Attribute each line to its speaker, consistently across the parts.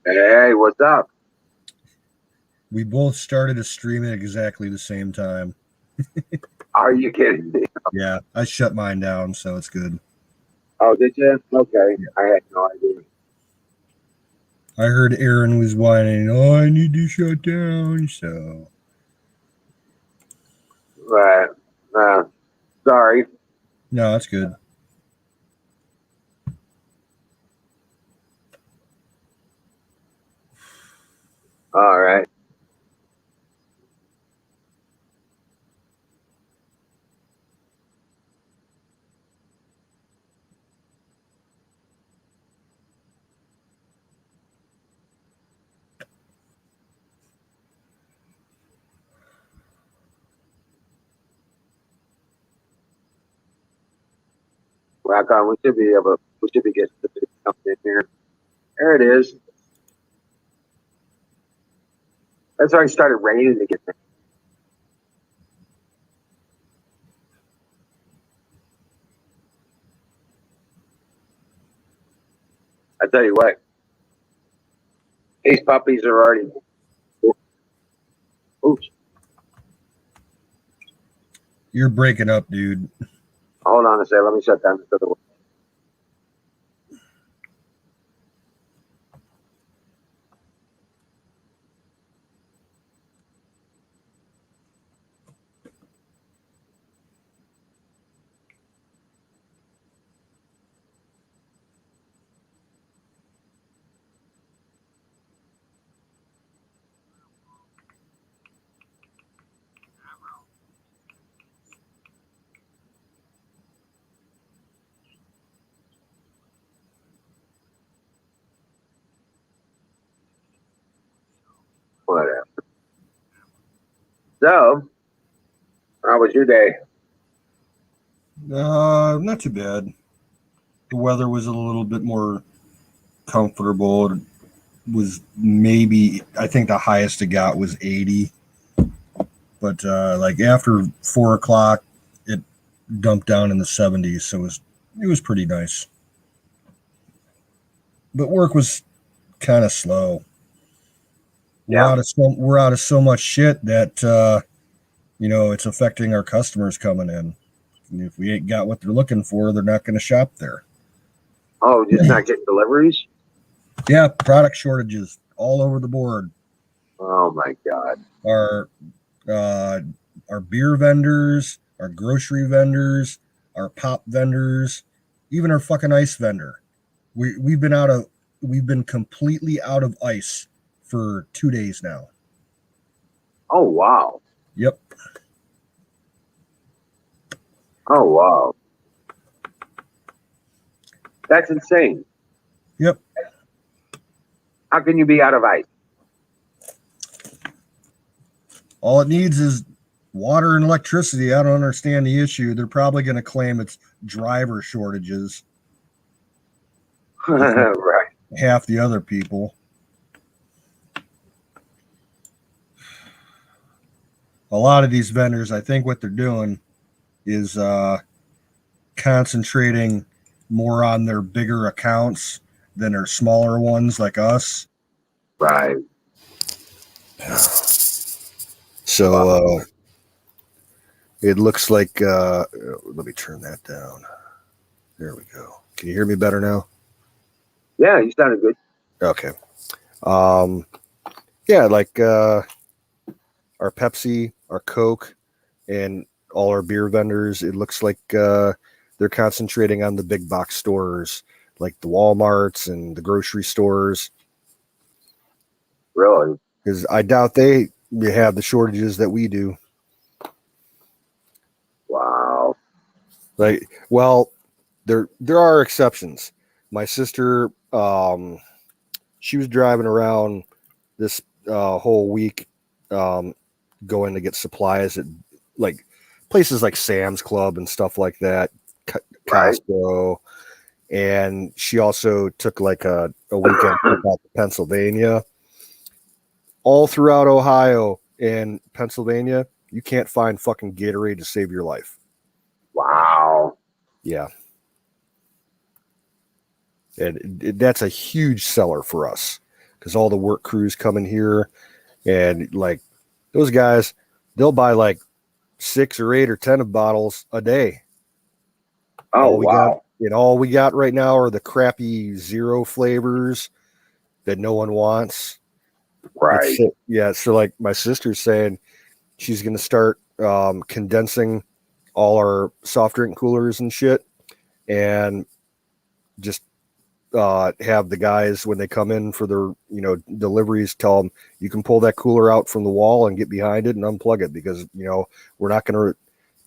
Speaker 1: Hey, what's up?
Speaker 2: We both started to stream at exactly the same time.
Speaker 1: Are you kidding me?
Speaker 2: Yeah, I shut mine down, so it's good.
Speaker 1: Oh, did you? Okay.
Speaker 2: Yeah.
Speaker 1: I had no idea.
Speaker 2: I heard Aaron was whining, oh, I need to shut down, so.
Speaker 1: But, uh, sorry.
Speaker 2: No, that's good.
Speaker 1: All right. Rock on. We should be getting the big something in here. There it is. That's why it started raining again. I tell you what, these puppies are already. Oops.
Speaker 2: You're breaking up, dude.
Speaker 1: Hold on a second. Let me shut down this other one. Whatever. So, how was your day?
Speaker 2: Not too bad. The weather was a little bit more comfortable. It was maybe, I think the highest it got was 80. But like after 4 o'clock, it dumped down in the 70s, so it was pretty nice. But work was kind of slow. We're
Speaker 1: Yeah.
Speaker 2: out of so much shit that it's affecting our customers coming in. And if we ain't got what they're looking for, they're not going to shop there.
Speaker 1: Oh, just not getting deliveries?
Speaker 2: Yeah, product shortages all over the board.
Speaker 1: Oh, my God.
Speaker 2: Our uh, our beer vendors, our grocery vendors, our pop vendors, even our fucking ice vendor. We've been completely out of ice for 2 days now.
Speaker 1: Oh, wow.
Speaker 2: Yep.
Speaker 1: Oh, wow. That's insane.
Speaker 2: Yep.
Speaker 1: How can you be out of ice?
Speaker 2: All it needs is water and electricity. I don't understand the issue. They're probably going to claim it's driver shortages, just like
Speaker 1: Right.
Speaker 2: half the other people. A lot of these vendors, I think what they're doing is concentrating more on their bigger accounts than their smaller ones like us.
Speaker 1: Right.
Speaker 2: So
Speaker 1: Wow.
Speaker 2: it looks like, let me turn that down. There we go. Can you hear me better now?
Speaker 1: Yeah, you sounded good.
Speaker 2: Okay. Um, yeah, like our Pepsi, our Coke, and all our beer vendors, it looks like they're concentrating on the big box stores like the Walmarts and the grocery stores.
Speaker 1: Really?
Speaker 2: Because I doubt they have the shortages that we do.
Speaker 1: Wow.
Speaker 2: Like, well, there are exceptions. My sister, she was driving around this whole week, um, going to get supplies at like places like Sam's Club and stuff like that,
Speaker 1: Right.
Speaker 2: Costco, and she also took like a weekend trip out to Pennsylvania. All throughout Ohio and Pennsylvania, you can't find fucking Gatorade to save your life.
Speaker 1: Wow.
Speaker 2: Yeah. And that's a huge seller for us. because all the work crews come in here, and like those guys, they'll buy like 6 or 8 or 10 of bottles a day.
Speaker 1: Oh, wow.
Speaker 2: All we got right now are the crappy zero flavors that no one wants.
Speaker 1: Right.
Speaker 2: So like my sister's saying she's going to start condensing all our soft drink coolers and shit, and just have the guys when they come in for their deliveries tell them you can pull that cooler out from the wall and get behind it and unplug it, because we're not going to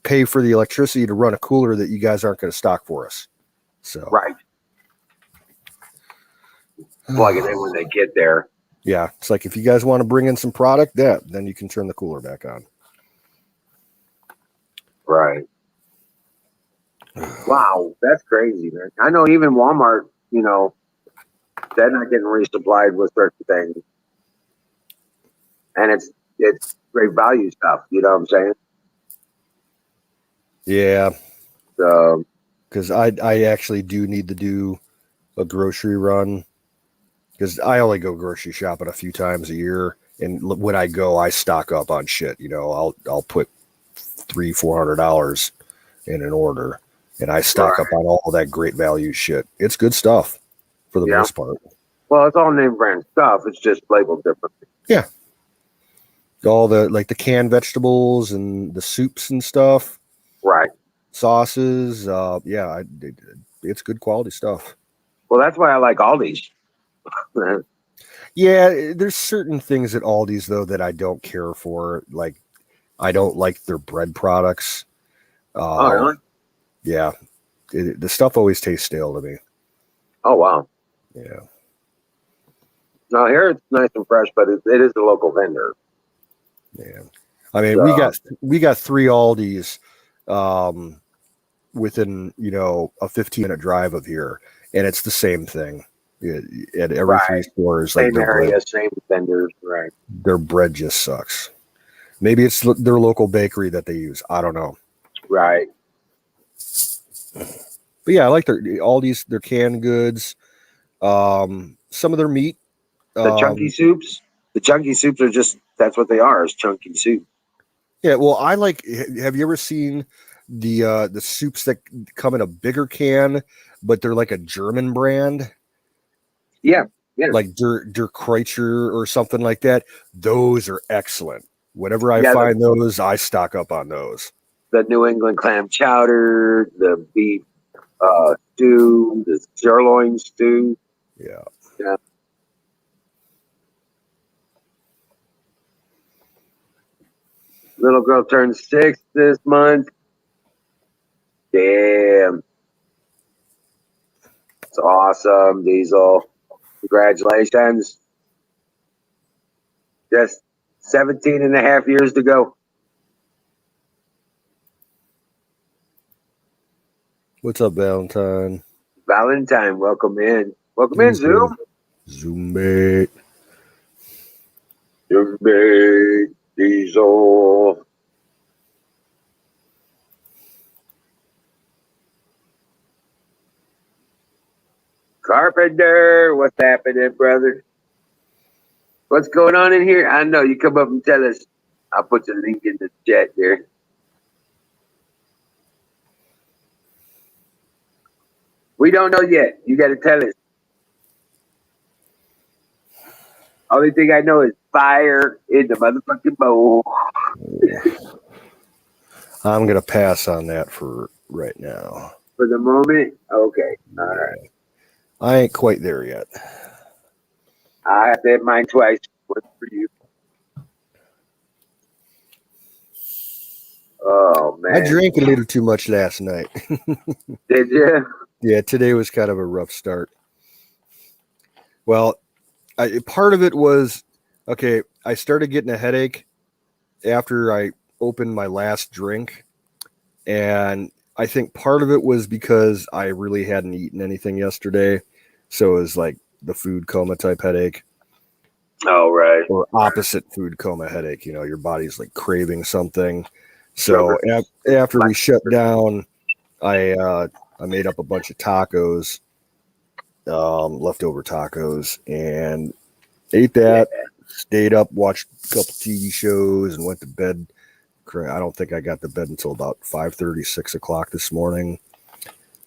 Speaker 2: pay for the electricity to run a cooler that you guys aren't going to stock for us. So
Speaker 1: right. Plug it in when they get there.
Speaker 2: Yeah, it's like if you guys want to bring in some product, then you can turn the cooler back on.
Speaker 1: Right. Wow, that's crazy, man. I know even Walmart, they're not getting resupplied with certain things, and it's great value stuff. You know what I'm saying?
Speaker 2: Yeah.
Speaker 1: So,
Speaker 2: because I actually do need to do a grocery run, because I only go grocery shopping a few times a year, and when I go, I stock up on shit. I'll put $300-400 in an order, and I stock up on all that great value shit. It's good stuff for the most part.
Speaker 1: Well, it's all name brand stuff. It's just labeled differently.
Speaker 2: Yeah. All the the canned vegetables and the soups and stuff.
Speaker 1: Right.
Speaker 2: Sauces. It's good quality stuff.
Speaker 1: Well, that's why I like Aldi's.
Speaker 2: Yeah, there's certain things at Aldi's though that I don't care for. Like, I don't like their bread products.
Speaker 1: Oh, really?
Speaker 2: Yeah, the stuff always tastes stale to me.
Speaker 1: Oh, wow.
Speaker 2: Yeah.
Speaker 1: Now here it's nice and fresh, but it is a local vendor.
Speaker 2: Yeah, I mean we got 3 Aldi's within a 15-minute drive of here, and it's the same thing at every 3 stores.
Speaker 1: Same area, same vendors, right?
Speaker 2: Their bread just sucks. Maybe it's their local bakery that they use. I don't know.
Speaker 1: Right.
Speaker 2: But yeah, I like Aldi's, their canned goods, some of their meat.
Speaker 1: The chunky soups. The chunky soups are that's what they are, is chunky soup.
Speaker 2: Yeah, well, have you ever seen the soups that come in a bigger can, but they're like a German brand?
Speaker 1: Yeah.
Speaker 2: Like Der Kreutzer or something like that. Those are excellent. Whenever I find those, I stock up on those.
Speaker 1: The New England clam chowder, the beef stew, the sirloin stew.
Speaker 2: Yeah.
Speaker 1: Little girl turned 6 this month. Damn. It's awesome, Diesel. Congratulations. Just 17 and a half years to go.
Speaker 2: What's up, Valentine?
Speaker 1: Valentine, welcome in. Welcome in, Zoom.
Speaker 2: Zoombait.
Speaker 1: Zoombait. Diesel. Carpenter, what's happening, brother? What's going on in here? I know you come up and tell us. I'll put the link in the chat there. We don't know yet. You got to tell us. Only thing I know is fire in the motherfucking bowl.
Speaker 2: I'm going to pass on that for right now.
Speaker 1: For the moment? Okay. All right.
Speaker 2: I ain't quite there yet.
Speaker 1: I said mine twice. What's for you? Oh, man.
Speaker 2: I drank a little too much last night.
Speaker 1: Did you?
Speaker 2: Yeah, today was kind of a rough start. Well, part of it was, okay, I started getting a headache after I opened my last drink. And I think part of it was because I really hadn't eaten anything yesterday. So it was like the food coma type headache.
Speaker 1: Oh, right.
Speaker 2: Or opposite food coma headache. Your body's like craving something. So after we shut down, I made up a bunch of tacos, leftover tacos, and
Speaker 3: Ate that, stayed up, watched a couple TV shows, and went to bed. I don't think I got to bed until about 5:30, 6 o'clock this morning.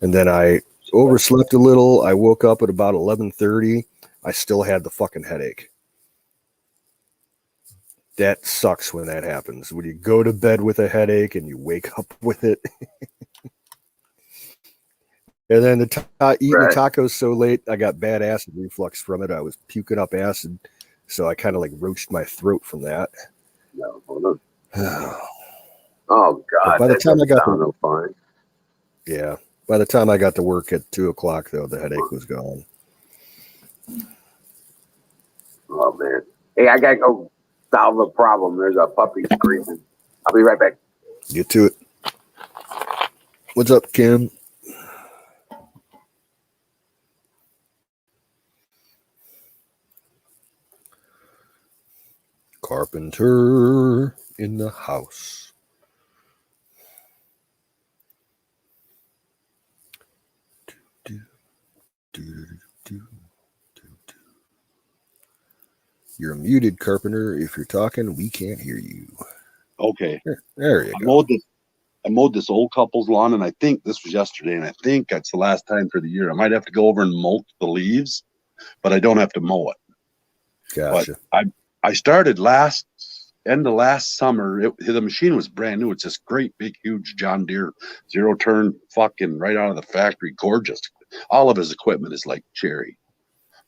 Speaker 3: And then I overslept a little. I woke up at about 11:30. I still had the fucking headache. That sucks when that happens. When you go to bed with a headache and you wake up with it. And then eating the tacos so late, I got bad acid reflux from it. I was puking up acid. So I kind of like roached my throat from that.
Speaker 1: No, hold on. Oh, God.
Speaker 3: By the time I got
Speaker 1: to fine.
Speaker 3: Yeah. By the time I got to work at 2 o'clock, though, the headache was gone.
Speaker 1: Oh, man. Hey, I got to go solve a problem. There's a puppy screaming. I'll be right back.
Speaker 3: Get to it. What's up, Kim? Carpenter in the house. You're muted, Carpenter. If you're talking, we can't hear you.
Speaker 4: Okay.
Speaker 3: There you go.
Speaker 4: I mowed this old couple's lawn, and I think this was yesterday, and I think that's the last time for the year. I might have to go over and mulch the leaves, but I don't have to mow it.
Speaker 3: Gotcha.
Speaker 4: But I started end of last summer. The machine was brand new. It's this great, big, huge John Deere 0-turn, fucking right out of the factory. Gorgeous. All of his equipment is like cherry.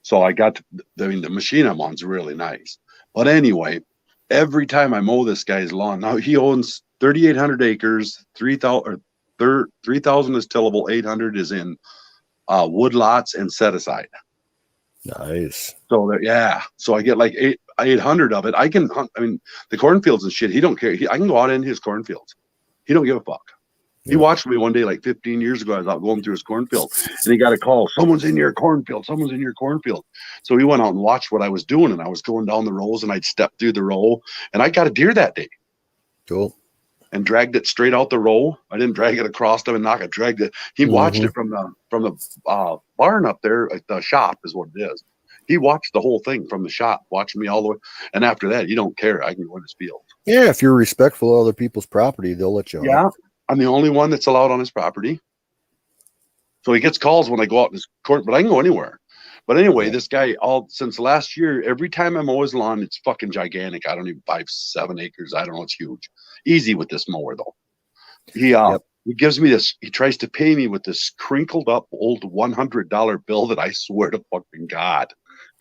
Speaker 4: So the machine I'm on is really nice. But anyway, every time I mow this guy's lawn, now he owns 3,800 acres, 3,000 is tillable, 800 is in wood lots and set aside.
Speaker 3: Nice.
Speaker 4: So so I get like 800 of it. I can hunt. I mean, the cornfields and shit. He don't care. I can go out in his cornfields. He don't give a fuck. He watched me one day like 15 years ago. I was out going through his cornfield, and he got a call. Someone's in your cornfield. Someone's in your cornfield. So he went out and watched what I was doing, and I was going down the rows, and I'd step through the row, and I got a deer that day.
Speaker 3: Cool.
Speaker 4: And dragged it straight out the row. I didn't drag it across them and knock it. Dragged it. He watched it from the barn up there. The shop is what it is. He watched the whole thing from the shop, watching me all the way. And after that, you don't care. I can go in his field.
Speaker 3: Yeah, if you're respectful of other people's property, they'll let you.
Speaker 4: Yeah, I'm the only one that's allowed on his property. So he gets calls when I go out in his court, but I can go anywhere. But anyway, this guy, since last year, every time I mow his lawn, it's fucking gigantic. I don't even 5-7 acres. I don't know. It's huge. Easy with this mower though. He gives me this. He tries to pay me with this crinkled up old $100 bill that I swear to fucking God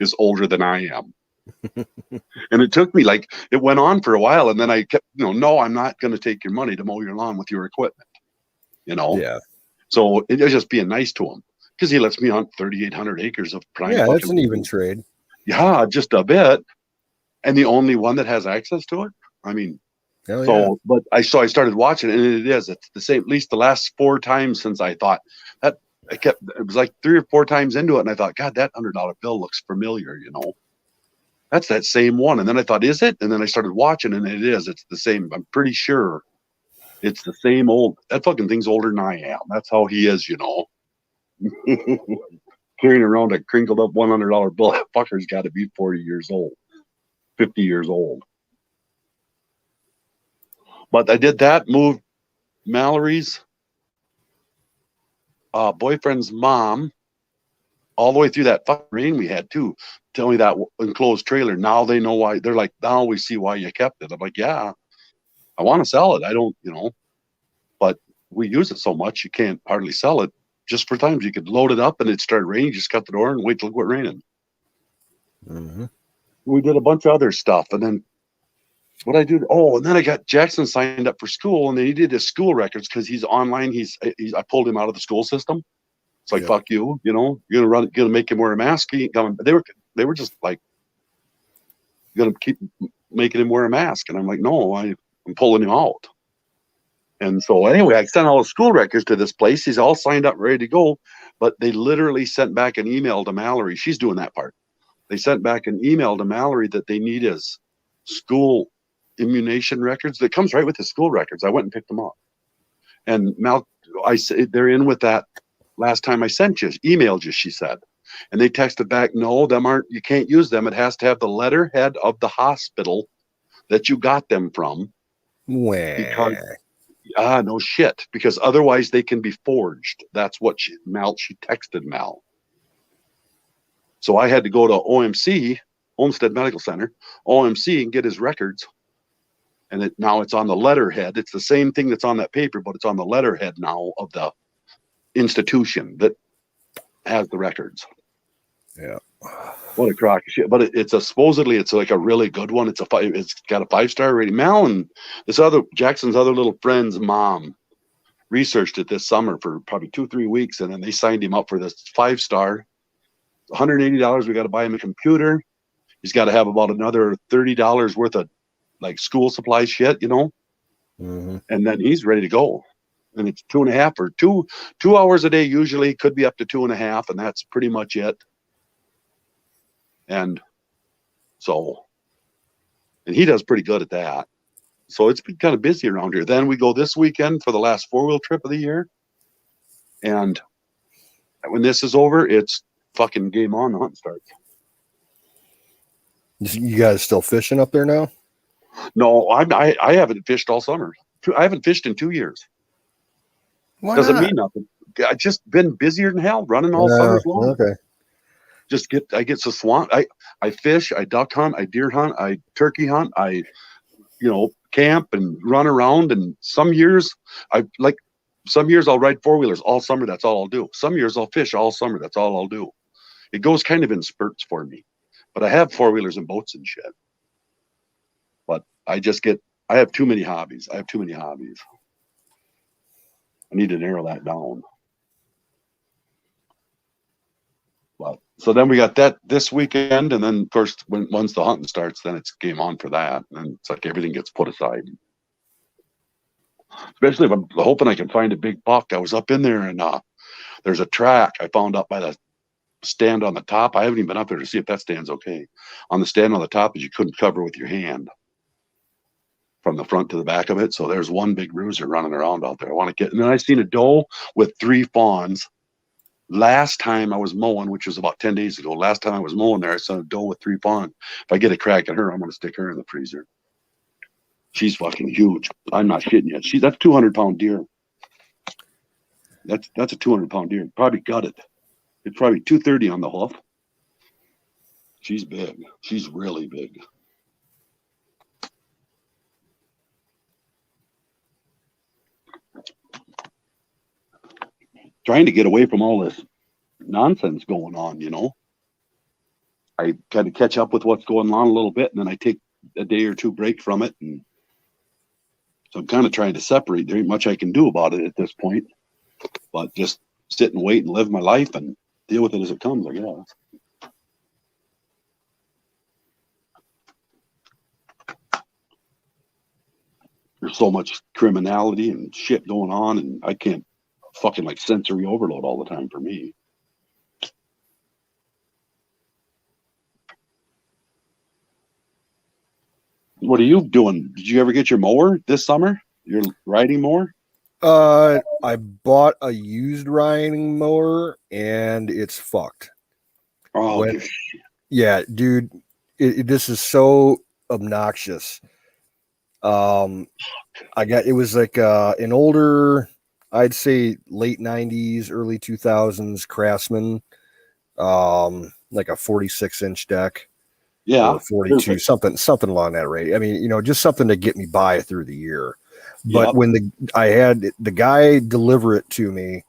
Speaker 4: is older than I am. And it took me it went on for a while, and then I kept, no, I'm not going to take your money to mow your lawn with your equipment.
Speaker 3: Yeah.
Speaker 4: So it was just being nice to him because he lets me hunt 3,800 acres of prime.
Speaker 3: Yeah, that's an even trade.
Speaker 4: Yeah, just a bit. And the only one that has access to it. I mean, but I started watching it, and it's the same. At least the last 4 times since I thought that it was like 3 or 4 times into it, and I thought, God, that $100 bill looks familiar. That's that same one. And then I thought, is it? And then I started watching, and it is. It's the same. I'm pretty sure it's the same old. That fucking thing's older than I am. That's how he is, Carrying around a crinkled up $100 bill. That fucker's got to be 40 years old, 50 years old. But I did that, moved Mallory's boyfriend's mom all the way through that fucking rain we had too. Tell me that enclosed trailer. Now they know why. They're like, now we see why you kept it. I'm like, yeah, I want to sell it. I don't, but we use it so much you can't hardly sell it. Just for times you could load it up and it started raining, just cut the door and wait till it quit raining.
Speaker 3: Mm-hmm.
Speaker 4: We did a bunch of other stuff, and then what I do? Oh, and then I got Jackson signed up for school, and then he did his school records because he's online. I pulled him out of the school system. It's like, fuck you, you're gonna make him wear a mask. He ain't coming. They were just like, gonna keep making him wear a mask, and I'm like, no, I'm pulling him out. And so anyway, I sent all the school records to this place. He's all signed up, ready to go, but they literally sent back an email to Mallory. She's doing that part. They sent back an email to Mallory that they need his school immunization records. That comes right with the school records. I went and picked them up. And I said, they're in with that last time I emailed you, she said. And they texted back, no, you can't use them. It has to have the letterhead of the hospital that you got them from. Because no shit, because otherwise they can be forged. That's what she texted Mal. So I had to go to OMC, Olmsted Medical Center, OMC, and get his records. And now it's on the letterhead. It's the same thing that's on that paper, but it's on the letterhead now of the institution that has the records.
Speaker 3: Yeah.
Speaker 4: What a crock of shit. But it's supposedly like a really good one. It's got a 5-star rating. Mal and Jackson's other little friend's mom researched it this summer for probably 2-3 weeks, and then they signed him up for this 5-star. $180. We got to buy him a computer. He's got to have about another $30 worth of like school supply shit,
Speaker 3: Mm-hmm.
Speaker 4: and then he's ready to go. And it's 2.5 or 2 hours a day, usually could be up to 2.5, and that's pretty much it. And he does pretty good at that. So it's been kind of busy around here. Then we go this weekend for the last 4-wheel trip of the year. And when this is over, it's fucking game on. The hunt starts.
Speaker 3: You guys still fishing up there now?
Speaker 4: No, I haven't fished all summer. I haven't fished in 2 years.
Speaker 3: Why
Speaker 4: Doesn't
Speaker 3: not?
Speaker 4: mean nothing. I just been busier than hell, running all summer long.
Speaker 3: Okay.
Speaker 4: I get so swamped. I fish, I duck hunt, I deer hunt, I turkey hunt, I camp and run around. And some years I'll ride 4-wheelers all summer. That's all I'll do. Some years I'll fish all summer. That's all I'll do. It goes kind of in spurts for me. But I have 4-wheelers and boats and shit. But I have too many hobbies. I need to narrow that down. But so then we got that this weekend, and then of course once the hunting starts, then it's game on for that, and it's like everything gets put aside. Especially if I'm hoping I can find a big buck. I was up in there, and there's a track I found up by the stand on the top. I haven't even been up there to see if that stand's okay. On the stand on the top, is you couldn't cover with your hand from the front to the back of it. So there's one big bruiser running around out there. I want to get, and then I seen a doe with 3 fawns. Last time I was mowing, which was about 10 days ago, I saw a doe with 3 fawns. If I get a crack at her, I'm going to stick her in the freezer. She's fucking huge. I'm not shitting you. That's 200-pound deer. That's a 200-pound deer. Probably gutted. It's probably 230 on the hoof. She's big. She's really big. Trying to get away from all this nonsense going on, I kind of catch up with what's going on a little bit, and then I take a day or 2 break from it. And so I'm kind of trying to separate. There ain't much I can do about it at this point, but just sit and wait and live my life and deal with it as it comes, I guess. There's so much criminality and shit going on, and I can't fucking like sensory overload all the time for me. What are you doing? Did you ever get your mower this summer? Your riding mower?
Speaker 3: I bought a used riding mower and it's fucked.
Speaker 4: Oh,
Speaker 3: yeah, dude, this is so obnoxious. It was like an older, I'd say late 90s, early 2000s Craftsman, like a 46-inch deck.
Speaker 4: Yeah,
Speaker 3: 42, something along that rate. I mean, just something to get me by through the year. But when I had the guy deliver it to me,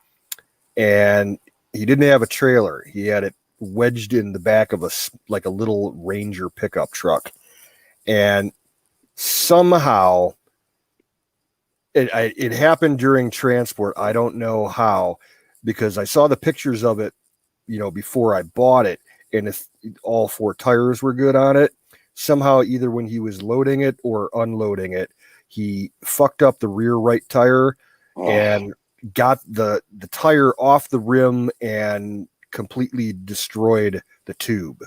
Speaker 3: and he didn't have a trailer, he had it wedged in the back of a little Ranger pickup truck, and somehow it happened during transport. I don't know how, because I saw the pictures of it, before I bought it. And if all 4 tires were good on it, somehow either when he was loading it or unloading it, he fucked up the rear right tire and got the tire off the rim and completely destroyed the tube.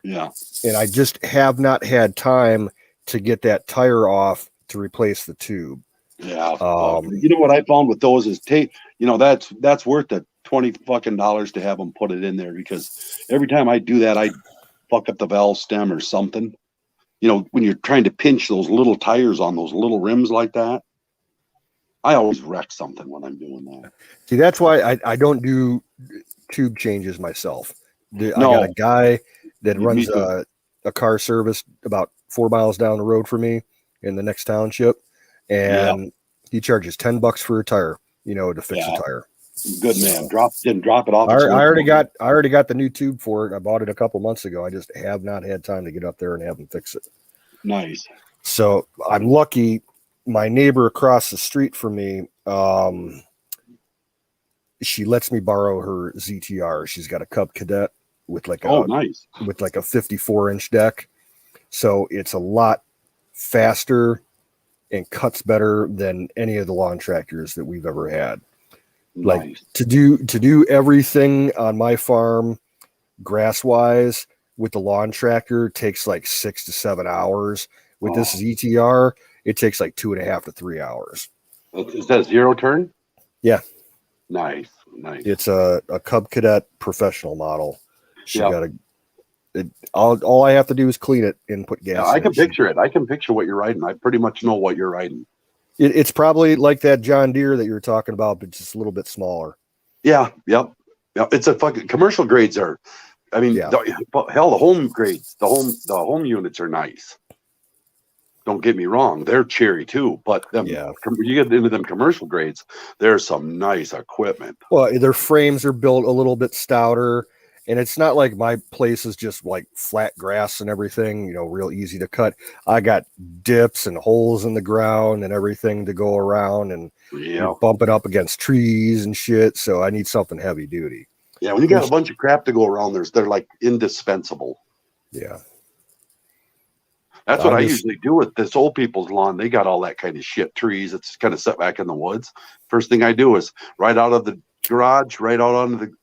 Speaker 4: Yeah.
Speaker 3: And I just have not had time to get that tire off to replace the tube.
Speaker 4: Yeah. You know what I found with those is tape. That's worth it. $20 fucking to have them put it in there, because every time I do that, I fuck up the valve stem or something. You know, when you're trying to pinch those little tires on those little rims like that, I always wreck something when I'm doing that.
Speaker 3: See, that's why I don't do tube changes myself. I
Speaker 4: No.
Speaker 3: got a guy that
Speaker 4: Me
Speaker 3: runs
Speaker 4: too.
Speaker 3: a car service about 4 miles down the road from me in the next township, and he charges $10 for a tire, you know, to fix a tire.
Speaker 4: Good man. Didn't drop it off.
Speaker 3: I already got the new tube for it. I bought it a couple months ago. I just have not had time to get up there and have him fix it.
Speaker 4: Nice.
Speaker 3: So I'm lucky. My neighbor across the street from me, she lets me borrow her ZTR. She's got a Cub Cadet with like
Speaker 4: nice.
Speaker 3: with like a 54-inch deck. So it's a lot faster and cuts better than any of the lawn tractors that we've ever had. Like
Speaker 4: Nice.
Speaker 3: to do everything on my farm grass wise with the lawn tractor takes like 6 to 7 hours. With this ZTR, it takes like 2.5 to 3 hours.
Speaker 4: Is that a zero turn?
Speaker 3: Yeah.
Speaker 4: Nice.
Speaker 3: It's a Cub Cadet professional model. She got all I have to do is clean it and put gas.
Speaker 4: Yeah, I
Speaker 3: in
Speaker 4: can
Speaker 3: it.
Speaker 4: picture it. I can picture what you're riding. I pretty much know what you're riding.
Speaker 3: It's probably like that John Deere that you were talking about, but just a little bit smaller.
Speaker 4: Yeah. Yep. It's a fucking commercial grades are. I mean, hell, the home grades, the home units are nice. Don't get me wrong, they're cherry too. But you get into them commercial grades, there's some nice equipment.
Speaker 3: Well, their frames are built a little bit stouter, and it's not like my place is just like flat grass and everything, you know, real easy to cut. I got dips and holes in the ground and everything to go around, and you're bumping up against trees and shit. So I need something heavy duty.
Speaker 4: Yeah, when you got a bunch of crap to go around, they're like indispensable.
Speaker 3: Yeah.
Speaker 4: That's what I usually do with this old people's lawn. They got all that kind of shit, trees. It's kind of set back in the woods. First thing I do is right out of the garage, right out onto the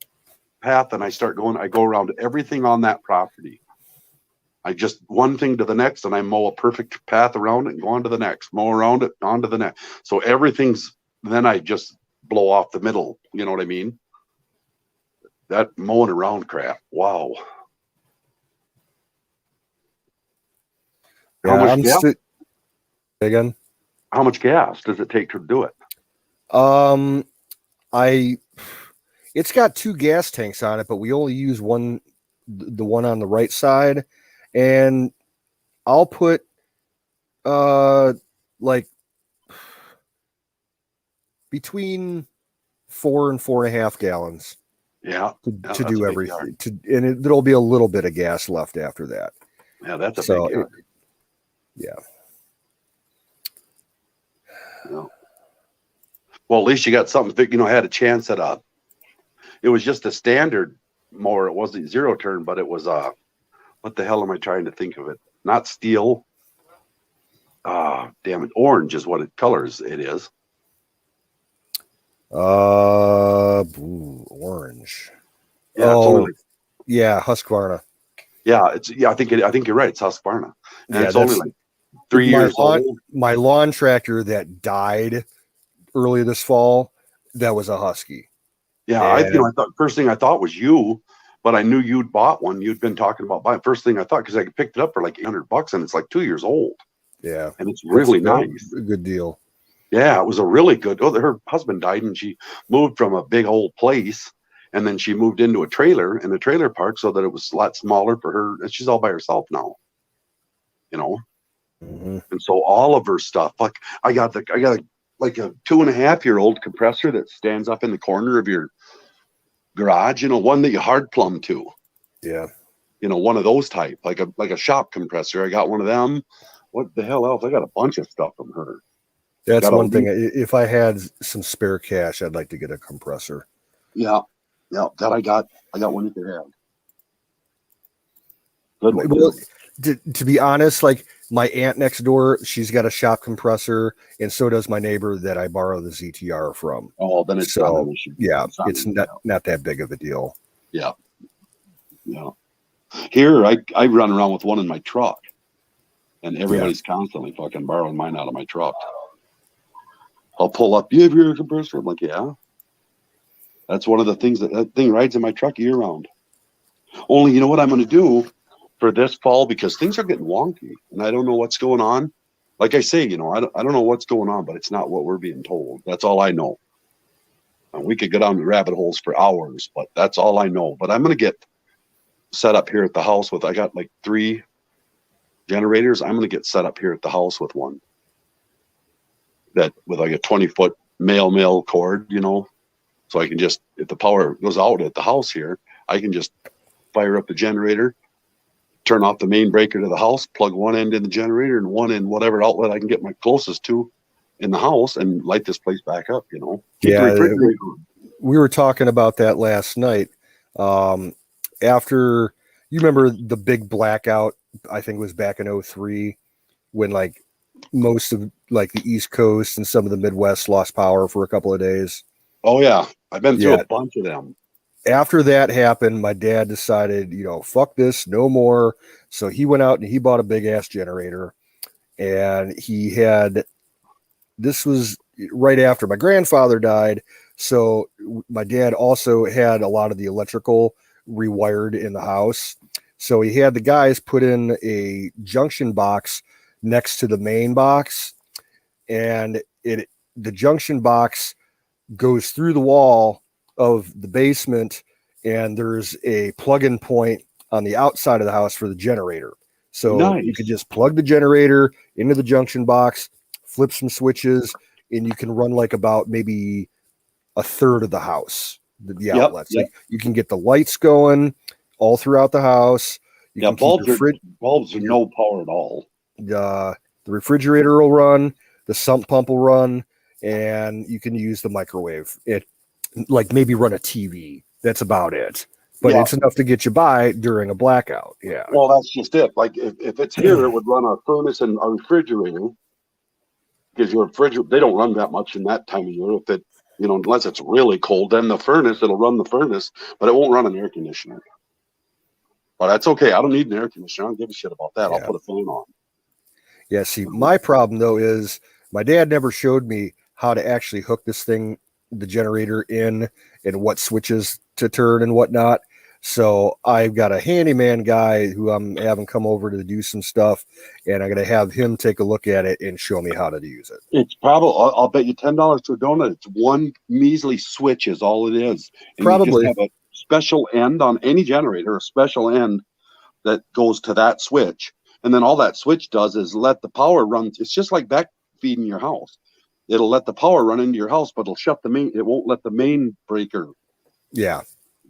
Speaker 4: path, and I go around everything on that property. I just one thing to the next, and I mow a perfect path around it and go on to the next, mow around it, on to the next. So then I just blow off the middle. You know what I mean? That mowing around crap. Wow. How much gas?
Speaker 3: Again?
Speaker 4: How much gas does it take to do it?
Speaker 3: It's got 2 gas tanks on it, but we only use one, the one on the right side, and I'll put like between 4 and 4.5 gallons.
Speaker 4: Yeah,
Speaker 3: to do everything. And there'll be a little bit of gas left after that.
Speaker 4: Yeah, that's a big yard.
Speaker 3: Yeah.
Speaker 4: Well, at least you got something that, had a chance at it was just a standard mower. It wasn't zero turn, but it was what the hell am I trying to think of it? Not steel. Damn it. Orange is what colors it is.
Speaker 3: Orange.
Speaker 4: Yeah,
Speaker 3: yeah, Husqvarna.
Speaker 4: Yeah, I think you're right. It's Husqvarna. And it's only like 3 years old.
Speaker 3: My lawn tractor that died early this fall, that was a Husky.
Speaker 4: Yeah, I thought first thing I thought was you, but I knew you'd bought one. You'd been talking about buying. First thing I thought, because I picked it up for like $800, and it's like 2 years old.
Speaker 3: Yeah,
Speaker 4: and it's really nice.
Speaker 3: A good deal.
Speaker 4: Yeah, it was a really good. Her husband died, and she moved from a big old place, and then she moved into a trailer in a trailer park, so that it was a lot smaller for her. And she's all by herself now.
Speaker 3: Mm-hmm.
Speaker 4: And so all of her stuff, like I got like a 2.5-year-old compressor that stands up in the corner of your garage, one that you hard plumb to.
Speaker 3: Yeah.
Speaker 4: One of those type, like a shop compressor. I got one of them. What the hell else? I got a bunch of stuff from her.
Speaker 3: That's one thing. If I had some spare cash, I'd like to get a compressor.
Speaker 4: Yeah. That I got one you could have. Good one.
Speaker 3: Well, to be honest, like my aunt next door, she's got a shop compressor, and so does my neighbor that I borrow the ZTR from.
Speaker 4: Oh, then it's not an issue.
Speaker 3: Yeah, it's not that big of a deal.
Speaker 4: Yeah. Here, I run around with one in my truck, and everybody's constantly fucking borrowing mine out of my truck. I'll pull up. You have your compressor? I'm like, yeah. That's one of the things that thing rides in my truck year round. Only, you know what I'm going to do for this fall, because things are getting wonky and I don't know what's going on. Like I say, I don't know what's going on, but it's not what we're being told. That's all I know. And we could go down the rabbit holes for hours, but that's all I know. But I'm going to get set up here at the house I got like 3 generators. I'm going to get set up here at the house with one that with like a 20-foot male cord, so I can just, if the power goes out at the house here, I can just fire up the generator, turn off the main breaker to the house, plug one end in the generator and one in whatever outlet I can get my closest to in the house, and light this place back up, Keep the refrigerator on.
Speaker 3: We were talking about that last night. After, you remember the big blackout, I think it was back in 2003, when like most of like the East Coast and some of the Midwest lost power for a couple of days.
Speaker 4: Oh yeah. I've been through a bunch of them.
Speaker 3: After that happened, my dad decided, fuck this, no more. So he went out and he bought a big ass generator, and this was right after my grandfather died. So my dad also had a lot of the electrical rewired in the house. So he had the guys put in a junction box next to the main box, and the junction box goes through the wall of the basement, and there's a plug-in point on the outside of the house for the generator. So
Speaker 4: nice.
Speaker 3: You could just plug the generator into the junction box, flip some switches, and you can run like about maybe a third of the house, the outlets.
Speaker 4: Yep.
Speaker 3: Like you can get the lights going all throughout the house. You can
Speaker 4: bulbs are no power at all.
Speaker 3: The refrigerator will run, the sump pump will run, and you can use the microwave. It like maybe run a TV. That's about it. But it's enough to get you by during a blackout. Yeah.
Speaker 4: Well, that's just it. Like if it's here, it would run a furnace and a refrigerator. Because your refrigerator, they don't run that much in that time of year. If it, unless it's really cold, then the furnace, it'll run the furnace, but it won't run an air conditioner. But that's okay. I don't need an air conditioner. I don't give a shit about that.
Speaker 3: Yeah.
Speaker 4: I'll put a fan on.
Speaker 3: Yeah. See, my problem though is my dad never showed me how to actually hook this thing, the generator in, and what switches to turn and whatnot. So I've got a handyman guy who I'm having come over to do some stuff, and I'm going to have him take a look at it and show me how to use it.
Speaker 4: It's probably, I'll bet you $10 to a donut. It's one measly switch is all it is. And
Speaker 3: Probably.
Speaker 4: You just have a special end on any generator, a special end that goes to that switch. And then all that switch does is let the power run. It's just like back feeding your house. It'll let the power run into your house, but it'll shut the main. It won't let the main breaker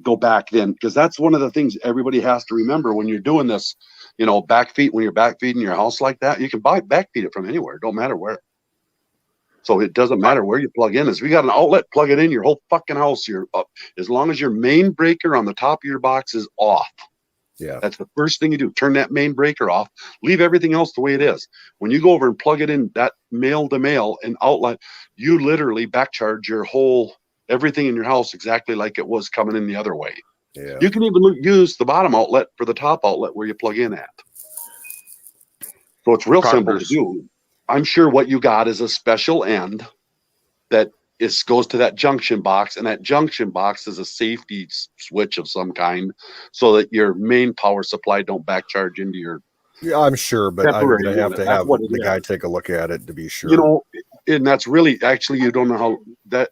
Speaker 4: go back then, because that's one of the things everybody has to remember when you're doing this, when you're backfeeding your house like that. You can backfeed it from anywhere. Don't matter where. So it doesn't matter where you plug in. If you got an outlet, plug it in your whole fucking house. You're up, as long as your main breaker on the top of your box is off.
Speaker 3: Yeah.
Speaker 4: That's the first thing you do. Turn that main breaker off. Leave everything else the way it is. When you go over and plug it in, that male to male and outlet, you literally backcharge your whole everything in your house exactly like it was coming in the other way.
Speaker 3: Yeah.
Speaker 4: You can even use the bottom outlet for the top outlet where you plug in at. So it's real simple to do. I'm sure what you got is a special end that goes to that junction box, and that junction box is a safety switch of some kind so that your main power supply don't backcharge into your.
Speaker 3: Yeah, I'm sure, but I'm going to have to have the
Speaker 4: is.
Speaker 3: guy take a look at it to be sure.
Speaker 4: And that's really, actually, you don't know how that,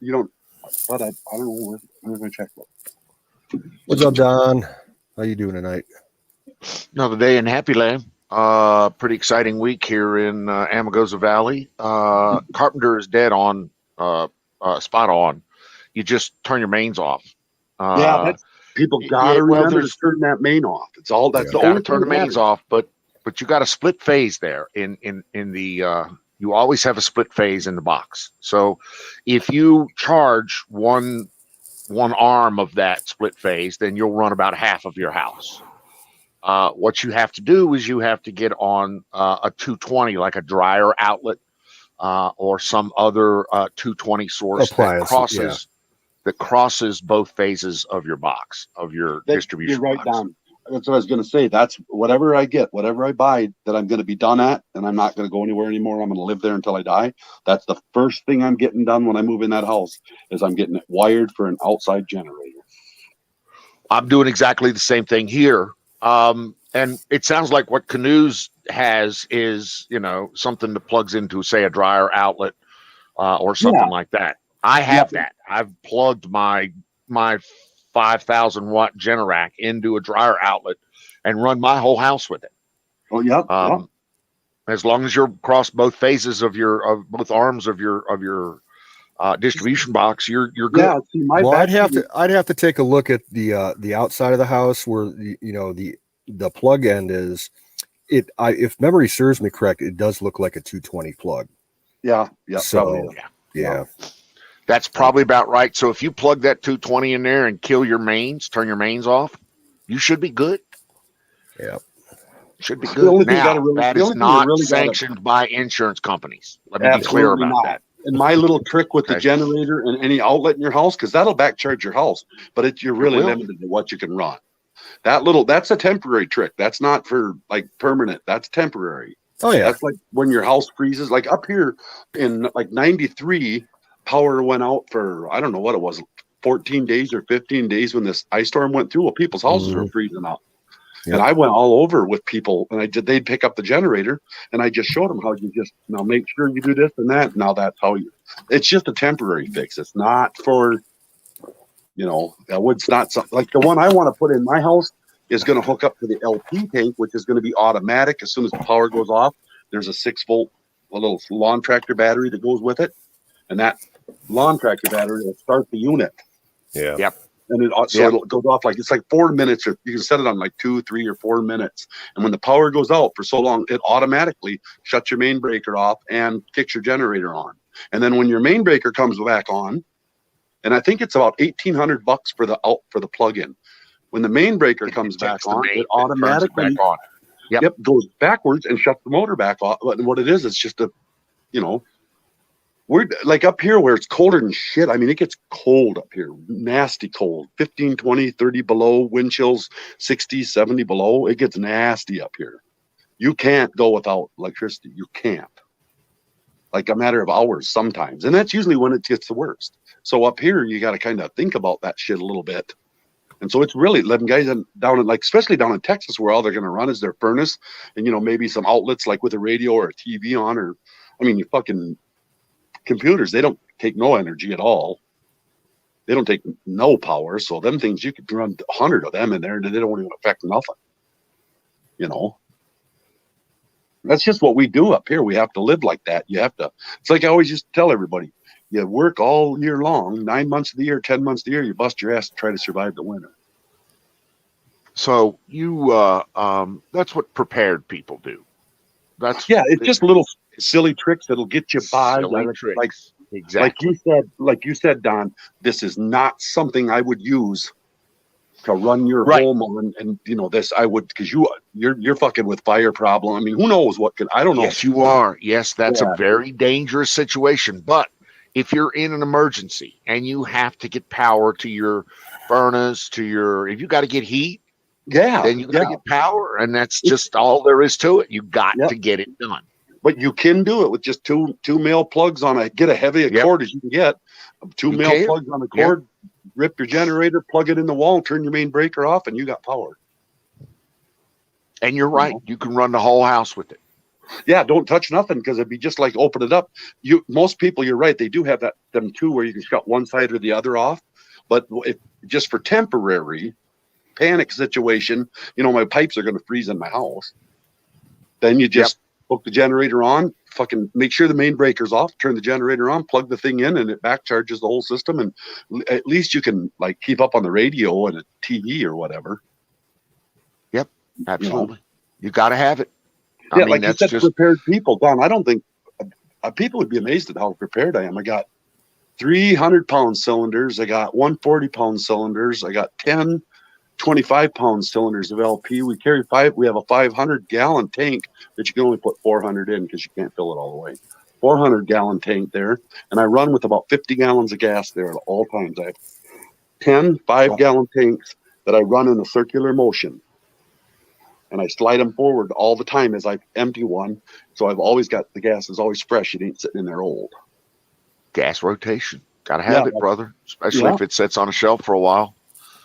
Speaker 4: but I don't know where's my checkbook.
Speaker 3: What's up, Don? How you doing tonight?
Speaker 5: Another day in Happy Land. Pretty exciting week here in Amargosa Valley. Carpenter is dead on, spot on. You just turn your mains off.
Speaker 4: People gotta remember to turn that main off. It's all that's the only
Speaker 5: turn the mains off, but you got a split phase there in the you always have a split phase in the box. So if you charge one arm of that split phase, then you'll run about half of your house. What you have to do is you have to get on a 220, like a dryer outlet or some other 220 source that crosses both phases of your box, of your distribution
Speaker 4: You're right,
Speaker 5: box.
Speaker 4: Don. that's what I was going to say. That's whatever I get, whatever I buy that I'm going to be done at, and I'm not going to go anywhere anymore. I'm going to live there until I die. That's the first thing I'm getting done when I move in that house is I'm getting it wired for an outside generator.
Speaker 5: I'm doing exactly the same thing here. And it sounds like what Canoes has is, you know, something that plugs into, say, a dryer outlet or something like that. I have that. I've plugged my 5,000 watt Generac into a dryer outlet and run my whole house with it.
Speaker 4: Oh, yeah.
Speaker 5: As long as you're across both phases of both arms of your distribution box, you're good.
Speaker 4: Yeah. See,
Speaker 3: Well, I'd have to take a look at the outside of the house where the plug end is. If memory serves me correct, it does look like a 220 plug.
Speaker 4: Yeah. Yeah.
Speaker 3: So yeah.
Speaker 5: That's probably about right. So if you plug that 220 in there and kill your mains, turn your mains off, you should be good.
Speaker 3: Yeah.
Speaker 5: Should be
Speaker 4: The
Speaker 5: good.
Speaker 4: only thing
Speaker 5: Now,
Speaker 4: really-
Speaker 5: that
Speaker 4: the
Speaker 5: is
Speaker 4: only thing
Speaker 5: not
Speaker 4: you really
Speaker 5: sanctioned by insurance companies. Let me be clear
Speaker 4: Absolutely
Speaker 5: about
Speaker 4: not.
Speaker 5: that.
Speaker 4: And my little trick with the
Speaker 5: Okay.
Speaker 4: generator and any outlet in your house, because that'll back charge your house, but you're really
Speaker 5: will.
Speaker 4: limited to what you can run. That's a temporary trick. That's not for like permanent. That's temporary.
Speaker 3: Oh yeah.
Speaker 4: That's like when your house freezes. Like up here in like 93, power went out for, I don't know what it was, 14 days or 15 days when this ice storm went through. Well, people's houses were freezing up.
Speaker 3: Yep.
Speaker 4: And I went all over with people, and they'd pick up the generator, and I just showed them how you just, now make sure you do this and that. Now that's how it's just a temporary fix. It's not for, it's not something like the one I want to put in my house is going to hook up to the LP tank, which is going to be automatic. As soon as the power goes off, there's a 6-volt, a little lawn tractor battery that goes with it. And that lawn tractor battery will start the unit.
Speaker 3: Yeah.
Speaker 5: Yep.
Speaker 4: And it goes off it's like 4 minutes, or you can set it on like 2, 3, or 4 minutes. And when the power goes out for so long, it automatically shuts your main breaker off and kicks your generator on. And then when your main breaker comes back on, and I think it's about $1,800 for the plug-in. When the main breaker comes back on, it automatically goes backwards and shuts the motor back off. And what it is, it's just we're like up here where it's colder than shit. I mean, it gets cold up here, nasty cold, 15, 20, 30 below, wind chills, 60, 70 below. It gets nasty up here. You can't go without electricity. You can't. Like a matter of hours sometimes. And that's usually when it gets the worst. So up here, you got to kind of think about that shit a little bit. And so it's really letting guys down in especially down in Texas, where all they're going to run is their furnace and, maybe some outlets like with a radio or a TV on, or, you fucking computers, they don't take no energy at all. They don't take no power. So them things, you could run 100 of them in there and they don't even affect nothing. That's just what we do up here. We have to live like that. It's like I always used to tell everybody, you work all year long, 9 months of the year, 10 months of the year, you bust your ass to try to survive the winter.
Speaker 5: So you, that's what prepared people do.
Speaker 4: It's just little silly tricks that'll get you by.
Speaker 5: Exactly.
Speaker 4: Like you said, Don, this is not something I would use to run your home on, and this I would, because you're fucking with fire problem. I mean, who knows what could, I don't know.
Speaker 5: Yes, you are. Yes, that's a very dangerous situation. But if you're in an emergency and you have to get power to your furnace, if you got to get heat, then you got to get power, and that's just all there is to it. You got to get it done.
Speaker 4: But you can do it with just two male plugs on get a heavy a cord as you can get. Two male plugs on the cord, rip your generator, plug it in the wall, turn your main breaker off, and you got power.
Speaker 5: And you're right. You can run the whole house with it.
Speaker 4: Yeah, don't touch nothing, because it'd be just like open it up. Most people, you're right, they do have them too, where you can shut one side or the other off. But if just for temporary panic situation, my pipes are going to freeze in my house. Then you just hook the generator on, fucking make sure the main breaker's off, turn the generator on, plug the thing in, and it back charges the whole system. And at least you can keep up on the radio and a TV or whatever.
Speaker 5: Yep, absolutely. You got to have it.
Speaker 4: I mean, that's just prepared people, Don. I don't think people would be amazed at how prepared I am. I got 300-pound cylinders. I got 140-pound cylinders. I got 10 25-pound cylinders of LP. We carry 5. We have a 500-gallon tank that you can only put 400 in because you can't fill it all the way. 400-gallon tank there, and I run with about 50 gallons of gas there at all times. I have 10 5-gallon tanks that I run in a circular motion. and I slide them forward all the time as I empty one. So I've always got the gas is always fresh. It ain't sitting in there old.
Speaker 5: Gas rotation. Gotta have
Speaker 4: Yeah.
Speaker 5: it, brother. Especially
Speaker 4: Yeah.
Speaker 5: if it sits on a shelf for a while.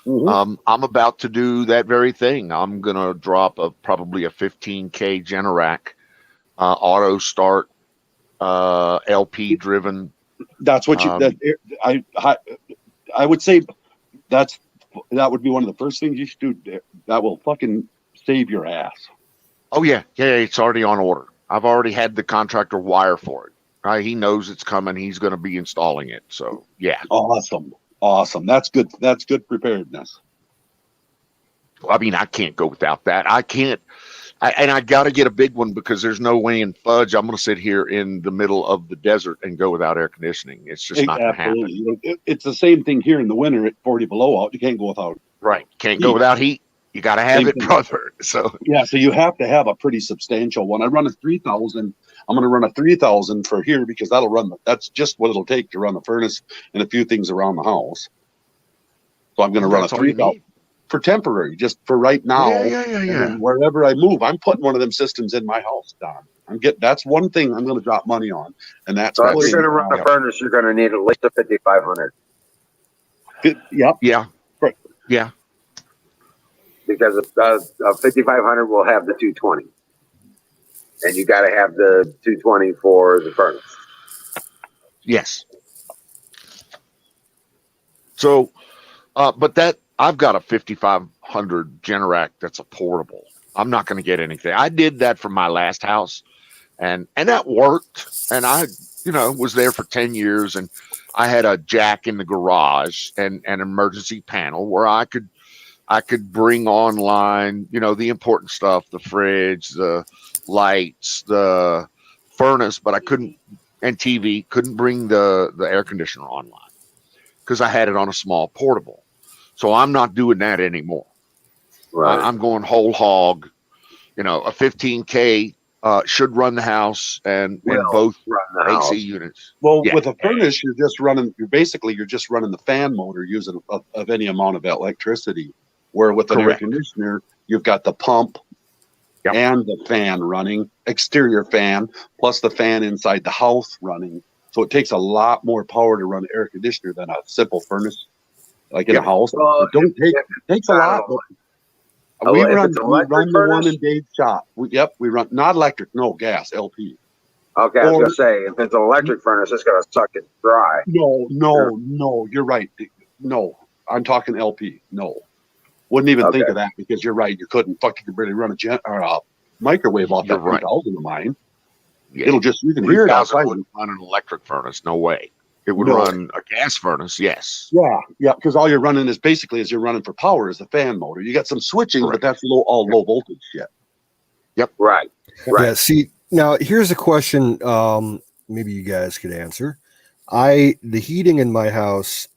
Speaker 4: Mhm.
Speaker 5: I'm about to do that very thing. I'm gonna drop probably a 15K Generac auto start LP driven.
Speaker 4: That's what
Speaker 5: Um,
Speaker 4: I would say that would be one of the first things you should do. That will fucking save your ass.
Speaker 5: Oh yeah, it's already on order. I've already had the contractor wire for it. He knows it's coming. He's going to be installing it. So yeah.
Speaker 4: Awesome. That's good. That's good preparedness.
Speaker 5: I mean, I can't go without that. I can't. And I got to get a big one because there's no way in fudge I'm going to sit here in the middle of the desert and go without air conditioning. It's just not going to happen.
Speaker 4: Absolutely. It's the same thing here in the winter at 40 below out. You can't go without.
Speaker 5: Right. Can't go without heat. You got to have
Speaker 4: Same
Speaker 5: it,
Speaker 4: thing.
Speaker 5: brother. So
Speaker 4: Yeah, so you have to have a pretty substantial one. I run a 3000. I'm going to run a 3000 for here because that's just what it'll take to run the furnace and a few things around the house. So I'm going to run a
Speaker 5: that's all you
Speaker 4: 3000
Speaker 5: need.
Speaker 4: for temporary, just for right now.
Speaker 5: Yeah.
Speaker 4: And then wherever I move, I'm putting one of them systems in my house, Don. That's one thing I'm going to drop money on, and that's
Speaker 1: So if
Speaker 4: putting-
Speaker 1: you're going to run a furnace, you're going to need at least a 5500
Speaker 4: Yep.
Speaker 5: Yeah.
Speaker 4: Right.
Speaker 5: Yeah.
Speaker 1: because a 5500 will have the 220, and you got to have the 220 for the furnace.
Speaker 5: Yes. So, but I've got a 5500 Generac that's a portable. I'm not going to get anything. I did that for my last house, and that worked. And I, was there for 10 years, and I had a jack in the garage and an emergency panel where I could bring online, the important stuff, the fridge, the lights, the furnace, but I couldn't, and TV, couldn't bring the air conditioner online because I had it on a small portable. So I'm not doing that anymore.
Speaker 1: Right.
Speaker 5: I'm going whole hog. A 15K should run the house and both
Speaker 1: run the house.
Speaker 5: AC units.
Speaker 4: Well,
Speaker 5: Yeah.
Speaker 4: with a furnace, you're just running the fan motor using of any amount of electricity. Where with an air
Speaker 5: Correct.
Speaker 4: conditioner, you've got the pump
Speaker 5: Yep.
Speaker 4: and the fan running, exterior fan, plus the fan inside the house running. So it takes a lot more power to run an air conditioner than a simple furnace, like in a house.
Speaker 1: Well,
Speaker 4: It takes a lot.
Speaker 1: Oh,
Speaker 4: We
Speaker 1: if
Speaker 4: run
Speaker 1: it's electric
Speaker 4: the one
Speaker 1: furnace?
Speaker 4: in Dave's shop. We run not electric, no gas, LP.
Speaker 1: Okay, I was
Speaker 4: Or-
Speaker 1: going to say, if it's an electric furnace, it's going to suck it dry.
Speaker 4: No, you're right. No, I'm talking LP. No, wouldn't even think
Speaker 1: Okay.
Speaker 4: of that because you're right. You couldn't barely run a microwave off
Speaker 5: You're
Speaker 4: that
Speaker 5: right.
Speaker 4: 3000 of mine.
Speaker 5: Yeah.
Speaker 4: It'll just you can hear it
Speaker 5: 3000
Speaker 4: outside.
Speaker 5: wouldn't run an electric furnace. No way. It would
Speaker 4: No.
Speaker 5: run a gas furnace. Yes.
Speaker 4: Yeah, because all you're running is basically you're running for power is the fan motor. You got some switching,
Speaker 5: Correct.
Speaker 4: but that's all low voltage shit.
Speaker 1: Right.
Speaker 3: Yeah. See, now here's a question. Maybe you guys could answer. The heating in my house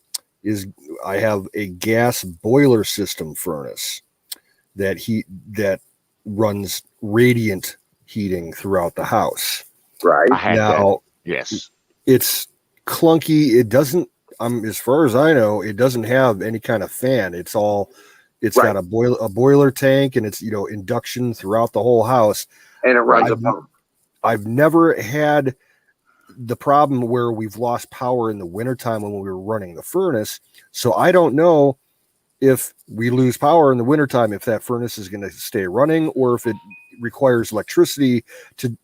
Speaker 3: I have a gas boiler system furnace that runs radiant heating throughout the house.
Speaker 1: Right.
Speaker 5: I had that.
Speaker 3: Now
Speaker 5: Yes.
Speaker 3: it's clunky. It doesn't. As far as I know, it doesn't have any kind of fan. It's
Speaker 1: Right.
Speaker 3: got a boiler tank, and it's induction throughout the whole house.
Speaker 1: And it runs a
Speaker 3: I've-
Speaker 1: pump.
Speaker 3: I've never had the problem where we've lost power in the wintertime when we were running the furnace. So I don't know if we lose power in the wintertime, if that furnace is going to stay running or if it requires electricity to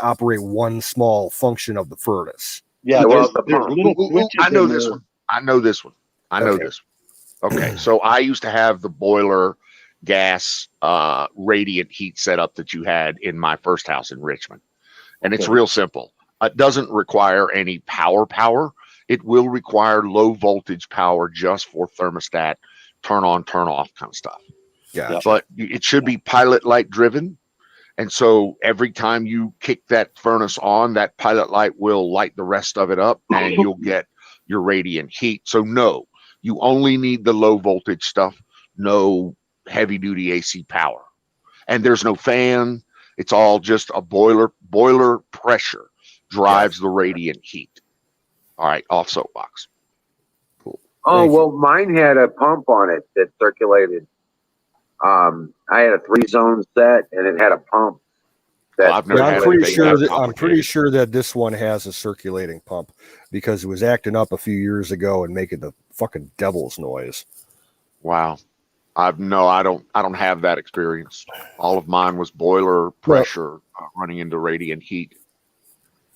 Speaker 3: operate one small function of the furnace.
Speaker 4: Yeah,
Speaker 1: Well,
Speaker 4: there's little switches.
Speaker 5: I know
Speaker 4: in
Speaker 5: this
Speaker 4: there.
Speaker 5: one. I know this one.
Speaker 3: Okay.
Speaker 5: Okay. So I used to have the boiler gas radiant heat setup that you had in my first house in Richmond. And it's
Speaker 4: Okay.
Speaker 5: real simple. It doesn't require any power. It will require low voltage power just for thermostat, turn on, turn off kind of stuff.
Speaker 3: Yeah.
Speaker 5: But it should be pilot light driven. And so every time you kick that furnace on, that pilot light will light the rest of it up and you'll get your radiant heat. So no, you only need the low voltage stuff, no heavy duty AC power. And there's no fan. It's all just a boiler pressure drives the radiant heat. All right, off soapbox.
Speaker 1: Oh,
Speaker 3: Thank you.
Speaker 1: well, mine had a pump on it that circulated I had a 3-zone set, and it had a pump.
Speaker 5: Well, I've never
Speaker 3: Yeah,
Speaker 5: had
Speaker 3: I'm pretty
Speaker 5: anything
Speaker 3: sure
Speaker 5: that
Speaker 3: that I'm pretty
Speaker 5: complicated.
Speaker 3: sure that this one has a circulating pump because it was acting up a few years ago and making the fucking devil's noise.
Speaker 5: Wow. I don't have that experience. All of mine was boiler pressure running into radiant heat.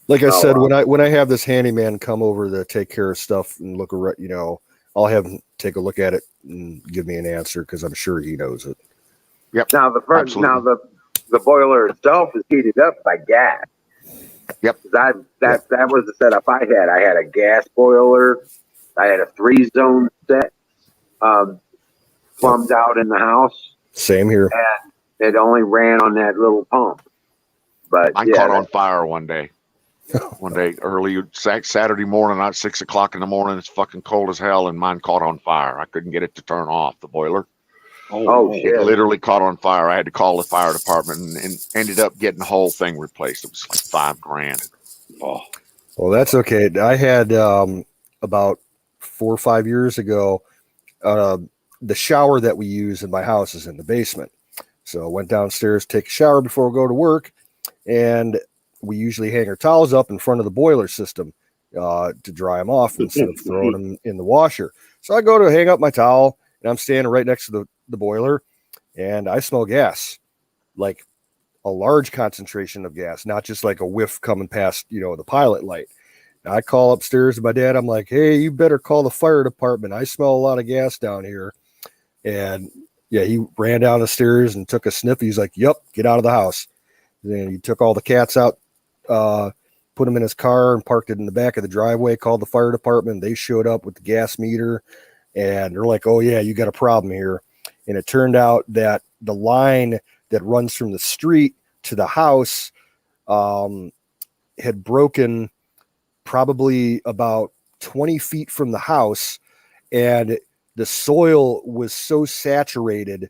Speaker 3: Like I
Speaker 1: Oh,
Speaker 3: said,
Speaker 1: wow.
Speaker 3: when I have this handyman come over to take care of stuff and look around, I'll have him take a look at it and give me an answer because I'm sure he knows it.
Speaker 1: Now
Speaker 5: Absolutely.
Speaker 1: the boiler itself is heated up by gas.
Speaker 5: Yep.
Speaker 1: That was the setup I had. I had a gas boiler. I had a 3-zone set plumbed out in the house.
Speaker 3: Same here.
Speaker 1: It only ran on that little pump. But
Speaker 5: Mine
Speaker 1: yeah,
Speaker 5: caught on fire one day. One day early Saturday morning, not 6 o'clock in the morning. It's fucking cold as hell, and mine caught on fire. I couldn't get it to turn off the boiler.
Speaker 1: Oh,
Speaker 5: It
Speaker 1: shit.
Speaker 5: literally caught on fire. I had to call the fire department and ended up getting the whole thing replaced. It was like $5,000.
Speaker 4: Oh,
Speaker 3: Well, that's okay. I had about 4 or 5 years ago, the shower that we use in my house is in the basement. So I went downstairs, take a shower before we go to work, and we usually hang our towels up in front of the boiler system to dry them off instead of throwing them in the washer. So I go to hang up my towel, and I'm standing right next to the boiler, and I smell gas, like a large concentration of gas, not just like a whiff coming past, the pilot light. And I call upstairs to my dad. I'm like, hey, you better call the fire department. I smell a lot of gas down here. And yeah, he ran down the stairs and took a sniff. He's like, yep, get out of the house. Then he took all the cats out, put them in his car and parked it in the back of the driveway, called the fire department. They showed up with the gas meter and they're like, oh yeah, you got a problem here. And it turned out that the line that runs from the street to the house had broken probably about 20 feet from the house, and the soil was so saturated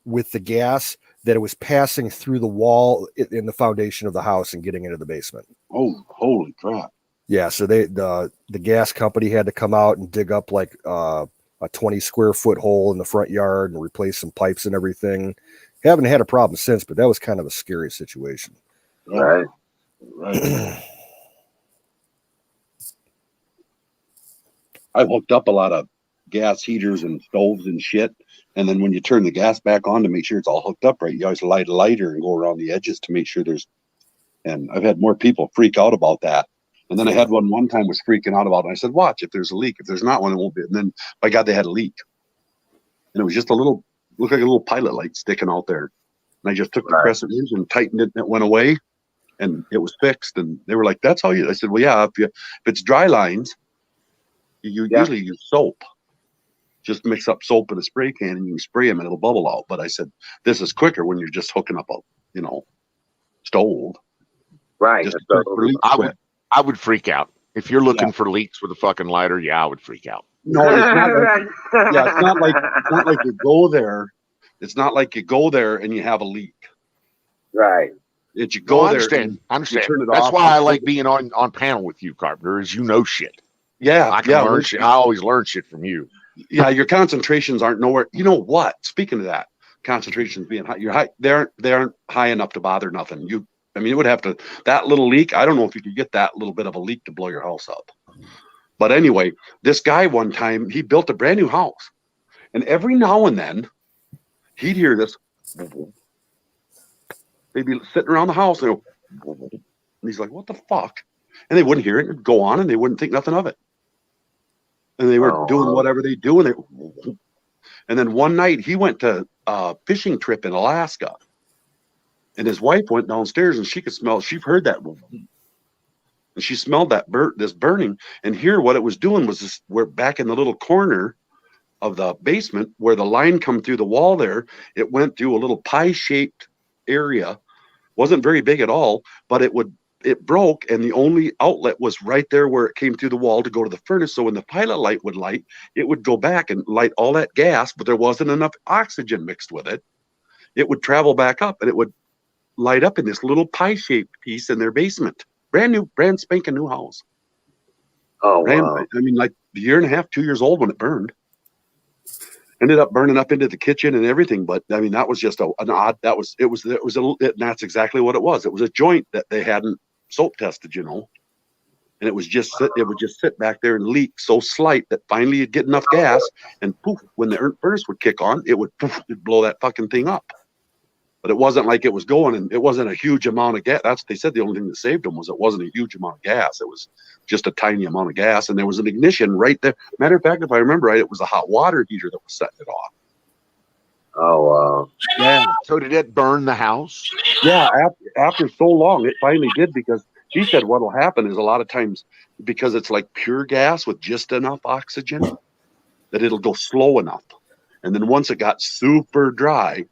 Speaker 3: with the gas that it was passing through the wall in the foundation of the house and getting into the basement.
Speaker 4: oh, holy crap.
Speaker 3: Yeah, so the gas company had to come out and dig up like a 20 square foot hole in the front yard and replace some pipes and everything. Haven't had a problem since, but that was kind of a scary situation.
Speaker 4: Yeah,
Speaker 1: Right.
Speaker 4: I've hooked up a lot of gas heaters and stoves and shit. And then when you turn the gas back on to make sure it's all hooked up right, you always light a lighter and go around the edges to make sure and I've had more people freak out about that. And then I had one time was freaking out about it. And I said, watch, if there's a leak, if there's not one, it won't be. And then by God, they had a leak. And it was just looked like a little pilot light sticking out there. And I just took the
Speaker 1: Right.
Speaker 4: crescent wrench and tightened it and it went away and it was fixed. And they were like, that's how I said, well, yeah, if it's dry lines, you
Speaker 1: Yeah.
Speaker 4: usually use soap. Just mix up soap in a spray can and you can spray them and it'll bubble out. But I said, this is quicker when you're just hooking up a, stove.
Speaker 1: Right.
Speaker 4: Just
Speaker 1: So-
Speaker 4: for leak quit.
Speaker 5: I would freak out. If you're looking for leaks with a fucking lighter, yeah, I would freak out.
Speaker 4: No, it's not like, yeah, it's not like you go there. It's not like you go there and you have a leak.
Speaker 1: Right.
Speaker 4: It's you
Speaker 5: No,
Speaker 4: go
Speaker 5: I
Speaker 4: there.
Speaker 5: understand.
Speaker 4: and
Speaker 5: I understand.
Speaker 4: turn it
Speaker 5: That's
Speaker 4: off.
Speaker 5: why I like being on panel with you, Carpenter, is you know shit.
Speaker 4: Yeah,
Speaker 5: I can
Speaker 4: yeah,
Speaker 5: learn shit. I always learn shit from you.
Speaker 4: yeah. Your concentrations aren't nowhere. You know what? Speaking of that, concentrations being high, you're high. They aren't high enough to bother nothing. It would have to, that little leak. I don't know if you could get that little bit of a leak to blow your house up. But anyway, this guy one time, he built a brand new house. And every now and then he'd hear this. They'd be sitting around the house and he's like, what the fuck? And they wouldn't hear it and go on and they wouldn't think nothing of it. And they were doing whatever they do. And then one night he went to a fishing trip in Alaska. And his wife went downstairs and she heard that. And she smelled this burning. And here what it was doing was this, we're back in the little corner of the basement where the line come through the wall there. It went through a little pie-shaped area. Wasn't very big at all, but it broke and the only outlet was right there where it came through the wall to go to the furnace. So when the pilot light would light, it would go back and light all that gas, but there wasn't enough oxygen mixed with it. It would travel back up and it would light up in this little pie-shaped piece in their basement. Brand spanking new house.
Speaker 1: Oh, wow.
Speaker 4: Like a year and a half, 2 years old when it burned. ended up burning up into the kitchen and everything. But I mean, that was just an odd. And that's exactly what it was. It was a joint that they hadn't soap tested, you know, and it would just sit back there and leak so slight that finally you'd get enough gas, and poof, when the furnace would kick on, it'd blow that fucking thing up. But it wasn't like it was going, and it wasn't a huge amount of gas. That's they said the only thing that saved them was it wasn't a huge amount of gas. It was just a tiny amount of gas, and there was an ignition right there. Matter of fact, if I remember right, it was a hot water heater that was setting it off.
Speaker 1: Oh,
Speaker 4: Yeah,
Speaker 5: So did it burn the house?
Speaker 4: yeah. After so long, it finally did, because she said what'll happen is a lot of times, because it's like pure gas with just enough oxygen, that it'll go slow enough, and then once it got super dry,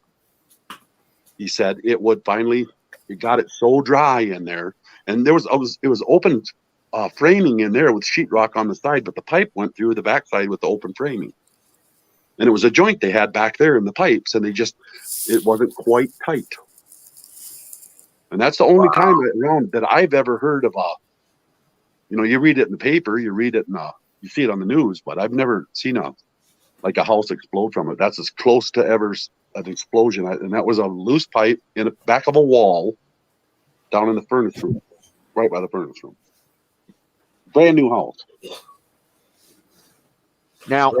Speaker 4: he said it got it so dry in there, and it was open framing in there with sheetrock on the side, but the pipe went through the backside with the open framing, and it was a joint they had back there in the pipes, and it wasn't quite tight. And that's the only time around that I've ever heard of you read it in the paper, you read it you see it on the news, but I've never seen a house explode from it. That's as close to ever an explosion, and that was a loose pipe in the back of a wall down in the furnace room, right by the furnace room. Brand new house.
Speaker 5: Now,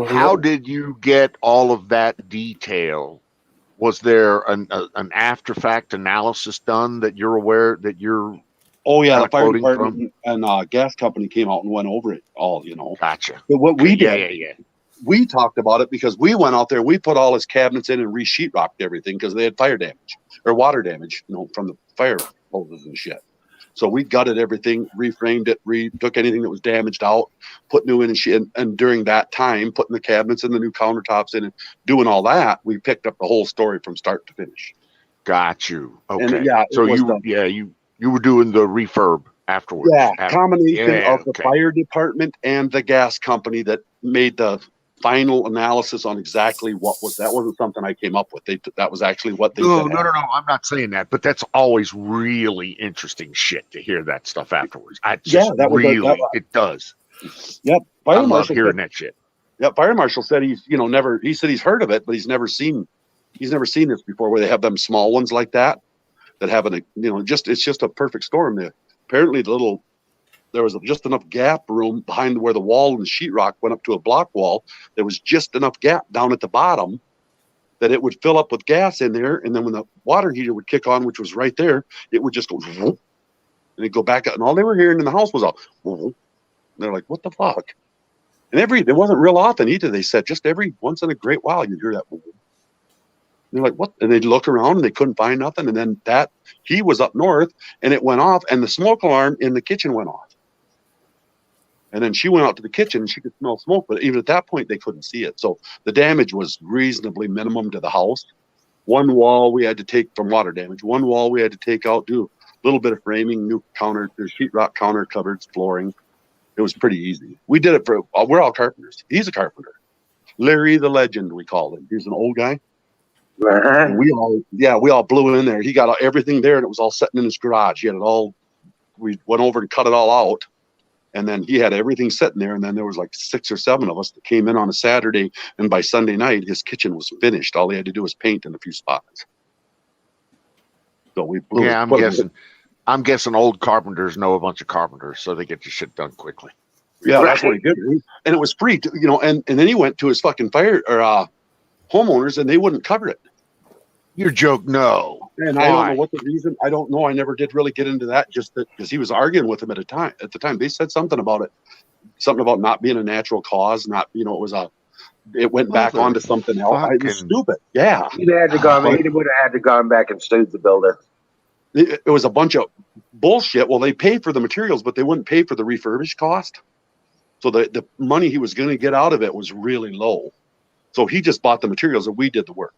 Speaker 5: how did you get all of that detail? Was there an after fact analysis done that you're aware that you're?
Speaker 4: Oh yeah,
Speaker 5: Kinda
Speaker 4: the fire
Speaker 5: quoting
Speaker 4: department and gas company came out and went over it all.
Speaker 5: Gotcha.
Speaker 4: But what we did,
Speaker 5: Yeah.
Speaker 4: we talked about it because we went out there, we put all his cabinets in and re-sheetrocked everything because they had fire damage or water damage, from the fire hoses and shit. So we gutted everything, reframed it, took anything that was damaged out, put new in and shit. And during that time, putting the cabinets and the new countertops in and doing all that, we picked up the whole story from start to finish.
Speaker 5: Got you. Okay.
Speaker 4: And yeah,
Speaker 5: so
Speaker 4: it was
Speaker 5: you were doing the refurb afterwards.
Speaker 4: Yeah, combination of the
Speaker 5: okay.
Speaker 4: fire department and the gas company that made the final analysis on exactly what was. That wasn't something I came up with. That was actually what they
Speaker 5: No,
Speaker 4: said.
Speaker 5: no. I'm not saying that, but that's always really interesting shit to hear that stuff afterwards. It does.
Speaker 4: Yep.
Speaker 5: I
Speaker 4: Fire
Speaker 5: love
Speaker 4: marshal
Speaker 5: hearing
Speaker 4: said,
Speaker 5: that shit.
Speaker 4: yep. Fire marshal said he's he's heard of it, but he's never seen this before, where they have them small ones like that have it's just a perfect storm. Apparently there was just enough gap room behind where the wall and the sheetrock went up to a block wall. There was just enough gap down at the bottom that it would fill up with gas in there. And then when the water heater would kick on, which was right there, it would just go, and it'd go back up. And all they were hearing in the house was and they're like, what the fuck? And it wasn't real often either. They said just every once in a great while, you'd hear that. They're like, what? And they'd look around and they couldn't find nothing. And then he was up north and it went off, and the smoke alarm in the kitchen went off. And then she went out to the kitchen and she could smell smoke, but even at that point, they couldn't see it. So the damage was reasonably minimum to the house. One wall we had to take from water damage. One wall we had to take out, do a little bit of framing, new counter, there's sheetrock counter cupboards, flooring. It was pretty easy. We did it we're all carpenters. He's a carpenter. Larry the Legend, we called him. He's an old guy. And we all blew in there. He got everything there, and it was all sitting in his garage. He had it all. We went over and cut it all out, and then he had everything sitting there. And then there was like 6 or 7 of us that came in on a Saturday, and by Sunday night, his kitchen was finished. All he had to do was paint in a few spots. So we blew.
Speaker 5: Yeah, I'm guessing old carpenters know a bunch of carpenters, so they get your shit done quickly.
Speaker 4: Yeah, that's what he did, and it was free. And then he went to his fucking fire or homeowners, and they wouldn't cover it.
Speaker 5: Your joke, no.
Speaker 4: And I don't know what the reason. I don't know. I never did really get into that, just because he was arguing with them at the time. They said something about it, something about not being a natural cause, not, it went back onto something else. It was stupid. Yeah.
Speaker 1: He would have had to gone back and sued the builder.
Speaker 4: It was a bunch of bullshit. Well, they paid for the materials, but they wouldn't pay for the refurbished cost. So the money he was going to get out of it was really low. So he just bought the materials and we did the work.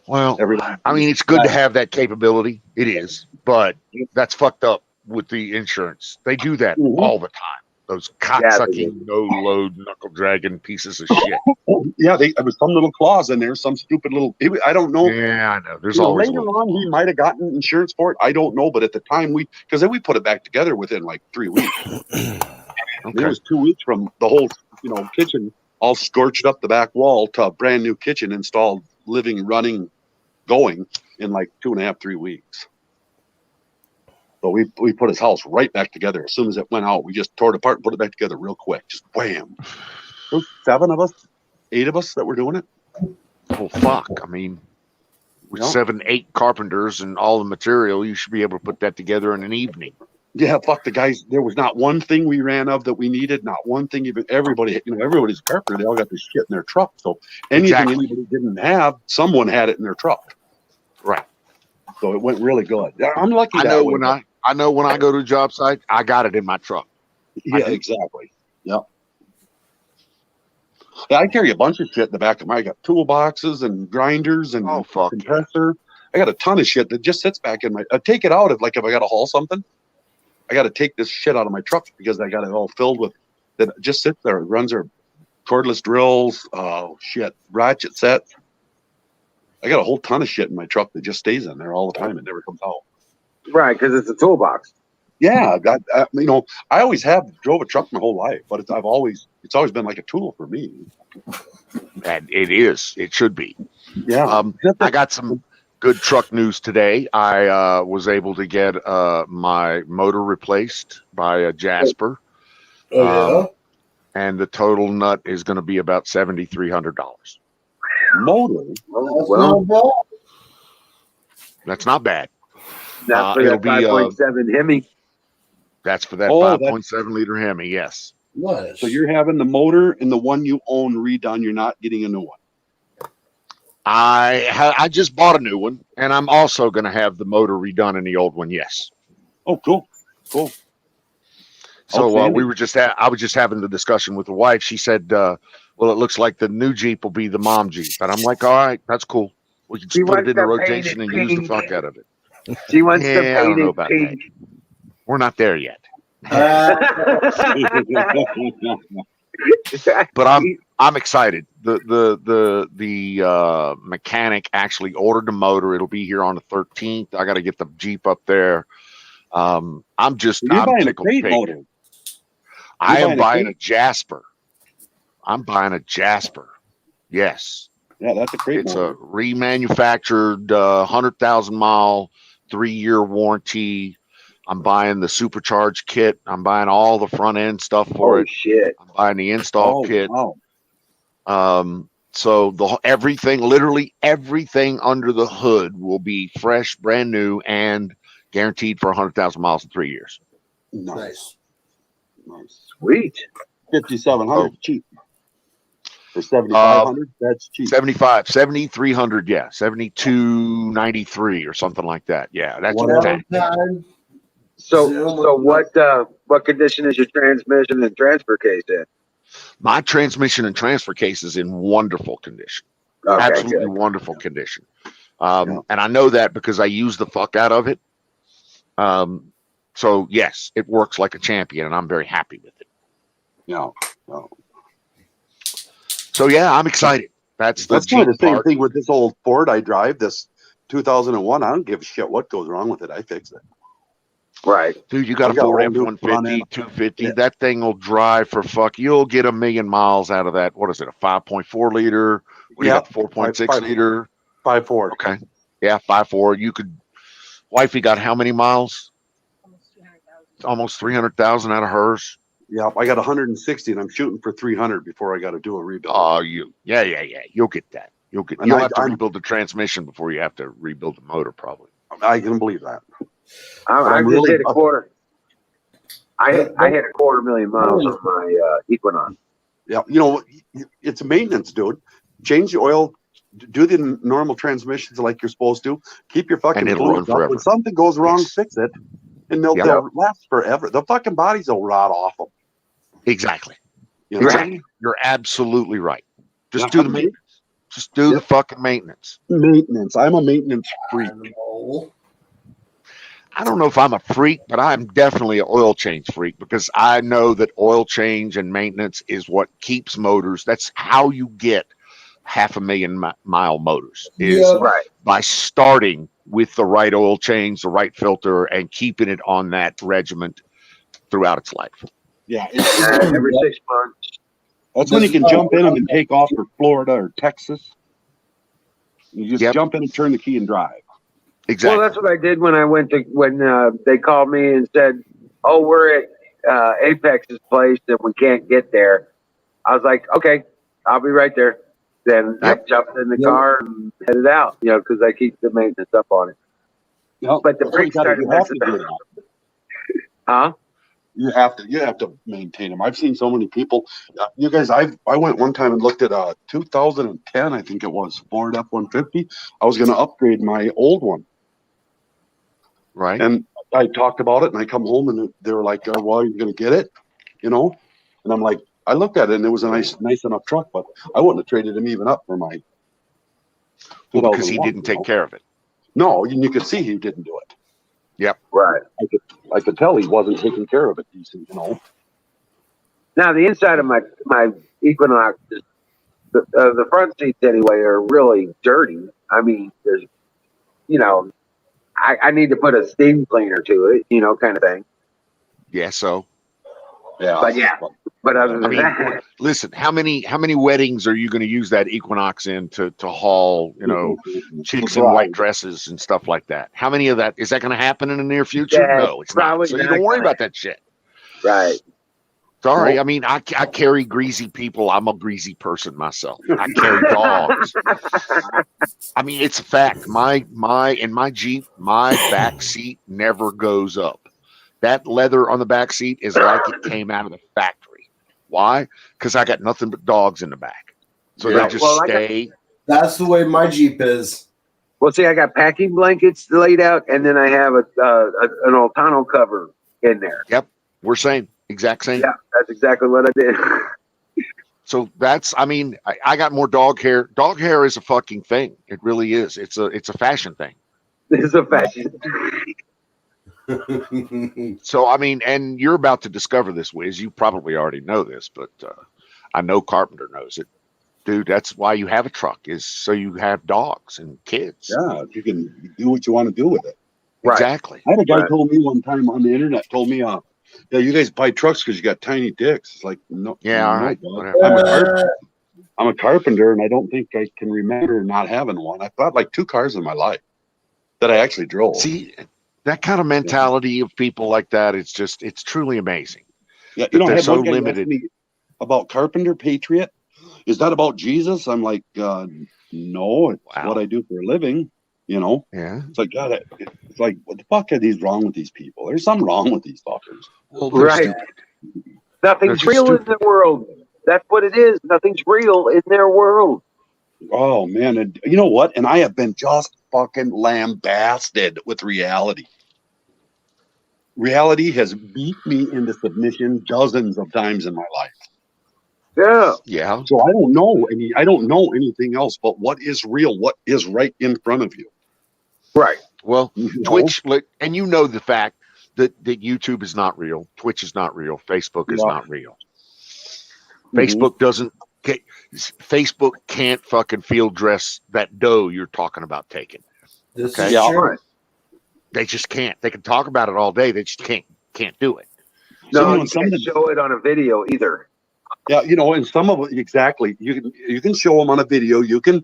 Speaker 5: Well, I mean, it's good to have that capability. It is, but that's fucked up with the insurance. They do that all the time. Those cocksucking, no-load, knuckle-dragging pieces of shit.
Speaker 4: Yeah, there was some little clause in there, some stupid little. I don't know.
Speaker 5: Yeah, I know. There's always
Speaker 4: later on he might have gotten insurance for it. I don't know, but at the time because then we put it back together within like 3 weeks. It was 2 weeks from the whole, kitchen all scorched up the back wall to a brand new kitchen installed, living, running, going in like 2.5, 3 weeks. So we put his house right back together. As soon as it went out, we just tore it apart and put it back together real quick. Just wham. There was 7 of us, 8 of us that were doing it.
Speaker 5: Well, fuck. I mean, with
Speaker 4: Yeah.
Speaker 5: 7, 8 carpenters and all the material, you should be able to put that together in an evening.
Speaker 4: Yeah, fuck the guys. There was not one thing we ran of that we needed. Not one thing. Even everybody, everybody's a carpenter. They all got this shit in their truck. So anything
Speaker 5: Exactly.
Speaker 4: anybody didn't have, someone had it in their truck.
Speaker 5: Right.
Speaker 4: So it went really good. I'm lucky.
Speaker 5: I
Speaker 4: that
Speaker 5: know
Speaker 4: way.
Speaker 5: when I go to a job site, I got it in my truck.
Speaker 4: Yeah, exactly. Yeah. Yeah, I carry a bunch of shit in the back of my. I got toolboxes and grinders and
Speaker 5: Oh, fuck yeah.
Speaker 4: compressor. I got a ton of shit that just sits back in my. I take it out if I got to haul something. I got to take this shit out of my truck because I got it all filled with. That just sits there. It runs our cordless drills. Oh shit, ratchet sets. I got a whole ton of shit in my truck that just stays in there all the time. It never comes out.
Speaker 1: Right, because it's a toolbox.
Speaker 4: Yeah, I always have drove a truck my whole life, but it's always been like a tool for me.
Speaker 5: And it is. It should be.
Speaker 4: Yeah.
Speaker 5: I got some good truck news today. I was able to get my motor replaced by a Jasper. And the total nut is going to be about $7,300.
Speaker 4: Motor.
Speaker 1: Well,
Speaker 5: That's not bad.
Speaker 1: that's for
Speaker 5: it'll
Speaker 1: that
Speaker 5: be,
Speaker 1: 5.7 Hemi.
Speaker 5: That's for that
Speaker 4: Oh,
Speaker 5: 5.7 liter Hemi. Yes.
Speaker 6: Nice.
Speaker 4: So you're having the motor and the one you own redone. You're not getting a new one.
Speaker 5: I just bought a new one, and I'm also going to have the motor redone in the old one. Yes.
Speaker 4: Oh, cool. Cool.
Speaker 5: So
Speaker 4: Outstanding.
Speaker 5: we were I was just having the discussion with the wife. She said, "Well, it looks like the new Jeep will be the mom Jeep," and I'm like, "All right, that's cool. We can
Speaker 1: She
Speaker 5: just put it
Speaker 1: wants
Speaker 5: in the
Speaker 1: to paint
Speaker 5: rotation
Speaker 1: it
Speaker 5: and use the
Speaker 1: pink.
Speaker 5: fuck out of it."
Speaker 1: She wants
Speaker 5: Yeah,
Speaker 1: to
Speaker 5: I don't
Speaker 1: paint
Speaker 5: know
Speaker 1: it
Speaker 5: about
Speaker 1: pink.
Speaker 5: We're not there yet, but I'm excited. The mechanic actually ordered the motor. It'll be here on the 13th. I got to get the Jeep up there. I'm
Speaker 4: You're buying a
Speaker 5: tickled
Speaker 4: crate
Speaker 5: pink.
Speaker 4: motor.
Speaker 5: I am
Speaker 4: buying a
Speaker 5: buying
Speaker 4: crate?
Speaker 5: a Jasper. I'm buying a Jasper. Yes.
Speaker 4: Yeah, that's a crate
Speaker 5: It's
Speaker 4: motor.
Speaker 5: a remanufactured 100,000 mile, 3-year warranty. I'm buying the supercharged kit. I'm buying all the front end stuff for
Speaker 1: Oh
Speaker 5: it.
Speaker 1: shit!
Speaker 5: I'm buying the install kit.
Speaker 4: Wow.
Speaker 5: So everything, literally everything under the hood will be fresh, brand new, and guaranteed for 100,000 miles in 3 years.
Speaker 4: Nice.
Speaker 6: Nice.
Speaker 4: Nice.
Speaker 1: Sweet.
Speaker 4: 5,700 cheap. For 7,500, that's cheap.
Speaker 5: 7,300, yeah, 7,293 or something like that. Yeah, that's
Speaker 4: Whatever.
Speaker 5: that.
Speaker 1: So what condition is your transmission and transfer case in?
Speaker 5: My transmission and transfer case is in wonderful condition.
Speaker 1: Okay,
Speaker 5: Absolutely
Speaker 1: good.
Speaker 5: wonderful condition.
Speaker 4: Yeah.
Speaker 5: And I know that because I use the fuck out of it. So yes, it works like a champion, and I'm very happy with it.
Speaker 4: Yeah. No.
Speaker 5: So yeah, I'm excited. That's the
Speaker 4: That's kind of
Speaker 5: Jeep
Speaker 4: the same
Speaker 5: part.
Speaker 4: thing with this old Ford I drive, this 2001. I don't give a shit what goes wrong with it. I fix it.
Speaker 1: Right.
Speaker 5: Dude, you got
Speaker 4: I
Speaker 5: a
Speaker 4: got
Speaker 5: Ford
Speaker 4: all new
Speaker 5: F-150,
Speaker 4: front end.
Speaker 5: 250.
Speaker 4: Yeah.
Speaker 5: That thing will drive for fuck. You'll get 1 million miles out of that. What is it? A 5.4 liter? What do you
Speaker 4: Yeah.
Speaker 5: got? 4.6
Speaker 4: Five-
Speaker 5: liter?
Speaker 4: 5.4.
Speaker 5: Okay. Yeah, 5.4. You could. Wifey got how many miles? Almost 300,000 out of hers.
Speaker 4: Yeah, I got 160 and I'm shooting for 300 before I got to do a rebuild.
Speaker 5: Oh, yeah. You'll get that. You'll
Speaker 4: And
Speaker 5: have to
Speaker 4: I'm-
Speaker 5: rebuild the transmission before you have to rebuild the motor, probably.
Speaker 4: I can believe that.
Speaker 1: I
Speaker 4: I'm
Speaker 1: just
Speaker 4: really-
Speaker 1: hit a quarter. I hit 250,000 miles on my Equinox.
Speaker 4: Yeah, it's a maintenance, dude. Change the oil, do the normal transmissions like you're supposed to. Keep your fucking
Speaker 5: And it'll
Speaker 4: fluids
Speaker 5: run
Speaker 4: up.
Speaker 5: forever.
Speaker 4: When something goes wrong,
Speaker 5: Yes.
Speaker 4: fix it, and they'll last forever. The fucking bodies will rot off them.
Speaker 5: Exactly.
Speaker 4: You know?
Speaker 5: Exactly. You're absolutely right. Just
Speaker 4: Yeah,
Speaker 5: do the maintenance. Just do the fucking maintenance.
Speaker 4: Maintenance. I'm a maintenance freak.
Speaker 5: I don't know if I'm a freak, but I'm definitely an oil change freak because I know that oil change and maintenance is what keeps motors. That's how you get 500,000 mile motors is
Speaker 6: Yeah.
Speaker 1: Right.
Speaker 5: by starting with the right oil change, the right filter, and keeping it on that regiment throughout its life.
Speaker 4: Yeah.
Speaker 1: Every 6 months.
Speaker 4: That's when you can jump in them and take off for Florida or Texas. You just
Speaker 5: Yep.
Speaker 4: jump in and turn the key and drive.
Speaker 5: Exactly.
Speaker 1: Well, that's what I did when I went to when they called me and said, "Oh, we're at Apex's place and we can't get there." I was like, "Okay, I'll be right there." Then I jumped in the car and headed out, because I keep the maintenance up on it.
Speaker 4: No,
Speaker 1: But the
Speaker 4: that's what you
Speaker 1: brakes
Speaker 4: gotta-
Speaker 1: started
Speaker 4: you have to
Speaker 1: messing
Speaker 4: do
Speaker 1: up.
Speaker 4: that.
Speaker 1: Huh?
Speaker 4: You have to maintain them. I've seen so many people. You guys, I went one time and looked at 2010, I think it was, Ford F-150. I was going to upgrade my old one,
Speaker 5: Right.
Speaker 4: and I talked about it, and I come home and they were like, "Well, you're going to get it," And I'm like, I looked at it, and it was a nice enough truck, but I wouldn't have traded him even up for my.
Speaker 5: Well, because he
Speaker 4: 2001,
Speaker 5: didn't take care of it.
Speaker 4: No, you could see he didn't do it.
Speaker 1: Right.
Speaker 4: I could tell he wasn't taking care of it decent.
Speaker 1: Now the inside of my Equinox, the front seats anyway, are really dirty. I mean, there's, I need to put a steam cleaner to it, kind of thing.
Speaker 5: Yeah. So
Speaker 4: Yeah.
Speaker 1: But yeah. But other than
Speaker 5: I mean,
Speaker 1: that,
Speaker 5: listen, how many weddings are you going to use that Equinox in to haul, chicks in white dresses and stuff like that? How many of that is that going to happen in the near future?
Speaker 1: Yeah,
Speaker 5: No, it's not.
Speaker 1: probably
Speaker 5: So you
Speaker 1: not
Speaker 5: don't worry
Speaker 1: gonna.
Speaker 5: about that shit.
Speaker 1: right?
Speaker 5: Sorry, I mean, I carry greasy people. I'm a greasy person myself. I carry dogs. I mean, it's a fact. In my Jeep, my back seat never goes up. That leather on the back seat is like it came out of the factory. Why? Because I got nothing but dogs in the back. So
Speaker 4: Yeah.
Speaker 5: they just
Speaker 1: Well,
Speaker 5: stay.
Speaker 6: That's the way my Jeep is.
Speaker 1: Well, see, I got packing blankets laid out, and then I have an Altano cover in there.
Speaker 5: We're saying exact same.
Speaker 1: Yeah, that's exactly what I did.
Speaker 5: So that's, I mean, I got more dog hair. Dog hair is a fucking thing. It really is. It's a fashion thing.
Speaker 1: This is a fashion.
Speaker 5: So, I mean, and you're about to discover this, Wiz. You probably already know this, but I know Carpenter knows it. Dude, that's why you have a truck, is so you have dogs and kids.
Speaker 4: Yeah, you can do what you want to do with it.
Speaker 1: Right.
Speaker 5: Exactly.
Speaker 4: I had a guy
Speaker 1: Right.
Speaker 4: told me one time on the internet, told me, yeah, you guys buy trucks because you got tiny dicks. It's like, no.
Speaker 5: Yeah, all
Speaker 4: no,
Speaker 5: right.
Speaker 4: bud.
Speaker 5: Whatever.
Speaker 4: I'm a carpenter, and I don't think I can remember not having one. I've got like 2 cars in my life that I actually drove.
Speaker 5: See, that kind of mentality of people like that, it's truly amazing.
Speaker 4: Yeah,
Speaker 5: that
Speaker 4: I
Speaker 5: they're
Speaker 4: had
Speaker 5: so
Speaker 4: one guy ask
Speaker 5: limited.
Speaker 4: me about Carpenter Patriot. Is that about Jesus? I'm like, no, it's
Speaker 5: Wow.
Speaker 4: what I do for a living.
Speaker 5: Yeah.
Speaker 4: It's like, God, it's like, what the fuck are these wrong with these people? There's something wrong with these fuckers.
Speaker 5: Well, they're
Speaker 1: Right.
Speaker 5: stupid.
Speaker 1: Nothing's
Speaker 5: They're
Speaker 1: real
Speaker 5: just
Speaker 1: in the world. That's what it is. Nothing's real in their world.
Speaker 4: Oh man, and you know what? And I have been just fucking lambasted with reality. Reality has beat me into submission dozens of times in my life.
Speaker 1: Yeah.
Speaker 5: Yeah.
Speaker 4: So I don't know anything else but what is real, what is right in front of you.
Speaker 1: Right.
Speaker 5: Well,
Speaker 4: You know?
Speaker 5: Twitch, and the fact that YouTube is not real, Twitch is not real, Facebook is
Speaker 4: Yeah.
Speaker 5: not real.
Speaker 4: Mhm.
Speaker 5: Facebook can't fucking field dress that dough you're talking about taking.
Speaker 6: This
Speaker 5: Okay.
Speaker 6: is
Speaker 4: Yeah.
Speaker 6: true.
Speaker 5: They just can't. They can talk about it all day. They just can't do it.
Speaker 1: No,
Speaker 4: So,
Speaker 1: you can't show it on a video either.
Speaker 4: Yeah, and some of it exactly. You can show them on a video. You can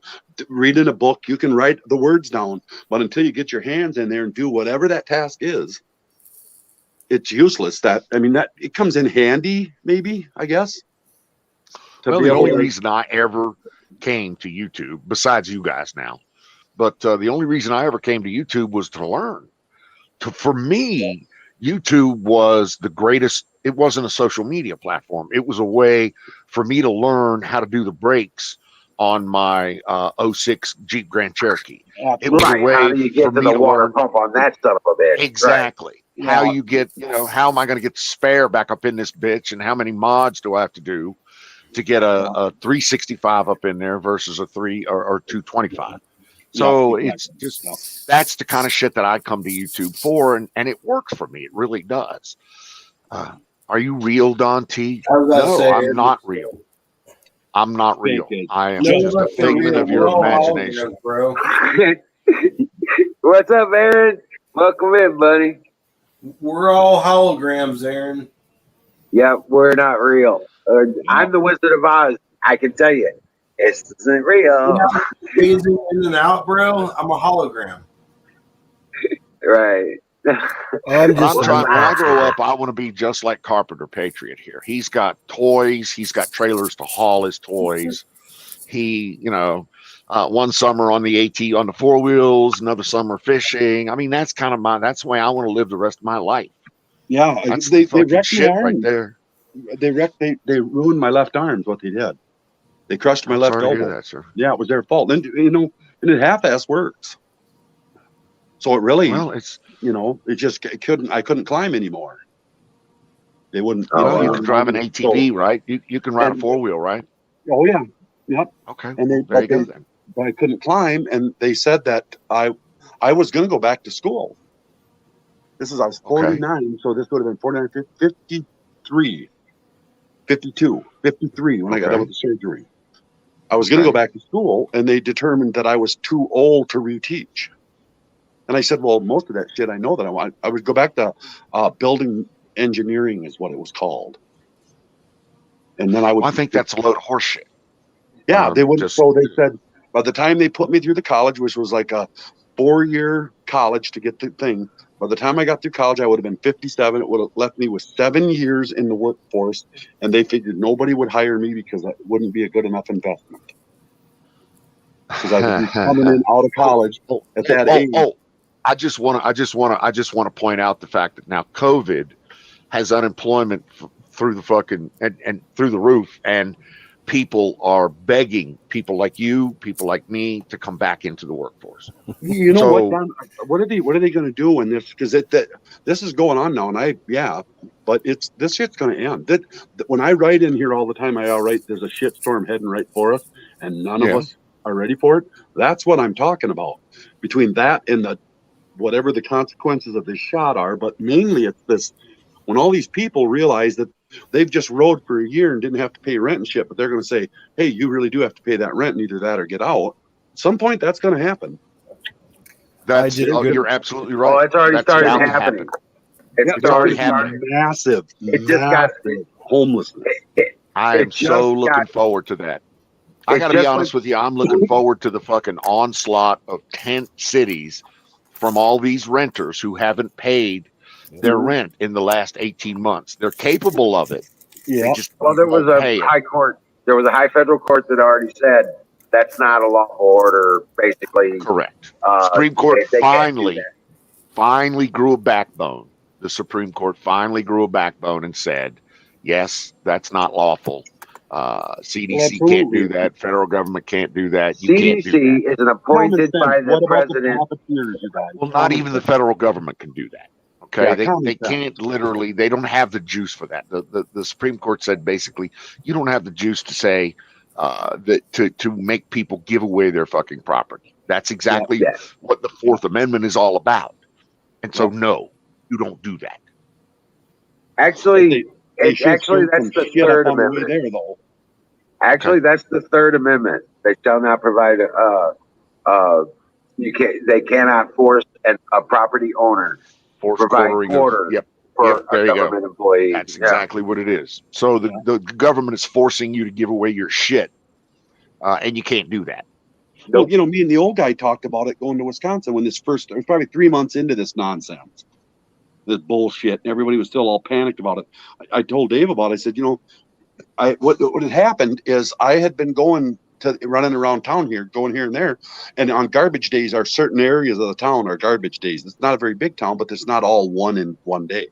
Speaker 4: read in a book. You can write the words down. But until you get your hands in there and do whatever that task is, it's useless. That it comes in handy, maybe, I guess.
Speaker 5: Well, the only reason I ever came to YouTube, besides you guys now, but the only reason I ever came to YouTube was to learn. For me, YouTube was the greatest. It wasn't a social media platform. It was a way for me to learn how to do the brakes on my 06 Jeep Grand Cherokee. It was a
Speaker 1: Right.
Speaker 5: way
Speaker 1: How do you get
Speaker 5: for
Speaker 1: to
Speaker 5: me
Speaker 1: the
Speaker 5: to
Speaker 1: water
Speaker 5: learn
Speaker 1: pump on that son of a bitch?
Speaker 5: exactly how
Speaker 4: Yeah.
Speaker 5: you get, how am I going to get the spare back up in this bitch, and how many mods do I have to do to get a 365 up in there versus a 3 or 225. So
Speaker 4: Yeah,
Speaker 5: it's just that's the kind of shit that I come to YouTube for, and it works for me. It really does. Are you real, Don T?
Speaker 6: I was about to
Speaker 5: No,
Speaker 6: say,
Speaker 5: I'm not real. I'm not real.
Speaker 4: Thank you.
Speaker 5: I am
Speaker 6: none of
Speaker 5: just
Speaker 6: us
Speaker 5: a
Speaker 6: are
Speaker 5: figment
Speaker 6: real.
Speaker 5: of
Speaker 6: We're
Speaker 5: your
Speaker 6: all
Speaker 5: imagination.
Speaker 6: holograms, bro.
Speaker 1: Right. What's up, Aaron? Welcome in, buddy.
Speaker 6: We're all holograms, Aaron.
Speaker 1: Yeah, we're not real. I'm the Wizard of Oz. I can tell you, this isn't real.
Speaker 6: Phasing in and out, bro. I'm a hologram.
Speaker 1: Right.
Speaker 3: I'm
Speaker 5: When
Speaker 3: just
Speaker 5: when I grow up, I want to be just like Carpenter Patriot here. He's got toys. He's got trailers to haul his toys. He, one summer on the on the four wheels, another summer fishing. I mean, that's that's the way I want to live the rest of my life.
Speaker 4: Yeah,
Speaker 5: That's
Speaker 4: they
Speaker 5: the fucking
Speaker 4: wrecked my
Speaker 5: shit right
Speaker 4: arm.
Speaker 5: there.
Speaker 4: They ruined my left arm. Is what they did. They crushed my
Speaker 5: I'm
Speaker 4: left
Speaker 5: sorry to hear
Speaker 4: elbow.
Speaker 5: that, sir.
Speaker 4: Yeah, it was their fault. And and it half-ass works. So it really,
Speaker 5: Well, it's
Speaker 4: it just I couldn't climb anymore. They wouldn't.
Speaker 1: Oh,
Speaker 5: you
Speaker 1: wow.
Speaker 5: can drive an ATV, right? You can ride a
Speaker 4: And-
Speaker 5: four wheel, right?
Speaker 4: Oh yeah, yep.
Speaker 5: Okay,
Speaker 4: And
Speaker 5: there you go then.
Speaker 4: but I couldn't climb, and they said that I was going to go back to school. I was 49, so this would have been 49, 53, 52, 53 when I got
Speaker 5: Okay.
Speaker 4: done with the surgery. I was going to go back to school, and they determined that I was too old to reteach. And I said, well, most of that shit I know that I want. I would go back to building engineering is what it was called. And then I would.
Speaker 5: Well, I think that's a load of horseshit.
Speaker 4: Yeah, they wouldn't.
Speaker 5: just-
Speaker 4: So they said by the time they put me through the college, which was like a 4-year college to get the thing, by the time I got through college, I would have been 57. It would have left me with 7 years in the workforce, and they figured nobody would hire me because that wouldn't be a good enough investment. Because I would be coming in out of college at that age.
Speaker 5: I just want to point out the fact that now COVID has unemployment through the fucking and through the roof, and people are begging people like you, people like me, to come back into the workforce.
Speaker 4: You know
Speaker 5: So-
Speaker 4: what, Don? What are they going to do when this? Because this is going on now, and but this shit's going to end. When I write in here all the time, I write there's a shit storm heading right for us, and none of us are ready for it. That's what I'm talking about. Between that and whatever the consequences of this shot are, but mainly it's this: when all these people realize that they've just rode for a year and didn't have to pay rent and shit, but they're going to say, hey, you really do have to pay that rent, and either that or get out. At some point, that's going to happen.
Speaker 5: You're absolutely right.
Speaker 1: Oh, it's already
Speaker 5: That's
Speaker 1: started
Speaker 5: bound to
Speaker 1: happening.
Speaker 5: happen.
Speaker 1: It's already
Speaker 5: happening.
Speaker 1: started.
Speaker 4: Massive,
Speaker 1: It just got-
Speaker 4: massive homelessness.
Speaker 5: I am
Speaker 1: It just
Speaker 5: so looking
Speaker 1: got-
Speaker 5: forward to that. I
Speaker 1: It's
Speaker 5: got to be
Speaker 1: just
Speaker 5: honest with you. I'm looking forward to the fucking onslaught of tent cities from all these renters who haven't paid their rent in the last 18 months. They're capable of it. They
Speaker 4: Yeah,
Speaker 5: just
Speaker 1: Well, there was
Speaker 5: won't pay
Speaker 1: a
Speaker 5: it.
Speaker 1: high court. There was a high federal court that already said that's not a lawful order. Basically,
Speaker 5: Correct.
Speaker 1: uh,
Speaker 5: Supreme Court
Speaker 1: they can't do
Speaker 5: finally grew a backbone. The Supreme Court finally grew a backbone and said, yes, that's not lawful. CDC can't do that. Federal government can't do that. You can't do that.
Speaker 1: CDC is an appointed
Speaker 4: Common
Speaker 1: by
Speaker 4: sense.
Speaker 1: the
Speaker 4: What about
Speaker 1: president.
Speaker 4: profiteers, you guys?
Speaker 5: Well, not even the federal government can do that. Okay,
Speaker 4: Yeah,
Speaker 5: they
Speaker 4: common sense.
Speaker 5: can't literally. They don't have the juice for that. The Supreme Court said basically, you don't have the juice to say that to make people give away their fucking property. That's exactly
Speaker 1: Yeah.
Speaker 5: what the Fourth Amendment is all about. And so, no, you don't do that.
Speaker 1: Actually,
Speaker 4: They should
Speaker 1: actually
Speaker 4: throw
Speaker 1: that's
Speaker 4: some
Speaker 1: the
Speaker 4: shit
Speaker 1: Third
Speaker 4: up on the way
Speaker 1: Amendment.
Speaker 4: there, though.
Speaker 1: Actually, that's the Third Amendment. They shall not provide they cannot force a property owner
Speaker 5: Forced
Speaker 1: provide
Speaker 5: quartering.
Speaker 1: quarters
Speaker 5: Yep,
Speaker 1: for
Speaker 5: Yep, there
Speaker 1: a
Speaker 5: you go.
Speaker 1: government employee.
Speaker 5: that's
Speaker 1: Yeah.
Speaker 5: exactly what it is. So the government is forcing you to give away your shit, and you can't do that.
Speaker 4: Well, me and the old guy talked about it going to Wisconsin when it was probably 3 months into this nonsense, this bullshit. And everybody was still all panicked about it. I told Dave about it. I said, what had happened is I had been running around town here, going here and there. And on garbage days, are certain areas of the town are garbage days. It's not a very big town, but it's not all one in one day.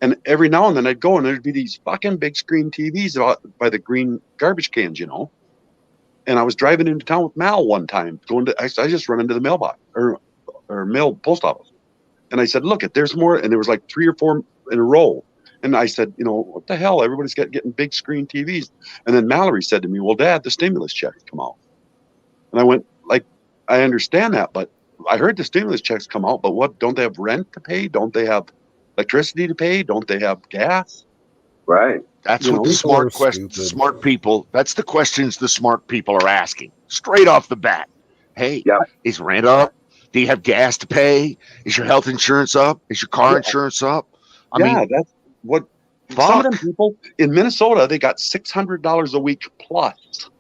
Speaker 4: And every now and then I'd go and there'd be these fucking big screen TVs by the green garbage cans, And I was driving into town with Mal one time, I just run into the mailbox or mail post office. And I said, look, there's more. And there was like 3 or 4 in a row. And I said, what the hell? Everybody's getting big screen TVs. And then Mallory said to me, well, Dad, the stimulus checks come out. And I went, I understand that, but I heard the stimulus checks come out, but what, don't they have rent to pay? Don't they have electricity to pay? Don't they have gas?
Speaker 1: Right.
Speaker 5: That's
Speaker 4: You
Speaker 5: what
Speaker 4: know,
Speaker 5: the
Speaker 3: people
Speaker 5: smart
Speaker 3: are
Speaker 5: questions, the
Speaker 3: stupid.
Speaker 5: smart people. That's the questions the smart people are asking straight off the bat. Hey,
Speaker 1: Yep.
Speaker 5: is rent up? Do you have gas to pay? Is your health insurance up? Is your car
Speaker 4: Yeah.
Speaker 5: insurance up? I
Speaker 4: Yeah,
Speaker 5: mean,
Speaker 4: that's what Some of them
Speaker 5: Fuck.
Speaker 4: people in Minnesota, they got $600 a week plus.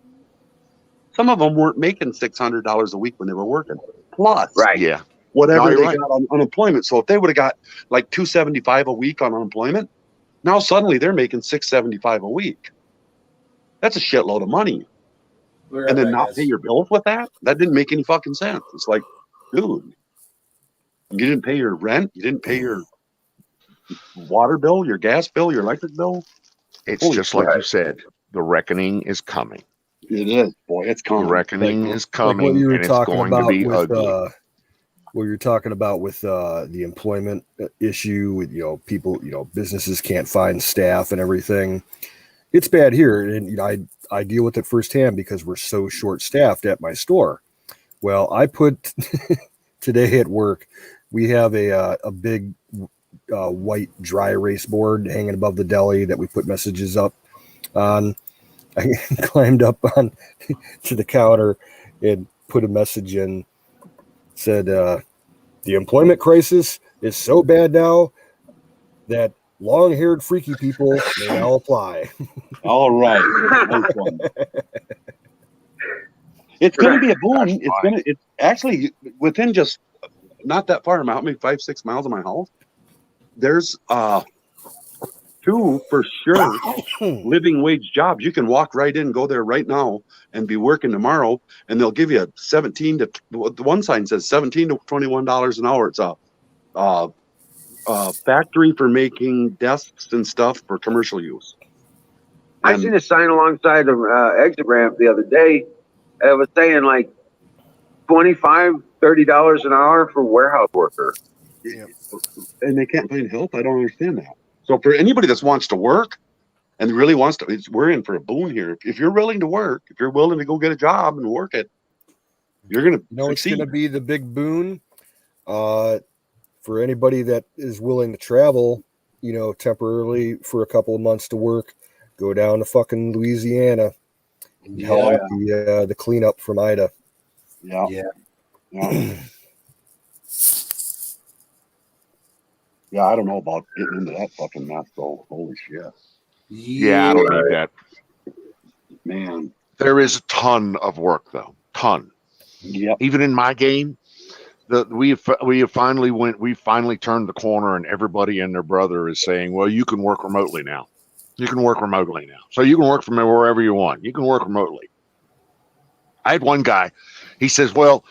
Speaker 4: Some of them weren't making $600 a week when they were working. Plus,
Speaker 1: Right.
Speaker 5: Yeah.
Speaker 4: whatever
Speaker 5: No, you're
Speaker 4: they
Speaker 5: right.
Speaker 4: got on unemployment. So if they would have got like $275 a week on unemployment, now suddenly they're making $675 a week. That's a shitload of money.
Speaker 6: We're
Speaker 4: And
Speaker 6: right
Speaker 4: then
Speaker 6: back,
Speaker 4: not
Speaker 6: guys.
Speaker 4: pay your bills with that? That didn't make any fucking sense. It's like, dude, you didn't pay your rent, you didn't pay your water bill, your gas bill, your electric bill.
Speaker 5: It's
Speaker 4: Holy
Speaker 5: just like
Speaker 1: shit.
Speaker 5: you said. The reckoning is coming.
Speaker 4: It is, boy, it's
Speaker 5: The
Speaker 4: coming.
Speaker 5: reckoning is
Speaker 3: Like what
Speaker 5: coming,
Speaker 3: you were
Speaker 5: and it's
Speaker 3: talking
Speaker 5: going to
Speaker 3: about
Speaker 5: be
Speaker 3: with
Speaker 5: ugly.
Speaker 3: what you're talking about with the employment issue with people, businesses can't find staff and everything. It's bad here, and I deal with it firsthand because we're so short staffed at my store. Well, I put today at work, we have a big white dry erase board hanging above the deli that we put messages up on. I climbed up on to the counter and put a message in. Said the employment crisis is so bad now that long-haired freaky people may now apply.
Speaker 4: All right. Nice one. It's going to be a boom. It's actually within just not that far amount, maybe 5-6 miles of my house. There's two for sure living wage jobs. You can walk right in, go there right now, and be working tomorrow, and they'll give you the one sign says $17 to $21 an hour. It's a factory for making desks and stuff for commercial use.
Speaker 1: I seen a sign alongside the exit ramp the other day. It was saying like $25, $30 an hour for warehouse worker.
Speaker 4: And they can't find help. I don't understand that. So for anybody that wants to work and really wants to, we're in for a boon here. If you're willing to work, if you're willing to go get a job and work it, you're going to
Speaker 3: It's
Speaker 4: succeed.
Speaker 3: going to be the big boon for anybody that is willing to travel, temporarily for a couple of months to work. Go down to fucking Louisiana and help with the cleanup from Ida.
Speaker 4: Yeah.
Speaker 6: Yeah.
Speaker 4: Yeah. Yeah, I don't know about getting into that fucking mess though. Holy shit.
Speaker 5: Yeah, I don't need that.
Speaker 4: Man.
Speaker 5: There is a ton of work though. Ton.
Speaker 4: Yep.
Speaker 5: Even in my game, we finally turned the corner, and everybody and their brother is saying, well, you can work remotely now. You can work remotely now. So you can work from wherever you want. You can work remotely. I had one guy, he says, well,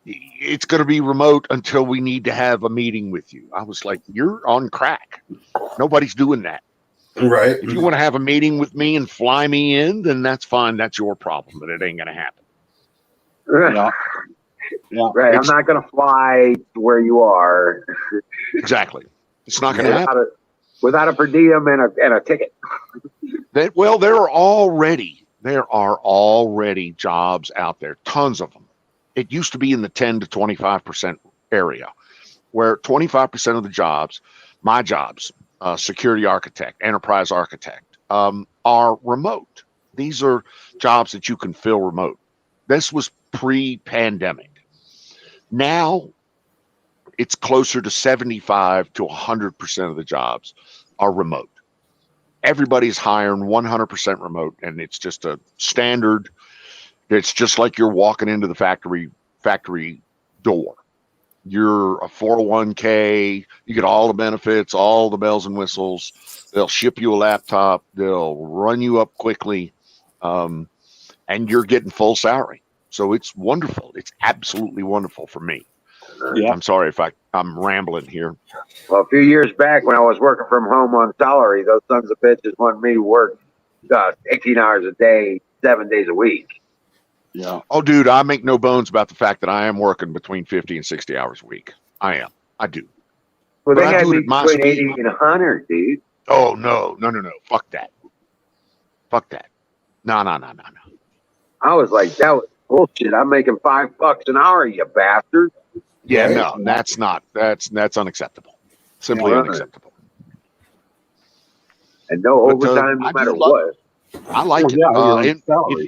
Speaker 5: it's going to be remote until we need to have a meeting with you. I was like, you're on crack. Nobody's doing that.
Speaker 6: Right.
Speaker 5: If you want to have a meeting with me and fly me in, then that's fine. That's your problem, but it ain't going to happen.
Speaker 4: Yeah. Yeah.
Speaker 1: Right. I'm not going to fly to where you are.
Speaker 5: Exactly. It's not going to happen.
Speaker 1: Without a per diem and a ticket.
Speaker 5: There are already jobs out there, tons of them. It used to be in the 10 to 25% area, where 25% of the jobs, my jobs, security architect, enterprise architect, are remote. These are jobs that you can fill remote. This was pre-pandemic. Now it's closer to 75 to 100% of the jobs are remote. Everybody's hiring 100% remote, and it's just a standard. It's just like you're walking into the factory door. You're a 401k. You get all the benefits, all the bells and whistles. They'll ship you a laptop. They'll run you up quickly, and you're getting full salary. So it's wonderful. It's absolutely wonderful for me.
Speaker 4: Yeah.
Speaker 5: I'm sorry if I'm rambling here.
Speaker 1: Well, a few years back when I was working from home on salary, those sons of bitches wanted me to work 18 hours a day, 7 days a week.
Speaker 4: Yeah.
Speaker 5: Oh, dude, I make no bones about the fact that I am working between 50 and 60 hours a week. I am. I do.
Speaker 1: Well,
Speaker 5: But
Speaker 1: they
Speaker 5: I
Speaker 1: had
Speaker 5: do it
Speaker 1: me
Speaker 5: at my
Speaker 1: between
Speaker 5: speed.
Speaker 1: 80 and 100, dude.
Speaker 5: Oh, no. Fuck that. No.
Speaker 1: I was like, that was bullshit. I'm making $5 an hour, you bastard.
Speaker 5: Yeah,
Speaker 6: Right.
Speaker 5: no, that's not. That's unacceptable. Simply
Speaker 1: Yeah.
Speaker 5: unacceptable.
Speaker 1: And no
Speaker 5: But,
Speaker 1: overtime, no
Speaker 5: I do
Speaker 1: matter
Speaker 5: love-
Speaker 1: what.
Speaker 5: I like
Speaker 4: Well,
Speaker 5: it.
Speaker 4: yeah, you're on
Speaker 5: And
Speaker 4: salary.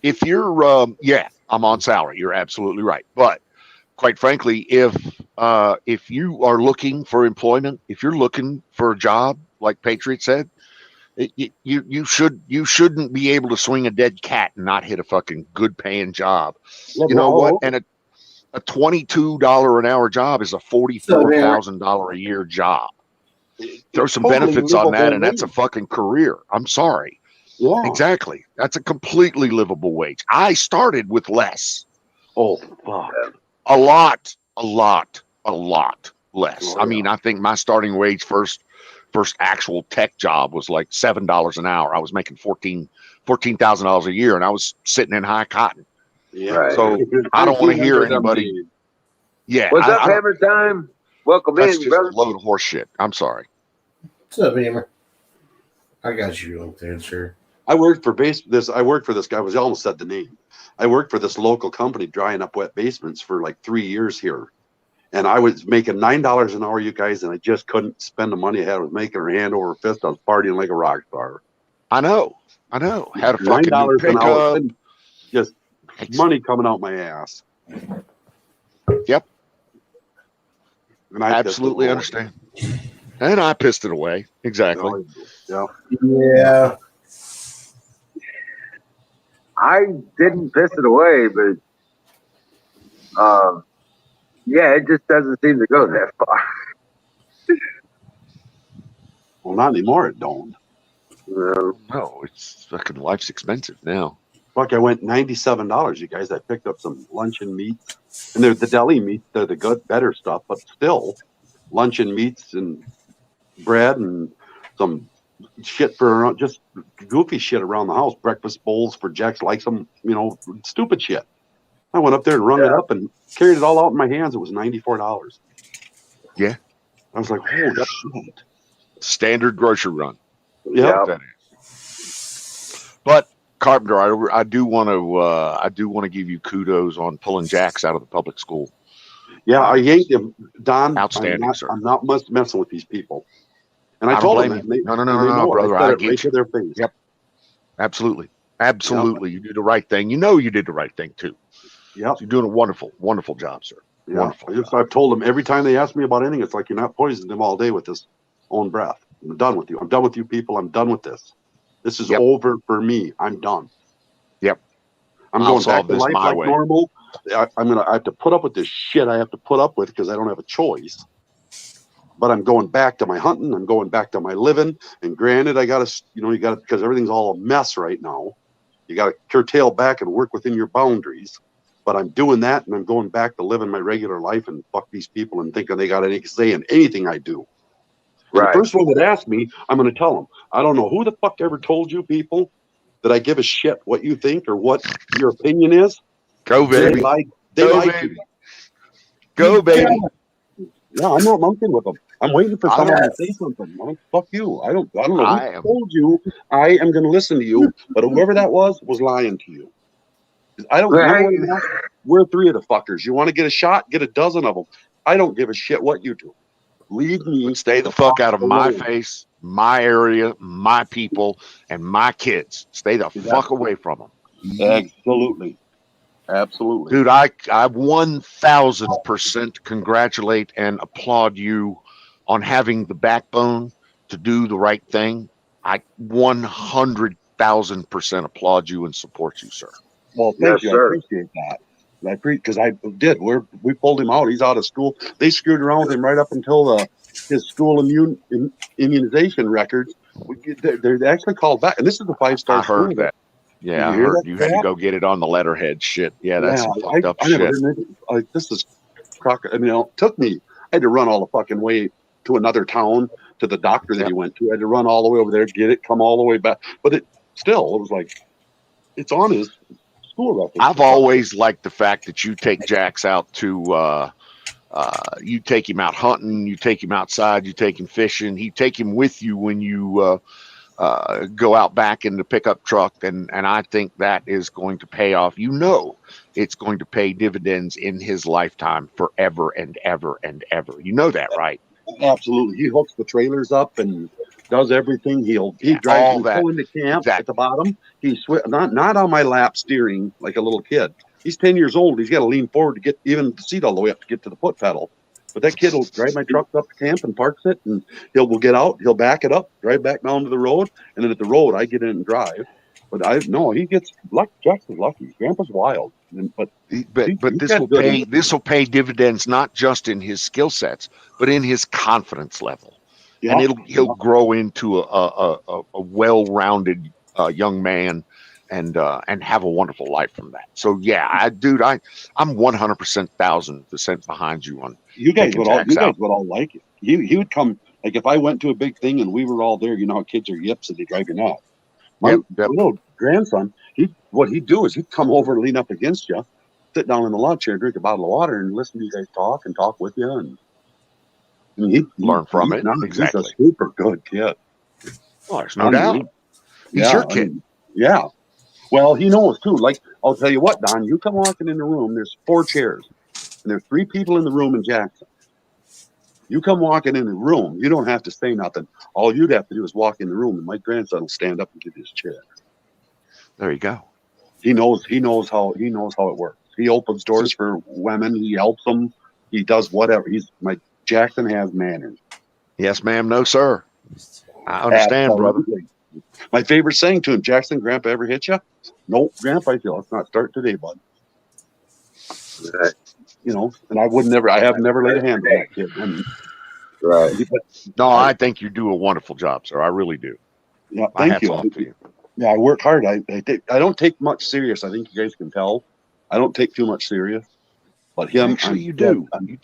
Speaker 5: if you're yeah, I'm on salary. You're absolutely right. But quite frankly, if you are looking for employment, if you're looking for a job like Patriot said, you shouldn't be able to swing a dead cat and not hit a fucking good paying job.
Speaker 4: Yeah,
Speaker 5: You know
Speaker 4: no,
Speaker 5: what? And a $22 an hour job is a $44,000 a year job. Throw some
Speaker 4: totally
Speaker 5: benefits on that,
Speaker 4: livable
Speaker 5: and that's a
Speaker 4: wage.
Speaker 5: fucking career. I'm sorry.
Speaker 4: Yeah.
Speaker 5: Exactly. That's a completely livable wage. I started with less.
Speaker 4: Oh fuck.
Speaker 5: A lot less.
Speaker 4: Oh,
Speaker 5: I mean, I think my starting wage first actual tech job was like $7 an hour. I was making $14,000 a year, and I was sitting in high cotton.
Speaker 4: Yeah.
Speaker 1: Right.
Speaker 5: So I don't want to hear anybody. Yeah,
Speaker 1: What's up,
Speaker 5: I don't-
Speaker 1: Hammer Time? Welcome
Speaker 5: that's
Speaker 1: in,
Speaker 5: just
Speaker 1: brother.
Speaker 5: a load of horse shit. I'm sorry.
Speaker 6: What's up, Hammer? I got you up there, sir.
Speaker 4: I worked for this guy. I almost said the name. I worked for this local company drying up wet basements for like 3 years here. And I was making $9 an hour, you guys, and I just couldn't spend the money I had. I was making her hand over fist. I was partying like a rock star.
Speaker 5: I know. Had a fucking new
Speaker 4: $9 an hour.
Speaker 5: pickup.
Speaker 4: And just money coming out my ass.
Speaker 5: Yep.
Speaker 4: And I
Speaker 5: Absolutely understand. And I pissed it away. Exactly.
Speaker 4: Yeah.
Speaker 6: Yeah.
Speaker 1: I didn't piss it away, but yeah, it just doesn't seem to go that far.
Speaker 4: Well, not anymore. It don't.
Speaker 5: No, it's fucking life's expensive now.
Speaker 4: Fuck, I went $97, you guys. I picked up some luncheon meats. And they're the deli meats. They're the good, better stuff. But still, luncheon meats and bread and some shit for just goofy shit around the house. Breakfast bowls for Jack's, like some, stupid shit. I went up there and rung it up and carried it all out in my hands. It was $94.
Speaker 5: Yeah.
Speaker 4: I was like, holy shit.
Speaker 5: Standard grocery run.
Speaker 4: Yeah.
Speaker 5: That is. But Carpenter, I do want to give you kudos on pulling Jacks out of the public school.
Speaker 4: Yeah, I yanked him. Don,
Speaker 5: Outstanding, sir.
Speaker 4: I'm not messing with these people. And I
Speaker 5: I don't
Speaker 4: told
Speaker 5: blame
Speaker 4: them that.
Speaker 5: you. No,
Speaker 4: they know it.
Speaker 5: brother.
Speaker 4: I
Speaker 5: I
Speaker 4: said it
Speaker 5: get
Speaker 4: right to
Speaker 5: you.
Speaker 4: their face.
Speaker 5: Yep. Absolutely. You did the right thing. You know you did the right thing too.
Speaker 4: Yep.
Speaker 5: You're doing a wonderful job, sir.
Speaker 4: Yeah.
Speaker 5: Wonderful.
Speaker 4: I've told them every time they ask me about anything, it's like you're not poisoning them all day with this own breath. I'm done with you. I'm done with you people. I'm done with this. This is over for me. I'm done.
Speaker 5: Yep.
Speaker 4: I'm
Speaker 5: I'll
Speaker 4: going
Speaker 5: solve
Speaker 4: back to
Speaker 5: this
Speaker 4: life
Speaker 5: my
Speaker 4: like
Speaker 5: way.
Speaker 4: normal. I have to put up with this shit I have to put up with because I don't have a choice. But I'm going back to my hunting. I'm going back to my living. And granted, I got to, because everything's all a mess right now. You got to curtail back and work within your boundaries. But I'm doing that, and I'm going back to living my regular life and fuck these people and thinking they got any say in anything I do.
Speaker 1: Right.
Speaker 4: The first one that asked me, I'm going to tell them. I don't know who the fuck ever told you people that I give a shit what you think or what your opinion is.
Speaker 5: Go, baby.
Speaker 4: They lied
Speaker 5: Go,
Speaker 4: to
Speaker 5: baby.
Speaker 4: me.
Speaker 5: Go, baby.
Speaker 4: Yeah, I'm not monkeying with them. I'm waiting for
Speaker 5: I'm
Speaker 4: someone
Speaker 5: not-
Speaker 4: to say something. Fuck you. I don't know
Speaker 5: I
Speaker 4: who
Speaker 5: am.
Speaker 4: told you. I am going to listen to you, but whoever that was lying to you. I don't know. We're three of the fuckers. You want to get a shot? Get a dozen of them. I don't give a shit what you do. Leave me.
Speaker 5: Stay the fuck out of my
Speaker 4: alone.
Speaker 5: face, my area, my people, and my kids. Stay the fuck away from them.
Speaker 4: Absolutely.
Speaker 5: Dude, I 1000% congratulate and applaud you on having the backbone to do the right thing. I 100,000% applaud you and support you, sir.
Speaker 4: Well, thank
Speaker 1: Yes,
Speaker 4: you.
Speaker 1: sir.
Speaker 4: I appreciate that. Because I did. We pulled him out. He's out of school. They screwed around with him right up until his school immunization records. They're actually called back. And this is a 5-star
Speaker 5: I heard
Speaker 4: school.
Speaker 5: that. Yeah, I
Speaker 4: Did you hear
Speaker 5: heard
Speaker 4: that
Speaker 5: you had to
Speaker 4: crap?
Speaker 5: go get it on the letterhead shit. Yeah, that's some fucked up
Speaker 4: I never
Speaker 5: shit.
Speaker 4: heard anything. This is crock. I mean, it took me. I had to run all the fucking way to another town to the doctor that he went to. I had to run all the way over there, get it, come all the way back. But it was like, it's on his school record.
Speaker 5: I've always liked the fact that you take Jax out to, you take him out hunting, you take him outside, you take him fishing. You take him with you when you go out back in the pickup truck, and I think that is going to pay off. It's going to pay dividends in his lifetime forever and ever and ever. You know that, right?
Speaker 4: Absolutely. He hooks the trailers up and does everything. He
Speaker 5: all
Speaker 4: drives me
Speaker 5: that.
Speaker 4: into camp
Speaker 5: Exactly.
Speaker 4: at the bottom. He's not on my lap steering like a little kid. He's 10 years old. He's got to lean forward to get even the seat all the way up to get to the foot pedal. But that kid will drive my truck up to camp and parks it, and we'll get out, he'll back it up, drive back down to the road, and then at the road I get in and drive. But he gets lucky. Jackson's lucky. Grandpa's wild, but
Speaker 5: But
Speaker 4: he's
Speaker 5: this
Speaker 4: got
Speaker 5: will
Speaker 4: good
Speaker 5: pay.
Speaker 4: info.
Speaker 5: This will pay dividends not just in his skill sets, but in his confidence level,
Speaker 4: Yeah,
Speaker 5: and he'll grow into a well-rounded young man, and have a wonderful life from that. So yeah, I'm 100%, 1,000% behind you on.
Speaker 4: you guys
Speaker 5: taking
Speaker 4: would all
Speaker 5: Jax out.
Speaker 4: like it. He would come, like if I went to a big thing and we were all there. You know how kids are yips and they drive you nuts. My
Speaker 5: Yep.
Speaker 4: little grandson, what he'd do is he'd come over and lean up against you, sit down in the lawn chair, drink a bottle of water, and listen to you guys talk with you, and I mean,
Speaker 5: Learn from
Speaker 4: he's
Speaker 5: it.
Speaker 4: not-
Speaker 5: Exactly.
Speaker 4: He's a super good kid.
Speaker 5: Oh, there's no doubt. He's your kid.
Speaker 4: Yeah. Well, he knows too. Like, I'll tell you what, Don, you come walking in the room, there's 4 chairs, and there's 3 people in the room in Jackson. You come walking in the room, you don't have to say nothing. All you'd have to do is walk in the room, and my grandson will stand up and get his chair.
Speaker 5: There you go.
Speaker 4: He knows how it works. He opens doors for women. He helps them. He does whatever. Jackson has manners.
Speaker 5: Yes, ma'am. No, sir. I understand, brother.
Speaker 4: Absolutely. My favorite saying to him, Jackson, Grandpa ever hit you? Nope, Grandpa. I feel let's not start today, bud.
Speaker 1: Right.
Speaker 4: You know, and I have never laid a hand on that kid. And,
Speaker 1: Right.
Speaker 5: No, I think you do a wonderful job, sir. I really do.
Speaker 4: yeah,
Speaker 5: My
Speaker 4: thank
Speaker 5: hats
Speaker 4: you.
Speaker 5: off to you.
Speaker 4: Yeah, I work hard. I don't take much serious. I think you guys can tell. I don't take too much serious. But him,
Speaker 5: Actually, you do. You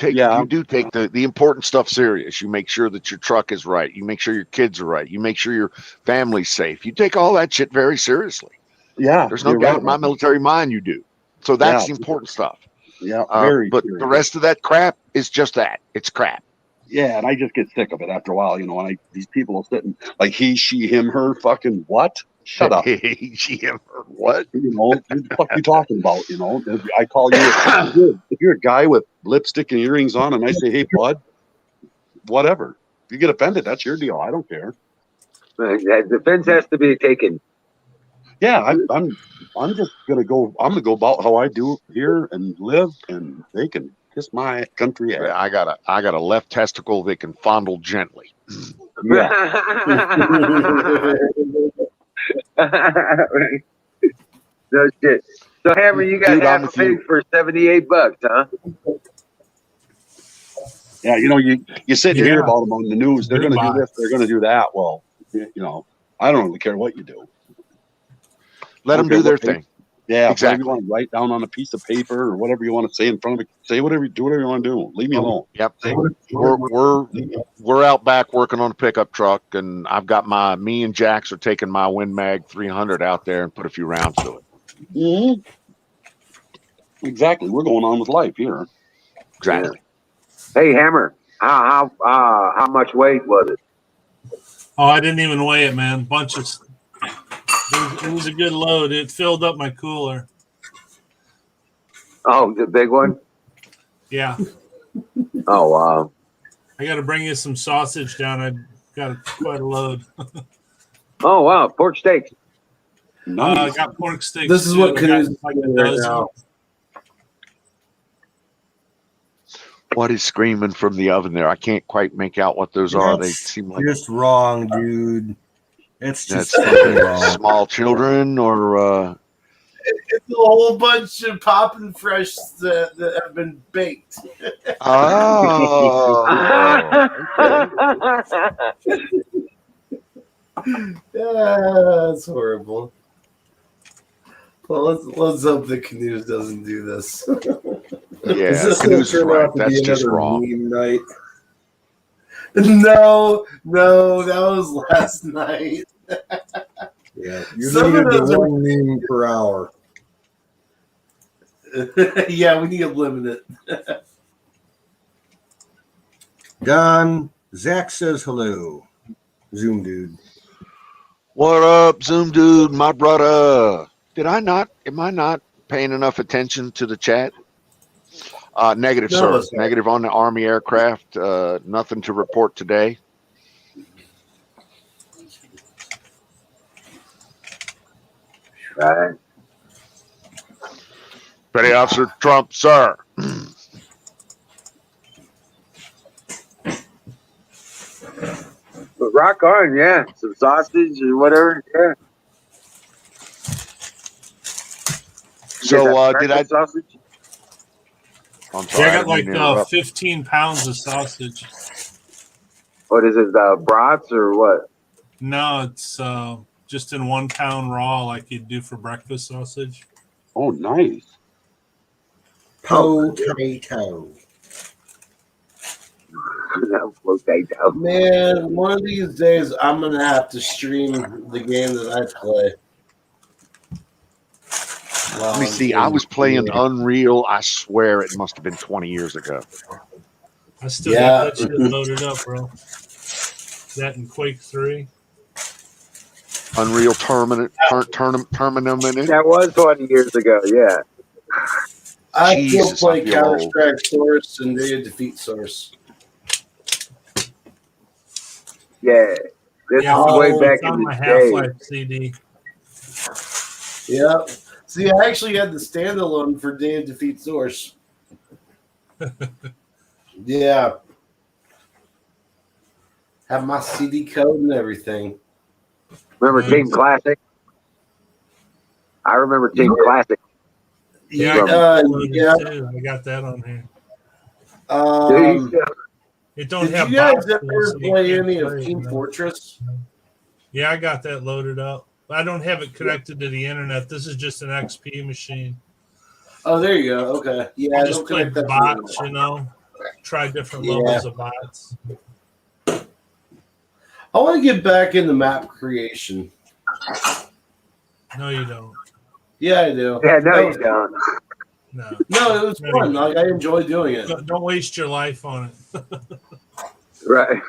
Speaker 5: do take the important stuff serious. You make sure that your truck is right. You make sure your kids are right. You make sure your family's safe. You take all that shit very seriously.
Speaker 4: Yeah,
Speaker 5: There's no
Speaker 4: you're
Speaker 5: doubt
Speaker 4: right.
Speaker 5: in my military mind you do. So that's the
Speaker 4: Yeah.
Speaker 5: important stuff.
Speaker 4: Yeah, very.
Speaker 5: But
Speaker 4: serious.
Speaker 5: the rest of that crap is just that. It's crap.
Speaker 4: Yeah, and I just get sick of it after a while, you know. And these people will sit and like he, she, him, her, fucking what? Shut up.
Speaker 5: What?
Speaker 4: You know, what the fuck you talking about? You know, if I call you if you're a guy with lipstick and earrings on, and I say, hey, bud, whatever. If you get offended, that's your deal. I don't care.
Speaker 1: The fence has to be taken.
Speaker 4: Yeah, I'm just gonna go. I'm gonna go about how I do here and live, and they can kiss my country ass.
Speaker 5: I got a left testicle that can fondle gently.
Speaker 4: Yeah.
Speaker 1: No shit. So Hammer, you got
Speaker 5: Dude, I'm
Speaker 1: half a
Speaker 5: with you.
Speaker 1: pig for $78, huh?
Speaker 4: Yeah, you know, you sit and hear
Speaker 6: Yeah.
Speaker 4: about them on the news. They're going to do
Speaker 6: Goodbye.
Speaker 4: this. They're going to do that. Well, you know, I don't really care what you do.
Speaker 5: Let them do their thing.
Speaker 4: Yeah,
Speaker 5: Exactly.
Speaker 4: whatever you want to write down on a piece of paper or whatever you want to say in front of it. Say whatever, do whatever you want to do. Leave me alone.
Speaker 5: Yep.
Speaker 4: Say,
Speaker 5: We're out back working on a pickup truck, and I've got me and Jax are taking my Win Mag 300 out there and put a few rounds to it.
Speaker 4: mhm. Exactly. We're going on with life here.
Speaker 5: Exactly.
Speaker 1: Hey Hammer, how much weight was it?
Speaker 7: Oh, I didn't even weigh it, man. It was a good load. It filled up my cooler.
Speaker 1: Oh, the big one?
Speaker 7: Yeah,
Speaker 1: Oh wow.
Speaker 7: I got to bring you some sausage down. I got quite a load.
Speaker 1: Oh wow, pork steaks.
Speaker 7: I
Speaker 4: Nice.
Speaker 7: got pork steaks.
Speaker 6: This is
Speaker 7: too.
Speaker 6: what
Speaker 7: I got
Speaker 6: Canoe's
Speaker 7: like a
Speaker 6: doing right
Speaker 7: dozen.
Speaker 6: now.
Speaker 5: What is screaming from the oven there? I can't quite make out what those are. They
Speaker 2: That's
Speaker 5: seem like
Speaker 2: just wrong, dude. It's
Speaker 5: that's
Speaker 2: just fucking wrong.
Speaker 5: small children or
Speaker 6: It's a whole bunch of poppin' fresh that have been baked.
Speaker 5: oh.
Speaker 6: Yeah, that's horrible. Well, let's hope the Canoes doesn't do this.
Speaker 5: Yeah,
Speaker 8: Is this
Speaker 5: Canoe's
Speaker 8: going to turn
Speaker 5: right.
Speaker 8: out to
Speaker 5: That's
Speaker 8: be
Speaker 5: just
Speaker 8: another
Speaker 5: wrong.
Speaker 8: meme night?
Speaker 6: No, that was last night.
Speaker 8: Yeah, you
Speaker 6: Some of
Speaker 8: needed
Speaker 6: those are-
Speaker 8: one meme per hour.
Speaker 6: Yeah, we need to limit it.
Speaker 2: Don, Zach says hello. Zoom dude.
Speaker 5: What up, Zoom dude, my brother? Am I not paying enough attention to the chat? Negative,
Speaker 6: No,
Speaker 5: sir.
Speaker 6: it's not.
Speaker 5: Negative on the Army aircraft. Nothing to report today.
Speaker 1: Right.
Speaker 5: Petty Officer Trump, sir.
Speaker 1: But rock on, yeah. Some sausage or whatever, yeah.
Speaker 5: So,
Speaker 1: Get that
Speaker 5: did I?
Speaker 1: breakfast sausage?
Speaker 5: I'm sorry.
Speaker 7: Yeah, I got
Speaker 5: didn't mean
Speaker 7: like
Speaker 5: to interrupt.
Speaker 7: 15 pounds of sausage.
Speaker 1: What is it, brats or what?
Speaker 7: No, it's just in 1 pound raw, like you'd do for breakfast sausage.
Speaker 4: Oh, nice.
Speaker 8: Potato.
Speaker 1: No, potato.
Speaker 6: Man, one of these days I'm gonna have to stream the game that I play.
Speaker 5: Let me see. I was playing Unreal. I swear it must have been 20 years ago.
Speaker 7: I still
Speaker 6: Yeah.
Speaker 7: got that shit loaded up, bro. That and Quake 3.
Speaker 5: Unreal Tournament.
Speaker 1: That was 20 years ago, yeah.
Speaker 6: I
Speaker 5: Jesus,
Speaker 6: still
Speaker 5: I
Speaker 6: play
Speaker 5: feel
Speaker 6: Counter
Speaker 5: old.
Speaker 6: Strike Source and Day of Defeat Source.
Speaker 1: Yeah. This
Speaker 7: Yeah,
Speaker 1: was
Speaker 7: for
Speaker 1: way
Speaker 7: the
Speaker 1: back
Speaker 7: it's on
Speaker 1: in
Speaker 7: my
Speaker 1: the day.
Speaker 7: Half-Life CD.
Speaker 6: Yep. See, I actually had the standalone for Day of Defeat Source. Yeah. Have my CD code and everything.
Speaker 1: Remember
Speaker 7: Nice.
Speaker 1: Team Classic? I remember Team
Speaker 6: Yeah.
Speaker 1: Classic.
Speaker 7: Yeah,
Speaker 1: From-
Speaker 7: I got that loaded
Speaker 6: yeah.
Speaker 7: too. I got that on here. It don't
Speaker 6: Did
Speaker 7: have
Speaker 6: you guys
Speaker 7: bots, though,
Speaker 6: ever
Speaker 7: so you
Speaker 6: play
Speaker 7: can't
Speaker 6: any of
Speaker 7: play it,
Speaker 6: Team
Speaker 7: no.
Speaker 6: Fortress?
Speaker 7: Yeah, I got that loaded up. I don't have it connected to the internet. This is just an XP machine.
Speaker 6: Oh, there you go. Okay. Yeah,
Speaker 7: I
Speaker 6: I
Speaker 7: just
Speaker 6: don't
Speaker 7: play
Speaker 6: connect that to the
Speaker 7: bots,
Speaker 6: internet.
Speaker 7: you know. Try different
Speaker 6: Yeah.
Speaker 7: levels of bots.
Speaker 6: I want to get back into map creation.
Speaker 7: No, you don't.
Speaker 6: Yeah, I do.
Speaker 1: Yeah, no,
Speaker 6: That
Speaker 1: you
Speaker 6: was-
Speaker 1: don't.
Speaker 7: No.
Speaker 6: No, it was
Speaker 7: No,
Speaker 6: fun.
Speaker 7: you
Speaker 6: Like I enjoy doing it.
Speaker 7: Don't waste your life on it.
Speaker 1: Right.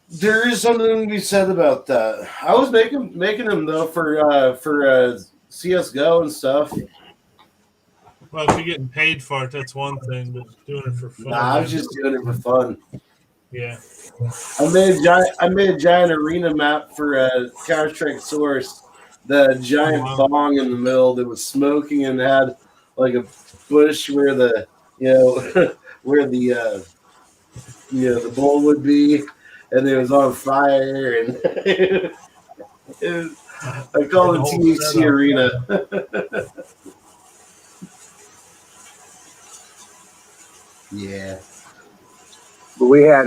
Speaker 6: There is something to be said about that. I was making them though for CS:GO and stuff.
Speaker 7: Well, if you're getting paid for it, that's one thing, but doing it for fun.
Speaker 6: Nah, I was just doing it for fun.
Speaker 7: Yeah.
Speaker 6: I made a giant arena map for Counter Strike Source. The giant
Speaker 7: Oh, wow.
Speaker 6: bong in the middle that was smoking and had like a bush where the where the the bowl would be, and it was on fire, and I call it
Speaker 7: The whole
Speaker 6: THC
Speaker 7: setup.
Speaker 6: Arena. Yeah.
Speaker 1: But we had,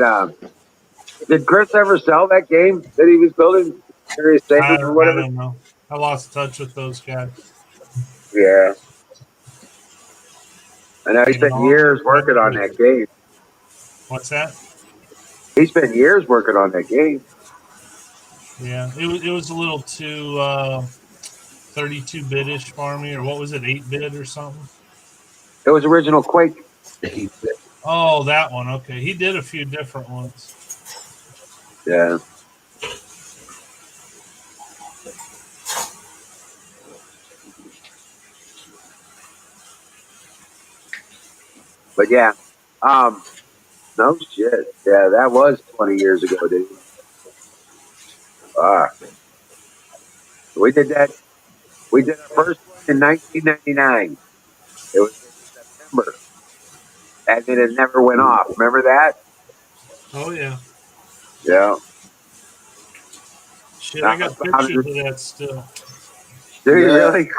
Speaker 1: did Chris ever sell that game that he was building? Serious
Speaker 7: I
Speaker 1: Sabers or whatever?
Speaker 7: don't know. I lost touch with those guys.
Speaker 1: Yeah. I know he spent years working on that game.
Speaker 7: What's that?
Speaker 1: He spent years working on that game.
Speaker 7: Yeah, it was a little too 32-bit-ish for me, or what was it, 8-bit or something?
Speaker 1: It was original Quake.
Speaker 7: Oh, that one. Okay, he did a few different ones.
Speaker 1: Yeah. But yeah, no shit. Yeah, that was 20 years ago, dude. We did that. We did our first one in 1999. It was in September, and then it never went off. Remember that?
Speaker 7: Oh yeah,
Speaker 1: Yeah.
Speaker 7: shit. I got pictures of that still.
Speaker 1: Did you
Speaker 6: Yeah.
Speaker 1: really?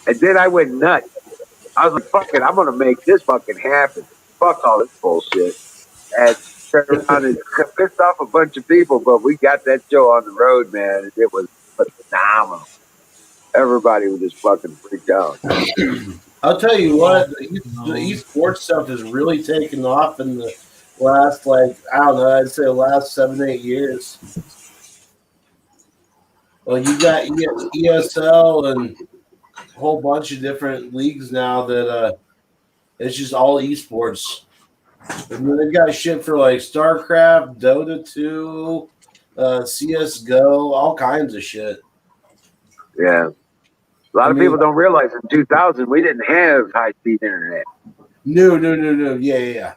Speaker 1: And then I went nuts. I was like, fuck it, I'm going to make this fucking happen. Fuck all this bullshit. And turned around and pissed off a bunch of people, but we got that show on the road, man. And it was phenomenal. Everybody was just fucking freaked out.
Speaker 6: I'll tell you what, the esports stuff has really taken off in the last, like, I don't know, I'd say the last 7-8 years. Well, you got ESL and a whole bunch of different leagues now that it's just all esports. And then they've got shit for like StarCraft, Dota 2, CSGO, all kinds of shit.
Speaker 1: Yeah. A lot of people don't realize in 2000 we didn't have high-speed internet.
Speaker 6: No. Yeah.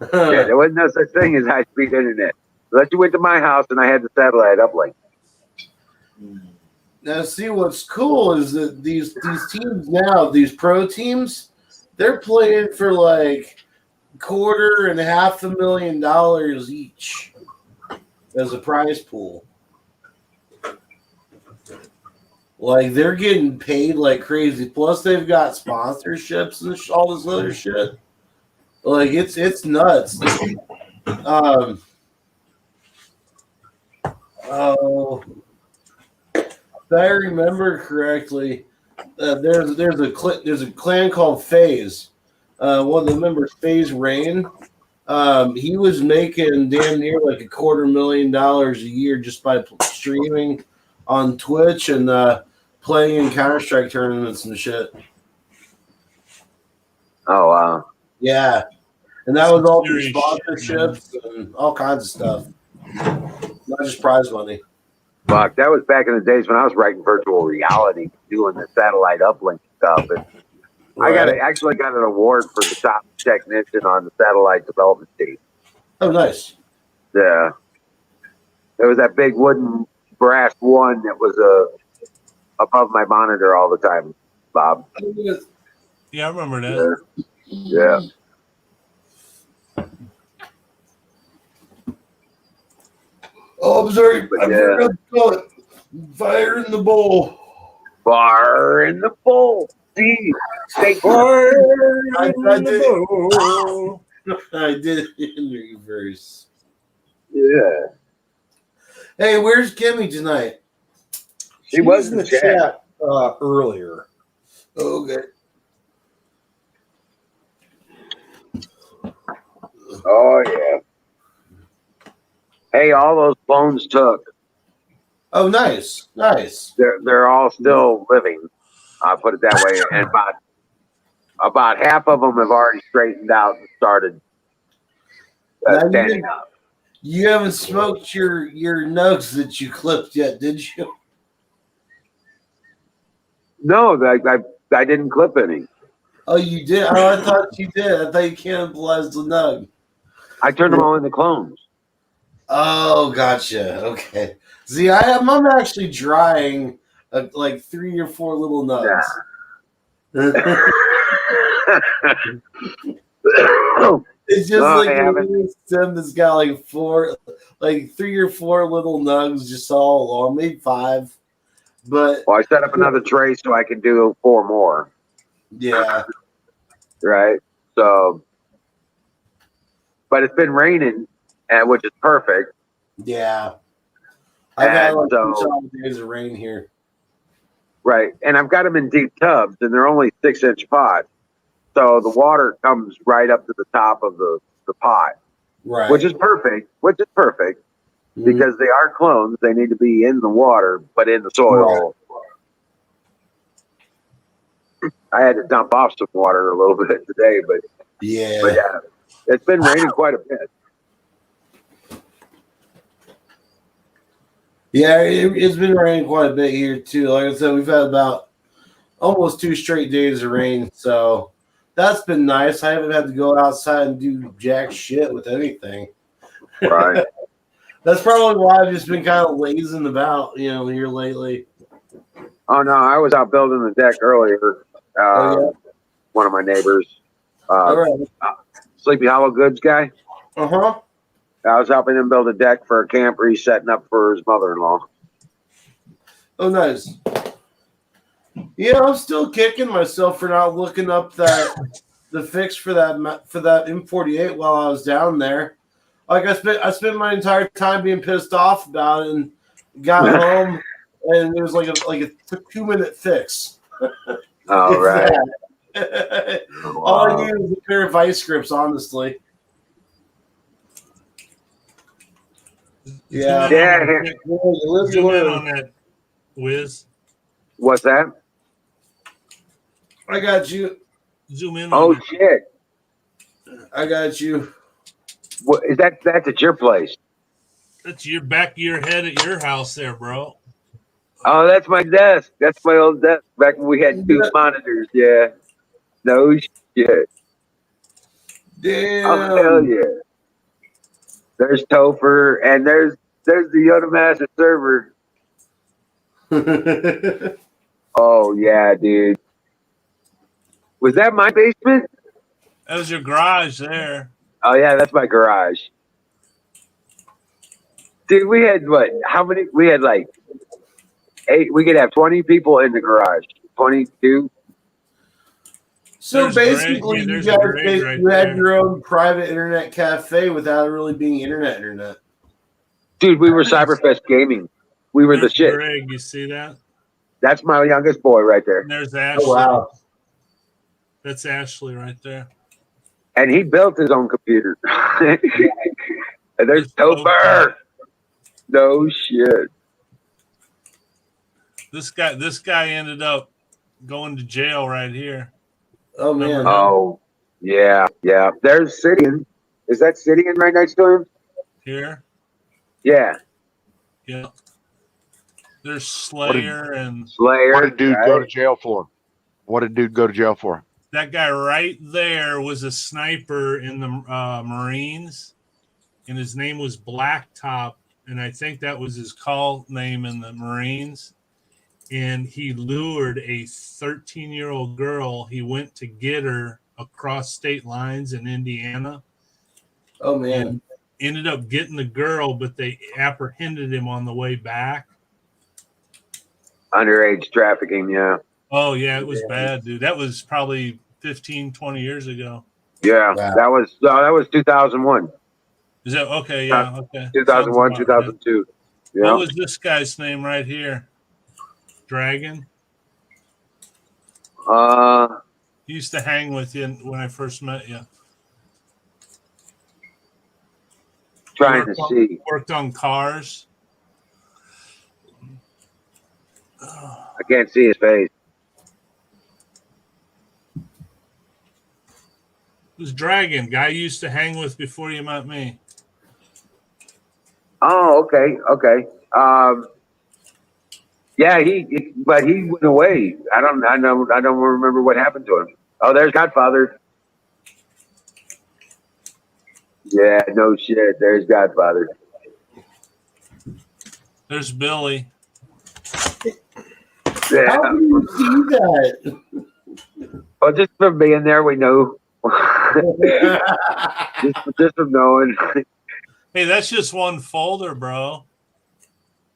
Speaker 1: Yeah, there wasn't no such thing as high-speed internet. Unless you went to my house and I had the satellite uplink.
Speaker 6: Now, see, what's cool is that these teams now, these pro teams, they're playing for like $250,000 each. as a prize pool. Like they're getting paid like crazy. Plus they've got sponsorships and all this other shit. Like it's nuts. Um. Oh, if I remember correctly, there's a clan called FaZe. One of the members, FaZe Rain. He was making damn near like $250,000 a year just by streaming on Twitch and playing in Counter-Strike tournaments and shit.
Speaker 1: Oh wow.
Speaker 6: Yeah. And that was all through
Speaker 7: Serious shit,
Speaker 6: sponsorships and all kinds of stuff. Not just prize money.
Speaker 1: Fuck, that was back in the days when I was writing virtual reality, doing the satellite uplink stuff. And I actually got an award for the top technician on the satellite development team.
Speaker 6: Oh, nice.
Speaker 1: Yeah. There was that big wooden brass one that was above my monitor all the time, Bob.
Speaker 7: Yeah, I remember that.
Speaker 1: Yeah.
Speaker 6: Oh, I'm sorry. I
Speaker 1: Yeah.
Speaker 6: forgot to call it fire in the bowl.
Speaker 1: Bar in the bowl. See, stay
Speaker 6: I did it in reverse.
Speaker 1: Yeah.
Speaker 6: Hey, where's Kimmy tonight?
Speaker 1: She was in the chat.
Speaker 8: Earlier.
Speaker 6: Okay.
Speaker 1: Oh yeah. Hey, all those clones took.
Speaker 6: Oh, nice. Nice.
Speaker 1: They're all still living. I'll put it that way. And about half of them have already straightened out and started
Speaker 6: Now,
Speaker 1: standing up.
Speaker 6: You haven't smoked your nugs that you clipped yet, did you?
Speaker 1: No, I didn't clip any.
Speaker 6: Oh, you did? Oh, I thought you did. I thought you cannibalized the nug.
Speaker 1: I turned them all into clones.
Speaker 6: Oh, gotcha. Okay. See, I'm actually drying like 3 or 4 little nugs. It's just
Speaker 1: No,
Speaker 6: like
Speaker 1: I
Speaker 6: a
Speaker 1: haven't.
Speaker 6: little stem that's got like 3 or 4 little nugs just all along, maybe 5. But
Speaker 1: Well, I set up another tray so I can do 4 more.
Speaker 6: yeah,
Speaker 1: Right. So, but it's been raining, and which is perfect.
Speaker 6: yeah. I've had
Speaker 1: And
Speaker 6: like
Speaker 1: so-
Speaker 6: 2 solid days of rain here.
Speaker 1: Right. And I've got them in deep tubs, and they're only 6-inch pots. So the water comes right up to the top of the pot,
Speaker 6: Right.
Speaker 1: which is perfect.
Speaker 6: Mhm.
Speaker 1: Because they are clones. They need to be in the water, but in the soil. I had to dump off some water a little bit today, but
Speaker 6: Yeah.
Speaker 1: yeah, it's been raining quite a bit.
Speaker 6: Yeah, it's been raining quite a bit here too. Like I said, we've had about almost 2 straight days of rain, so that's been nice. I haven't had to go outside and do jack shit with anything.
Speaker 1: Right.
Speaker 6: That's probably why I've just been kind of lazing about, here lately.
Speaker 1: Oh no, I was out building the deck earlier.
Speaker 6: Oh,
Speaker 1: One of my neighbors,
Speaker 6: All right.
Speaker 1: Sleepy Hollow Goods guy.
Speaker 6: Uh-huh.
Speaker 1: I was helping him build a deck for a camper he's setting up for his mother-in-law.
Speaker 6: Oh, nice. Yeah, I'm still kicking myself for not looking up the fix for that M48 while I was down there. Like I spent my entire time being pissed off about it, and got home, and it was like a 2-minute fix.
Speaker 1: All right.
Speaker 6: All I needed was a pair of vice grips, honestly. Yeah.
Speaker 1: Yeah.
Speaker 7: Zoom in on that, Wiz.
Speaker 1: What's that?
Speaker 6: I got you.
Speaker 7: Zoom in on
Speaker 1: Oh
Speaker 7: that.
Speaker 1: shit!
Speaker 6: I got you.
Speaker 1: What is that? That's at your place.
Speaker 7: That's your back of your head at your house there, bro.
Speaker 1: Oh, that's my desk. That's my old desk. Back when we had 2 monitors. Yeah. No shit.
Speaker 6: Damn.
Speaker 1: Oh hell yeah! There's Topher, and there's the Yoda Master server. Oh yeah, dude. Was that my basement?
Speaker 7: That was your garage there.
Speaker 1: Oh yeah, that's my garage. Dude, we had what? How many? We had like 8. We could have 20 people in the garage. 22.
Speaker 6: So
Speaker 7: There's
Speaker 6: basically,
Speaker 7: Greg. Yeah,
Speaker 6: you
Speaker 7: there's
Speaker 6: guys
Speaker 7: Greg right
Speaker 6: you had
Speaker 7: there.
Speaker 6: your own private internet cafe without it really being internet.
Speaker 1: Dude, we were Cyberfest Gaming. We were the
Speaker 7: There's
Speaker 1: shit.
Speaker 7: Greg. You see that?
Speaker 1: That's my youngest boy right there.
Speaker 7: And there's Ashley.
Speaker 6: Oh wow!
Speaker 7: That's Ashley right there.
Speaker 1: And he built his own computer. And there's Topher. No shit.
Speaker 7: This guy ended up going to jail right here.
Speaker 6: Oh man!
Speaker 1: Oh, yeah, yeah. There's Sidian. Is that Sidian right next to him?
Speaker 7: Here.
Speaker 1: Yeah.
Speaker 7: Yeah. There's Slayer and
Speaker 1: Slayer.
Speaker 5: What did dude
Speaker 1: right?
Speaker 5: go to jail for? What did dude go to jail for?
Speaker 7: that guy right there was a sniper in the Marines, and his name was Blacktop, and I think that was his call name in the Marines. And he lured a 13-year-old girl. He went to get her across state lines in Indiana.
Speaker 6: Oh, man.
Speaker 7: And ended up getting the girl, but they apprehended him on the way back.
Speaker 1: Underage trafficking, yeah.
Speaker 7: Oh, yeah, it was bad, dude. That was probably 15, 20 years ago.
Speaker 1: Yeah,
Speaker 6: Wow.
Speaker 1: that was 2001.
Speaker 7: Is that okay? Yeah, okay.
Speaker 1: 2001,
Speaker 7: Sounds about right.
Speaker 1: 2002. Yeah.
Speaker 7: What was this guy's name right here? Dragon? He used to hang with you when I first met you.
Speaker 1: Trying to see.
Speaker 7: Worked on cars.
Speaker 1: I can't see his face.
Speaker 7: It was Dragon, guy you used to hang with before you met me.
Speaker 1: Oh, okay. Yeah, but he went away. I don't remember what happened to him. Oh, there's Godfather. Yeah, no shit. There's Godfather.
Speaker 7: There's Billy.
Speaker 1: Yeah.
Speaker 6: How do you see that?
Speaker 1: Well, just from being there, we know. just from knowing.
Speaker 7: Hey, that's just one folder, bro.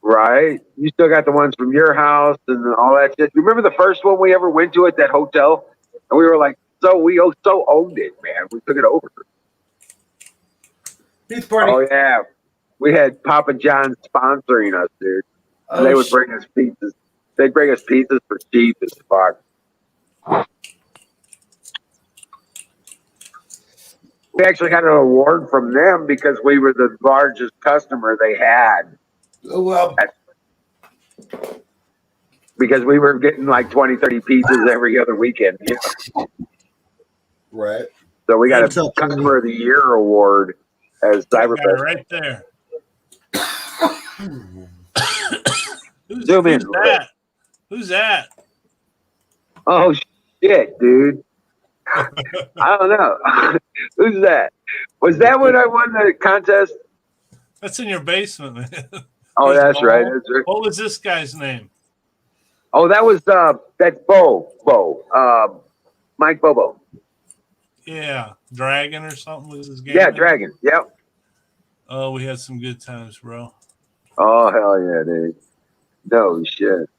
Speaker 1: Right? You still got the ones from your house and all that shit. You remember the first one we ever went to at that hotel? And we were like, we owned it, man. We took it over.
Speaker 6: Pizza party.
Speaker 1: Oh, yeah. We had Papa John's sponsoring us, dude. And they would bring us pizzas. They'd bring us pizzas for cheap as fuck. We actually got an award from them because we were the largest customer they had.
Speaker 6: Oh, well.
Speaker 1: Because we were getting like 20, 30 pizzas every other weekend. You know?
Speaker 6: Right.
Speaker 1: So we got
Speaker 8: What's
Speaker 1: a
Speaker 8: up, Tony?
Speaker 1: Customer of the Year award as
Speaker 7: That guy
Speaker 1: Cyberfest.
Speaker 7: right there. Who's
Speaker 1: Zoom in.
Speaker 7: that? Who's that?
Speaker 1: Oh, shit, dude. I don't know. Who's that? Was that when I won the contest?
Speaker 7: That's in your basement, man.
Speaker 1: Oh, that's right. That's right.
Speaker 7: What was this guy's name?
Speaker 1: Oh, that was that's Bo. Mike Bobo.
Speaker 7: Yeah, Dragon or something was his game.
Speaker 1: Yeah,
Speaker 7: name?
Speaker 1: Dragon. Yep.
Speaker 7: Oh, we had some good times, bro.
Speaker 1: Oh, hell yeah, dude. No shit.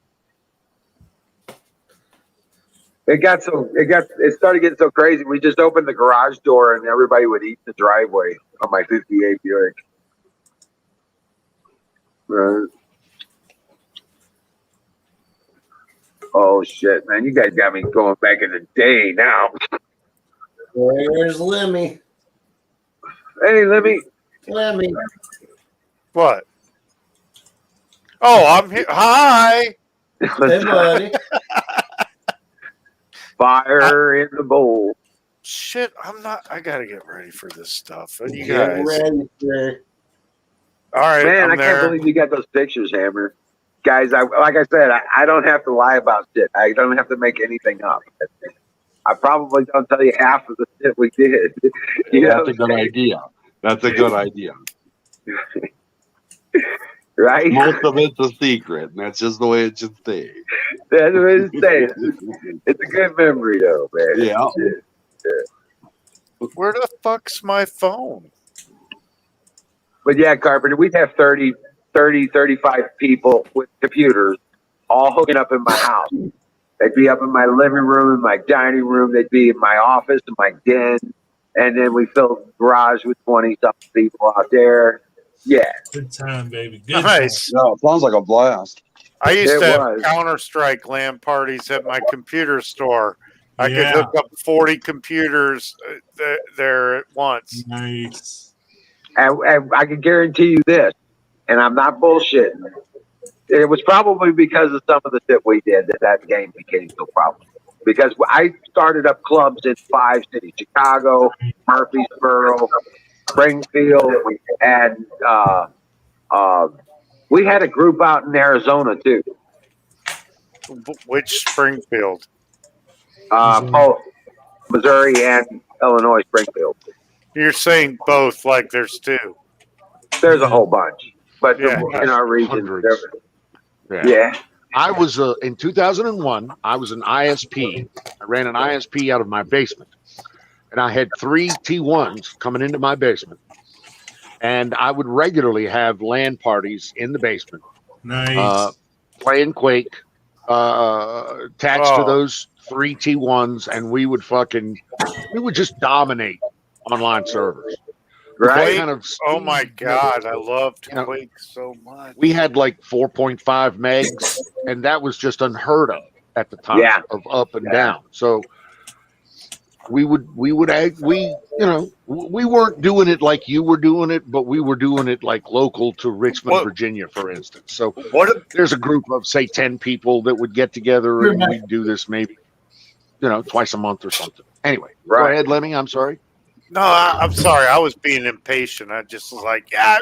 Speaker 1: It started getting so crazy. We just opened the garage door and everybody would eat the driveway on my 58 Buick. Right. Oh shit, man! You guys got me going back in the day now.
Speaker 6: Where's Lemmy?
Speaker 1: Hey, Lemmy.
Speaker 6: Lemmy.
Speaker 5: What? Oh, I'm here. Hi.
Speaker 6: Hey, buddy.
Speaker 1: Fire in the bowl.
Speaker 5: Shit, I'm not. I gotta get ready for this stuff. And you
Speaker 6: Get
Speaker 5: guys.
Speaker 6: ready, sir.
Speaker 5: All right,
Speaker 1: Man,
Speaker 5: I'm
Speaker 1: I
Speaker 5: there.
Speaker 1: can't believe you got those pictures, Hammer. Guys, like I said, I don't have to lie about shit. I don't have to make anything up. I probably don't tell you half of the shit we did. You know
Speaker 4: That's a
Speaker 1: what I'm
Speaker 4: good idea. That's a good idea.
Speaker 1: saying? Right?
Speaker 4: Most of it's a secret, and that's just the way it should stay.
Speaker 1: That's what it's saying. It's a good memory, though, man.
Speaker 4: Yeah.
Speaker 5: Where the fuck's my phone?
Speaker 1: But yeah, Carpenter, we'd have 30, 35 people with computers all hooking up in my house. They'd be up in my living room, in my dining room. They'd be in my office, in my den. And then we filled the garage with 20-something people out there. Yeah.
Speaker 7: Good time, baby. Good
Speaker 9: Nice.
Speaker 4: No, it sounds like a blast.
Speaker 9: I used
Speaker 1: It
Speaker 9: to have
Speaker 1: was.
Speaker 9: Counter-Strike LAN parties at my computer store. I could
Speaker 7: Yeah.
Speaker 9: hook up 40 computers there at once.
Speaker 7: time. Nice.
Speaker 1: And I can guarantee you this, and I'm not bullshitting. It was probably because of some of the shit we did that game became so popular. Because I started up clubs in 5 cities: Chicago, Murfreesboro, Springfield, and we had a group out in Arizona too.
Speaker 9: Which Springfield?
Speaker 1: Both Missouri and Illinois, Springfield.
Speaker 9: You're saying both, like there's two.
Speaker 1: There's a whole bunch, but
Speaker 9: Yeah.
Speaker 1: in our region,
Speaker 5: Hundreds.
Speaker 1: yeah.
Speaker 5: I was in 2001. I was an ISP. I ran an ISP out of my basement, and I had 3 T1s coming into my basement, and I would regularly have LAN parties in the basement,
Speaker 7: Nice.
Speaker 5: playing Quake, attached to
Speaker 9: Oh.
Speaker 5: those 3 T1s, and we would just dominate online servers.
Speaker 1: Right?
Speaker 5: Kind of,
Speaker 9: Oh my God, I loved
Speaker 5: You know,
Speaker 9: Quake so much.
Speaker 5: we had like 4.5 megs, and that was just unheard of at the time
Speaker 1: Yeah.
Speaker 5: of up and
Speaker 1: Yeah.
Speaker 5: down. So we weren't doing it like you were doing it, but we were doing it like local to Richmond,
Speaker 9: What-
Speaker 5: Virginia, for instance. So
Speaker 9: What if
Speaker 5: there's a group of say 10 people that would get together and we'd do this maybe, twice a month or something. Anyway, go
Speaker 1: Right.
Speaker 5: ahead, Lemmy. I'm sorry.
Speaker 9: No, I'm sorry. I was being impatient. I just was like, yeah.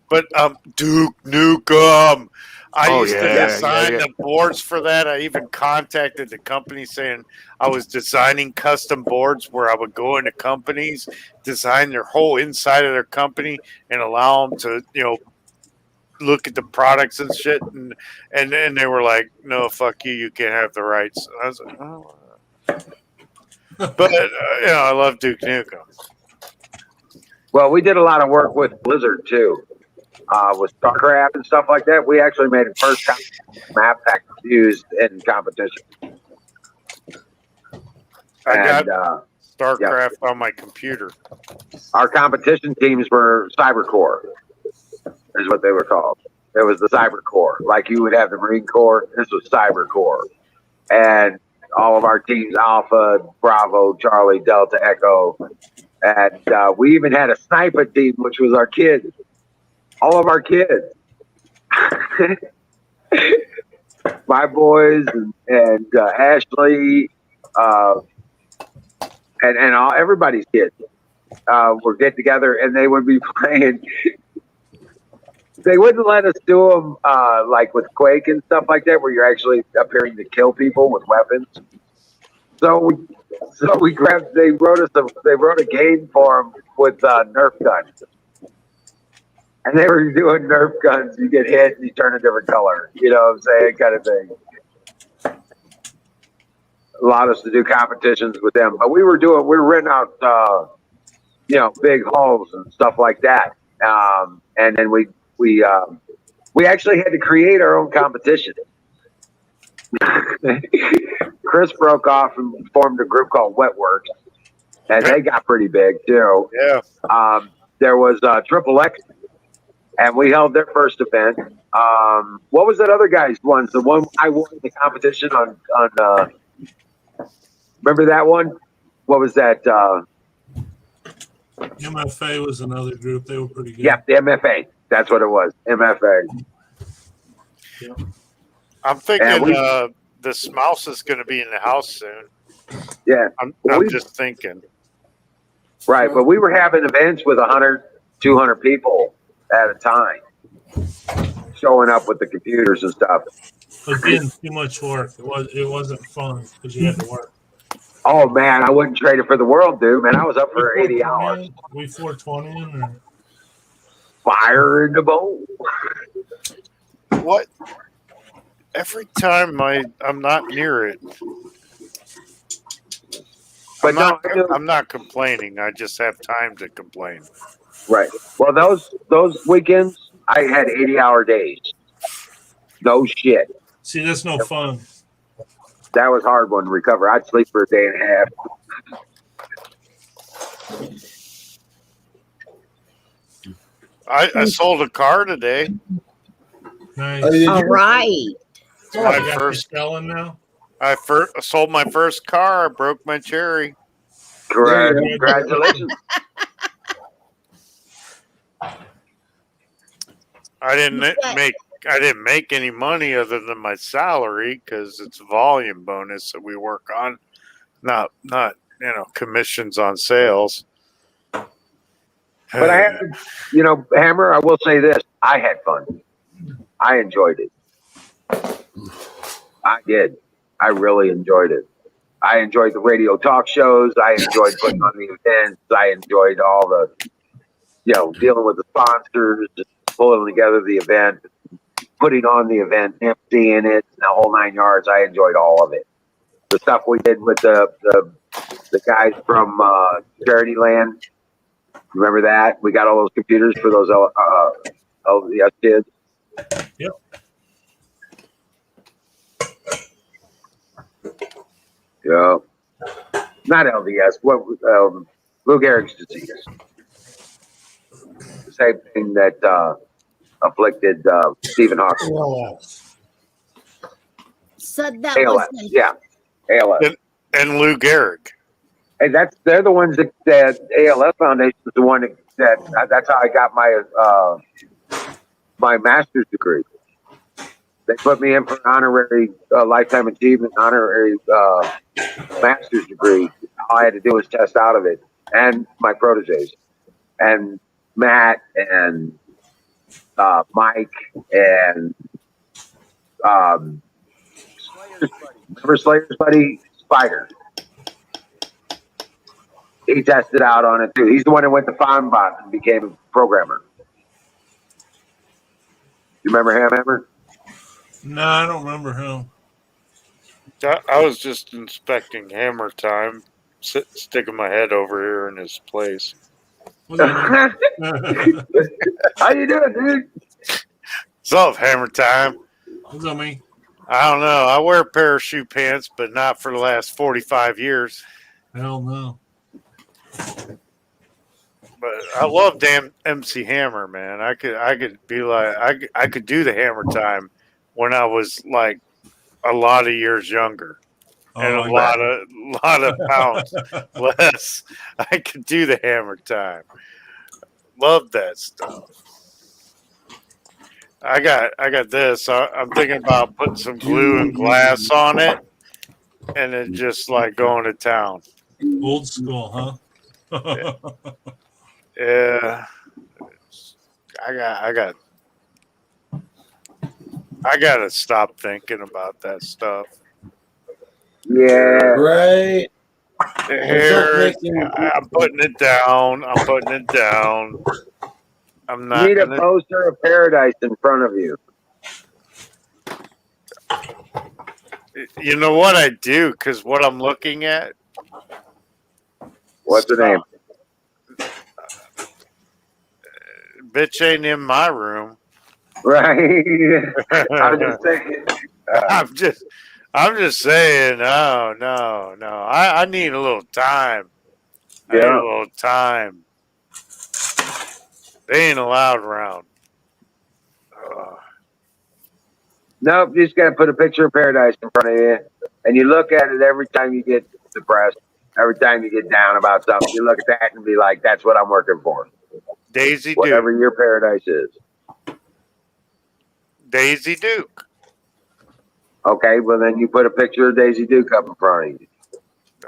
Speaker 9: But Duke Nukem. I used to design the boards for that. I even contacted the company saying I was designing custom boards where I would go into companies, design their whole inside of their company, and allow them to, look at the products and shit. And they were like, no, fuck you. You can't have the rights. And I was like, oh. But I love Duke Nukem.
Speaker 1: Well, we did a lot of work with Blizzard too, with StarCraft and stuff like that. We actually made the first map pack used in competition.
Speaker 9: I got
Speaker 1: And
Speaker 9: StarCraft on my computer.
Speaker 1: our competition teams were Cyber Corps, is what they were called. It was the Cyber Corps. Like you would have the Marine Corps, this was Cyber Corps. And all of our teams, Alpha, Bravo, Charlie, Delta, Echo. And we even had a sniper team, which was our kids. All of our kids. My boys and Ashley and all everybody's kids would get together and they would be playing. They wouldn't let us do them like with Quake and stuff like that, where you're actually appearing to kill people with weapons. So we grabbed. They wrote a game for them with Nerf guns, and they were doing Nerf guns. You get hit and you turn a different color. You know what I'm saying? Kind of thing. Allowed us to do competitions with them, but we were renting out, big halls and stuff like that. And then we actually had to create our own competition. Chris broke off and formed a group called Wetworks, and they got pretty big too.
Speaker 9: Yeah.
Speaker 1: There was Triple X, and we held their first event. What was that other guy's one? The one I won the competition on. Remember that one? What was that?
Speaker 7: MFA was another group. They were pretty good.
Speaker 1: Yeah, the MFA. That's what it was. MFA.
Speaker 9: I'm thinking
Speaker 1: And
Speaker 9: this mouse is going to be in the house soon.
Speaker 1: Yeah.
Speaker 9: I'm
Speaker 1: we-
Speaker 9: just thinking.
Speaker 1: Right, but we were having events with 100, 200 people at a time, showing up with the computers and stuff.
Speaker 7: Again, too much work. It wasn't fun because you had to work.
Speaker 1: Oh man, I wouldn't trade it for the world, dude. Man, I was up for 80 hours.
Speaker 7: We 420 in or
Speaker 1: Fire in the bowl.
Speaker 9: What? Every time I'm not near it.
Speaker 1: But
Speaker 9: I'm not complaining. I just have time to complain.
Speaker 1: Right. Well, those weekends, I had 80-hour days. No shit.
Speaker 7: See, that's no fun.
Speaker 1: That was a hard one to recover. I'd sleep for a day and a half.
Speaker 9: I sold a car today.
Speaker 7: Nice.
Speaker 6: Oh, did
Speaker 10: All
Speaker 6: you?
Speaker 10: right.
Speaker 7: So
Speaker 9: My
Speaker 7: I got
Speaker 9: first-
Speaker 7: you selling now.
Speaker 9: I sold my first car. I broke my cherry.
Speaker 1: Correct.
Speaker 6: There you go.
Speaker 1: Congratulations.
Speaker 9: I didn't
Speaker 10: Yeah.
Speaker 9: make any money other than my salary because it's a volume bonus that we work on, not commissions on sales.
Speaker 1: But I have to, Hammer, I will say this. I had fun. I enjoyed it. I did. I really enjoyed it. I enjoyed the radio talk shows. I enjoyed putting on the events. I enjoyed all the, dealing with the sponsors, just pulling together the event, putting on the event, emceeing it, and the whole 9 yards. I enjoyed all of it. The stuff we did with the guys from Charity Land. Remember that? We got all those computers for those LDS kids.
Speaker 7: Yep.
Speaker 1: Yeah. Not LDS. What Lou Gehrig's disease. The same thing that afflicted Stephen Hawking.
Speaker 10: So that
Speaker 1: ALS.
Speaker 10: wasn't.
Speaker 1: Yeah. ALS.
Speaker 9: and Lou Gehrig.
Speaker 1: Hey, they're the ones that ALS Foundation is the one that that's how I got my master's degree. They put me in for an honorary lifetime achievement honorary master's degree. All I had to do was test out of it, and my proteges, and Matt and Mike and Slayer's buddy. Remember Slayer's buddy Spider? He tested out on it too. He's the one that went to FonBot and became a programmer. You remember him, Hammer?
Speaker 7: No, I don't remember him.
Speaker 9: I was just inspecting Hammer Time, sticking my head over here in his place.
Speaker 7: What's that mean?
Speaker 1: How you doing, dude?
Speaker 9: What's up, Hammer Time?
Speaker 7: What's that mean?
Speaker 9: I don't know. I wear parachute pants, but not for the last 45 years.
Speaker 7: Hell no.
Speaker 9: But I love damn MC Hammer, man. I could be like I could do the Hammer Time when I was like a lot of years younger and
Speaker 7: Oh,
Speaker 9: a lot of pounds less. I could do the Hammer Time. Love that stuff. I got this. I'm thinking about putting some glue and glass on it, and then just like going to town.
Speaker 7: Old school, huh?
Speaker 9: Yeah, I gotta stop thinking about that stuff.
Speaker 1: Yeah.
Speaker 6: Right.
Speaker 9: Here, I'm putting it down. I'm
Speaker 1: You
Speaker 9: not
Speaker 1: need a
Speaker 9: gonna.
Speaker 1: poster of paradise in front of you.
Speaker 9: You know what I do? Because what I'm looking at.
Speaker 1: What's the name?
Speaker 9: Bitch ain't in my room.
Speaker 1: Right. I was just thinking.
Speaker 9: I'm just saying. No. I need a little time. I need
Speaker 1: Yeah.
Speaker 9: a little time. They ain't allowed around.
Speaker 1: Nope, you just got to put a picture of paradise in front of you, and you look at it every time you get depressed, every time you get down about something. You look at that and be like, "That's what I'm working for."
Speaker 9: Daisy Duke.
Speaker 1: Whatever your paradise is.
Speaker 9: Daisy Duke.
Speaker 1: Okay, well then you put a picture of Daisy Duke up in front of you.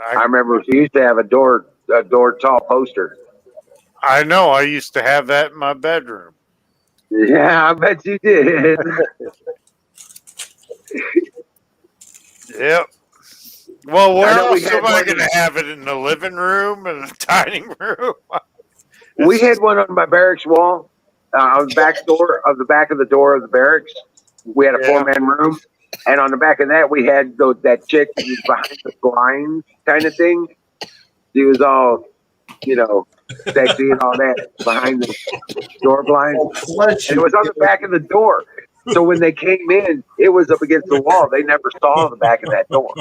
Speaker 1: I remember she used to have a door tall poster.
Speaker 9: I know. I used to have that in my bedroom.
Speaker 1: Yeah, I bet you did.
Speaker 9: Yep. Well, where
Speaker 1: I know we
Speaker 9: else
Speaker 1: had
Speaker 9: am I
Speaker 1: one-
Speaker 9: going to have it? In the living room and the dining room?
Speaker 1: We had one on my barracks wall, on the back door of the back of the door of the barracks. We had a
Speaker 9: Yeah.
Speaker 1: 4-man room, and on the back of that we had that chick that was behind the blinds kind of thing. She was all sexy and all that behind the door blinds.
Speaker 6: Flesh
Speaker 1: And it was on the back of the door. So when they came in, it was up against the wall. They never saw the back of that door.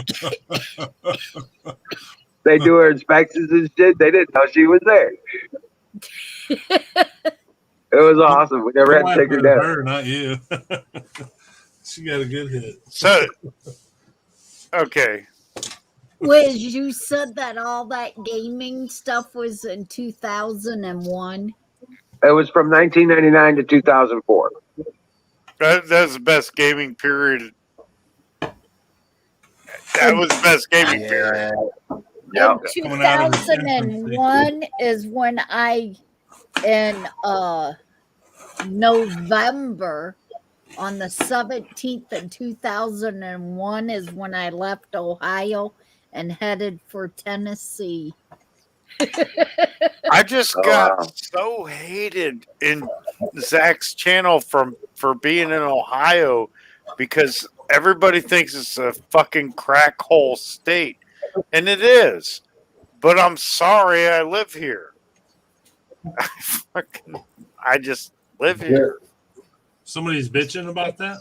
Speaker 1: They do her inspections and shit. They didn't know she was there. It was awesome. We never had to take her down.
Speaker 7: Her, not you. She got a good hit.
Speaker 9: So, okay.
Speaker 10: Wiz, you said that all that gaming stuff was in 2001.
Speaker 1: It was from 1999 to 2004.
Speaker 9: That's the best gaming period. That was the best gaming period.
Speaker 1: Yeah.
Speaker 10: In 2001 is when in November on the 17th of 2001 is when I left Ohio and headed for Tennessee.
Speaker 9: I just got so hated in Zach's channel for being in Ohio because everybody thinks it's a fucking crack hole state, and it is. But I'm sorry, I live here. I just live here.
Speaker 7: Somebody's bitching about that?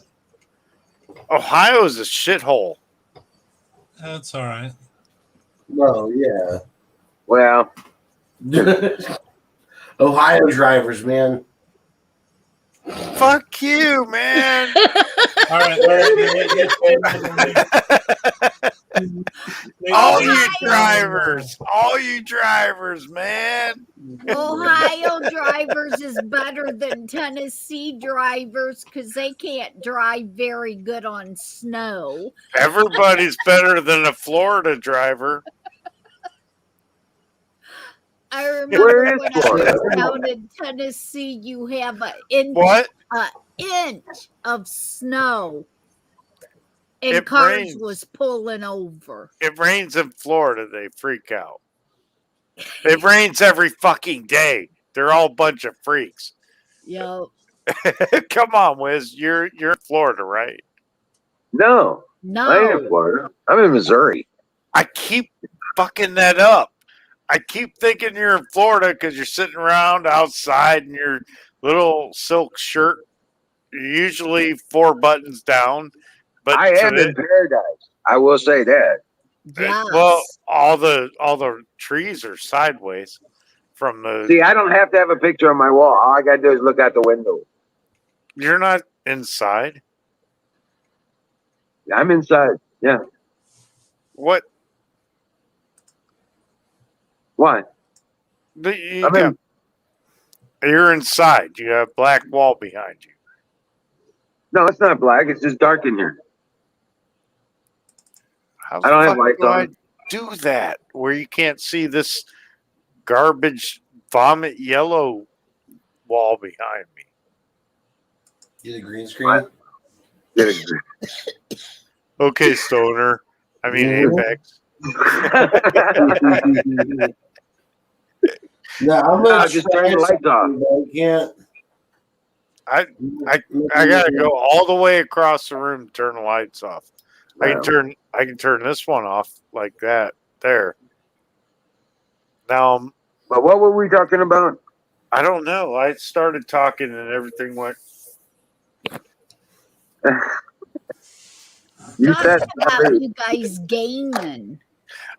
Speaker 9: Ohio's a shithole.
Speaker 7: That's all right.
Speaker 6: No, yeah.
Speaker 1: Well,
Speaker 6: Ohio drivers, man.
Speaker 9: Fuck you, man.
Speaker 7: All right.
Speaker 9: All you drivers, man.
Speaker 10: Ohio drivers is better than Tennessee drivers because they can't drive very good on snow.
Speaker 9: Everybody's better than a Florida driver.
Speaker 10: I remember
Speaker 1: Where is
Speaker 10: when
Speaker 1: Florida?
Speaker 10: I was down in Tennessee, you have an inch of snow. And
Speaker 9: It
Speaker 10: cars
Speaker 9: rains.
Speaker 10: was pulling over.
Speaker 9: It rains in Florida, they freak out. It rains every fucking day. They're all a bunch of freaks.
Speaker 10: Yo,
Speaker 9: Come on, Wiz. You're in Florida, right?
Speaker 1: no. I ain't in
Speaker 10: no.
Speaker 1: Florida. I'm in Missouri.
Speaker 9: I keep fucking that up. I keep thinking you're in Florida because you're sitting around outside in your little silk shirt. You're usually 4 buttons down. But
Speaker 1: I am in paradise. I will say that.
Speaker 10: Yes.
Speaker 9: well, all the trees are sideways from the.
Speaker 1: See, I don't have to have a picture on my wall. All I got to do is look out the window.
Speaker 9: You're not inside.
Speaker 1: I'm inside. Yeah.
Speaker 9: What?
Speaker 1: What?
Speaker 9: You're inside. You have a black wall behind you.
Speaker 1: No, it's not black. It's just dark in here.
Speaker 9: How
Speaker 1: I don't have
Speaker 9: the fuck
Speaker 1: lights
Speaker 9: do
Speaker 1: on.
Speaker 9: I do that where you can't see this garbage vomit yellow wall behind me?
Speaker 6: Get a green screen.
Speaker 1: Get it.
Speaker 9: Okay, Stoner. I mean Apex.
Speaker 6: No, I'm
Speaker 1: No,
Speaker 6: gonna
Speaker 1: just turn the lights off.
Speaker 6: I can't.
Speaker 9: I gotta go all the way across the room to turn the lights off. I can turn this one off like that. There. Now
Speaker 1: But what were we talking about?
Speaker 9: I don't know. I started talking and everything went.
Speaker 1: You
Speaker 10: Talk
Speaker 1: said
Speaker 10: about you guys gaming.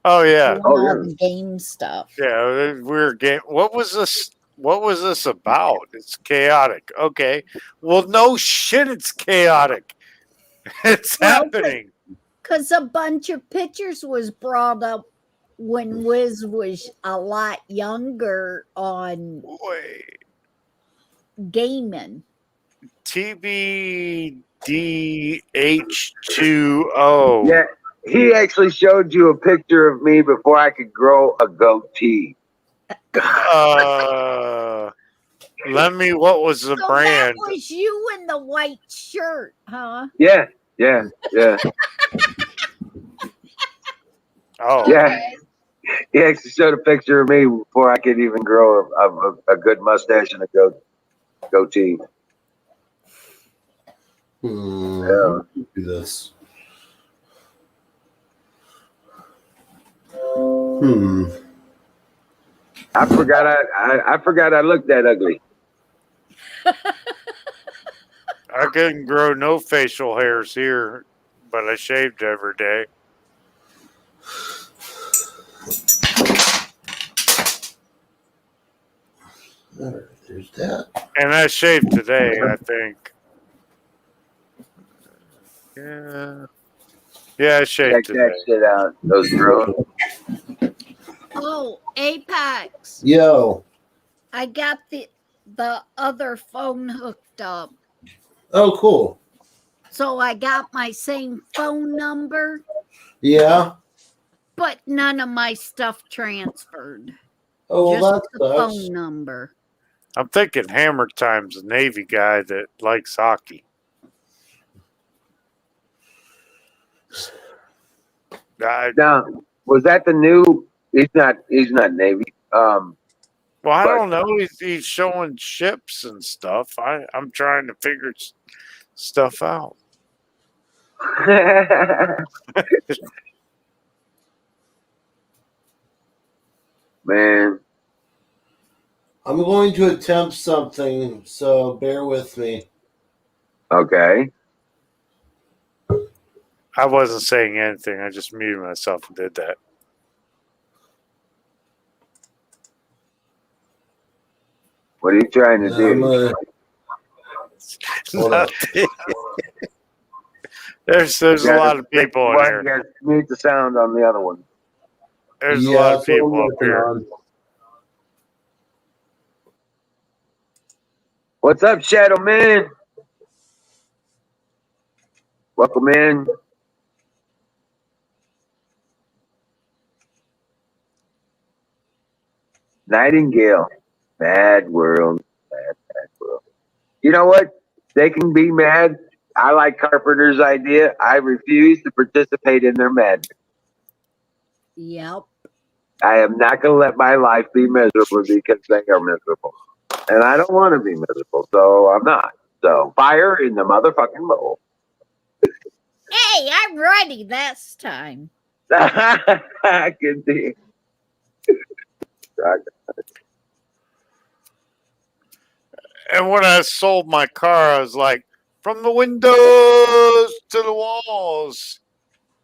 Speaker 9: Oh yeah.
Speaker 10: Doing
Speaker 1: Oh,
Speaker 10: all
Speaker 1: yeah.
Speaker 10: the game stuff.
Speaker 9: Yeah, we're game. What was this? What was this about? It's chaotic. Okay. Well, no shit. It's chaotic. It's
Speaker 10: Well,
Speaker 9: happening.
Speaker 10: Because a bunch of pictures was brought up when Wiz was a lot younger on
Speaker 9: Wait.
Speaker 10: gaming.
Speaker 9: TBDH2O.
Speaker 1: Yeah, he actually showed you a picture of me before I could grow a goatee.
Speaker 9: Let me. What was the
Speaker 10: So
Speaker 9: brand?
Speaker 10: that was you in the white shirt, huh?
Speaker 1: Yeah.
Speaker 9: Oh,
Speaker 1: Yeah. He actually showed a picture of me before I could even grow a good mustache and a goatee. Yeah.
Speaker 6: Do this.
Speaker 1: I forgot I forgot I looked that ugly.
Speaker 9: I couldn't grow no facial hairs here, but I shaved every day.
Speaker 6: There's that.
Speaker 9: And I shaved today, I think. Yeah. Yeah, I shaved
Speaker 1: Check that
Speaker 9: today.
Speaker 1: shit out. Those drones.
Speaker 10: Oh, Apex.
Speaker 6: Yo.
Speaker 10: I got the other phone hooked up.
Speaker 6: Oh, cool.
Speaker 10: So I got my same phone number,
Speaker 6: Yeah.
Speaker 10: but none of my stuff transferred.
Speaker 6: Oh,
Speaker 10: Just
Speaker 6: well, that
Speaker 10: the
Speaker 6: sucks.
Speaker 10: phone number.
Speaker 9: I'm thinking Hammer Time's a Navy guy that likes hockey.
Speaker 1: Now, was that the new? He's not Navy.
Speaker 9: Well, I
Speaker 1: But-
Speaker 9: don't know. He's showing ships and stuff. I'm trying to figure stuff out.
Speaker 1: Man,
Speaker 6: I'm going to attempt something, so bear with me.
Speaker 1: okay.
Speaker 9: I wasn't saying anything. I just muted myself and did that.
Speaker 1: What are you trying to
Speaker 6: I'm,
Speaker 1: do?
Speaker 6: hold up.
Speaker 9: There's a lot of people in
Speaker 1: One,
Speaker 9: here.
Speaker 1: you gotta mute the sound on the other one.
Speaker 9: There's a lot of
Speaker 6: that's what I'm
Speaker 9: people up
Speaker 6: working
Speaker 9: here.
Speaker 6: on.
Speaker 1: What's up, Shadow Man? Welcome in. Nightingale. Bad world. Bad world. You know what? They can be mad. I like Carpenter's idea. I refuse to participate in their madness.
Speaker 10: Yep.
Speaker 1: I am not going to let my life be miserable because they are miserable. And I don't want to be miserable, so I'm not. So fire in the motherfucking bowl.
Speaker 10: Hey, I'm ready this time.
Speaker 1: I can see.
Speaker 9: And when I sold my car, I was like, from the windows to the walls.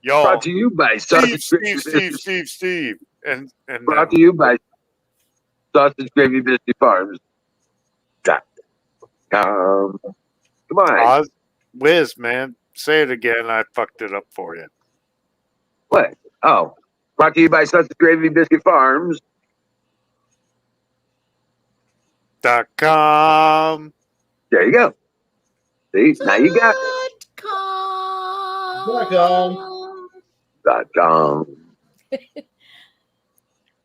Speaker 9: Y'all.
Speaker 1: Brought to you by Sausage
Speaker 9: Steve. And
Speaker 1: Brought to you by Sausage Gravy Biscuit Farms. Come on.
Speaker 9: Oz, Wiz, man. Say it again. I fucked it up for you.
Speaker 1: What? Oh. Brought to you by Sausage Gravy Biscuit Farms.
Speaker 9: .com.
Speaker 1: There you go. See, now you got it. .com.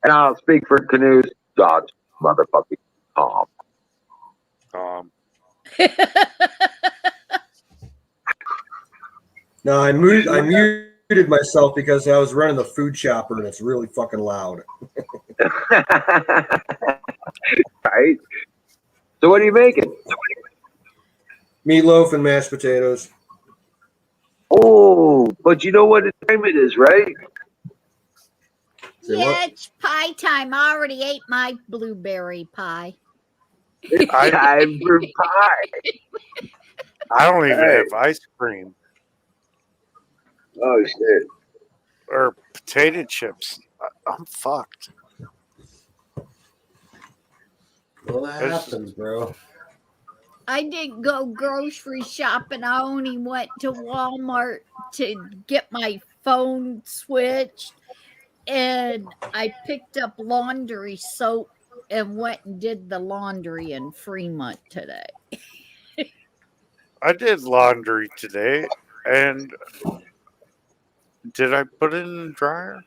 Speaker 1: And I'll speak for Canoes. Motherfucking Tom.
Speaker 2: No, I muted myself because I was running the food chopper and it's really fucking loud.
Speaker 1: Right? So what are you making?
Speaker 2: Meatloaf and mashed potatoes.
Speaker 1: Oh, but you know what time it is, right?
Speaker 2: Say
Speaker 10: Yeah,
Speaker 2: what?
Speaker 10: it's pie time. I already ate my blueberry pie.
Speaker 1: Time for pie.
Speaker 9: I don't even
Speaker 1: Hey.
Speaker 9: have ice cream
Speaker 1: Oh shit.
Speaker 9: or potato chips. I'm fucked.
Speaker 6: Well, that happens, bro.
Speaker 10: I didn't go grocery shopping. I only went to Walmart to get my phone switched. And I picked up laundry soap and went and did the laundry in Fremont today.
Speaker 9: I did laundry today, and did I put it in the dryer?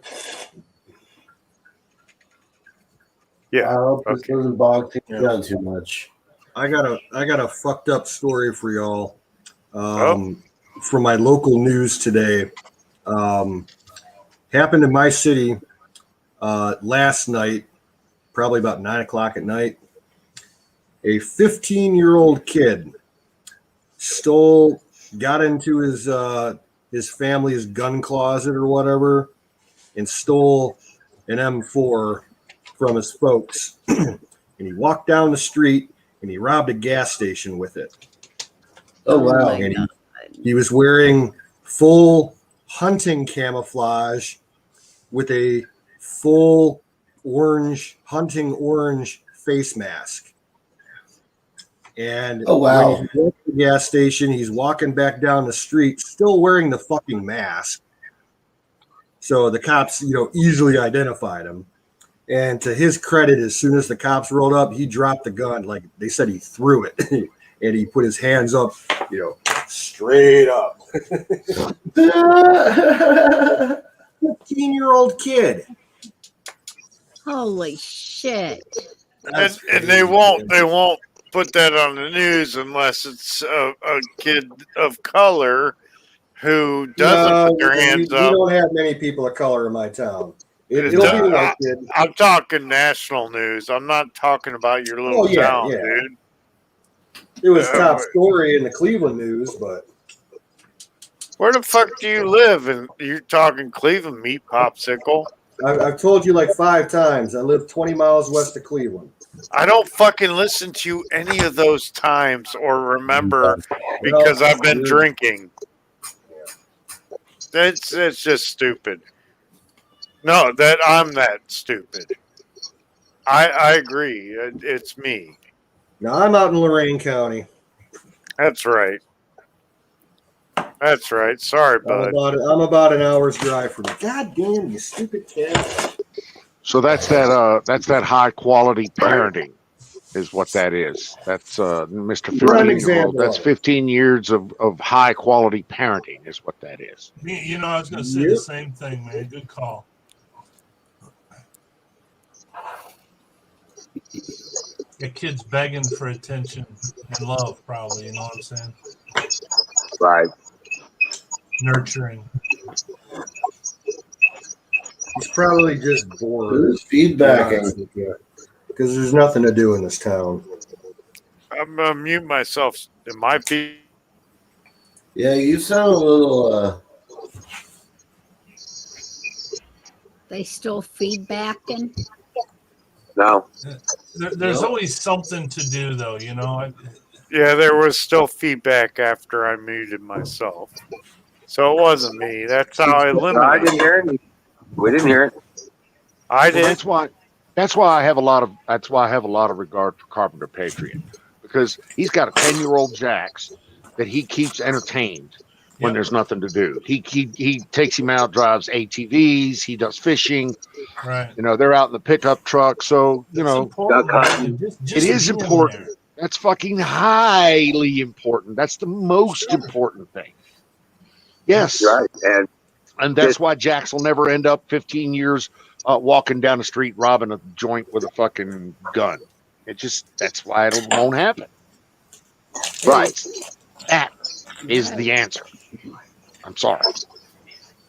Speaker 6: I
Speaker 9: Yeah.
Speaker 6: hope this
Speaker 9: Okay.
Speaker 6: doesn't bog things
Speaker 2: Yeah.
Speaker 6: down too much.
Speaker 2: I got a fucked up story for y'all. From my local news today. Happened in my city last night, probably about 9 o'clock at night. A 15-year-old kid got into his family's gun closet or whatever, and stole an M4
Speaker 8: from his folks, and he walked down the street and he robbed a gas station with it.
Speaker 6: Oh wow!
Speaker 8: And he was wearing full hunting camouflage with a full hunting orange face mask. And
Speaker 6: Oh, wow.
Speaker 8: when he went to the gas station, he's walking back down the street, still wearing the fucking mask. So the cops, easily identified him. And to his credit, as soon as the cops rolled up, he dropped the gun. Like they said, he threw it, and he put his hands up, straight up. 15-year-old kid.
Speaker 10: Holy shit.
Speaker 9: And they won't put that on the news unless it's a kid of color who doesn't put their hands
Speaker 8: We
Speaker 9: up.
Speaker 8: don't have many people of color in my town. It'll be a white kid.
Speaker 9: I'm talking national news. I'm not talking about your little town, dude.
Speaker 8: It was top story in the Cleveland news, but
Speaker 9: Where the fuck do you live? And you're talking Cleveland, meat popsicle.
Speaker 8: I've told you like 5 times. I live 20 miles west of Cleveland.
Speaker 9: I don't fucking listen to you any of those times or remember because I've been drinking. That's just stupid. No, I'm that stupid. I agree. It's me.
Speaker 8: Now I'm out in Lorain County.
Speaker 9: That's right. That's right. Sorry, bud.
Speaker 8: I'm about an hour's drive from you. God damn, you stupid kid.
Speaker 5: So that's that high quality parenting is what that is. That's Mr. 15-year-old. That's 15 years of high quality parenting is what that is.
Speaker 7: I was going to say the same thing, man. Good call. Your kid's begging for attention and love, probably. You know what I'm saying?
Speaker 1: Right.
Speaker 7: Nurturing.
Speaker 8: He's probably just bored.
Speaker 6: Who's feedbacking?
Speaker 8: Because there's nothing to do in this town.
Speaker 9: I'm going to mute myself. It might be.
Speaker 6: Yeah, you sound a little.
Speaker 10: They still feedbacking?
Speaker 1: No.
Speaker 7: There's always something to do, though,
Speaker 9: Yeah, there was still feedback after I muted myself. So it wasn't me. That's how I eliminated.
Speaker 1: I didn't hear any. We didn't hear it.
Speaker 9: I did.
Speaker 5: That's why I have a lot of regard for Carpenter Patriot, because he's got a 10-year-old Jax that he keeps entertained when there's nothing to do. He takes him out, drives ATVs, he does fishing.
Speaker 7: Right.
Speaker 5: They're out in the pickup truck, so
Speaker 7: Just
Speaker 5: it is important.
Speaker 7: There.
Speaker 5: That's fucking highly important. That's the most important thing. Yes.
Speaker 1: Right.
Speaker 5: And that's why Jax will never end up 15 years walking down the street robbing a joint with a fucking gun. That's why it won't happen.
Speaker 1: Right.
Speaker 5: That is the answer. I'm sorry.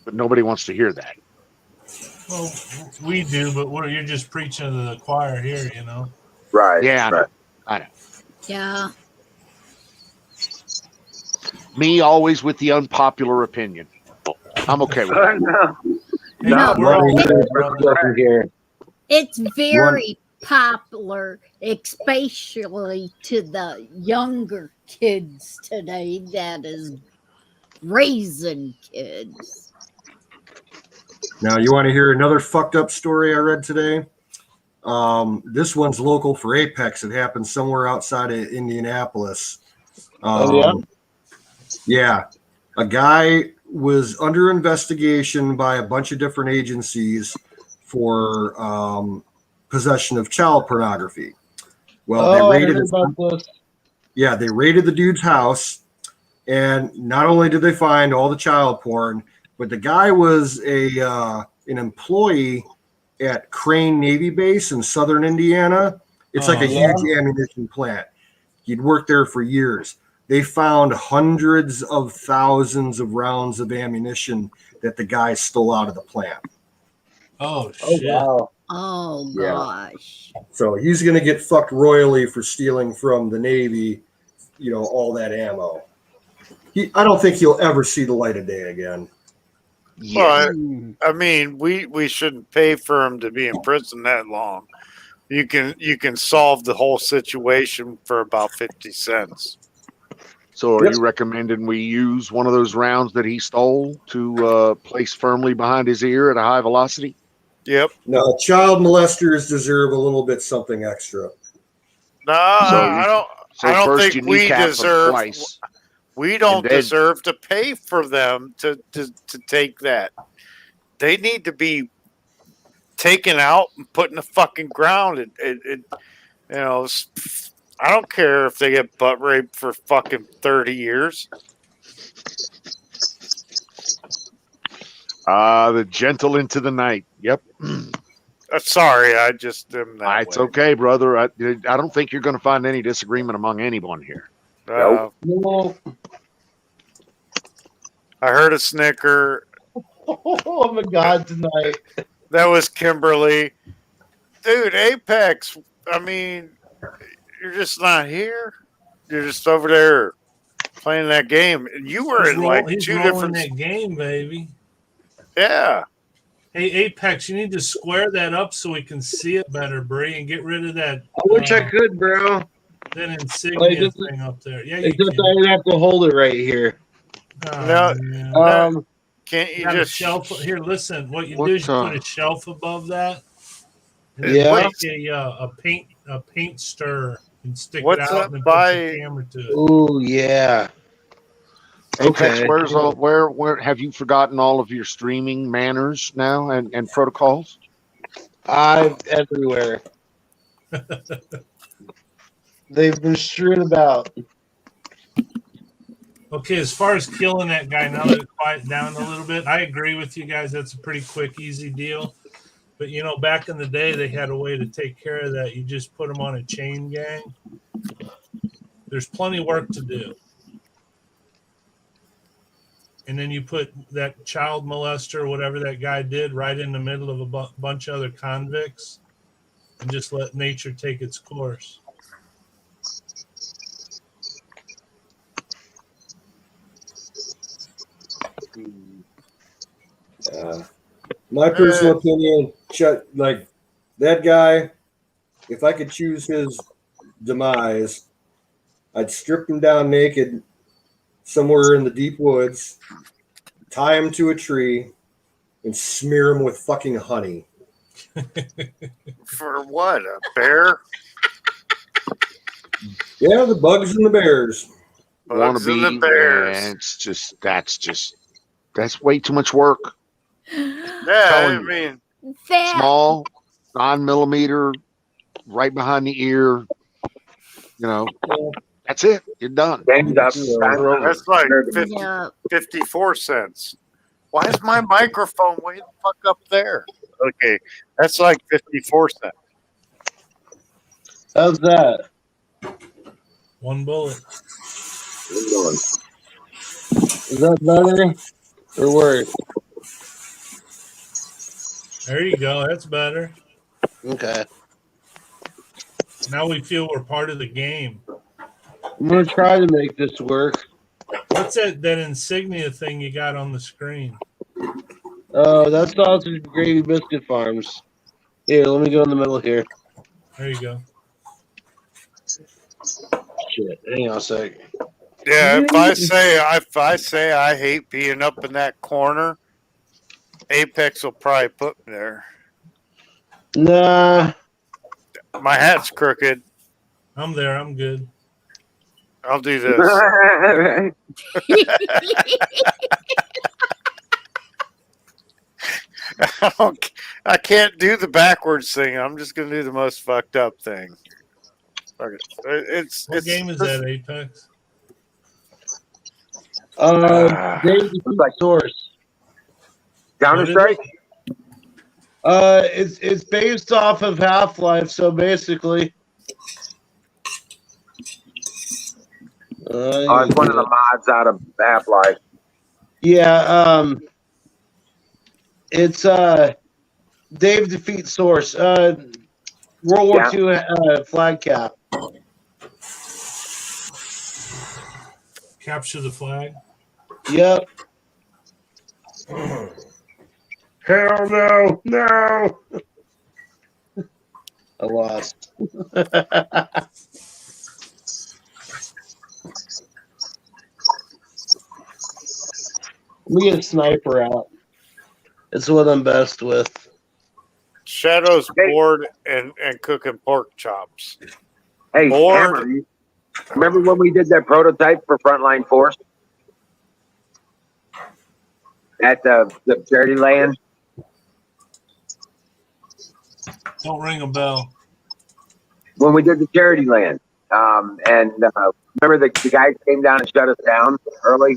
Speaker 5: But nobody wants to hear that.
Speaker 7: Well, we do, but you're just preaching to the choir here,
Speaker 1: Right.
Speaker 5: Yeah,
Speaker 1: right.
Speaker 5: I know.
Speaker 10: Yeah.
Speaker 5: Me always with the unpopular opinion. I'm okay with that.
Speaker 1: No,
Speaker 10: No,
Speaker 1: we're here.
Speaker 10: It's very popular, especially to the younger kids today that is raising kids.
Speaker 8: Now, you want to hear another fucked up story I read today? This one's local for Apex. It happened somewhere outside of Indianapolis. Yeah. A guy was under investigation by a bunch of different agencies for possession of child pornography. Well, they raided they raided the dude's house, and not only did they find all the child porn, but the guy was an employee at Crane Navy Base in southern Indiana. It's like a huge ammunition plant. He'd worked there for years. They found hundreds of thousands of rounds of ammunition that the guy stole out of the plant.
Speaker 7: Oh, shit.
Speaker 8: Wow.
Speaker 10: Oh,
Speaker 8: Yeah.
Speaker 10: gosh.
Speaker 8: So he's going to get fucked royally for stealing from the Navy, all that ammo. I don't think he'll ever see the light of day again.
Speaker 5: Yeah.
Speaker 9: Well, I mean, we shouldn't pay for him to be in prison that long. You can solve the whole situation for about 50 cents.
Speaker 5: So are
Speaker 8: Yep.
Speaker 5: you recommending we use one of those rounds that he stole to place firmly behind his ear at a high velocity?
Speaker 9: Yep.
Speaker 8: No, child molesters deserve a little bit something extra.
Speaker 9: No,
Speaker 5: So
Speaker 9: I don't.
Speaker 5: So
Speaker 9: I don't
Speaker 5: first
Speaker 9: think
Speaker 5: you
Speaker 9: we
Speaker 5: kneecap him
Speaker 9: deserve.
Speaker 5: twice.
Speaker 9: We don't
Speaker 5: and then-
Speaker 9: deserve to pay for them to take that. They need to be taken out and put in the fucking ground. I don't care if they get butt raped for fucking 30 years.
Speaker 5: The gentle into the night. Yep.
Speaker 9: Sorry, I just am that
Speaker 5: It's
Speaker 9: way.
Speaker 5: okay, brother. I don't think you're going to find any disagreement among anyone here.
Speaker 6: No.
Speaker 9: I heard a snicker.
Speaker 6: Oh my God! Tonight.
Speaker 9: That was Kimberly. Dude, Apex. I mean, you're just not here. You're just over there playing that game. And you were in like
Speaker 7: he's
Speaker 9: two
Speaker 7: rolling
Speaker 9: different.
Speaker 7: that game, baby.
Speaker 9: Yeah.
Speaker 7: Hey, Apex, you need to square that up so we can see it better, Bree, and get rid of that.
Speaker 6: I wish I could, bro.
Speaker 7: That insignia
Speaker 6: just-
Speaker 7: thing up there. Yeah, you
Speaker 6: It's just
Speaker 7: can.
Speaker 6: I would have to hold it right here.
Speaker 7: Oh,
Speaker 9: No,
Speaker 7: man.
Speaker 9: Can't
Speaker 7: You
Speaker 9: you
Speaker 7: got a
Speaker 9: just
Speaker 7: shelf here? Listen, what you
Speaker 5: What,
Speaker 7: do is you put a shelf above that. And
Speaker 6: Yeah.
Speaker 7: take a paint stir and stick
Speaker 9: What's
Speaker 7: it out
Speaker 9: up
Speaker 7: and then
Speaker 9: by-
Speaker 7: put the camera to it.
Speaker 6: Oh yeah.
Speaker 5: Apex,
Speaker 6: Okay.
Speaker 5: where have you forgotten all of your streaming manners now and protocols?
Speaker 6: I'm everywhere. They've been strewn about.
Speaker 7: Okay, as far as killing that guy, now that it quiet down a little bit, I agree with you guys. That's a pretty quick, easy deal. But you know, back in the day, they had a way to take care of that. You just put them on a chain gang. There's plenty of work to do. And then you put that child molester, whatever that guy did, right in the middle of a bunch of other convicts, and just let nature take its course.
Speaker 8: My personal opinion, like that guy, if I could choose his demise, I'd strip him down naked somewhere in the deep woods, tie him to a tree, and smear him with fucking honey.
Speaker 9: for what? A bear?
Speaker 8: Yeah, the bugs and the bears.
Speaker 9: Bugs and the
Speaker 5: Wannabe,
Speaker 9: bears.
Speaker 5: man, that's way too much work.
Speaker 9: Yeah, I
Speaker 5: telling you.
Speaker 9: mean,
Speaker 10: That
Speaker 5: Small, 9mm, right behind the ear. You know, that's it. You're done.
Speaker 1: Game's up.
Speaker 9: that's like
Speaker 10: yeah.
Speaker 9: 54 cents. Why is my microphone way the fuck up there? Okay, that's like 54 cents.
Speaker 6: How's that?
Speaker 7: One bullet.
Speaker 6: Is that better or worse?
Speaker 7: There you go. That's better.
Speaker 6: Okay.
Speaker 7: Now we feel we're part of the game.
Speaker 6: I'm gonna try to make this work.
Speaker 7: What's that insignia thing you got on the screen?
Speaker 6: Oh, that's Sausage Gravy Biscuit Farms. Here, let me go in the middle here.
Speaker 7: There you go.
Speaker 6: Shit, hang on a sec.
Speaker 9: Yeah, if I say I hate being up in that corner, Apex will probably put me there.
Speaker 6: Nah.
Speaker 9: My hat's crooked.
Speaker 7: I'm there. I'm good.
Speaker 9: I'll do this. I can't do the backwards thing. I'm just gonna do the most fucked up thing. Okay.
Speaker 7: What game is that, Apex?
Speaker 6: Dave's
Speaker 1: like
Speaker 6: Source.
Speaker 1: Counter Strike?
Speaker 6: It's based off of Half-Life, so basically.
Speaker 1: It's one of the mods out of Half-Life.
Speaker 6: Yeah, it's Dave defeats Source. World War II flag cap.
Speaker 7: Capture the flag.
Speaker 6: Yep.
Speaker 9: Hell no, no. I lost. Let me get a sniper out. It's what I'm best with. Shadow's bored and cooking pork chops.
Speaker 1: Hey,
Speaker 9: Bored.
Speaker 1: Hammer, you remember when we did that prototype for Frontline Force at the charity land?
Speaker 7: Don't ring a bell.
Speaker 1: When we did the charity land, and remember the guy came down and shut us down early.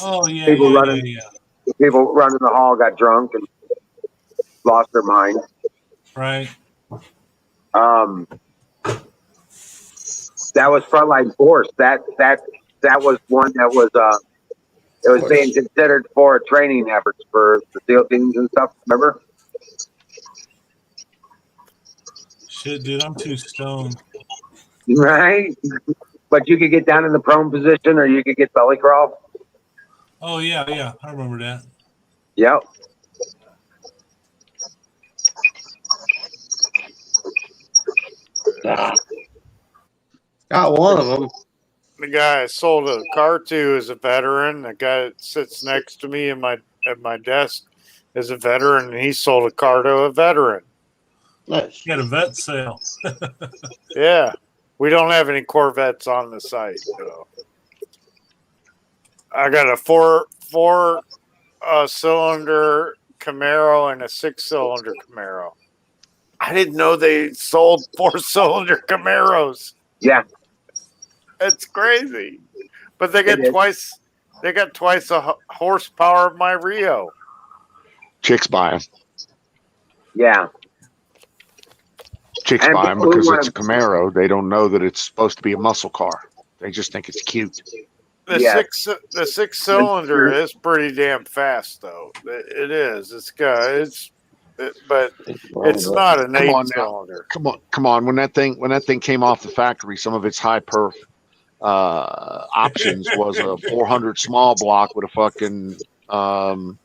Speaker 7: Oh yeah,
Speaker 1: People
Speaker 7: yeah,
Speaker 1: running,
Speaker 7: yeah.
Speaker 1: the people running the hall got drunk and lost their mind.
Speaker 7: Right.
Speaker 1: That was Frontline Force. That was one that was it was being considered for training efforts for the SEAL teams and stuff. Remember?
Speaker 7: Shit, dude, I'm too stoned.
Speaker 1: Right? But you could get down in the prone position, or you could get belly crawl.
Speaker 7: Oh yeah, yeah, I remember that.
Speaker 1: Yep.
Speaker 9: Got one of them. The guy I sold a car to is a veteran. The guy that sits next to me at my desk is a veteran, and he sold a car to a veteran. Nice.
Speaker 7: You got a vet sale.
Speaker 9: Yeah. We don't have any Corvettes on the site. So. I got a four cylinder Camaro and a 6-cylinder Camaro. I didn't know they sold 4-cylinder Camaros.
Speaker 1: Yeah.
Speaker 9: It's crazy. But they got twice the horsepower of my Rio.
Speaker 5: Chicks buy them.
Speaker 1: Yeah.
Speaker 5: Chicks
Speaker 1: And
Speaker 5: buy them
Speaker 1: people who
Speaker 5: because
Speaker 1: wanna-
Speaker 5: it's a Camaro. They don't know that it's supposed to be a muscle car. They just think it's cute.
Speaker 9: The
Speaker 1: Yeah.
Speaker 9: 6-cylinder is pretty damn fast, though. It is. But it's not an
Speaker 5: Come on now.
Speaker 9: 8-cylinder.
Speaker 5: Come on. When that thing came off the factory, some of its high perf options was a 400 small block with a fucking
Speaker 9: Bro,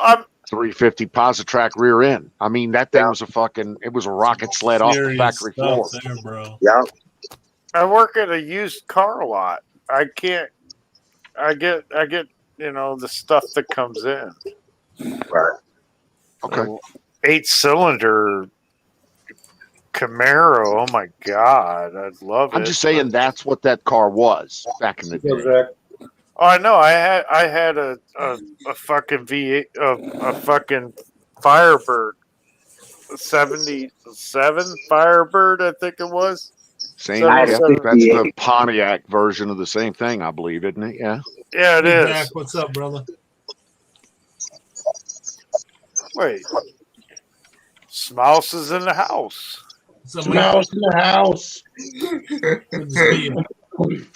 Speaker 9: I'm
Speaker 5: 350 Positrack rear end. I mean, that thing was it was a rocket sled off the
Speaker 7: Serious
Speaker 5: factory floor.
Speaker 7: stuff there, bro.
Speaker 1: Yeah.
Speaker 9: I work at a used car lot. I get the stuff that comes in.
Speaker 1: Right.
Speaker 5: Okay.
Speaker 9: 8-cylinder Camaro. Oh my God, I'd love it.
Speaker 5: I'm just saying that's what that car was back in the day.
Speaker 9: Oh, I know. I had a fucking V8, a fucking Firebird, 77 Firebird, I think it was.
Speaker 5: Same.
Speaker 1: I had
Speaker 5: Yeah,
Speaker 1: a
Speaker 5: that's
Speaker 1: 58.
Speaker 5: the Pontiac version of the same thing, I believe, isn't it? Yeah.
Speaker 9: Yeah, it
Speaker 7: Hey,
Speaker 9: is.
Speaker 7: Jack, what's up, brother?
Speaker 9: Wait, Smouse is in the house.
Speaker 7: What's up, man?
Speaker 9: in the house.
Speaker 7: Good to see you.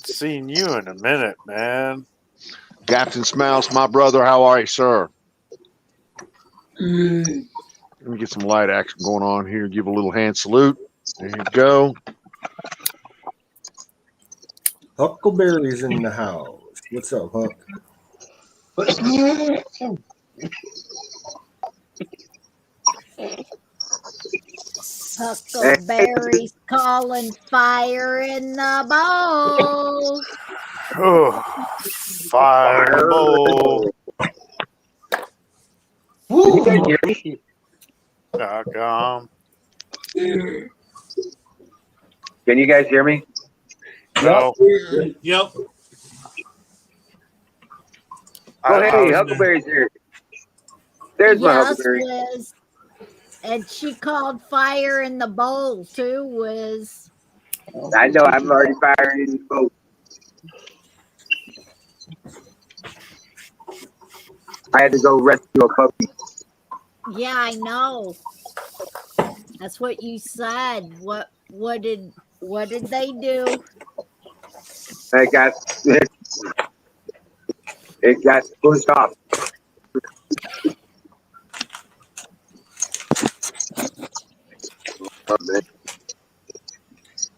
Speaker 9: Seeing you in a minute, man.
Speaker 5: Captain Smouse, my brother, how are you, sir? Let me get some light action going on here. Give a little hand salute. There you go.
Speaker 8: Huckleberry's in the house. What's up, Huck?
Speaker 10: Huckleberry's calling fire in the bowl.
Speaker 9: Oh, fireball.
Speaker 1: You guys hear me?
Speaker 9: .com.
Speaker 1: Can you guys hear me?
Speaker 9: No.
Speaker 7: Yep.
Speaker 1: Oh, hey,
Speaker 7: was
Speaker 1: Huckleberry's here. There's my
Speaker 10: Yes,
Speaker 1: Huckleberry.
Speaker 10: Wiz. And she called fire in the bowl too, Wiz.
Speaker 1: I know I'm already firing in the boat. I had to go rescue a puppy.
Speaker 10: Yeah, I know. That's what you said. What did they do?
Speaker 1: It got pushed off.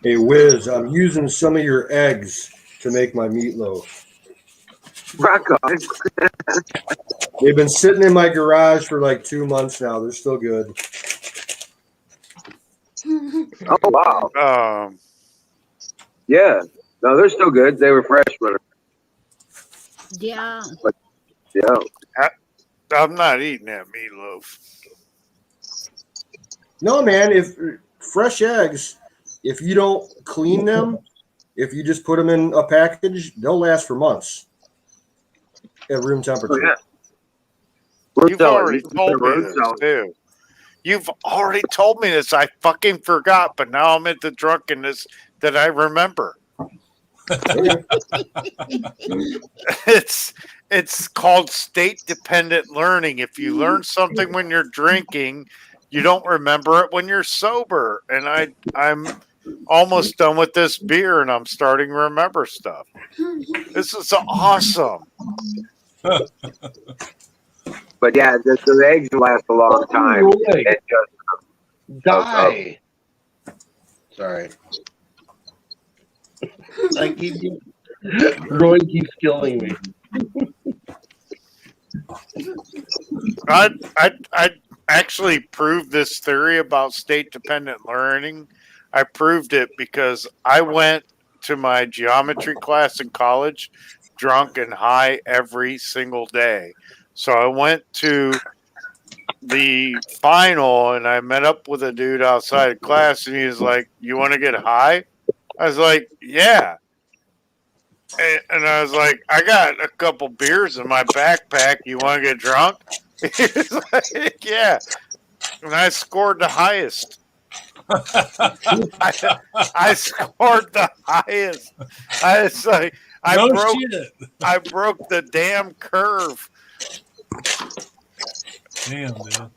Speaker 8: Hey, Wiz, I'm using some of your eggs to make my meatloaf.
Speaker 1: Rock on.
Speaker 8: They've been sitting in my garage for like 2 months now. They're still good.
Speaker 1: Oh wow.
Speaker 9: Um,
Speaker 1: Yeah. No, they're still good. They were fresh, but
Speaker 10: Yeah.
Speaker 1: yeah.
Speaker 9: I'm not eating that meatloaf.
Speaker 8: No, man. If fresh eggs, if you don't clean them, if you just put them in a package, they'll last for months at room temperature.
Speaker 1: Oh, yeah. Room
Speaker 9: You've
Speaker 1: salad.
Speaker 9: already
Speaker 1: You can
Speaker 9: told
Speaker 1: put a
Speaker 9: me
Speaker 1: room
Speaker 9: this
Speaker 1: salad.
Speaker 9: too. You've already told me this. I fucking forgot, but now I'm into drunkenness that I remember. It's called state dependent learning. If you learn something when you're drinking, you don't remember it when you're sober. And I'm almost done with this beer and I'm starting to remember stuff. This is awesome.
Speaker 1: But yeah, the eggs last a long time.
Speaker 11: Roy,
Speaker 1: It just,
Speaker 11: die. Sorry. Roy keeps killing me.
Speaker 9: I actually proved this theory about state dependent learning. I proved it because I went to my geometry class in college drunk and high every single day. So I went to the final and I met up with a dude outside of class and he was like, "You want to get high?" I was like, "Yeah." And I was like, "I got a couple beers in my backpack. You want to get drunk?" He was like, "Yeah." And I scored the highest. I scored the highest. I was like, I broke the damn curve.
Speaker 7: Damn, dude.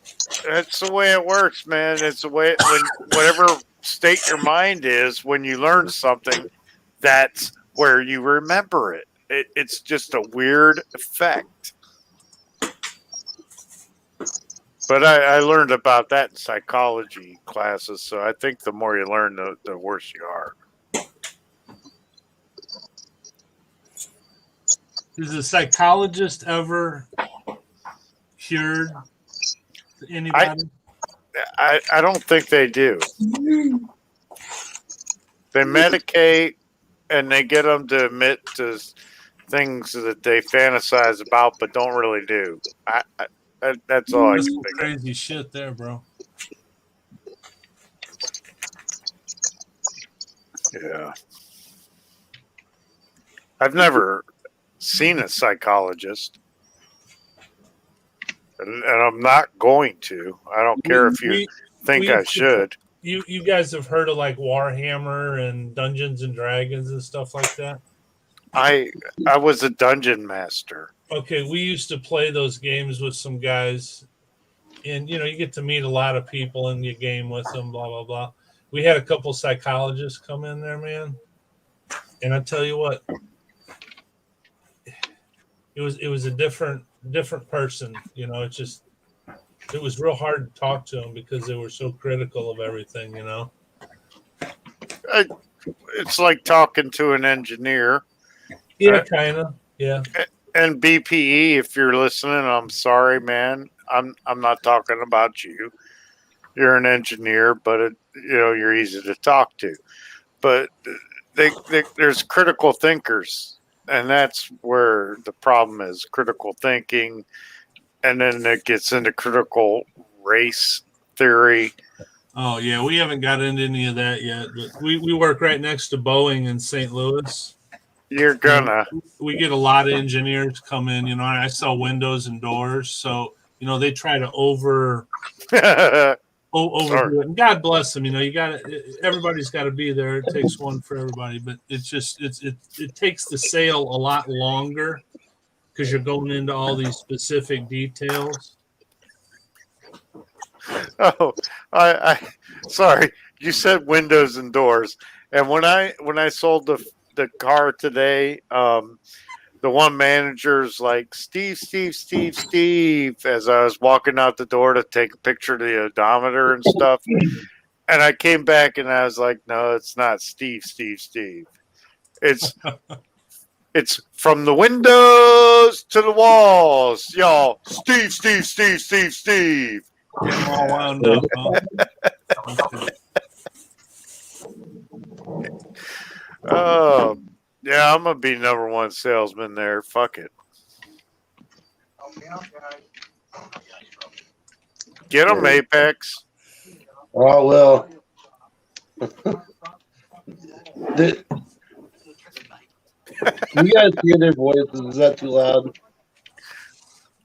Speaker 9: That's the way it works, man. It's the way when whatever state your mind is when you learn something, that's where you remember it. It's just a weird effect. But I learned about that in psychology classes, so I think the more you learn, the worse you are.
Speaker 7: Is a psychologist ever cured anybody?
Speaker 9: I don't think they do. They medicate and they get them to admit to things that they fantasize about but don't really do. That's all I
Speaker 7: That's
Speaker 9: can
Speaker 7: some
Speaker 9: think.
Speaker 7: crazy shit there, bro.
Speaker 9: Yeah. I've never seen a psychologist. And I'm not going to. I don't care if you think I should.
Speaker 7: You guys have heard of like Warhammer and Dungeons and Dragons and stuff like that?
Speaker 9: I was a dungeon master.
Speaker 7: Okay, we used to play those games with some guys, and you get to meet a lot of people and you game with them, blah blah blah. We had a couple psychologists come in there, man, and I tell you what, it was a different person. It was real hard to talk to them because they were so critical of everything.
Speaker 9: It's like talking to an engineer.
Speaker 7: Yeah, kind of. Yeah.
Speaker 9: And BPE, if you're listening, I'm sorry, man. I'm not talking about you. You're an engineer, but you're easy to talk to. But there's critical thinkers, and that's where the problem is: critical thinking, and then it gets into critical race theory.
Speaker 7: Oh yeah, we haven't got into any of that yet, but we work right next to Boeing in St. Louis.
Speaker 9: You're gonna.
Speaker 7: We get a lot of engineers come in. I sell windows and doors, so they try to overdo it. And God bless them. Everybody's got to be there. It takes one for everybody, but it's just it takes the sale a lot longer because you're going into all these specific details.
Speaker 9: Oh, I sorry. You said windows and doors, and when I sold the car today, the one manager's like, Steve, as I was walking out the door to take a picture of the odometer and stuff. And I came back and I was like, no, it's not Steve. It's It's from the windows to the walls, y'all. Steve, Steve, Steve, Steve, Steve.
Speaker 7: Getting all wound up, huh?
Speaker 9: Oh, yeah, I'm gonna be number one salesman there. Fuck it. Get them, Apex.
Speaker 11: Oh well. Can you guys hear their voices? Is that too loud?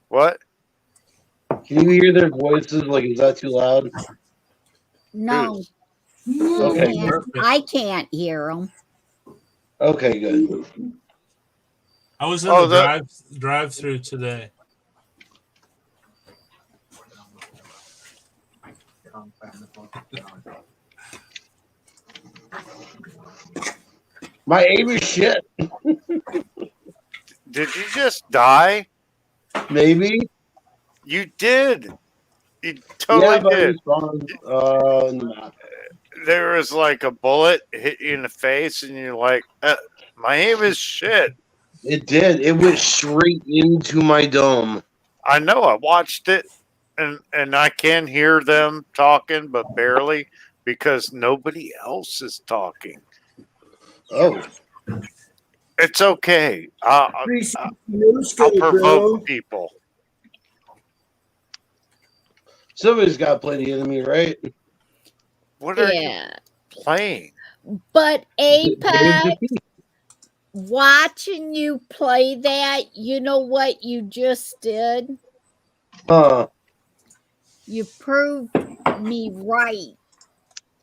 Speaker 9: What?
Speaker 11: Can you hear their voices? Like, is that too loud?
Speaker 10: No,
Speaker 11: Okay.
Speaker 10: I can't hear them.
Speaker 11: Okay, good.
Speaker 7: I was in the drive-through today.
Speaker 11: My aim is shit.
Speaker 9: Did you just die?
Speaker 11: Maybe.
Speaker 9: You did. You totally
Speaker 11: but
Speaker 9: did.
Speaker 11: it's on, in the map.
Speaker 9: There was like a bullet hit you in the face, and you're like, my aim is shit.
Speaker 11: It did. It went straight into my dome.
Speaker 9: I know. I watched it, and I can hear them talking, but barely because nobody else is talking.
Speaker 11: Oh.
Speaker 9: It's okay. I'll provoke people.
Speaker 11: Somebody's got to play the enemy, right?
Speaker 9: What are you playing?
Speaker 10: But Apex, watching you play that, you know what you just did? You proved me right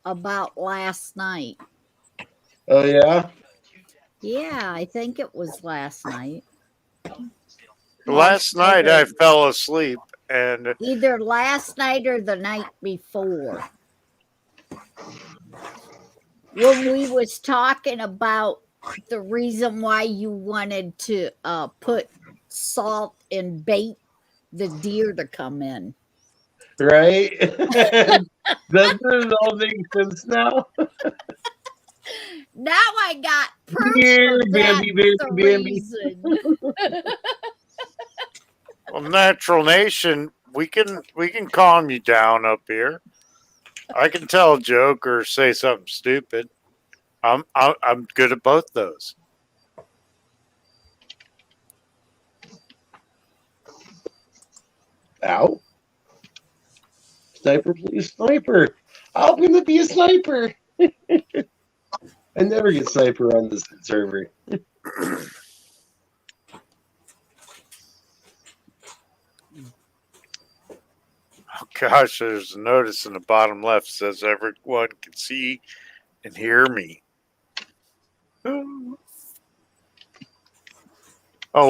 Speaker 10: about last night.
Speaker 11: Oh, yeah?
Speaker 10: Yeah, I think it was last night.
Speaker 9: Last night I fell asleep, and
Speaker 10: either last night or the night before, when we was talking about the reason why you wanted to put salt and bait the deer to come in.
Speaker 11: Right? Doesn't it all make sense now?
Speaker 10: Now I got proof of the reason.
Speaker 9: well, Natural Nation, we can calm you down up here. I can tell a joke or say something stupid. I'm good at both those.
Speaker 11: Ow. Sniper, please, sniper. I'm going to be a sniper. I never get sniper on this server.
Speaker 9: Oh gosh, there's a notice in the bottom left says everyone can see and hear me. Oh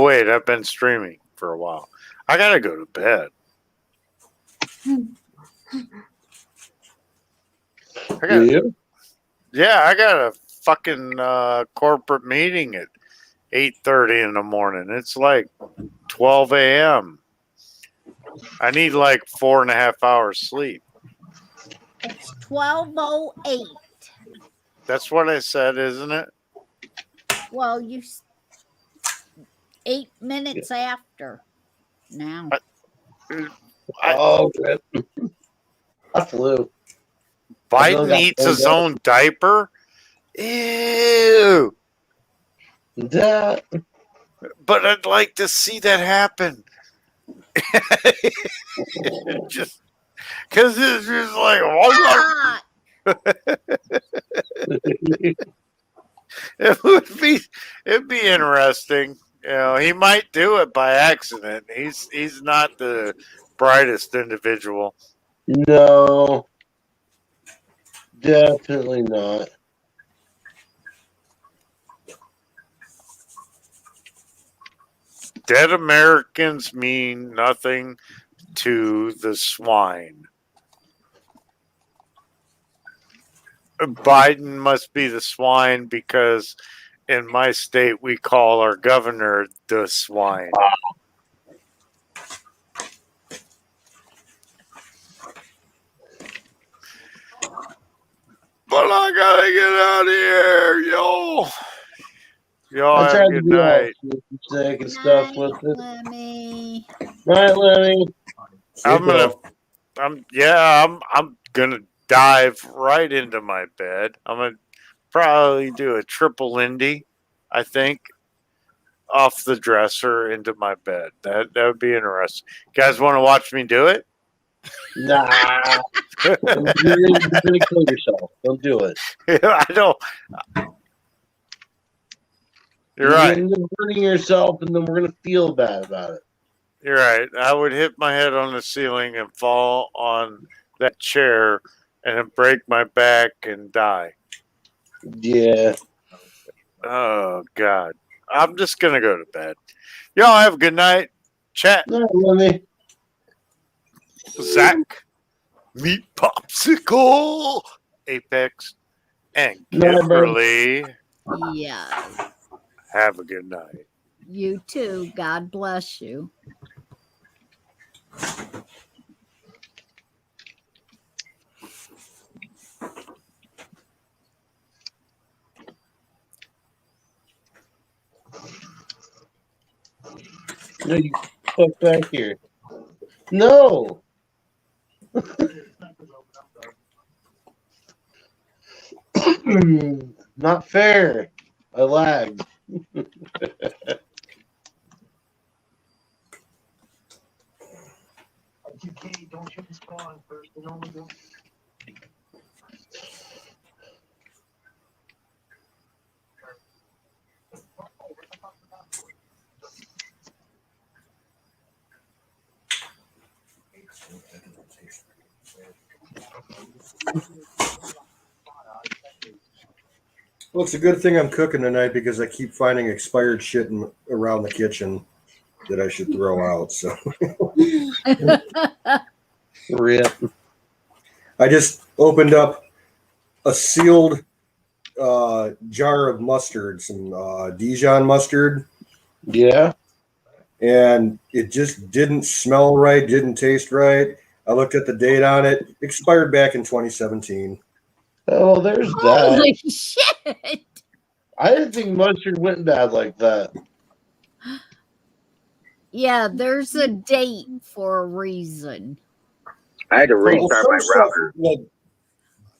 Speaker 9: wait, I've been streaming for a while. I gotta go to bed. I got a fucking corporate meeting at 8:30 in the morning. It's like 12 a.m. I need like 4.5 hours sleep.
Speaker 10: It's 12:08.
Speaker 9: That's what I said, isn't it?
Speaker 10: Well, 8 minutes after now.
Speaker 11: Oh, good. I flew.
Speaker 9: Biden eats his own diaper? Ew.
Speaker 11: That.
Speaker 9: But I'd like to see that happen. Just because it's just like, it'd be interesting. You know, he might do it by accident. He's not the brightest individual.
Speaker 11: No, definitely not.
Speaker 9: Dead Americans mean nothing to the swine. Biden must be the swine because in my state we call our governor the swine. But I gotta get out of here, yo. Y'all
Speaker 11: I
Speaker 9: have a
Speaker 11: tried to
Speaker 9: good
Speaker 11: do all
Speaker 9: night.
Speaker 11: sick and stuff
Speaker 10: Night,
Speaker 11: with it.
Speaker 10: Lemmy.
Speaker 11: Right, Lenny?
Speaker 9: I'm gonna dive right into my bed. I'm gonna probably do a triple Lindy, I think, off the dresser into my bed. That would be interesting. You guys want to watch me do it?
Speaker 11: Nah. You're gonna kill yourself. Don't do it.
Speaker 9: I don't. You're
Speaker 11: You're
Speaker 9: right.
Speaker 11: gonna end up hurting yourself, and then we're gonna feel bad about it.
Speaker 9: You're right. I would hit my head on the ceiling and fall on that chair and then break my back and die.
Speaker 11: Yeah.
Speaker 9: Oh God. I'm just gonna go to bed. Y'all have a good night. Chat.
Speaker 11: No, Lenny.
Speaker 9: Zach, Meat Popsicle, Apex, and
Speaker 11: No, bro.
Speaker 9: Kimberly.
Speaker 10: Yeah.
Speaker 9: Have a good night.
Speaker 10: You too. God bless you.
Speaker 11: No, you fuck back here. No. Not fair. I lagged.
Speaker 8: Well, it's a good thing I'm cooking tonight because I keep finding expired shit around the kitchen that I should throw out. So
Speaker 11: Rip.
Speaker 8: I just opened up a sealed jar of mustard, some Dijon mustard.
Speaker 11: Yeah.
Speaker 8: And it just didn't smell right, didn't taste right. I looked at the date on it, expired back in 2017.
Speaker 11: Oh, there's that.
Speaker 10: Holy shit.
Speaker 11: I didn't think mustard went bad like that.
Speaker 10: Yeah, there's a date for a reason.
Speaker 1: I had to
Speaker 8: Well,
Speaker 1: restart my
Speaker 8: some stuff,
Speaker 1: router.
Speaker 8: like,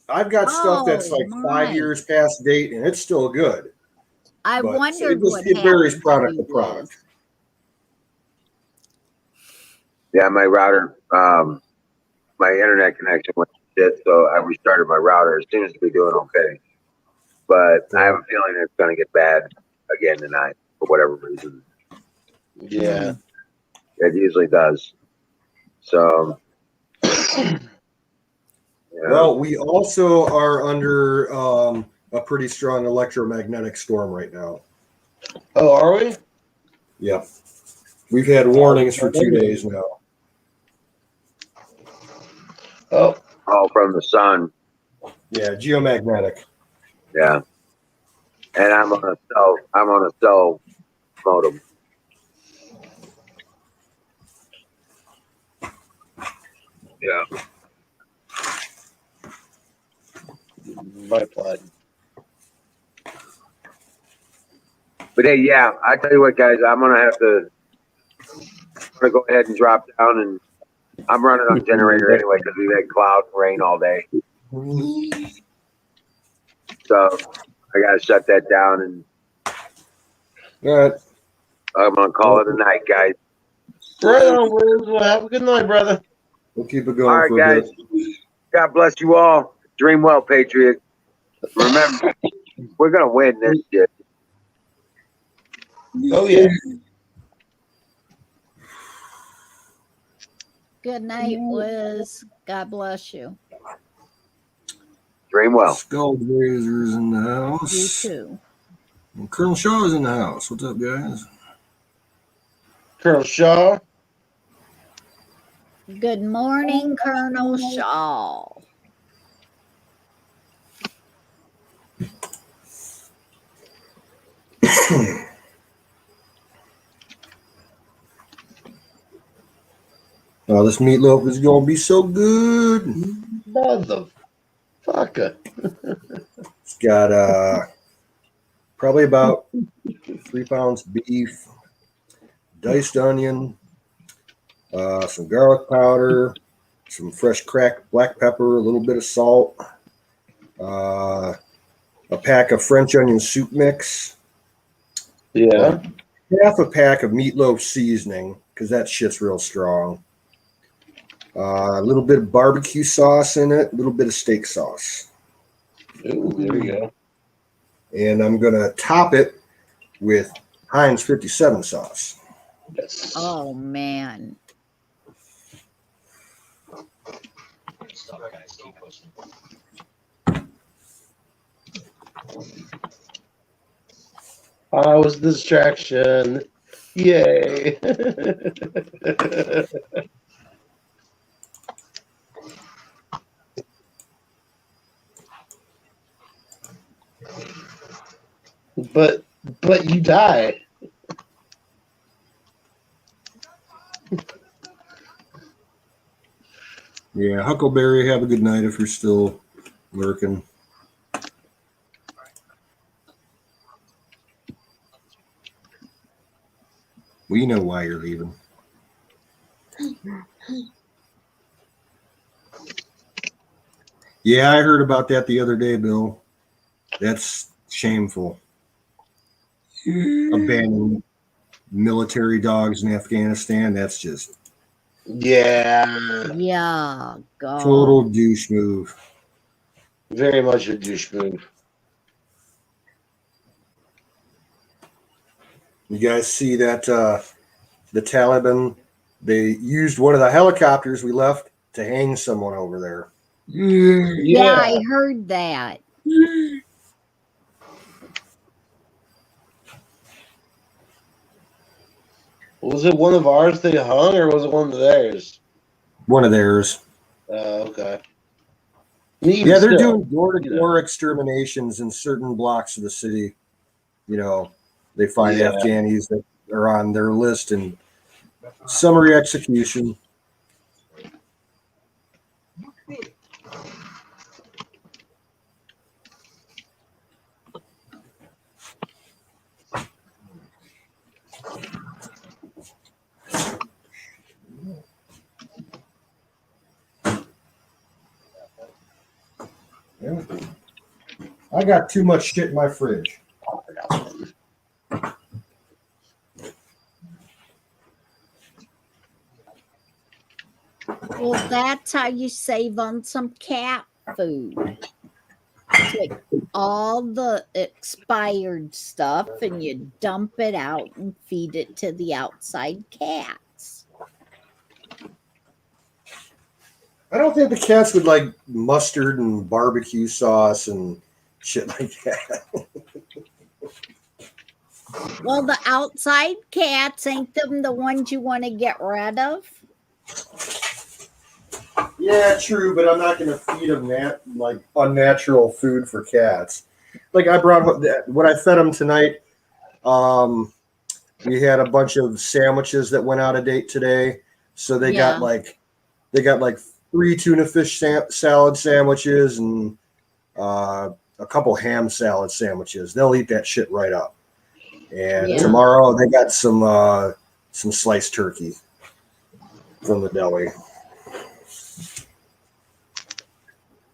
Speaker 8: I've got stuff that's
Speaker 10: Oh,
Speaker 8: like
Speaker 10: my.
Speaker 8: 5 years past date and it's still good.
Speaker 10: I
Speaker 8: But
Speaker 10: wondered what
Speaker 8: it varies
Speaker 10: happened
Speaker 8: product
Speaker 10: to
Speaker 8: to
Speaker 10: you
Speaker 8: product.
Speaker 10: guys.
Speaker 1: Yeah, my router, my internet connection went to shit, so I restarted my router. It seems to be doing okay. But I have a feeling it's going to get bad again tonight for whatever reason.
Speaker 11: Yeah.
Speaker 1: It usually does. So, yeah.
Speaker 8: Well, we also are under a pretty strong electromagnetic storm right now.
Speaker 11: Oh, are we?
Speaker 8: Yep. We've had warnings for 2 days now.
Speaker 11: Oh.
Speaker 1: Oh, from the sun.
Speaker 8: Yeah, geomagnetic.
Speaker 1: Yeah. And I'm on a cell modem. Yeah.
Speaker 11: My plug.
Speaker 1: But hey, yeah, I tell you what, guys, I'm gonna go ahead and drop down, and I'm running on generator anyway because we've had cloud and rain all day. So I gotta shut that down, and
Speaker 8: All right.
Speaker 1: I'm gonna call it a night, guys.
Speaker 11: Right on, Wiz. Well, have a good night, brother.
Speaker 8: We'll keep it going
Speaker 1: All right,
Speaker 8: for a
Speaker 1: guys.
Speaker 8: bit.
Speaker 1: God bless you all. Dream well, Patriots. Remember, we're gonna win this shit.
Speaker 11: Oh, yeah.
Speaker 10: Good night, Liz. God bless you.
Speaker 1: Dream well.
Speaker 8: Skull Grazer's in the
Speaker 10: You
Speaker 8: house.
Speaker 10: too.
Speaker 8: And Colonel Shaw is in the house. What's up, guys?
Speaker 11: Colonel Shaw.
Speaker 10: Good morning, Colonel Shaw.
Speaker 8: Oh, this meatloaf is gonna be so good.
Speaker 11: Motherfucker.
Speaker 8: It's got probably about 3 pounds beef, diced onion, some garlic powder, some fresh cracked black pepper, a little bit of salt, a pack of French onion soup mix,
Speaker 11: Yeah.
Speaker 8: half a pack of meatloaf seasoning because that shit's real strong. A little bit of barbecue sauce in it, a little bit of steak sauce.
Speaker 11: Ooh, there we go.
Speaker 8: And I'm going to top it with Heinz 57 sauce.
Speaker 11: Yes.
Speaker 10: Oh man.
Speaker 11: I was the distraction. Yay. but you die.
Speaker 8: Yeah, Huckleberry, have a good night if you're still lurking. We know why you're leaving. Yeah, I heard about that the other day, Bill. That's shameful. Abandoning military dogs in Afghanistan, that's just
Speaker 11: Yeah.
Speaker 10: Yeah, God.
Speaker 8: total douche move.
Speaker 11: Very much a douche move.
Speaker 8: You guys see that the Taliban, they used one of the helicopters we left to hang someone over there.
Speaker 10: Yeah, I heard that.
Speaker 11: Was it one of ours they hung, or was it one of theirs?
Speaker 8: One of theirs.
Speaker 11: Okay.
Speaker 8: Yeah, they're doing door-to-door exterminations in certain blocks of the city. You know, they find
Speaker 11: Yeah.
Speaker 8: Afghanis that are on their list and summary execution. Yeah. I got too much shit in my fridge.
Speaker 10: Well, that's how you save on some cat food. Take all the expired stuff and you dump it out and feed it to the outside cats.
Speaker 8: I don't think the cats would like mustard and barbecue sauce and shit like that.
Speaker 10: Well, the outside cats ain't them the ones you want to get rid of?
Speaker 8: Yeah, true, but I'm not going to feed them that like unnatural food for cats. Like I brought when I fed them tonight. We had a bunch of sandwiches that went out of date today, so they got like 3 tuna fish salad sandwiches and a couple ham salad sandwiches. They'll eat that shit right up. And tomorrow they got some sliced turkey from the deli.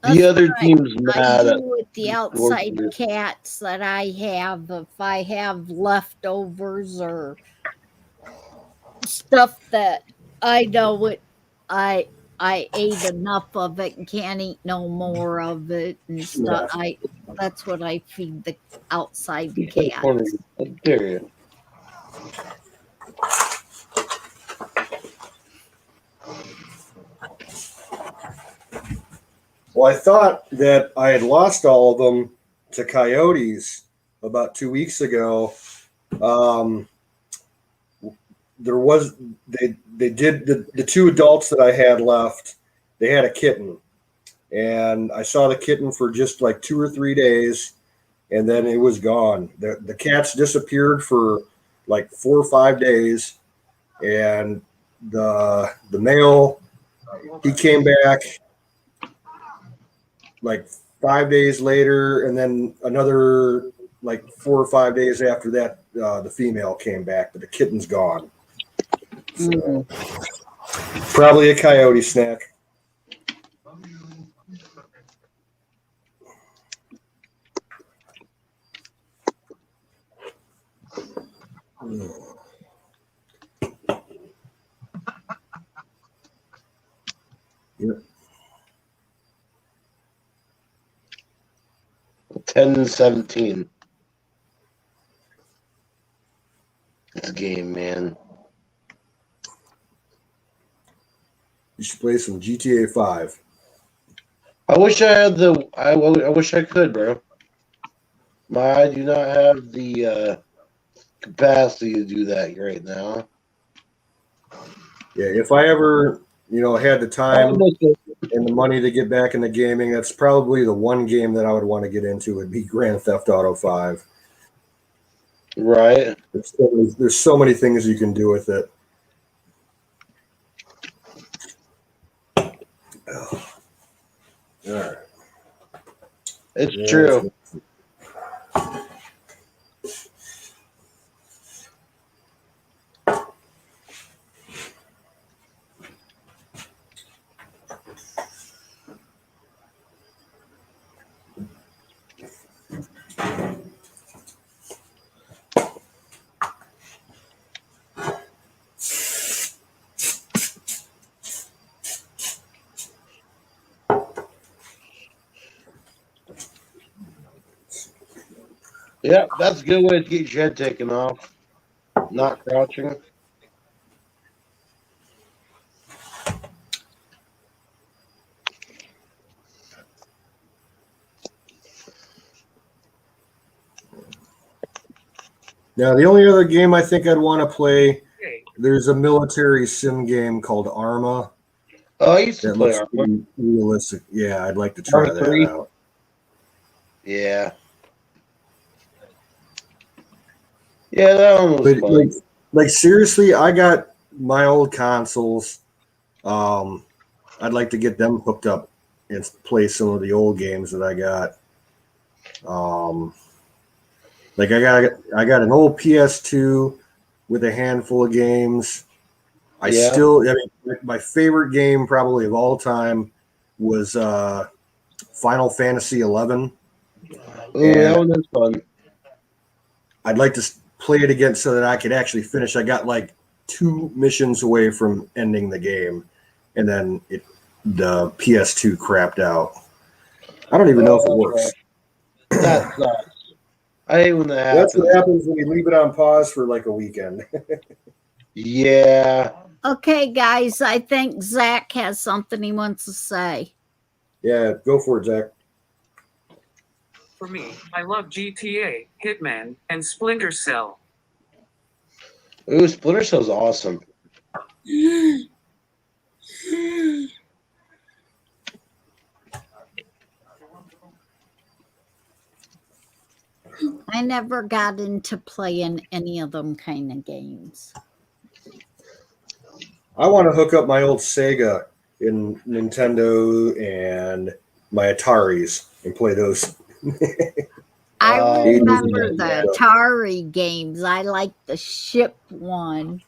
Speaker 11: The other team's mad at
Speaker 10: with the outside cats that I have. If I have leftovers or stuff that I know I ate enough of it and can't eat no more of it and stuff. That's what I feed the outside cats.
Speaker 11: There you
Speaker 8: Well, I thought that I had lost all of them to coyotes about 2 weeks ago. They did the 2 adults that I had left. They had a kitten, and I saw the kitten for just like 2 or 3 days, and then it was gone. The cats disappeared for like 4 or 5 days, and the male, he came back like 5 days later, and then another like 4 or 5 days after that, the female came back, but the kitten's gone. So, probably a coyote snack. Yep.
Speaker 11: 10-17. It's a game, man.
Speaker 8: You should play some GTA 5.
Speaker 11: I wish I had the. I wish I could, bro. I do not have the capacity to do that right now.
Speaker 8: Yeah, if I ever, had the time and the money to get back into gaming, that's probably the one game that I would want to get into would be Grand Theft Auto 5.
Speaker 11: Right.
Speaker 8: There's so many things you can do with it. All right.
Speaker 11: It's true. Yeah, that's a good way to get your head taken off. Not crouching.
Speaker 8: Now, the only other game I think I'd want to play, there's a military sim game called Arma.
Speaker 11: Oh, I used to
Speaker 8: That
Speaker 11: play
Speaker 8: looks
Speaker 11: Arma.
Speaker 8: pretty realistic. Yeah, I'd like to try
Speaker 11: Arma
Speaker 8: that
Speaker 11: 3?
Speaker 8: out.
Speaker 11: Yeah. Yeah, that one was
Speaker 8: But
Speaker 11: fun.
Speaker 8: like seriously, I got my old consoles. I'd like to get them hooked up and play some of the old games that I got. Like I got an old PS2 with a handful of games. My favorite game probably of all time was Final Fantasy 11.
Speaker 11: Ooh, that one was fun.
Speaker 8: I'd like to play it again so that I could actually finish. I got like 2 missions away from ending the game, and then the PS2 crapped out. I don't even know if it works.
Speaker 11: That sucks. I hate when that happens.
Speaker 8: That's what happens when you leave it on pause for like a weekend.
Speaker 11: Yeah.
Speaker 10: Okay, guys, I think Zach has something he wants to say.
Speaker 8: Yeah, go for it, Zach.
Speaker 12: For me, I love GTA, Hitman, and Splinter Cell.
Speaker 11: Ooh, Splinter Cell's awesome.
Speaker 10: I never got into playing any of them kind of games.
Speaker 8: I want to hook up my old Sega in Nintendo and my Ataris and play those.
Speaker 10: I remember
Speaker 8: yeah.
Speaker 10: the Atari games. I like the ship one.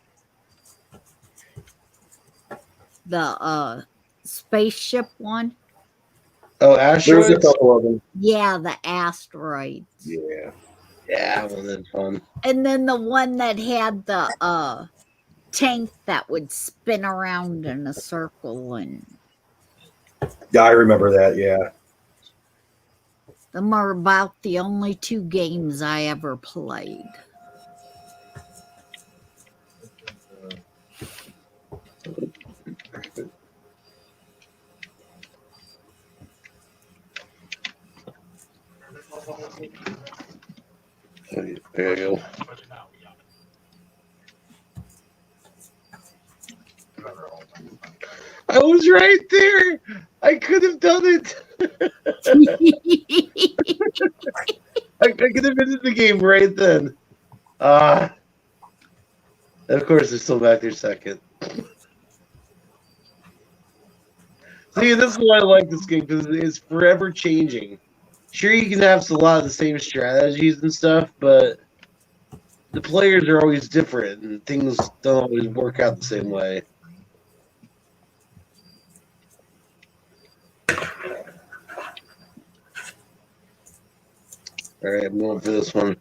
Speaker 10: The spaceship one.
Speaker 11: Oh,
Speaker 8: There's
Speaker 11: Asteroids?
Speaker 8: a couple of them.
Speaker 10: Yeah, the asteroids.
Speaker 8: Yeah.
Speaker 11: Yeah, that was fun.
Speaker 10: And then the one that had the tank that would spin around in a circle, and
Speaker 8: Yeah, I remember that. Yeah.
Speaker 10: them are about the only 2 games I ever played.
Speaker 11: There you go. I was right there. I could have done it. I could have been in the game right then. And of course, they're still back there second. See, this is why I like this game, because it's forever changing. sure you can have a lot of the same strategies and stuff, but the players are always different and things don't always work out the same way. All right, I'm going for this one.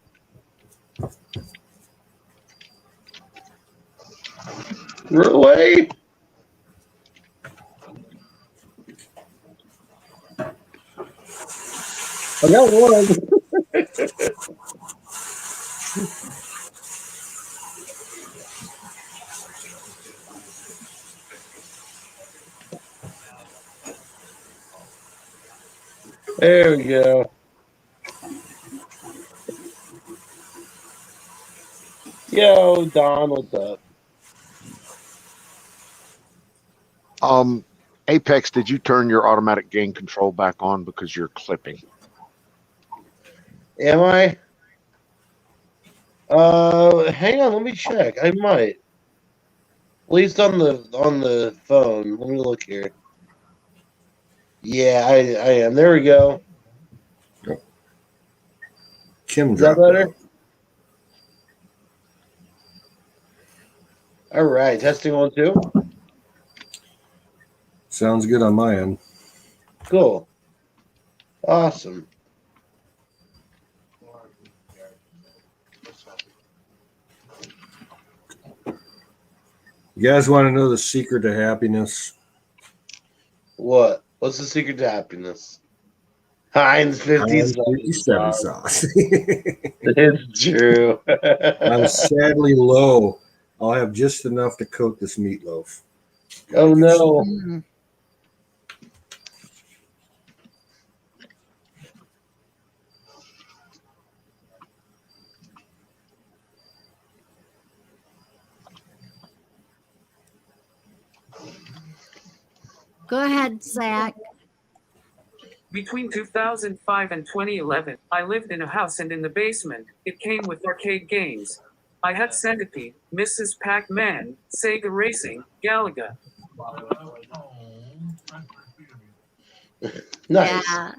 Speaker 11: Run away! I got one. There we go. Yo, Don, what's up?
Speaker 5: Apex, did you turn your automatic gain control back on because you're clipping?
Speaker 11: Am I? Hang on, let me check. I might. At least on the phone. Let me look here. Yeah, I am. There we go.
Speaker 8: Kim
Speaker 11: Is that
Speaker 8: dropped
Speaker 11: better?
Speaker 8: out.
Speaker 11: All right, testing 1, 2.
Speaker 8: Sounds good on my end.
Speaker 11: Cool. Awesome.
Speaker 8: You guys want to know the secret to happiness?
Speaker 11: What? What's the secret to happiness? Heinz 57
Speaker 8: 57 sauce.
Speaker 11: It's true.
Speaker 8: I'm sadly low. I'll have just enough to coat this meatloaf.
Speaker 11: Oh no.
Speaker 10: Go ahead, Zach.
Speaker 12: Between 2005 and 2011, I lived in a house and in the basement, it came with arcade games. I had Centipede, Mrs. Pac-Man, Sega Racing, Galaga.
Speaker 11: Nice.
Speaker 10: Yeah.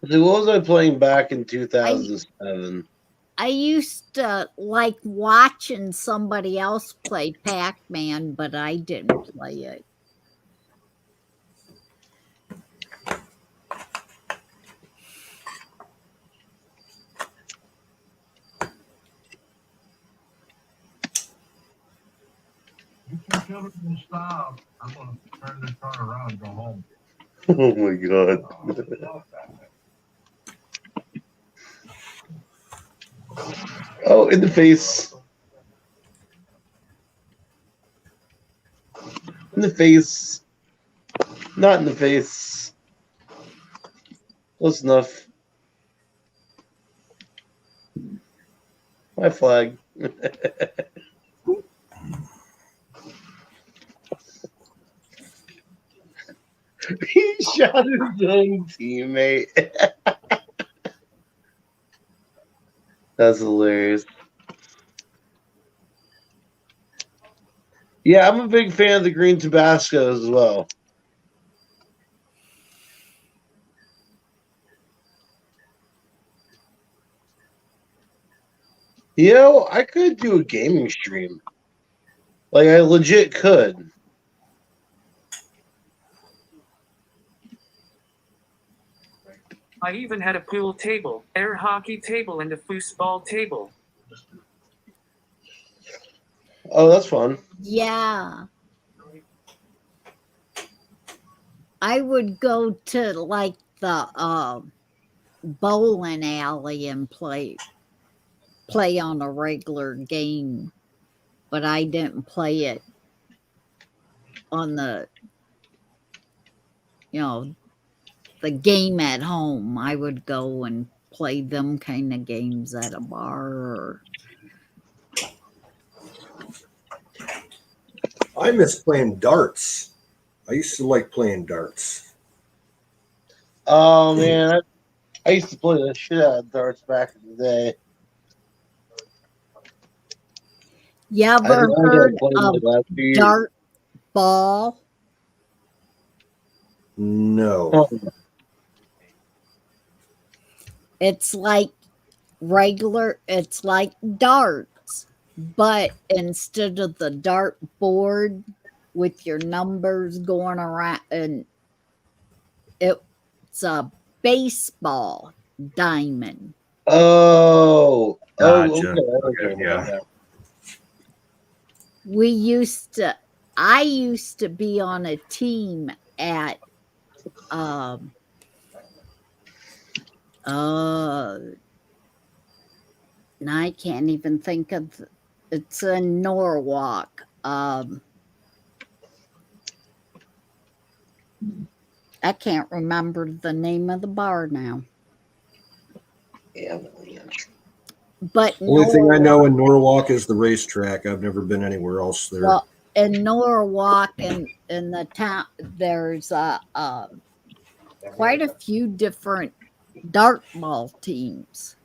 Speaker 11: So what was I playing back in 2007?
Speaker 10: I used to like watching somebody else play Pac-Man, but I didn't play it.
Speaker 13: Stop. I'm going to turn this car around and go home.
Speaker 11: Oh my god. Oh, in the face. In the face. Not in the face. Close enough. My flag. He shot his own teammate. That's hilarious. Yeah, I'm a big fan of the green Tabascos as well. You know, I could do a gaming stream. Like, I legit could.
Speaker 12: I even had a pool table, air hockey table, and a foosball table.
Speaker 11: Oh, that's fun.
Speaker 10: Yeah. I would go to like the bowling alley and play on a regular game, but I didn't play it on the the game at home. I would go and play them kind of games at a bar or
Speaker 8: I miss playing darts. I used to like playing darts.
Speaker 11: Oh, man. I used to play the shit out of darts back in the day.
Speaker 10: You ever heard of
Speaker 11: dart
Speaker 10: dart ball?
Speaker 8: No.
Speaker 11: Oh,
Speaker 10: It's like it's like darts, but instead of the dart board with your numbers going around, and it's a baseball diamond.
Speaker 11: oh,
Speaker 8: Gotcha.
Speaker 11: okay. I know what you're talking about
Speaker 8: Yeah.
Speaker 10: Yeah. I used to be on a team at and I can't even think of it's in Norwalk. I can't remember the name of the bar now.
Speaker 11: Avalanche.
Speaker 10: But
Speaker 8: Only thing I
Speaker 10: Norwalk,
Speaker 8: know in Norwalk is the racetrack. I've never been anywhere else there.
Speaker 10: well, in Norwalk and in the town, there's quite a few different dart ball teams,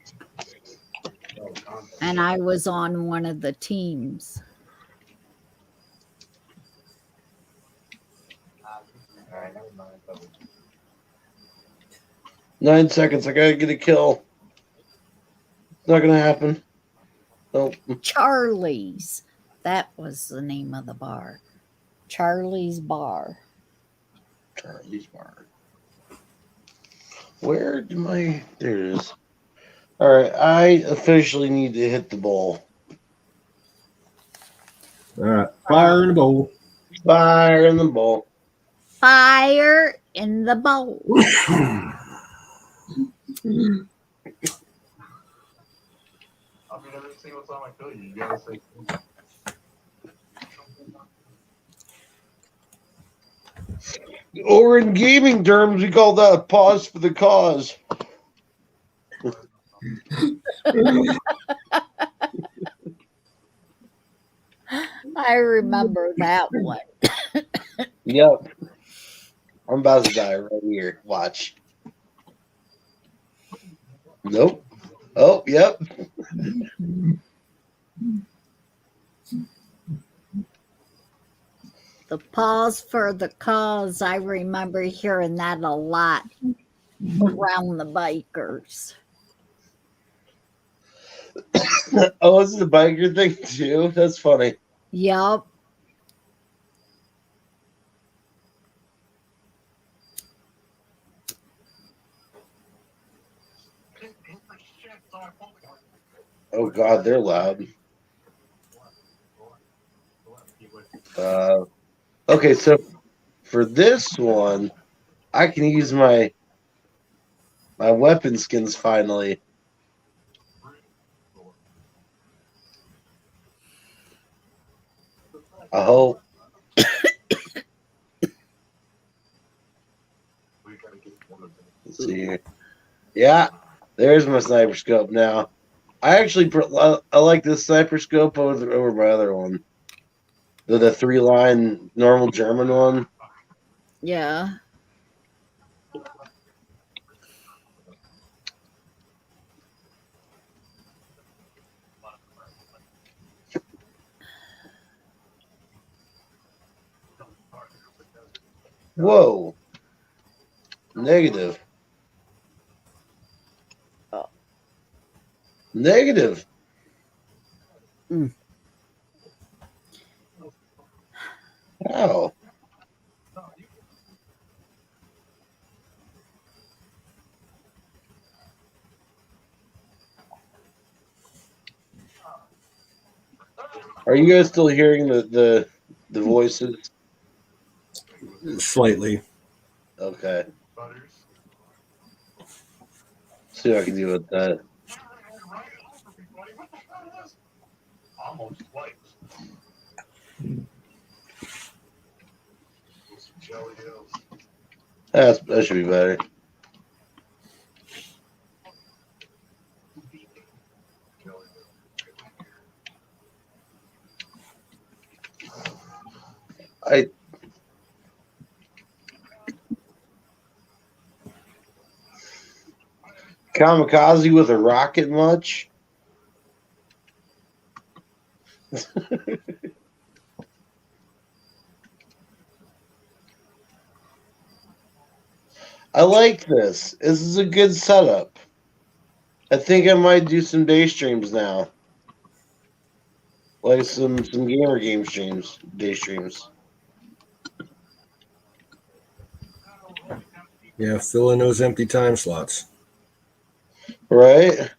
Speaker 10: and I was on one of the teams.
Speaker 11: All right, never mind. 9 seconds. I gotta get a kill. It's not gonna happen. Nope.
Speaker 10: Charlie's. That was the name of the bar. Charlie's Bar.
Speaker 11: Charlie's Bar. Where did my? There it is. All right, I officially need to hit the ball.
Speaker 8: All right. Fire in the bowl.
Speaker 11: Fire in the ball.
Speaker 10: Fire in the bowl.
Speaker 13: I mean, every single time I kill you, you gotta say.
Speaker 11: Or in gaming terms, we call that a pause for the cause.
Speaker 10: I remember that one.
Speaker 11: Yep. I'm about to die right here. Watch. Nope. Oh, yep.
Speaker 10: The pause for the cause. I remember hearing that a lot around the bikers.
Speaker 11: Oh, is it a biker thing too? That's funny.
Speaker 10: Yup.
Speaker 11: Oh God, they're loud. Okay, so for this one, I can use my weapon skins finally. I hope. Let's see here. Yeah, there's my sniper scope now. I actually I like this sniper scope over my other one. The 3-line normal German one.
Speaker 10: Yeah.
Speaker 11: Whoa. Negative.
Speaker 10: Oh.
Speaker 11: Negative.
Speaker 10: Mm.
Speaker 11: Wow. Are you guys still hearing the voices?
Speaker 8: Slightly.
Speaker 11: Okay. See what I can do with that.
Speaker 13: Almost twice.
Speaker 11: That should be better. Kamikaze with a rocket much? I like this. This is a good setup. I think I might do some day streams now. Like some gamer game streams, day streams.
Speaker 8: Yeah, fill in those empty time slots.
Speaker 11: Right?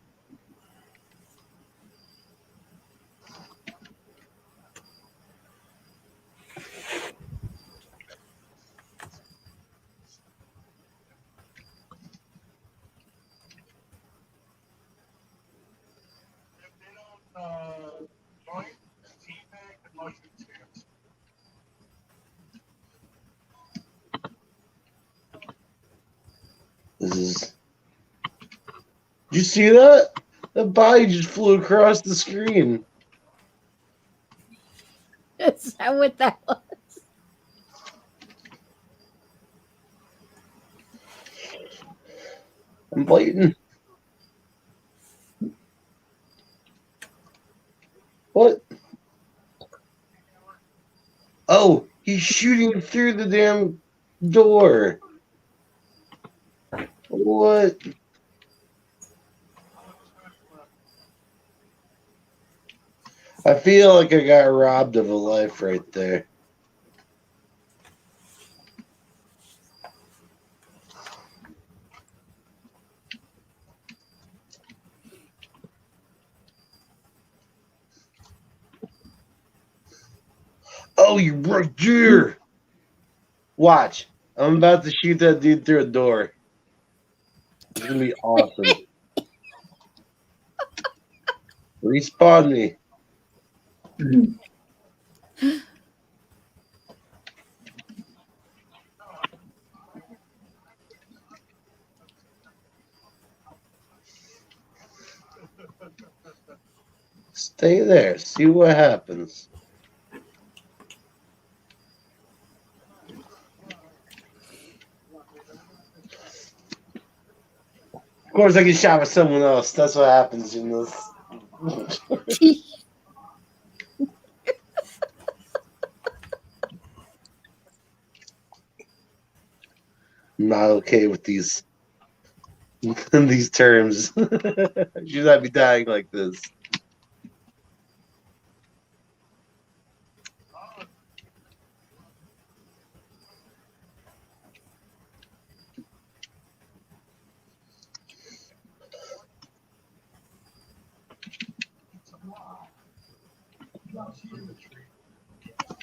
Speaker 11: This is. Did you see that? That body just flew across the screen.
Speaker 10: Is that what that was?
Speaker 11: I'm biting. What? Oh, he's shooting through the damn door. What? I feel like I got robbed of a life right there. Oh, you're right there. Watch. I'm about to shoot that dude through a door. It's going to be awesome. Respawn me. Stay there. See what happens. Of course, I get shot with someone else. That's what happens in this. I'm not okay with these these terms. Should not be dying like this.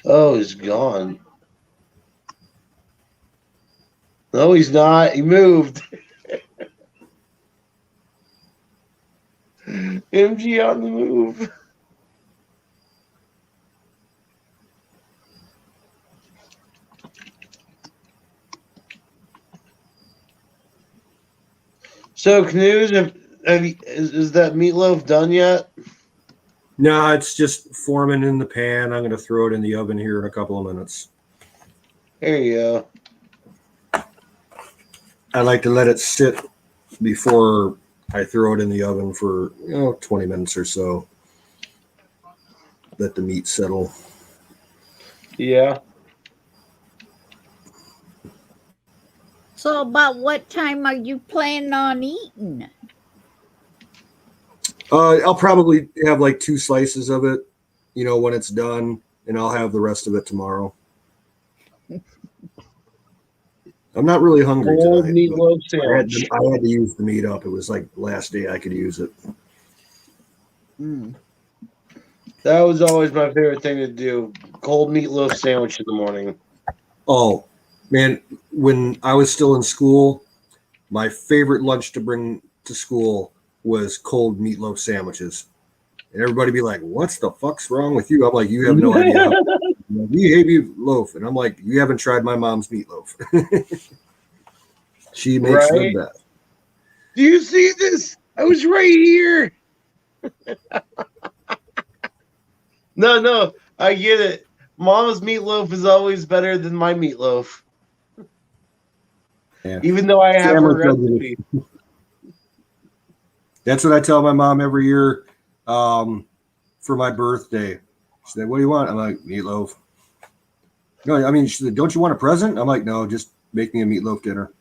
Speaker 11: Oh, he's gone. No, he's not. He moved. MG on the move. So, Knuz, is that meatloaf done yet?
Speaker 8: No, it's just forming in the pan. I'm going to throw it in the oven here in a couple of minutes.
Speaker 11: There you go.
Speaker 8: I like to let it sit before I throw it in the oven for 20 minutes or so. Let the meat settle.
Speaker 11: Yeah.
Speaker 10: So about what time are you planning on eating?
Speaker 8: I'll probably have like 2 slices of it, when it's done, and I'll have the rest of it tomorrow. I'm not really hungry
Speaker 11: Cold
Speaker 8: tonight.
Speaker 11: meatloaf
Speaker 8: I had
Speaker 11: sandwich.
Speaker 8: to use the meat up. It was like last day I could use it.
Speaker 11: That was always my favorite thing to do. Cold meatloaf sandwich in the morning.
Speaker 8: Oh, man, when I was still in school, my favorite lunch to bring to school was cold meatloaf sandwiches. And everybody be like, what's the fuck's wrong with you? I'm like, you have no idea. We hate meatloaf. And I'm like, you haven't tried my mom's meatloaf. She makes the
Speaker 11: Right?
Speaker 8: best.
Speaker 11: Do you see this? I was right here. No, I get it. Mama's meatloaf is always better than my meatloaf.
Speaker 8: Yeah.
Speaker 11: Even though I have a
Speaker 8: Sandwich doesn't-
Speaker 11: recipe.
Speaker 8: That's what I tell my mom every year for my birthday. She said, what do you want? I'm like, meatloaf. No, I mean, she said, don't you want a present? I'm like, no, just make me a meatloaf dinner.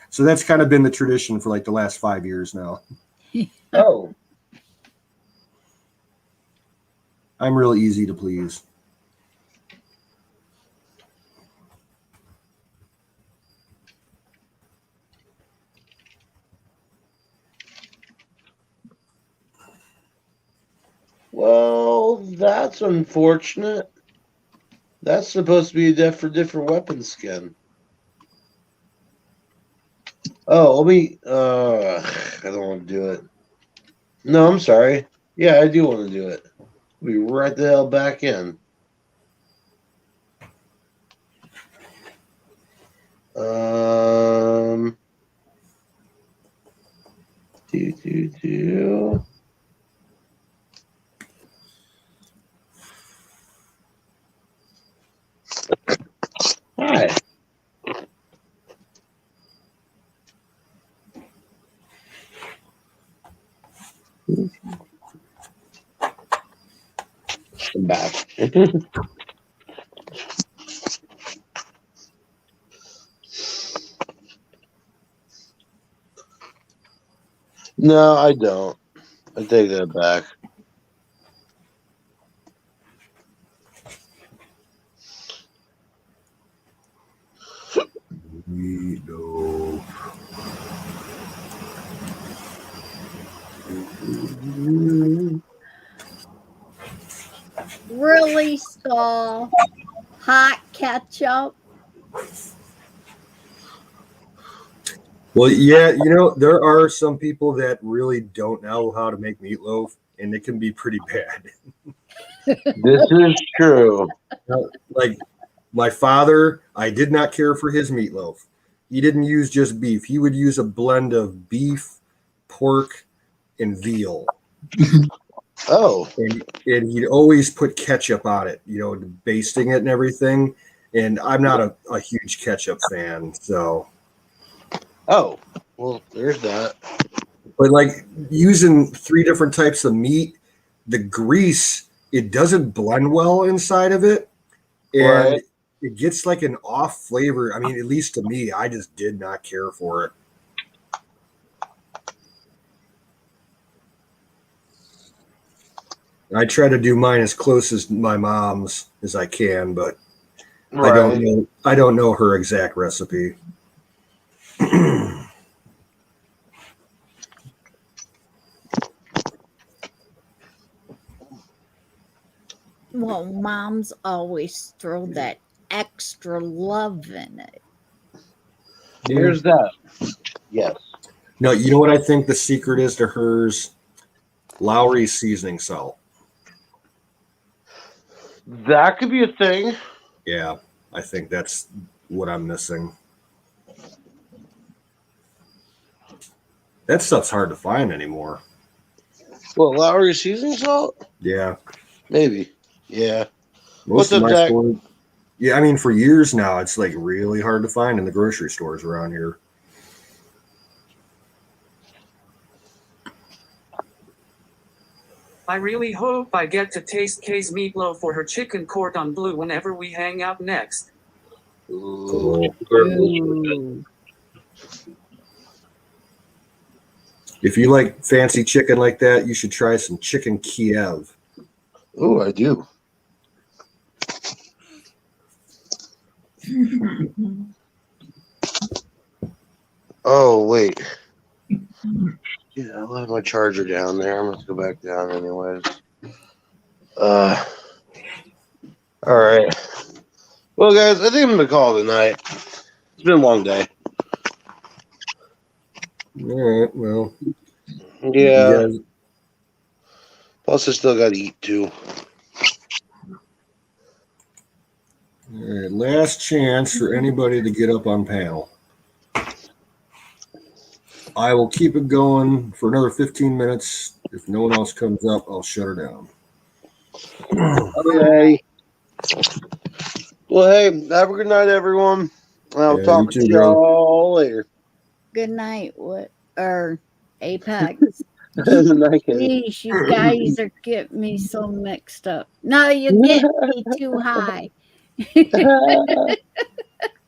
Speaker 8: So that's kind of been the tradition for like the last 5 years now.
Speaker 11: Oh,
Speaker 8: I'm real easy to please.
Speaker 11: well, that's unfortunate. That's supposed to be a different weapon skin. Oh, let me. I don't want to do it. No, I'm sorry. Yeah, I do want to do it. Be right the hell back in. Do. Hi. I'm back. No, I don't. I take that back.
Speaker 8: Meatloaf.
Speaker 10: Really, Saul? Hot ketchup?
Speaker 8: Well, yeah, there are some people that really don't know how to make meatloaf, and it can be pretty bad.
Speaker 11: This is true.
Speaker 8: Like my father, I did not care for his meatloaf. He didn't use just beef. He would use a blend of beef, pork, and veal.
Speaker 11: Oh.
Speaker 8: And he'd always put ketchup on it, basting it and everything. And I'm not a huge ketchup fan, so.
Speaker 11: Oh, well, there's that.
Speaker 8: But like using 3 different types of meat, the grease, it doesn't blend well inside of it. And it gets like an off flavor. I mean, at least to me, I just did not care for it. I try to do mine as close as my mom's as I can, but I don't know her exact recipe.
Speaker 10: Well, moms always throw that extra love in it.
Speaker 11: Here's that. Yes.
Speaker 8: No, you know what I think the secret is to hers? Lowry's seasoning salt.
Speaker 11: That could be a thing.
Speaker 8: Yeah, I think that's what I'm missing. That stuff's hard to find anymore.
Speaker 11: Well, Lowry seasoning salt?
Speaker 8: Yeah.
Speaker 11: Maybe. Yeah.
Speaker 8: Most
Speaker 11: What's
Speaker 8: of
Speaker 11: up,
Speaker 8: my
Speaker 11: Jack?
Speaker 8: stores, yeah, I mean, for years now, it's like really hard to find in the grocery stores around here.
Speaker 12: I really hope I get to taste Kay's meatloaf for her chicken cordon bleu whenever we hang out next.
Speaker 8: Cool.
Speaker 10: Ooh.
Speaker 8: If you like fancy chicken like that, you should try some chicken Kiev.
Speaker 11: Oh, I do. Oh, wait. Yeah, I left my charger down there. I'm going to go back down anyways. All right. Well, guys, I think I'm going to call it a night. It's been a long day.
Speaker 8: All right, well.
Speaker 11: Yeah. Plus, I still got to eat, too.
Speaker 8: All right, last chance for anybody to get up on panel. I will keep it going for another 15 minutes. If no one else comes up, I'll shut her down.
Speaker 11: Okay. Well, hey, have a good night, everyone. I'll talk to y'all later.
Speaker 10: Good night. Or Apex.
Speaker 11: Jeez,
Speaker 10: you guys are getting me so mixed up. No, you get me too high.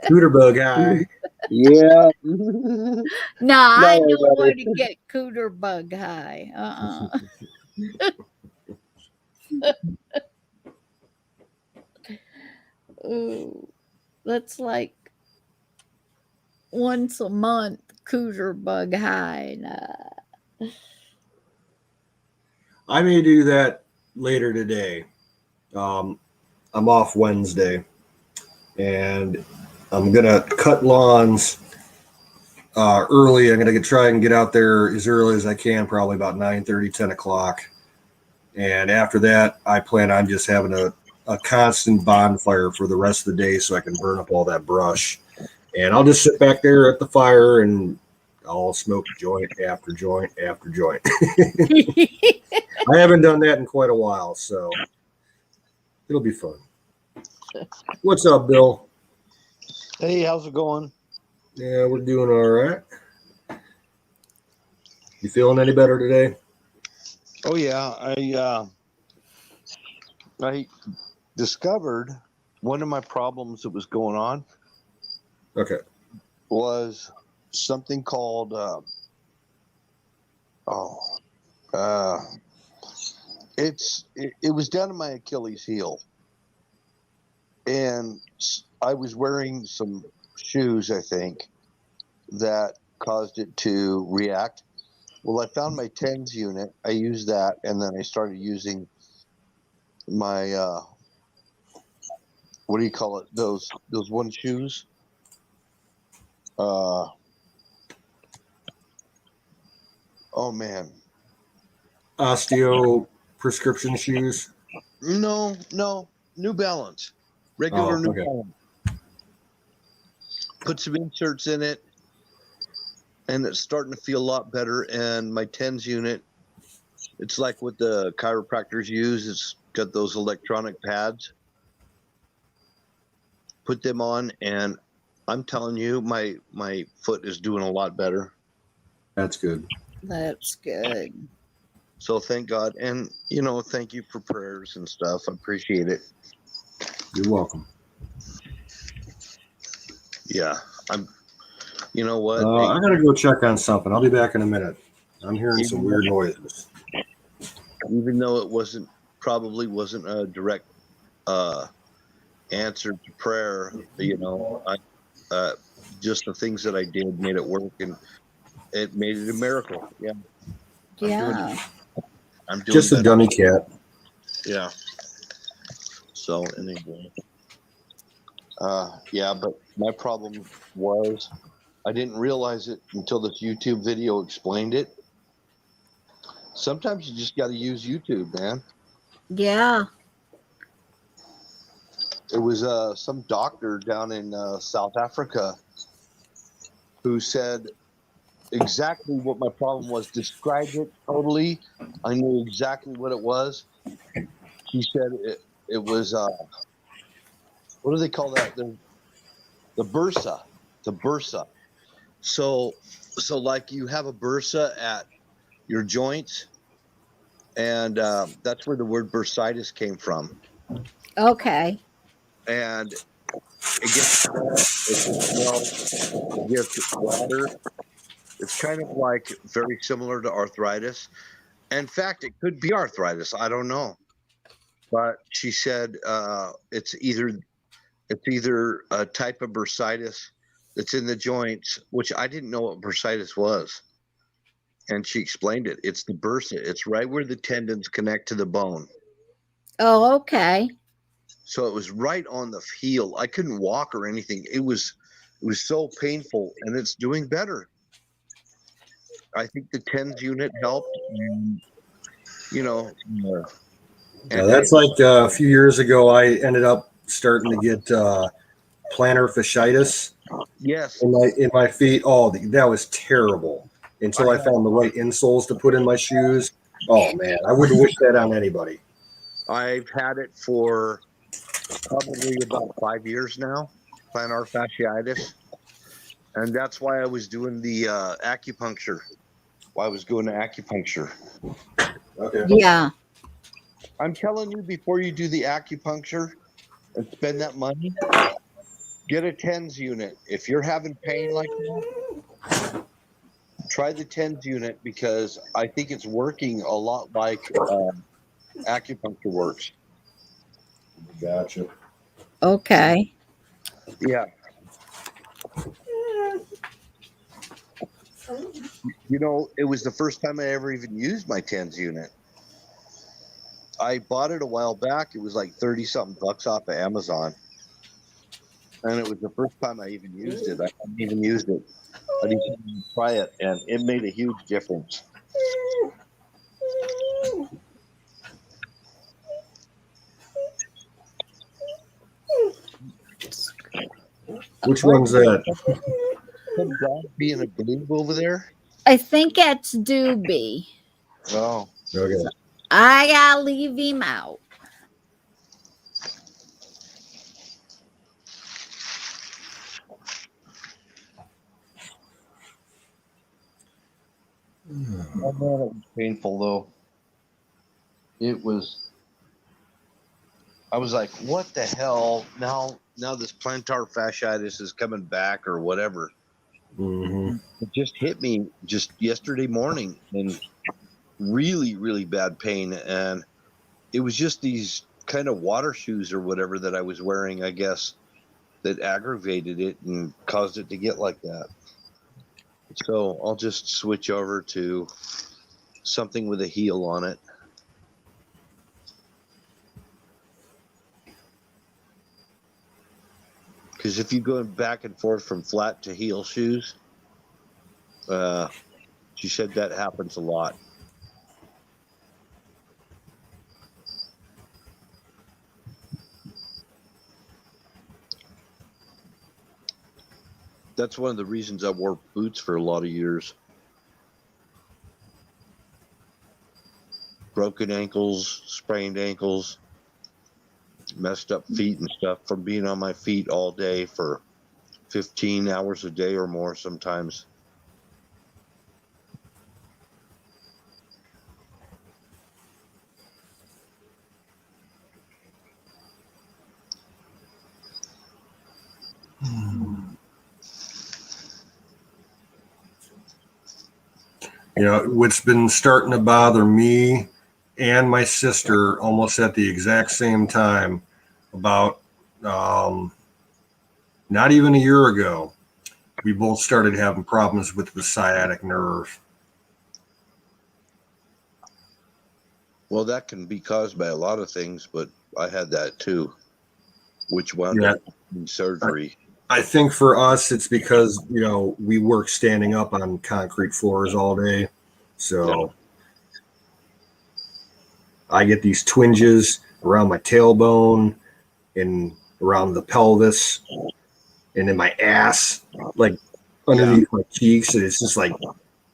Speaker 8: Cooter bug high.
Speaker 11: Yeah.
Speaker 10: Nah, I
Speaker 11: No,
Speaker 10: don't
Speaker 11: buddy.
Speaker 10: want to get cooter bug high. Ooh, that's like once a month cooter bug high. Nah.
Speaker 8: I may do that later today. I'm off Wednesday, and I'm gonna cut lawns early. I'm gonna try and get out there as early as I can, probably about 9:30, 10 o'clock. And after that, I plan on just having a constant bonfire for the rest of the day so I can burn up all that brush. And I'll just sit back there at the fire and I'll smoke joint after joint after joint. I haven't done that in quite a while, so it'll be fun. What's up, Bill?
Speaker 14: Hey, how's it going?
Speaker 8: Yeah, we're doing all right. You feeling any better today?
Speaker 14: Oh yeah, I discovered one of my problems that was going on.
Speaker 8: Okay.
Speaker 14: Was something called it was down to my Achilles heel, and I was wearing some shoes, I think, that caused it to react. Well, I found my TENS unit. I used that, and then I started using my what do you call it? Those one shoes. Oh man.
Speaker 8: Osteo prescription shoes?
Speaker 14: No, New Balance. Regular New
Speaker 8: okay.
Speaker 14: Balance. Put some inserts in it, and it's starting to feel a lot better. And my TENS unit, it's like what the chiropractors use. It's got those electronic pads. Put them on, and I'm telling you, my foot is doing a lot better.
Speaker 8: That's good.
Speaker 10: That's good.
Speaker 14: So thank God. And, thank you for prayers and stuff. I appreciate it.
Speaker 8: You're welcome.
Speaker 14: Yeah. You know what?
Speaker 8: I got to go check on something. I'll be back in a minute. I'm hearing some weird noises.
Speaker 14: Even though it probably wasn't a direct answer to prayer, just the things that I did made it work, and it made it a miracle. Yeah.
Speaker 10: Yeah.
Speaker 14: I'm doing
Speaker 8: Just a
Speaker 14: better.
Speaker 8: dummy cat.
Speaker 14: Yeah. So anyway, yeah, but my problem was I didn't realize it until this YouTube video explained it. Sometimes you just got to use YouTube, man.
Speaker 10: Yeah.
Speaker 14: It was some doctor down in South Africa who said exactly what my problem was, described it totally. I knew exactly what it was. He said it was, what do they call that? The bursa. The bursa. So like you have a bursa at your joints, and that's where the word bursitis came from.
Speaker 10: Okay.
Speaker 14: And it gets water. It's kind of like very similar to arthritis. In fact, it could be arthritis. I don't know. But she said it's either a type of bursitis that's in the joints, which I didn't know what bursitis was. And she explained it. It's the bursa. It's right where the tendons connect to the bone.
Speaker 10: Oh, okay.
Speaker 14: So it was right on the heel. I couldn't walk or anything. It was so painful, and it's doing better. I think the TENS unit helped. And,
Speaker 8: That's like a few years ago. I ended up starting to get plantar fasciitis.
Speaker 14: Yes.
Speaker 8: In my feet. Oh, that was terrible. Until I found the right insoles to put in my shoes. Oh man, I wouldn't wish that on anybody.
Speaker 14: I've had it for probably about 5 years now, plantar fasciitis, and that's why I was doing the acupuncture. Why I was going to acupuncture.
Speaker 8: Okay.
Speaker 10: Yeah.
Speaker 14: I'm telling you, before you do the acupuncture and spend that money, Get a TENS unit. If you're having pain like that, try the TENS unit because I think it's working a lot like acupuncture works.
Speaker 8: Gotcha.
Speaker 10: Okay.
Speaker 14: Yeah. You know, it was the first time I ever even used my TENS unit. I bought it a while back. It was like 30 something bucks off of Amazon. And it was the first time I even used it. I hadn't even used it. I didn't even try it, and it made a huge difference.
Speaker 8: Which one's that?
Speaker 14: Some dog being a babe over there.
Speaker 10: I think it's Doobie.
Speaker 14: Oh,
Speaker 8: Okay.
Speaker 10: I gotta leave him out.
Speaker 14: Oh man, it was painful though. It was. I was like, "What the hell?" Now this plantar fasciitis is coming back or whatever.
Speaker 8: Mm-hmm.
Speaker 14: It just hit me just yesterday morning and really, really bad pain. And it was just these kind of water shoes or whatever that I was wearing, I guess, that aggravated it and caused it to get like that. So I'll just switch over to something with a heel on it. Because if you go back and forth from flat to heel shoes, she said that happens a lot. That's one of the reasons I wore boots for a lot of years. Broken ankles, sprained ankles, messed up feet and stuff from being on my feet all day for 15 hours a day or more sometimes.
Speaker 8: You know, what's been starting to bother me and my sister almost at the exact same time, about not even a year ago, we both started having problems with the sciatic nerve.
Speaker 14: Well, that can be caused by a lot of things, but I had that too, which wound
Speaker 8: Yeah.
Speaker 14: up in surgery.
Speaker 8: I think for us, it's because, you know, we work standing up on concrete floors all day. So I get these twinges around my tailbone and around the pelvis and in my ass, like underneath my cheeks. And it's just like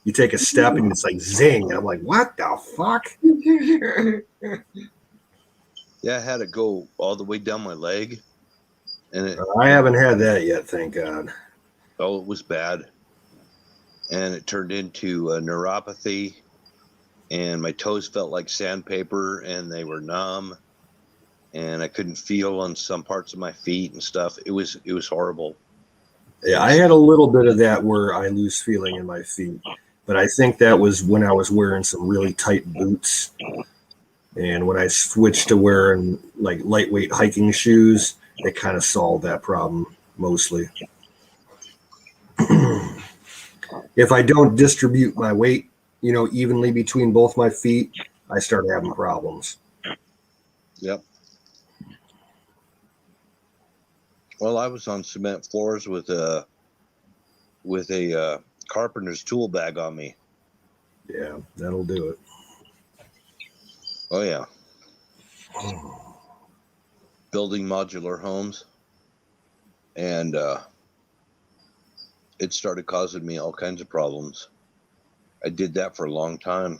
Speaker 8: you take a step and it's like zing. And I'm like, what the fuck?
Speaker 14: Yeah, I had to go all the way down my leg. And
Speaker 8: I haven't had that yet, thank God.
Speaker 14: Oh, it was bad. And it turned into a neuropathy. And my toes felt like sandpaper and they were numb. And I couldn't feel on some parts of my feet and stuff. It was horrible.
Speaker 8: Yeah, I had a little bit of that where I lose feeling in my feet. But I think that was when I was wearing some really tight boots. And when I switched to wearing like lightweight hiking shoes, it kind of solved that problem mostly. If I don't distribute my weight, you know, evenly between both my feet, I start having problems.
Speaker 14: Yep. Well, I was on cement floors with a carpenter's tool bag on me.
Speaker 8: Yeah, that'll do it.
Speaker 14: Oh yeah. Building modular homes, and it started causing me all kinds of problems. I did that for a long time.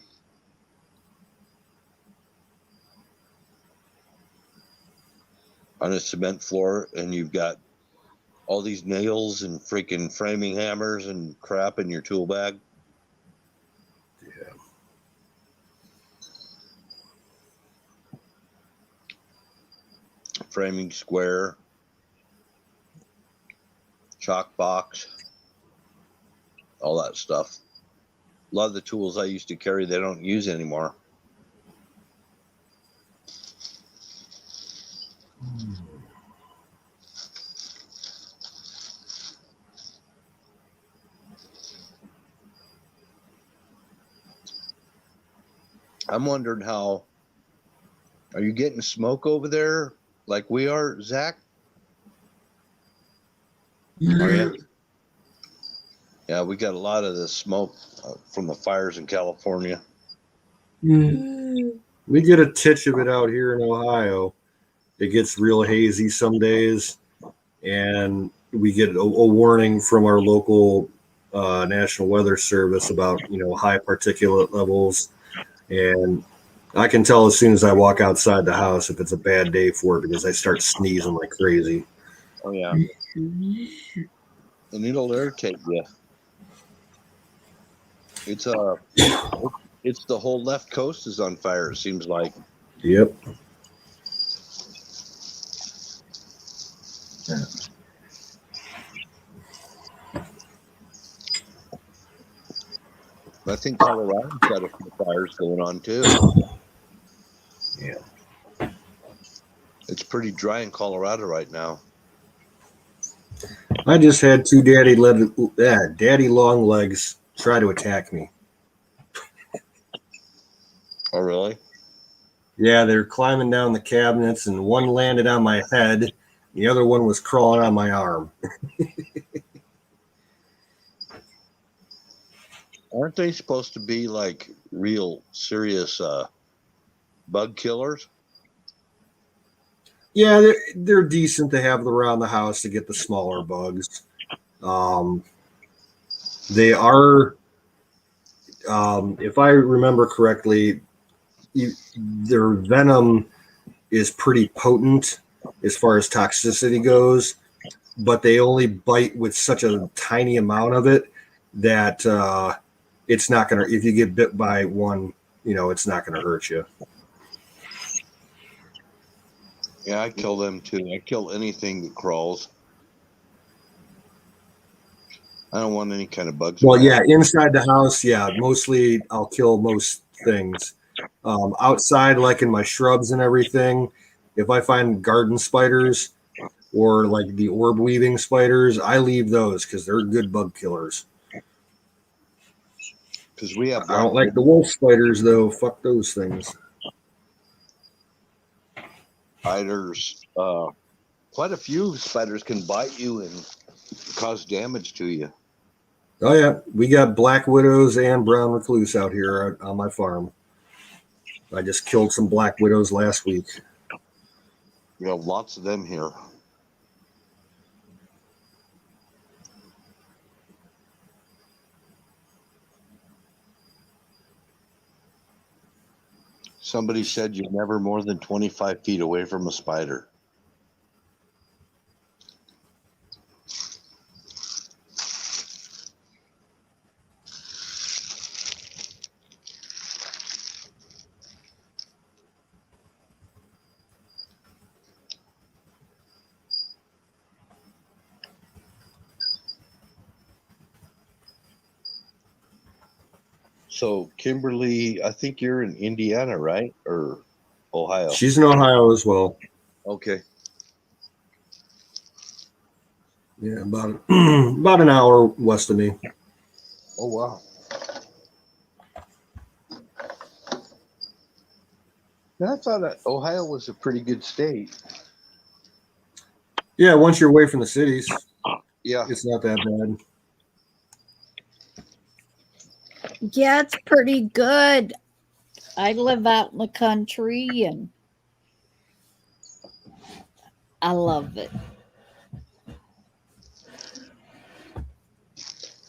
Speaker 14: On a cement floor, and you've got all these nails and freaking framing hammers and crap in your tool bag.
Speaker 8: Yeah.
Speaker 14: Framing square. chalk box, all that stuff. A lot of the tools I used to carry, they don't use anymore. I'm wondering how, are you getting smoke over there like we are, Zach? Are you? Yeah, we got a lot of the smoke from the fires in California.
Speaker 8: We get a titch of it out here in Ohio. It gets real hazy some days, and we get a warning from our local National Weather Service about high particulate levels. And I can tell as soon as I walk outside the house if it's a bad day for it because I start sneezing like crazy.
Speaker 14: Oh yeah, and it'll irritate you. It's the whole left coast is on fire. It seems like.
Speaker 8: Yep.
Speaker 14: I think Colorado's got a few fires going on too.
Speaker 8: Yeah.
Speaker 14: It's pretty dry in Colorado right now.
Speaker 8: I just had two daddy long legs try to attack me.
Speaker 14: Oh, really?
Speaker 8: Yeah, they're climbing down the cabinets, and one landed on my head. The other one was crawling on my arm.
Speaker 14: Aren't they supposed to be like real serious bug killers?
Speaker 8: Yeah, they're decent to have around the house to get the smaller bugs. They are, if I remember correctly, their venom is pretty potent as far as toxicity goes, but they only bite with such a tiny amount of it that it's not going to, if you get bit by one, it's not going to hurt you.
Speaker 14: Yeah, I kill them too. I kill anything that crawls. I don't want any kind of bugs.
Speaker 8: Well, yeah, inside the house, yeah, mostly I'll kill most things. Outside, like in my shrubs and everything, if I find garden spiders or like the orb weaving spiders, I leave those because they're good bug killers.
Speaker 14: Because we have.
Speaker 8: I don't like the wolf spiders though. Fuck those things.
Speaker 14: Spiders, quite a few spiders can bite you and cause damage to you.
Speaker 8: Oh yeah, we got black widows and brown recluse out here on my farm. I just killed some black widows last week.
Speaker 14: We have lots of them here. Somebody said you're never more than 25 feet away from a spider. So, Kimberly, I think you're in Indiana, right? Or Ohio?
Speaker 8: She's in Ohio as well.
Speaker 14: Okay.
Speaker 8: Yeah, about an hour west of me.
Speaker 14: Oh, wow. I thought that Ohio was a pretty good state.
Speaker 8: Yeah, once you're away from the cities,
Speaker 14: yeah,
Speaker 8: it's not that bad.
Speaker 10: Yeah, it's pretty good. I live out in the country and I love it.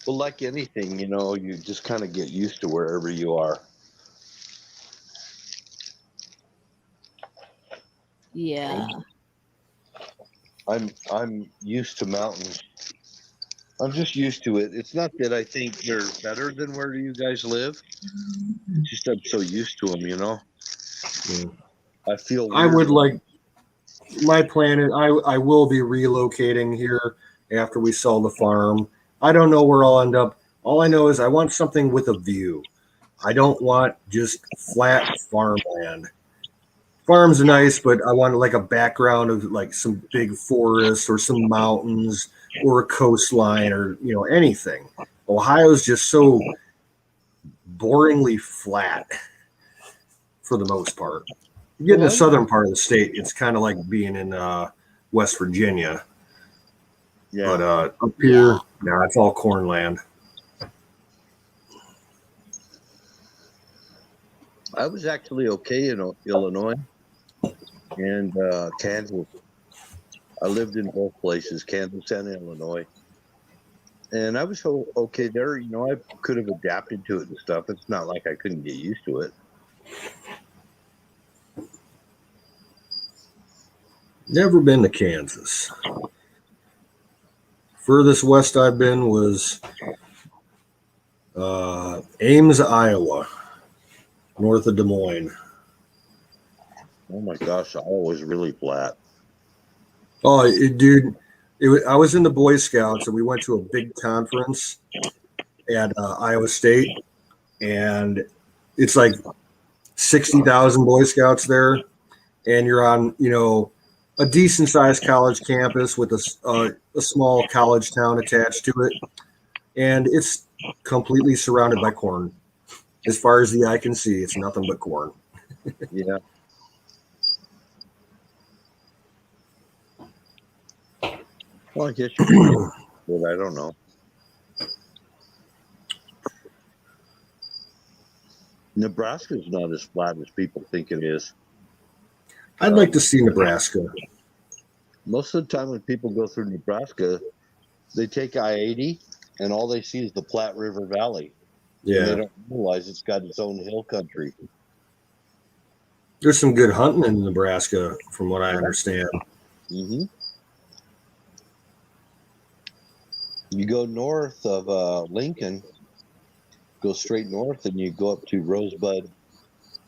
Speaker 14: Well, like anything, you just kind of get used to wherever you are.
Speaker 10: Yeah.
Speaker 14: I'm used to mountains. I'm just used to it. It's not that I think they're better than where you guys live. It's just I'm so used to them,
Speaker 8: Yeah.
Speaker 14: I feel
Speaker 8: I would like, my plan is I will be relocating here after we sell the farm. I don't know where I'll end up. All I know is I want something with a view. I don't want just flat farmland. Farms are nice, but I want like a background of like some big forests or some mountains or a coastline or, you know, anything. Ohio's just so boringly flat for the most part. You get in the southern part of the state, it's kind of like being in West Virginia.
Speaker 14: Yeah.
Speaker 8: But up here, no, it's all corn land.
Speaker 14: I was actually okay in Illinois and Kansas. I lived in both places, Kansas and Illinois. And I was okay there. You know, I could have adapted to it and stuff. It's not like I couldn't get used to it.
Speaker 8: Never been to Kansas. Furthest west I've been was Ames, Iowa, north of Des Moines.
Speaker 14: Oh my gosh, Iowa was really flat.
Speaker 8: Oh, dude, I was in the Boy Scouts and we went to a big conference at Iowa State, and it's like 60,000 Boy Scouts there, and you're on, you know, a decent sized college campus with a small college town attached to it, and it's completely surrounded by corn. As far as the eye can see, it's nothing but corn.
Speaker 14: Yeah. Well, I guess you can, but I don't know. Nebraska's not as flat as people think it is.
Speaker 8: I'd like to see Nebraska.
Speaker 14: Most of the time when people go through Nebraska, they take I-80 and all they see is the Platte River Valley.
Speaker 8: Yeah.
Speaker 14: And they don't realize it's got its own hill country.
Speaker 8: There's some good hunting in Nebraska, from what I understand.
Speaker 14: Mm-hmm. You go north of Lincoln, go straight north, and you go up to Rosebud,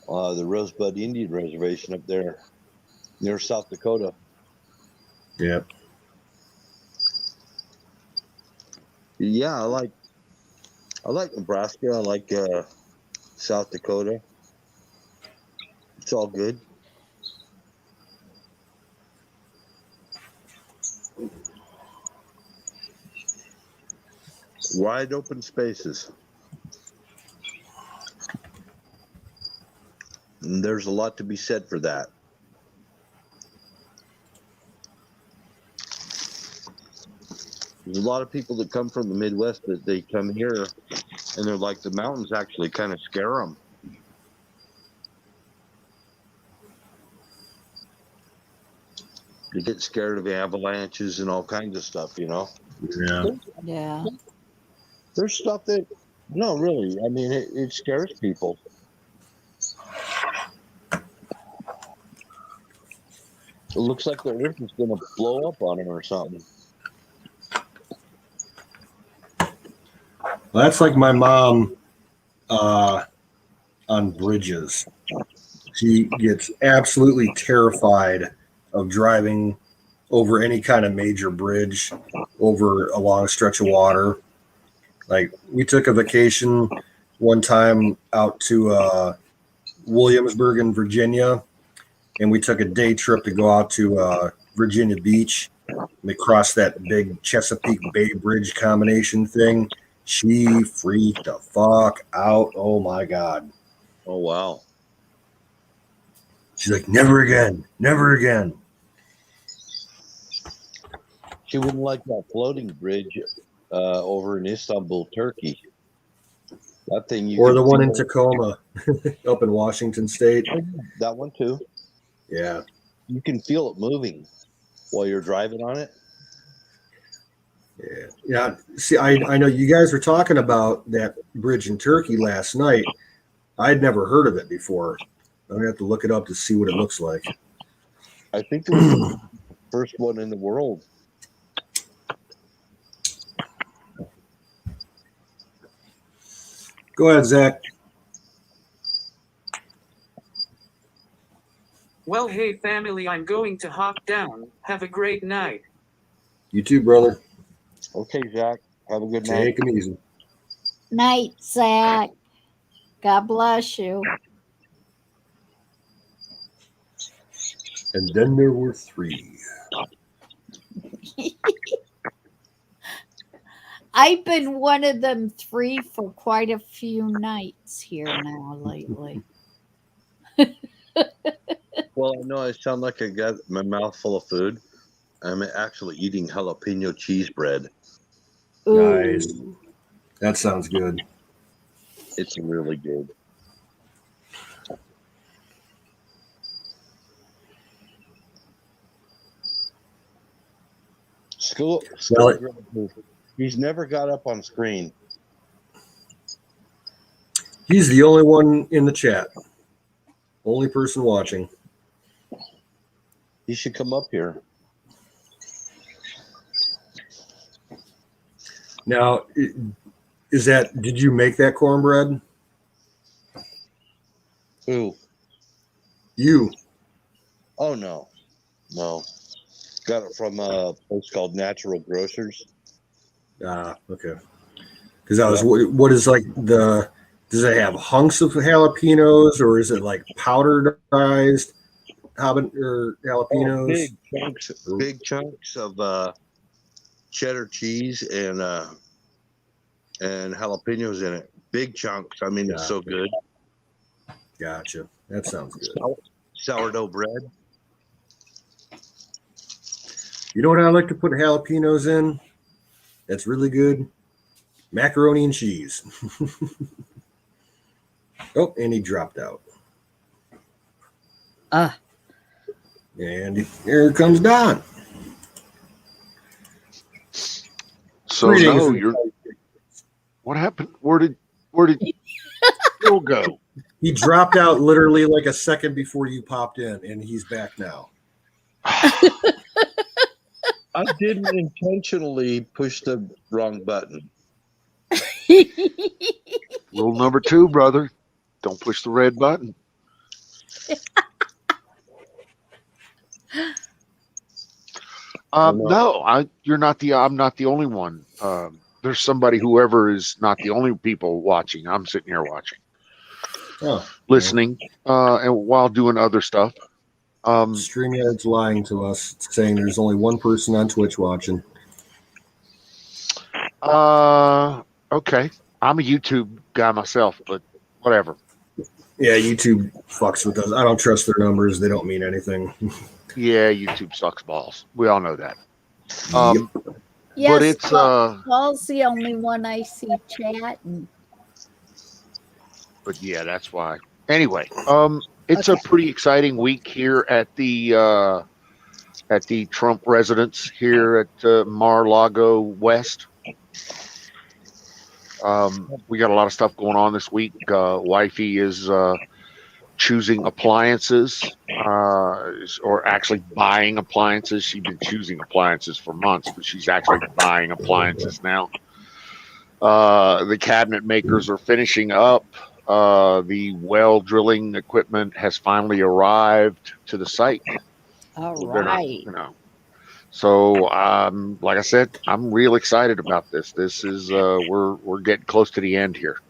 Speaker 14: the Rosebud Indian Reservation up there near South Dakota.
Speaker 8: Yep.
Speaker 14: Yeah, I like Nebraska. I like South Dakota. It's all good. Wide open spaces. And there's a lot to be said for that. There's a lot of people that come from the Midwest that they come here and they're like, the mountains actually kind of scare them. They get scared of avalanches and all kinds of stuff, you know?
Speaker 8: Yeah.
Speaker 10: Yeah.
Speaker 14: There's stuff that, no, really, I mean, it scares people. It looks like the earth is going to blow up on them or something.
Speaker 8: Well, that's like my mom on bridges. She gets absolutely terrified of driving over any kind of major bridge over a long stretch of water. Like, we took a vacation one time out to Williamsburg in Virginia, and we took a day trip to go out to Virginia Beach. We crossed that big Chesapeake Bay Bridge combination thing. She freaked the fuck out. Oh my God.
Speaker 14: Oh, wow.
Speaker 8: She's like, never again, never again.
Speaker 14: She wouldn't like that floating bridge over in Istanbul, Turkey. That thing
Speaker 8: Or the one in Tacoma up in Washington State.
Speaker 14: That one too.
Speaker 8: Yeah.
Speaker 14: You can feel it moving while you're driving on it.
Speaker 8: Yeah. Yeah. See, I know you guys were talking about that bridge in Turkey last night. I'd never heard of it before. I'm gonna have to look it up to see what it looks like.
Speaker 14: I think it was the first one in the world.
Speaker 8: Go ahead, Zach.
Speaker 12: Well, hey, family, I'm going to hop down. Have a great night.
Speaker 8: You too, brother.
Speaker 14: Okay, Zach. Have a good night.
Speaker 8: Take them easy.
Speaker 10: Night, Zach. God bless you.
Speaker 8: And then there were 3.
Speaker 10: I've been one of them 3 for quite a few nights here now lately.
Speaker 14: Well, I know I sound like I got my mouth full of food. I'm actually eating jalapeno cheese bread.
Speaker 8: Nice. That sounds good.
Speaker 14: It's really good. School. He's never got up on screen.
Speaker 8: He's the only one in the chat. Only person watching.
Speaker 14: He should come up here.
Speaker 8: Now, did you make that cornbread?
Speaker 14: Who?
Speaker 8: You.
Speaker 14: Oh, no. No. Got it from a place called Natural Grocers.
Speaker 8: Ah, okay. Because I was, what is like does it have hunks of jalapenos or is it like powderized jalapenos?
Speaker 14: Oh, big chunks of cheddar cheese and jalapenos in it. Big chunks. I mean, it's so good.
Speaker 8: Gotcha. That sounds good.
Speaker 14: Sourdough bread.
Speaker 8: You know what I like to put jalapenos in? That's really good. Macaroni and cheese. Oh, and he dropped out. And here comes Don.
Speaker 5: So no, what happened? Where did Phil go?
Speaker 8: He dropped out literally like a second before you popped in, and he's back now.
Speaker 14: I didn't intentionally push the wrong button.
Speaker 5: Rule number 2, brother. Don't push the red button. No, I'm not the only one. There's somebody, whoever is not the only people watching. I'm sitting here watching, listening, and while doing other stuff.
Speaker 8: StreamYard's lying to us, saying there's only one person on Twitch watching.
Speaker 5: Okay. I'm a YouTube guy myself, but whatever.
Speaker 8: Yeah, YouTube fucks with us. I don't trust their numbers. They don't mean anything.
Speaker 5: Yeah, YouTube sucks balls. We all know that.
Speaker 10: Yes,
Speaker 5: but it's
Speaker 10: Paul's the only one I see chatting.
Speaker 5: But yeah, that's why. Anyway, it's a pretty exciting week here at the Trump residence here at Mar-a-Lago West. We got a lot of stuff going on this week. Wifey is choosing appliances, or actually buying appliances. She's been choosing appliances for months, but she's actually buying appliances now. The cabinet makers are finishing up. The well drilling equipment has finally arrived to the site.
Speaker 10: All right.
Speaker 5: So, like I said, I'm real excited about this. This is we're getting close to the end here.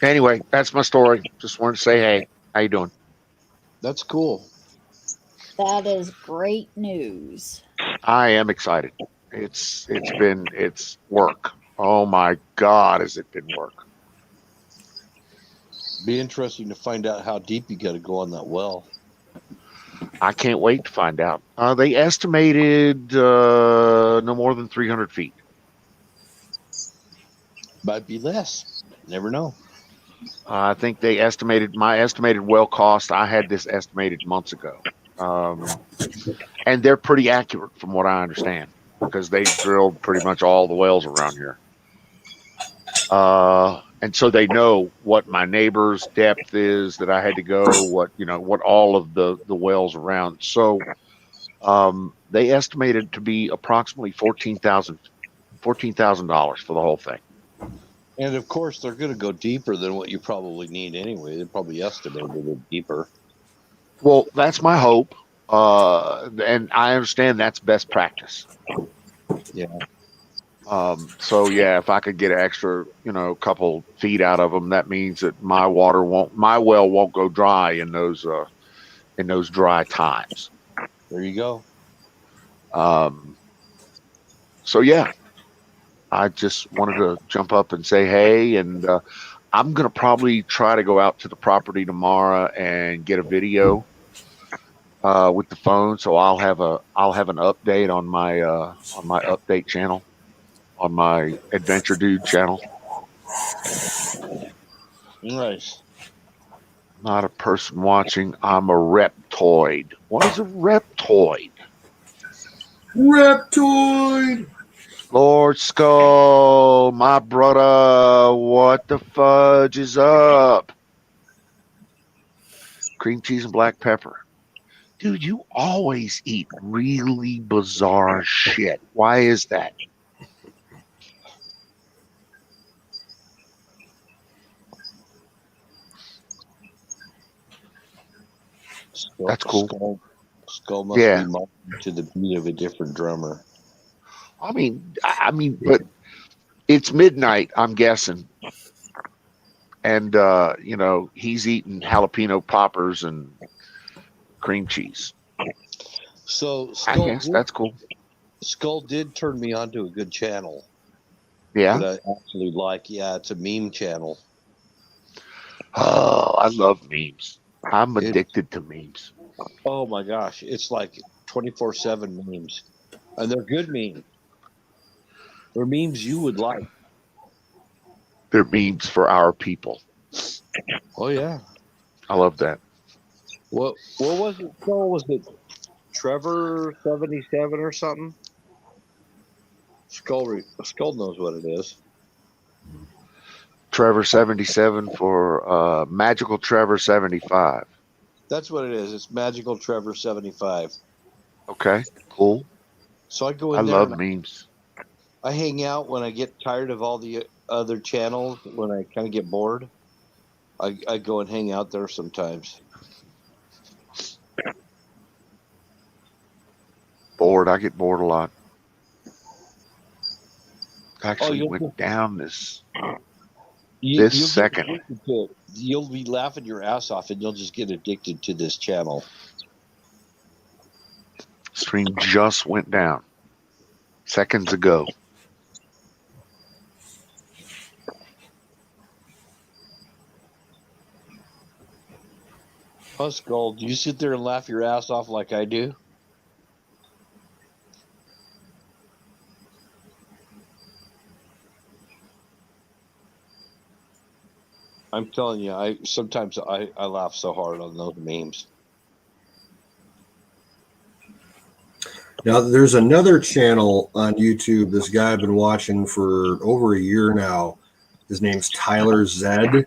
Speaker 5: Anyway, that's my story. Just wanted to say, hey, how you doing?
Speaker 14: That's cool.
Speaker 10: That is great news.
Speaker 5: I am excited. It's work. Oh my God, has it been work?
Speaker 14: Be interesting to find out how deep you got to go on that well.
Speaker 5: I can't wait to find out. They estimated no more than 300 feet.
Speaker 14: Might be less. Never know.
Speaker 5: I think they estimated, my estimated well cost, I had this estimated months ago. And they're pretty accurate from what I understand, because they drilled pretty much all the wells around here. And so they know what my neighbor's depth is that I had to go, what all of the wells around. So they estimated to be approximately $14,000 for the whole thing.
Speaker 14: And of course, they're going to go deeper than what you probably need anyway. They probably estimated it deeper.
Speaker 5: Well, that's my hope. And I understand that's best practice.
Speaker 14: Yeah.
Speaker 5: So yeah, if I could get an extra, couple feet out of them, that means that my well won't go dry in those dry times.
Speaker 14: There you go.
Speaker 5: So yeah, I just wanted to jump up and say hey, and I'm gonna probably try to go out to the property tomorrow and get a video with the phone, so I'll have an update on my update channel, on my Adventure Dude channel.
Speaker 14: Nice.
Speaker 5: Not a person watching. I'm a reptoid. What is a reptoid?
Speaker 8: Reptoid.
Speaker 5: Lord Skull, my brother, what the fudge is up? Cream cheese and black pepper. Dude, you always eat really bizarre shit. Why is that? That's cool.
Speaker 14: Skull must be marching to the beat of a different drummer.
Speaker 5: I mean, but it's midnight, I'm guessing. And, he's eating jalapeno poppers and cream cheese.
Speaker 14: So
Speaker 5: I guess that's cool.
Speaker 14: Skull did turn me on to a good channel.
Speaker 5: Yeah.
Speaker 14: That I actually like. Yeah, it's a meme channel.
Speaker 5: Oh, I love memes. I'm addicted to memes.
Speaker 14: Oh my gosh. It's like 24/7 memes. And they're good memes. They're memes you would like.
Speaker 5: They're memes for our people.
Speaker 14: Oh yeah.
Speaker 5: I love that.
Speaker 14: What was it? Skull? Was it Trevor 77 or something? Skull knows what it is.
Speaker 5: Trevor 77 for Magical Trevor 75.
Speaker 14: That's what it is. It's Magical Trevor 75.
Speaker 5: Okay, cool.
Speaker 14: So I go in
Speaker 5: I
Speaker 14: there.
Speaker 5: love memes.
Speaker 14: I hang out when I get tired of all the other channels. When I kind of get bored, I go and hang out there sometimes.
Speaker 5: Bored. I get bored a lot. Actually
Speaker 14: you'll
Speaker 5: went down this
Speaker 14: you'll
Speaker 5: second.
Speaker 14: You'll be laughing your ass off, and you'll just get addicted to this channel.
Speaker 5: Stream just went down seconds ago.
Speaker 14: Huh, Skull, do you sit there and laugh your ass off like I do? I'm telling you, I sometimes laugh so hard on those memes.
Speaker 8: Now, there's another channel on YouTube this guy I've been watching for over a year now. His name's Tyler Zed,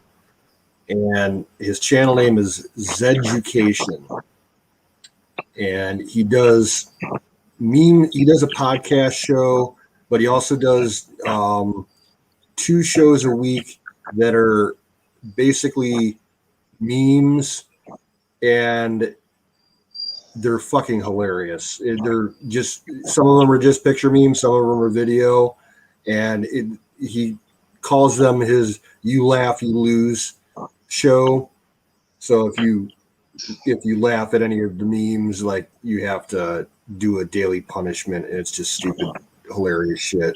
Speaker 8: and his channel name is Zeducation. And he does a podcast show, but he also does 2 shows a week that are basically memes, and they're fucking hilarious. They're just, some of them are just picture memes, some of them are video, and he calls them his "You Laugh, You Lose" show. So if you laugh at any of the memes, like, you have to do a daily punishment, and it's just stupid, hilarious shit.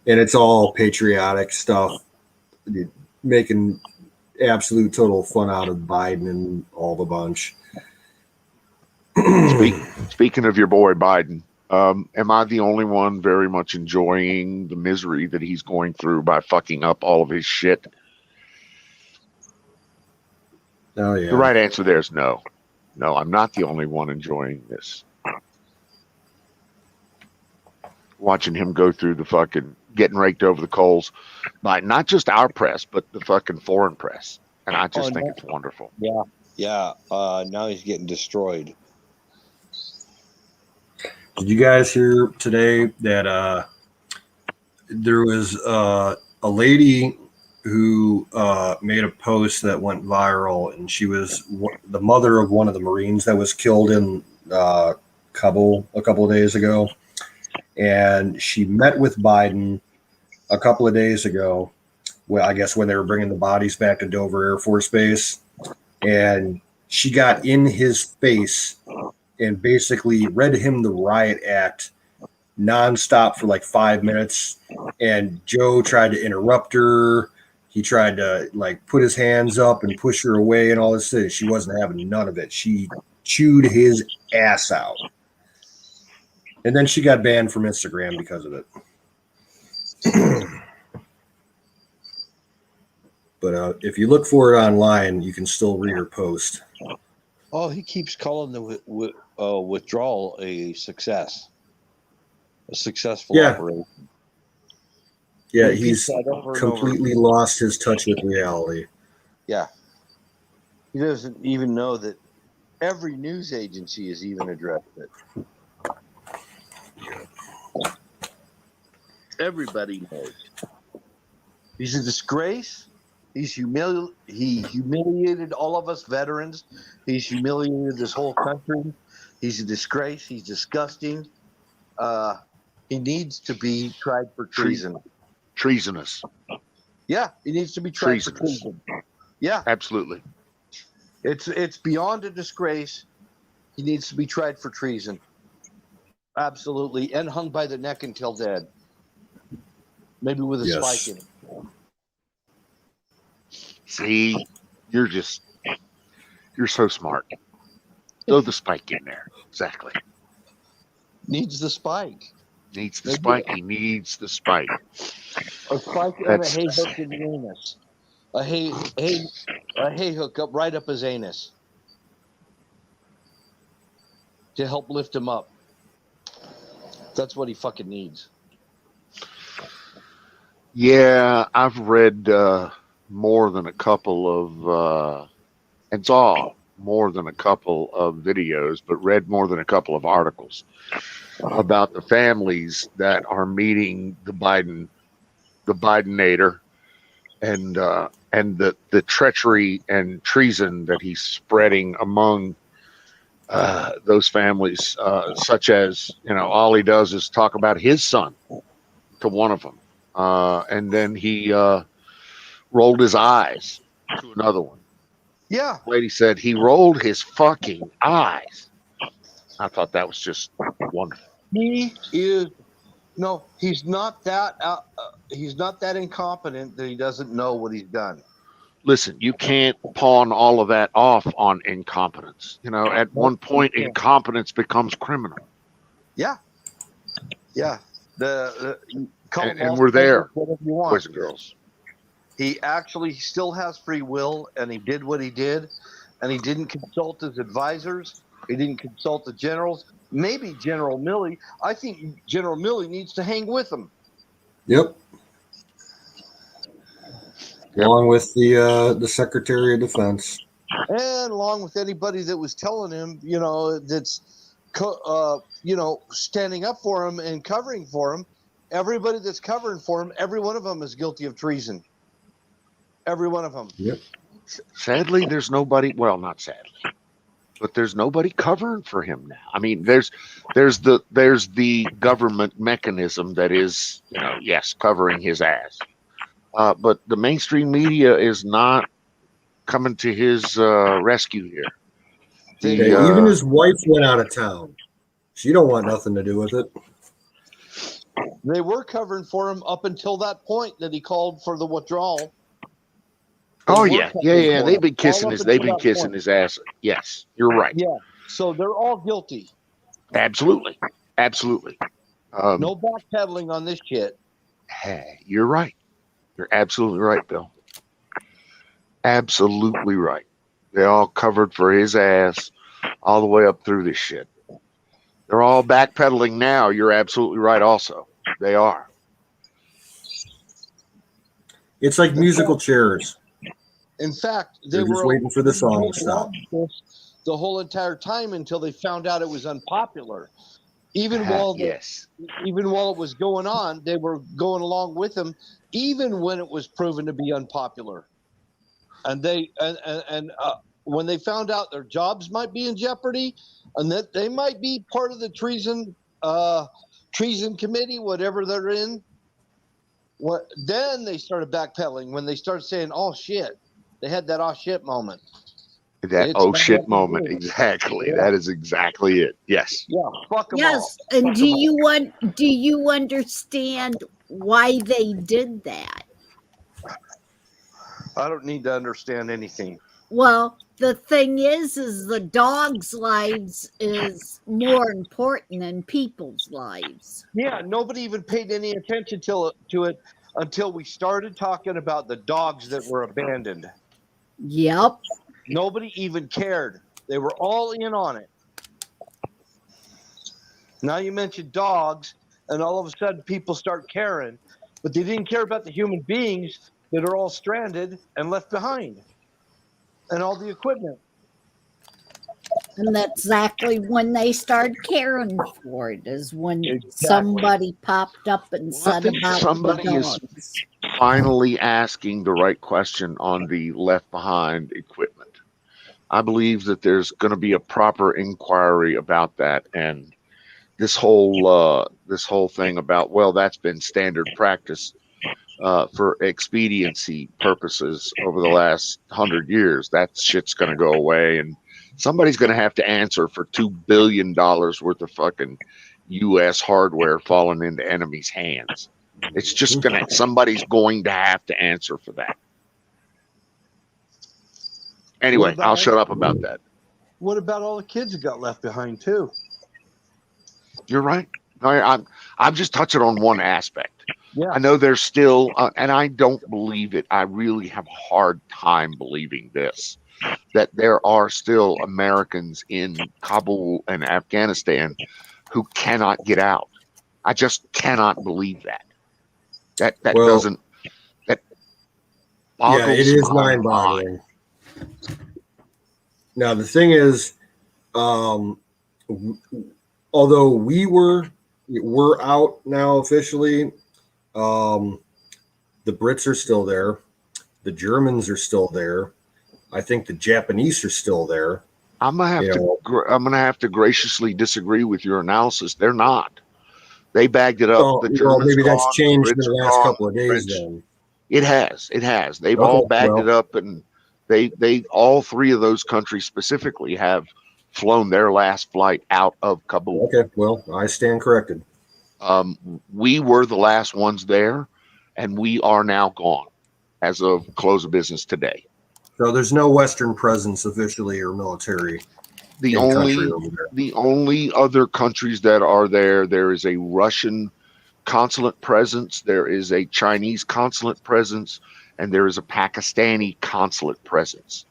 Speaker 8: And it's all patriotic stuff, making absolute total fun out of Biden and all the bunch.
Speaker 5: Speaking of your boy Biden, am I the only one very much enjoying the misery that he's going through by fucking up all of his shit?
Speaker 8: Oh yeah.
Speaker 5: The right answer there is no. No, I'm not the only one enjoying this. Watching him go through the fucking getting raked over the coals by not just our press, but the fucking foreign press. And I just think it's wonderful.
Speaker 14: Yeah. Yeah. Now he's getting destroyed.
Speaker 8: Did you guys hear today that there was a lady who made a post that went viral, and she was the mother of one of the Marines that was killed in a couple of days ago, and she met with Biden a couple of days ago. Well, I guess when they were bringing the bodies back to Dover Air Force Base, and she got in his face and basically read him the riot act nonstop for like 5 minutes. And Joe tried to interrupt her. He tried to like put his hands up and push her away and all this. She wasn't having none of it. She chewed his ass out. And then she got banned from Instagram because of it. But if you look for it online, you can still read her post.
Speaker 14: Oh, he keeps calling the withdrawal a success, a successful operation.
Speaker 8: Yeah, he's completely lost his touch with reality.
Speaker 14: Yeah. He doesn't even know that every news agency has even addressed it. Everybody knows. He's a disgrace. He humiliated all of us veterans. He's humiliated this whole country. He's a disgrace. He's disgusting. He needs to be tried for treason.
Speaker 5: Treasonous.
Speaker 14: Yeah, he needs to be tried for treason. Yeah,
Speaker 5: absolutely.
Speaker 14: It's beyond a disgrace. He needs to be tried for treason. Absolutely, and hung by the neck until dead. Maybe with a spike in it.
Speaker 5: See, you're so smart. Throw the spike in there. Exactly.
Speaker 14: Needs the spike.
Speaker 5: Needs the spike. He needs the spike.
Speaker 14: A spike and a hay hook in the anus. A hay hook up right up his anus to help lift him up. That's what he fucking needs.
Speaker 5: Yeah, I've read more than a couple of and saw more than a couple of videos, but read more than a couple of articles about the families that are meeting the Bidenator and the treachery and treason that he's spreading among those families, such as, all he does is talk about his son to one of them. And then he rolled his eyes to another one.
Speaker 14: Yeah.
Speaker 5: Lady said he rolled his fucking eyes. I thought that was just wonderful.
Speaker 14: He's not that incompetent that he doesn't know what he's done.
Speaker 5: Listen, you can't pawn all of that off on incompetence. At one point, incompetence becomes criminal.
Speaker 14: Yeah. Yeah.
Speaker 5: And we're there, boys and girls.
Speaker 14: He actually still has free will, and he did what he did, and he didn't consult his advisors. He didn't consult the generals. Maybe General Milley. I think General Milley needs to hang with him.
Speaker 8: Yep. Along with the Secretary of Defense.
Speaker 14: And along with anybody that was telling him, that's, standing up for him and covering for him. Everybody that's covering for him, every one of them is guilty of treason. Every one of them.
Speaker 8: Yep.
Speaker 5: Sadly, there's nobody. Well, not sadly, but there's nobody covering for him now. I mean, there's the government mechanism that is, yes, covering his ass. But the mainstream media is not coming to his rescue here.
Speaker 8: Even his wife went out of town. She don't want nothing to do with it.
Speaker 14: They were covering for him up until that point that he called for the withdrawal.
Speaker 5: Yeah. They've been kissing his ass. Yes, you're right.
Speaker 14: Yeah. So they're all guilty.
Speaker 5: Absolutely.
Speaker 14: No backpedaling on this shit.
Speaker 5: Hey, you're right. You're absolutely right, Bill. Absolutely right. They all covered for his ass all the way up through this shit. They're all backpedaling now. You're absolutely right also. They are.
Speaker 8: It's like musical chairs.
Speaker 14: In fact,
Speaker 8: they're just waiting for the song to stop.
Speaker 14: The whole entire time until they found out it was unpopular. Even while it was going on, they were going along with him, even when it was proven to be unpopular. And when they found out their jobs might be in jeopardy and that they might be part of the treason committee, whatever they're in, then they started backpedaling when they started saying, oh shit. They had that oh shit moment.
Speaker 5: That
Speaker 14: It's
Speaker 5: oh
Speaker 14: not
Speaker 5: shit
Speaker 14: what they
Speaker 5: moment.
Speaker 14: do.
Speaker 5: Exactly.
Speaker 14: Yeah.
Speaker 5: That is exactly it. Yes.
Speaker 14: Yeah, fuck them
Speaker 10: Yes,
Speaker 14: all.
Speaker 10: and
Speaker 14: Fuck
Speaker 10: do
Speaker 14: 'em all.
Speaker 10: you understand why they did that?
Speaker 14: I don't need to understand anything.
Speaker 10: Well, the thing is the dogs' lives is more important than people's lives.
Speaker 14: Yeah, nobody even paid any attention to it until we started talking about the dogs that were abandoned.
Speaker 10: Yep.
Speaker 14: Nobody even cared. They were all in on it. Now you mentioned dogs, and all of a sudden people start caring, but they didn't care about the human beings that are all stranded and left behind, and all the equipment.
Speaker 10: And that's exactly when they started caring for it, is when
Speaker 14: Exactly.
Speaker 10: somebody popped up and
Speaker 5: I
Speaker 10: said
Speaker 5: think
Speaker 10: about
Speaker 5: somebody
Speaker 10: the
Speaker 5: is
Speaker 10: dogs.
Speaker 5: finally asking the right question on the left behind equipment. I believe that there's going to be a proper inquiry about that, and this whole thing about, well, that's been standard practice for expediency purposes over the last 100 years. That shit's going to go away, and somebody's going to have to answer for $2 billion worth of fucking U.S. hardware falling into enemies' hands. It's just somebody's going to have to answer for that. Anyway, I'll shut up about that.
Speaker 14: What about all the kids that got left behind too?
Speaker 5: You're right. I'm just touching on one aspect.
Speaker 14: Yeah.
Speaker 5: I know there's still, and I don't believe it. I really have a hard time believing this, that there are still Americans in Kabul and Afghanistan who cannot get out. I just cannot believe that. That
Speaker 8: Well,
Speaker 5: doesn't. That boggles
Speaker 8: yeah, it is
Speaker 5: my
Speaker 8: mind-boggling. Now the thing is, although we're out now officially, the Brits are still there, the Germans are still there. I think the Japanese are still there.
Speaker 5: I'm gonna have to graciously disagree with your analysis. They're not. They bagged it up.
Speaker 8: Maybe that's changed in the last couple of days. Then
Speaker 5: it has. They've all bagged it up, and they all three of those countries specifically have flown their last flight out of Kabul.
Speaker 8: Okay, well, I stand corrected.
Speaker 5: We were the last ones there, and we are now gone as of close of business today.
Speaker 8: So there's no Western presence officially or military.
Speaker 5: The only other countries that are there is a Russian consulate presence, there is a Chinese consulate presence, and there is a Pakistani consulate presence.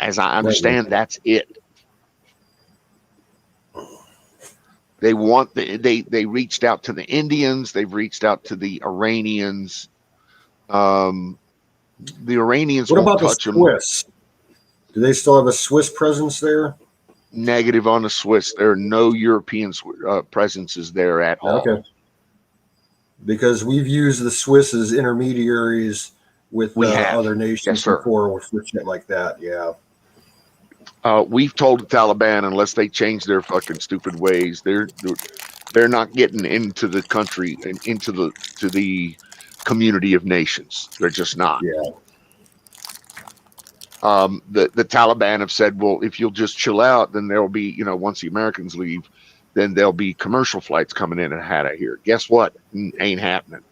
Speaker 5: As I understand, that's it. They reached out to the Indians, they've reached out to the Iranians. The Iranians
Speaker 8: What
Speaker 5: won't
Speaker 8: about
Speaker 5: touch
Speaker 8: the
Speaker 5: them.
Speaker 8: Swiss? Do they still have a Swiss presence there?
Speaker 5: Negative on the Swiss. There are no European presences there at all.
Speaker 8: Okay. Because we've used the Swiss as intermediaries with other nations before with shit like that. Yeah.
Speaker 5: We've told the Taliban, unless they change their fucking stupid ways, they're not getting into the country and to the community of nations. They're just not.
Speaker 8: Yeah.
Speaker 5: The Taliban have said, well, if you'll just chill out, then there'll be, once the Americans leave, then there'll be commercial flights coming in and out of here. Guess what? Ain't happening.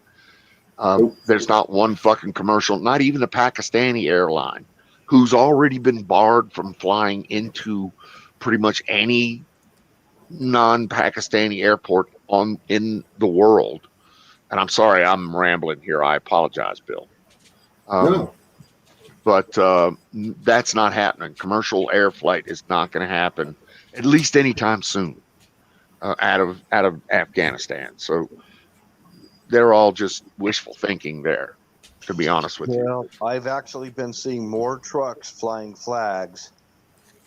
Speaker 5: There's not one fucking commercial, not even a Pakistani airline, who's already been barred from flying into pretty much any non-Pakistani airport in the world. And I'm sorry, I'm rambling here. I apologize, Bill.
Speaker 8: No.
Speaker 5: But that's not happening. Commercial air flight is not going to happen, at least anytime soon, out of Afghanistan. So they're all just wishful thinking there, to be honest with you.
Speaker 14: Well, I've actually been seeing more trucks flying flags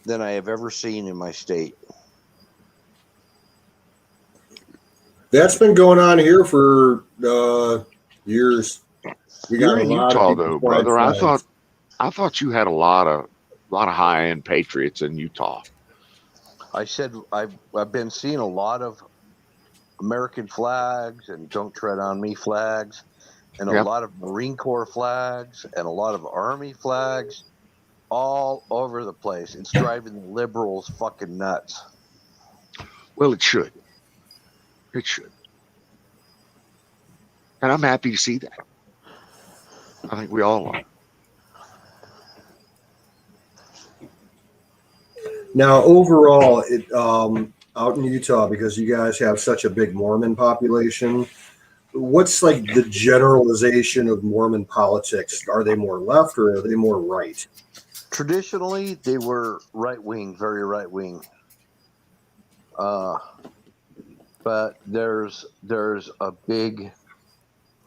Speaker 14: than I have ever seen in my state.
Speaker 8: That's been going on here for years. We got
Speaker 5: You're in Utah, though, brother. I thought you had a lot of lot of high-end patriots in Utah.
Speaker 14: I said I've been seeing a lot of American flags and "Don't Tread on Me" flags, and a
Speaker 5: Yep.
Speaker 14: lot of Marine Corps flags and a lot of Army flags all over the place. It's driving the liberals fucking nuts.
Speaker 5: Well, it should. It should. And I'm happy to see that. I think we all are.
Speaker 8: Now, overall, out in Utah, because you guys have such a big Mormon population, what's like the generalization of Mormon politics? Are they more left or are they more right?
Speaker 14: Traditionally, they were right wing, very right wing. But there's a big,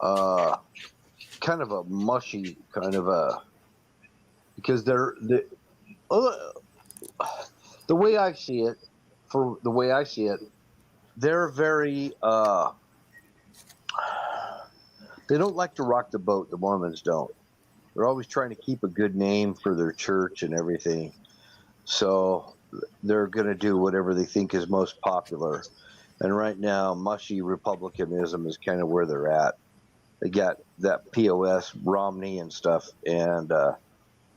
Speaker 14: kind of a mushy kind of a, because the way I see it, they're very they don't like to rock the boat. The Mormons don't. They're always trying to keep a good name for their church and everything. So they're going to do whatever they think is most popular. And right now, mushy Republicanism is kind of where they're at. They got that POS, Romney and stuff. And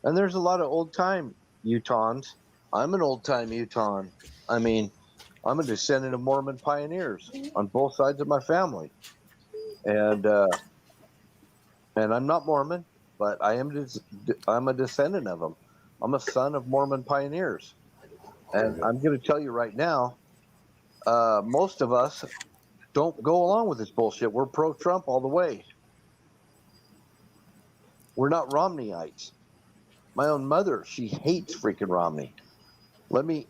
Speaker 14: there's a lot of old-time Utahns. I'm an old-time Utahn. I mean, I'm a descendant of Mormon pioneers on both sides of my family. And I'm not Mormon, but I'm a descendant of them. I'm a son of Mormon pioneers. And I'm going to tell you right now, most of us don't go along with this bullshit. We're pro-Trump all the way. We're not Romneyites. My own mother, she hates freaking Romney. Let me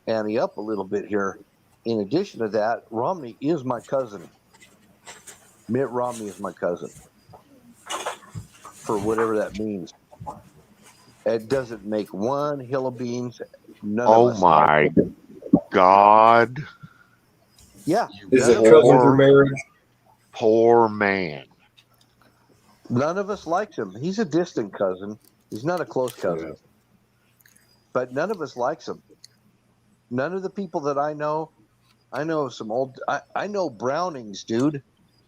Speaker 14: ante up a little bit here. In addition to that, Romney is my cousin. Mitt Romney is my cousin. For whatever that means. It doesn't make one hill of beans. None of
Speaker 5: Oh
Speaker 14: us
Speaker 5: my
Speaker 14: like it.
Speaker 5: God.
Speaker 14: Yeah.
Speaker 8: Is it cousin for marriage?
Speaker 5: Poor man.
Speaker 14: None of us likes him. He's a distant cousin. He's not a close cousin. But none of us likes him. None of the people that I know some old, I know Brownings, dude.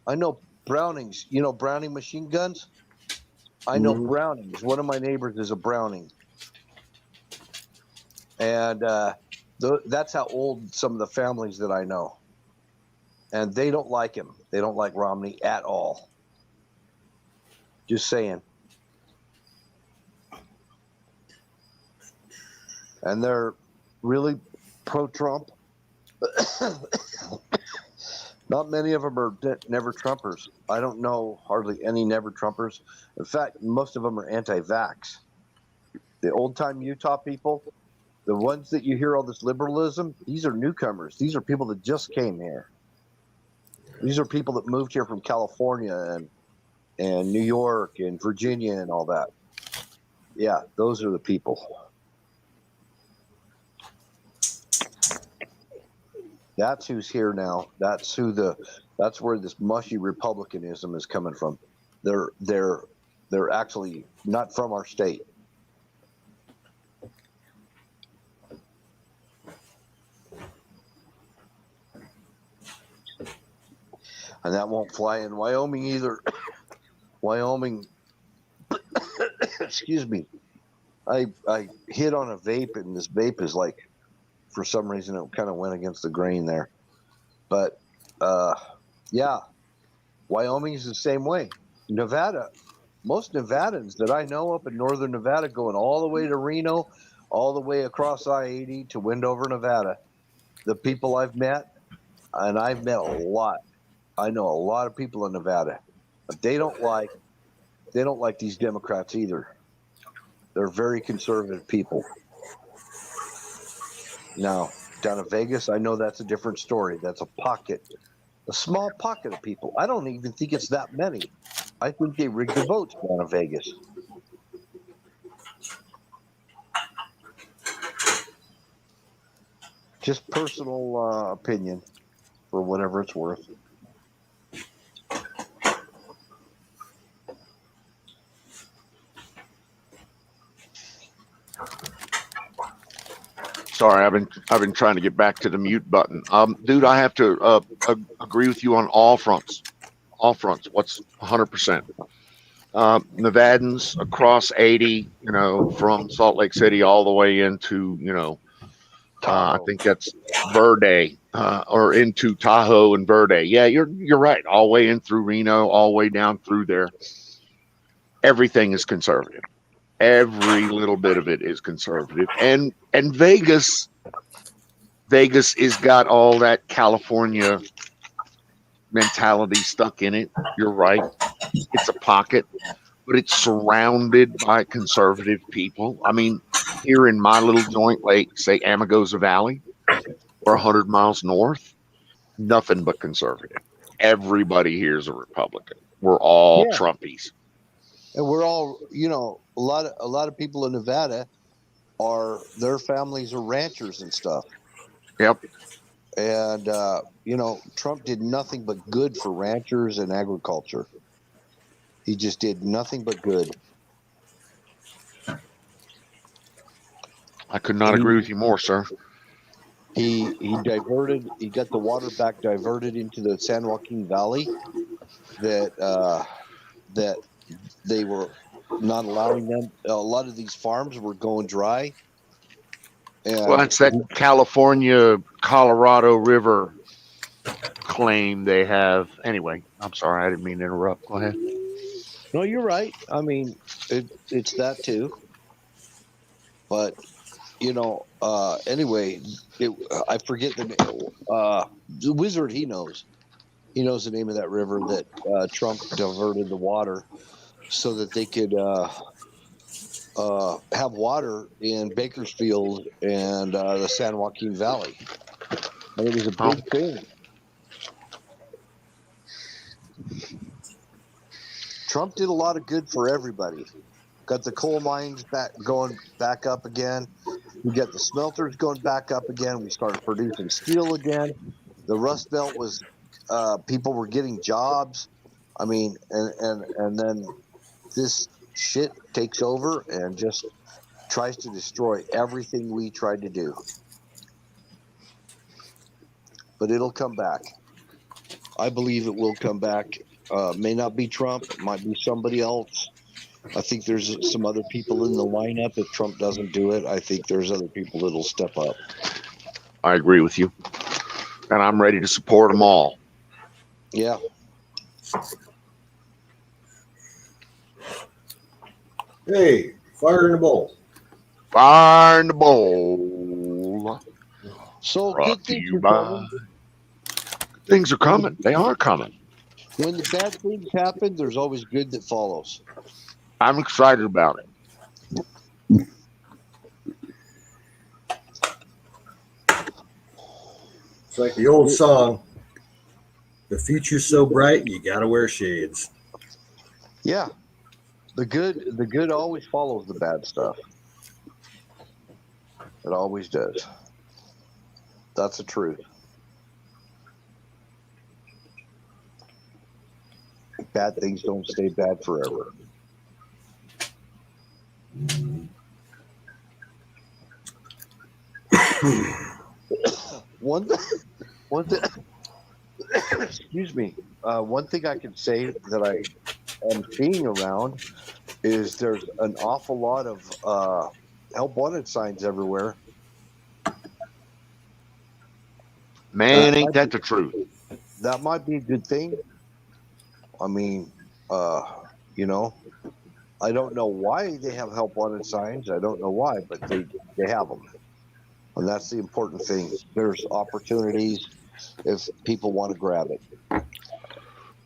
Speaker 14: I know Brownings. You know Browning machine guns? I know Brownings. One of my neighbors is a Browning. And that's how old some of the families that I know. And they don't like him. They don't like Romney at all. Just saying. And they're really pro-Trump. Not many of them are never Trumpers. I don't know hardly any never Trumpers. In fact, most of them are anti-vax. The old-time Utah people, the ones that you hear all this liberalism, these are newcomers. These are people that just came here. These are people that moved here from California and New York and Virginia and all that. Yeah, those are the people. That's who's here now. That's where this mushy Republicanism is coming from. They're actually not from our state. And that won't fly in Wyoming either. Wyoming, excuse me. I hit on a vape, and this vape is like, for some reason, it kind of went against the grain there. But, yeah, Wyoming is the same way. Nevada, most Nevadans that I know up in northern Nevada, going all the way to Reno, all the way across I-80 to Wendover, Nevada, the people I've met, and I've met a lot. I know a lot of people in Nevada, but they don't like these Democrats either. They're very conservative people. Now, down in Vegas, I know that's a different story. That's a small pocket of people. I don't even think it's that many. I think they rigged the votes down in Vegas. Just personal opinion, for whatever it's worth.
Speaker 5: Sorry, I've been trying to get back to the mute button. Dude, I have to agree with you on all fronts. All fronts. What's 100%? Nevadans across 80, from Salt Lake City all the way into, I think that's Verde, or into Tahoe and Verde. Yeah, you're right. All the way in through Reno, all the way down through there. Everything is conservative. Every little bit of it is conservative. And Vegas has got all that California mentality stuck in it. You're right. It's a pocket, but it's surrounded by conservative people. I mean, here in my little joint, like say Amargosa Valley, or 100 miles north, nothing but conservative. Everybody here is a Republican. We're all Trumpies.
Speaker 14: And we're all, a lot of people in Nevada their families are ranchers and stuff.
Speaker 5: Yep.
Speaker 14: And Trump did nothing but good for ranchers and agriculture. He just did nothing but good.
Speaker 5: I could not agree with you more, sir.
Speaker 14: He got the water back diverted into the San Joaquin Valley that they were not allowing them. A lot of these farms were going dry. And
Speaker 5: well, it's that California, Colorado River claim they have. Anyway, I'm sorry. I didn't mean to interrupt. Go ahead.
Speaker 14: No, you're right. I mean, it's that too. But, anyway, I forget the name. The Wizard, he knows. He knows the name of that river that Trump diverted the water so that they could have water in Bakersfield and the San Joaquin Valley. And it was a big thing. Trump did a lot of good for everybody. Got the coal mines going back up again. We got the smelters going back up again. We started producing steel again. The Rust Belt was people were getting jobs. I mean, and then this shit takes over and just tries to destroy everything we tried to do. But it'll come back. I believe it will come back. May not be Trump. It might be somebody else. I think there's some other people in the lineup. If Trump doesn't do it, I think there's other people that'll step up.
Speaker 5: I agree with you. And I'm ready to support them all.
Speaker 14: Yeah.
Speaker 8: Hey, fire in the bowl.
Speaker 5: Fire in the bowl.
Speaker 14: So
Speaker 5: Brought to you by. Things are coming. They are coming.
Speaker 14: When the bad things happen, there's always good that follows.
Speaker 5: I'm excited about it.
Speaker 8: It's like the old song, "The future's so bright, you gotta wear shades."
Speaker 14: Yeah. The good always follows the bad stuff. It always does. That's the truth. Bad things don't stay bad forever. One thing, excuse me. One thing I can say that I am seeing around is there's an awful lot of help wanted signs everywhere.
Speaker 5: Man, ain't that the truth?
Speaker 14: That might be a good thing. I mean, I don't know why they have help wanted signs. I don't know why, but they have them. And that's the important thing. There's opportunities if people want to grab it.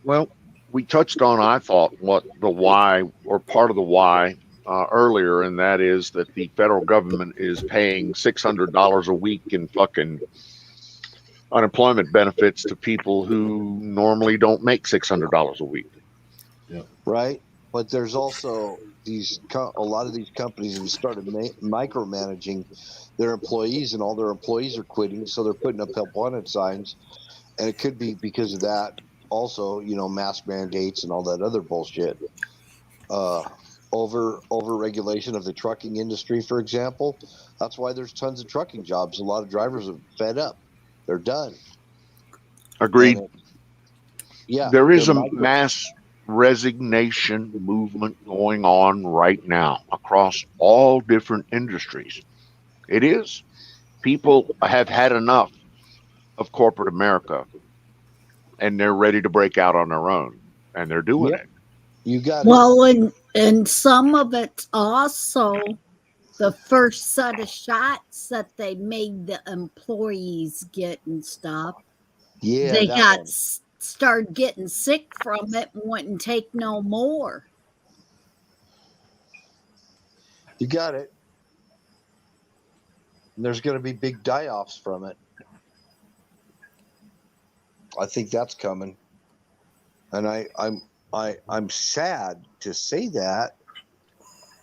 Speaker 5: Well, we touched on, I thought, what the why or part of the why earlier, and that is that the federal government is paying $600 a week in fucking unemployment benefits to people who normally don't make $600 a week.
Speaker 8: Yeah.
Speaker 14: Right. But there's also a lot of these companies have started micromanaging their employees, and all their employees are quitting, so they're putting up help wanted signs, and it could be because of that. Also, mask mandates and all that other bullshit. over regulation of the trucking industry, for example. That's why there's tons of trucking jobs. A lot of drivers are fed up. They're done.
Speaker 5: Agreed.
Speaker 14: Yeah,
Speaker 5: There is
Speaker 14: they're
Speaker 5: a
Speaker 14: migrant-
Speaker 5: mass resignation movement going on right now across all different industries. It is. People have had enough of corporate America, and they're ready to break out on their own, and they're doing
Speaker 14: Yep.
Speaker 5: it.
Speaker 14: You got
Speaker 10: Well, and some of it's also the first set of shots that they made the employees get and stuff.
Speaker 14: Yeah,
Speaker 10: they
Speaker 14: that
Speaker 10: got
Speaker 14: one.
Speaker 10: started getting sick from it and wouldn't take no more.
Speaker 14: You got it. And there's going to be big die-offs from it. I think that's coming, and I'm sad to say that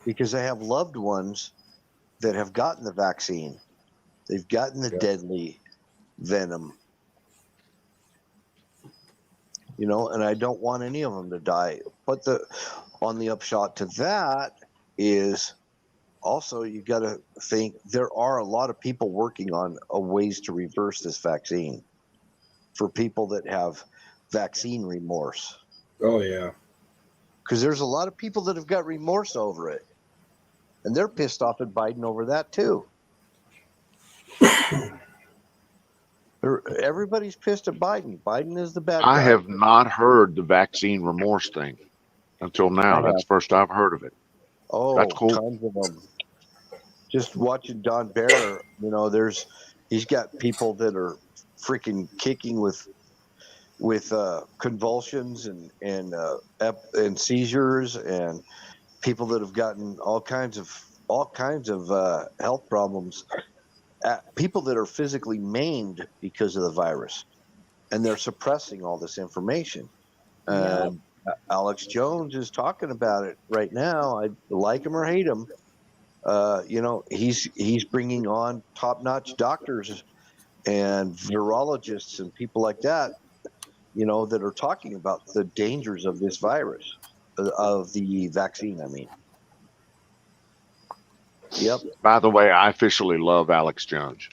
Speaker 14: because I have loved ones that have gotten the vaccine. They've gotten the deadly venom, you know, and I don't want any of them to die. But on the upshot to that is also you got to think there are a lot of people working on ways to reverse this vaccine for people that have vaccine remorse.
Speaker 8: Oh yeah.
Speaker 14: Because there's a lot of people that have got remorse over it. And they're pissed off at Biden over that too. Everybody's pissed at Biden. Biden is the bad guy.
Speaker 5: I have not heard the vaccine remorse thing until now. That's the first I've heard of it.
Speaker 14: Oh,
Speaker 5: That's cool.
Speaker 14: tons of them. Just watching Don Bear, you know, he's got people that are freaking kicking with convulsions and seizures, and people that have gotten all kinds of health problems. People that are physically maimed because of the virus, and they're suppressing all this information. Alex Jones is talking about it right now. I like him or hate him. You know, he's bringing on top-notch doctors and virologists and people like that, you know, that are talking about the dangers of this virus, of the vaccine, I mean. Yep.
Speaker 5: By the way, I officially love Alex Jones.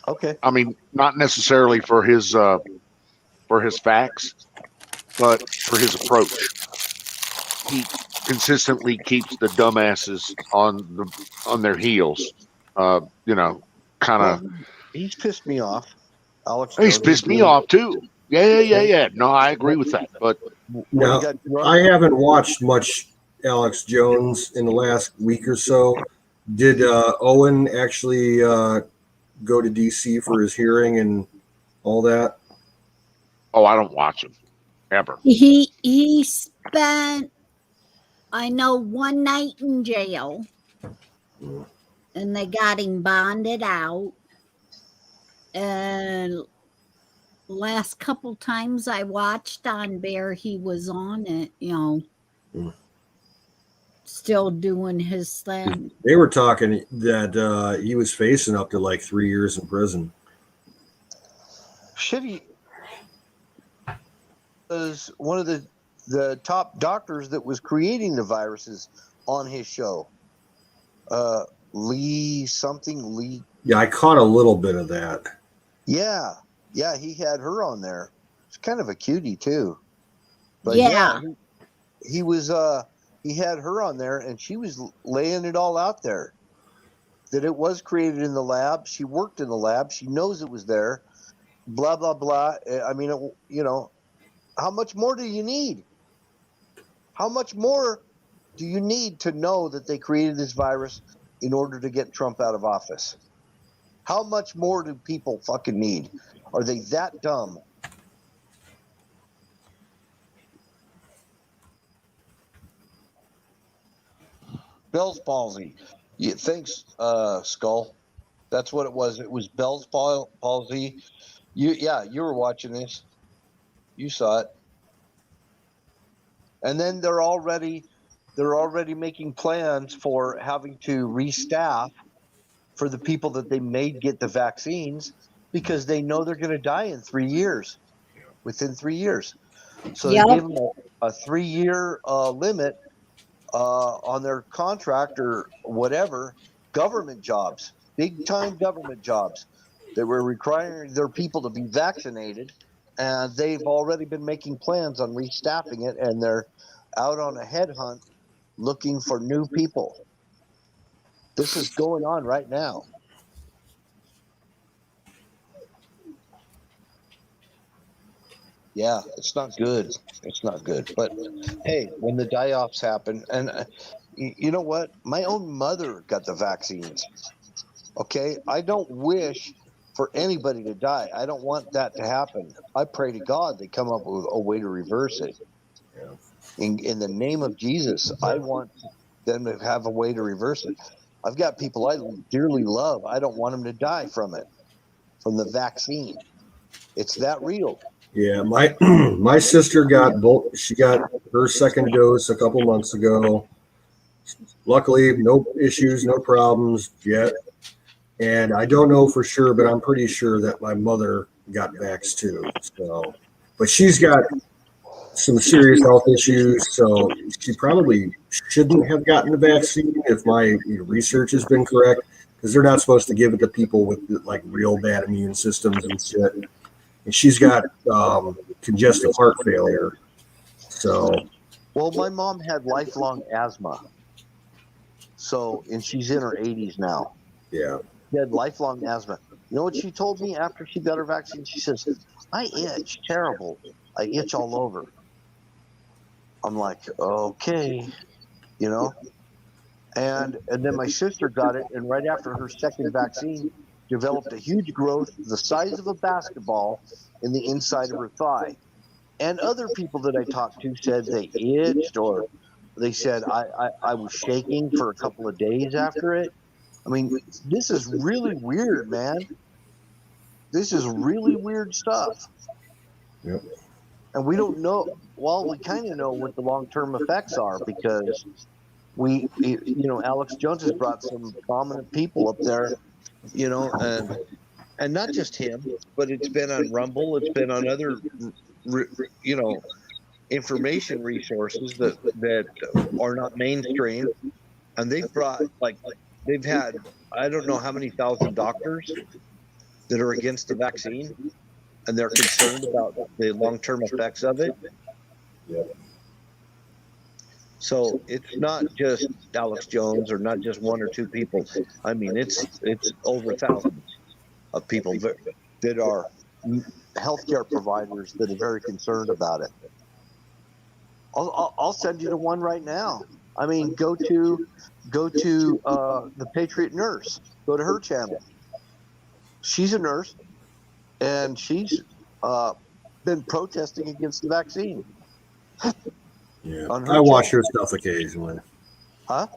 Speaker 14: Okay.
Speaker 5: I mean, not necessarily for his facts, but for his approach. He consistently keeps the dumbasses on their heels. You know, kind of.
Speaker 14: He's pissed me off. Alex.
Speaker 5: He's pissed me off too. Yeah. No, I agree with that. But
Speaker 8: Now, I haven't watched much Alex Jones in the last week or so. Did Owen actually go to DC for his hearing and all that?
Speaker 5: Oh, I don't watch him ever.
Speaker 10: He spent, I know, one night in jail, and they got him bonded out. And last couple times I watched on Bear, he was on it, you know, still doing his thing.
Speaker 8: They were talking that he was facing up to like 3 years in prison.
Speaker 14: Should he was one of the top doctors that was creating the viruses on his show. Lee.
Speaker 8: Yeah, I caught a little bit of that.
Speaker 14: Yeah, he had her on there. It's kind of a cutie too. But he was he had her on there, and she was laying it all out there. That it was created in the lab. She worked in the lab. She knows it was there. Blah blah blah. I mean, you know, how much more do you need? How much more do you need to know that they created this virus in order to get Trump out of office? How much more do people fucking need? Are they that dumb? Bell's palsy. Yeah, thanks, Skull. That's what it was. It was Bell's palsy. You were watching this. You saw it. And then they're already making plans for having to restaff for the people that they made get the vaccines, because they know they're going to die in 3 years, within 3 years. So they gave them a 3-year limit on their contract or whatever, government jobs, big time government jobs that were requiring their people to be vaccinated. And they've already been making plans on restaffing it, and they're out on a headhunt looking for new people. This is going on right now. Yeah, it's not good. It's not good. But hey, when the die-offs happen, and you know what? My own mother got the vaccines. Okay? I don't wish for anybody to die. I don't want that to happen. I pray to God they come up with a way to reverse it. In the name of Jesus, I want them to have a way to reverse it. I've got people I dearly love. I don't want them to die from it, from the vaccine. It's that real.
Speaker 8: Yeah, my sister got both. She got her second dose a couple months ago. Luckily, no issues, no problems yet. And I don't know for sure, but I'm pretty sure that my mother got vaxxed too. So, but she's got some serious health issues, so she probably shouldn't have gotten the vaccine if my research has been correct, because they're not supposed to give it to people with like real bad immune systems and shit. And she's got congestive heart failure. So,
Speaker 14: well, my mom had lifelong asthma. So, and she's in her 80s now.
Speaker 8: Yeah.
Speaker 14: She had lifelong asthma. You know what she told me after she got her vaccine? She says, I itch terrible. I itch all over. I'm like, okay, you know. And then my sister got it, and right after her second vaccine, developed a huge growth the size of a basketball in the inside of her thigh. And other people that I talked to said they itched, or they said I was shaking for a couple of days after it. I mean, this is really weird, man. This is really weird stuff.
Speaker 8: Yep.
Speaker 14: And we don't know. Well, we kind of know what the long-term effects are, because we, you know, Alex Jones has brought some prominent people up there, you know, and not just him, but it's been on Rumble, it's been on other, you know, information resources that are not mainstream, and they've brought they've had I don't know how many thousand doctors that are against the vaccine, and they're concerned about the long-term effects of it.
Speaker 8: Yeah.
Speaker 14: So it's not just Alex Jones or not just one or two people. I mean, it's over thousands of people that are healthcare providers that are very concerned about it. I'll send you to one right now. I mean, go to the Patriot Nurse. Go to her channel. She's a nurse, and she's been protesting against the vaccine.
Speaker 8: Yeah, I watch her stuff occasionally.
Speaker 14: Huh?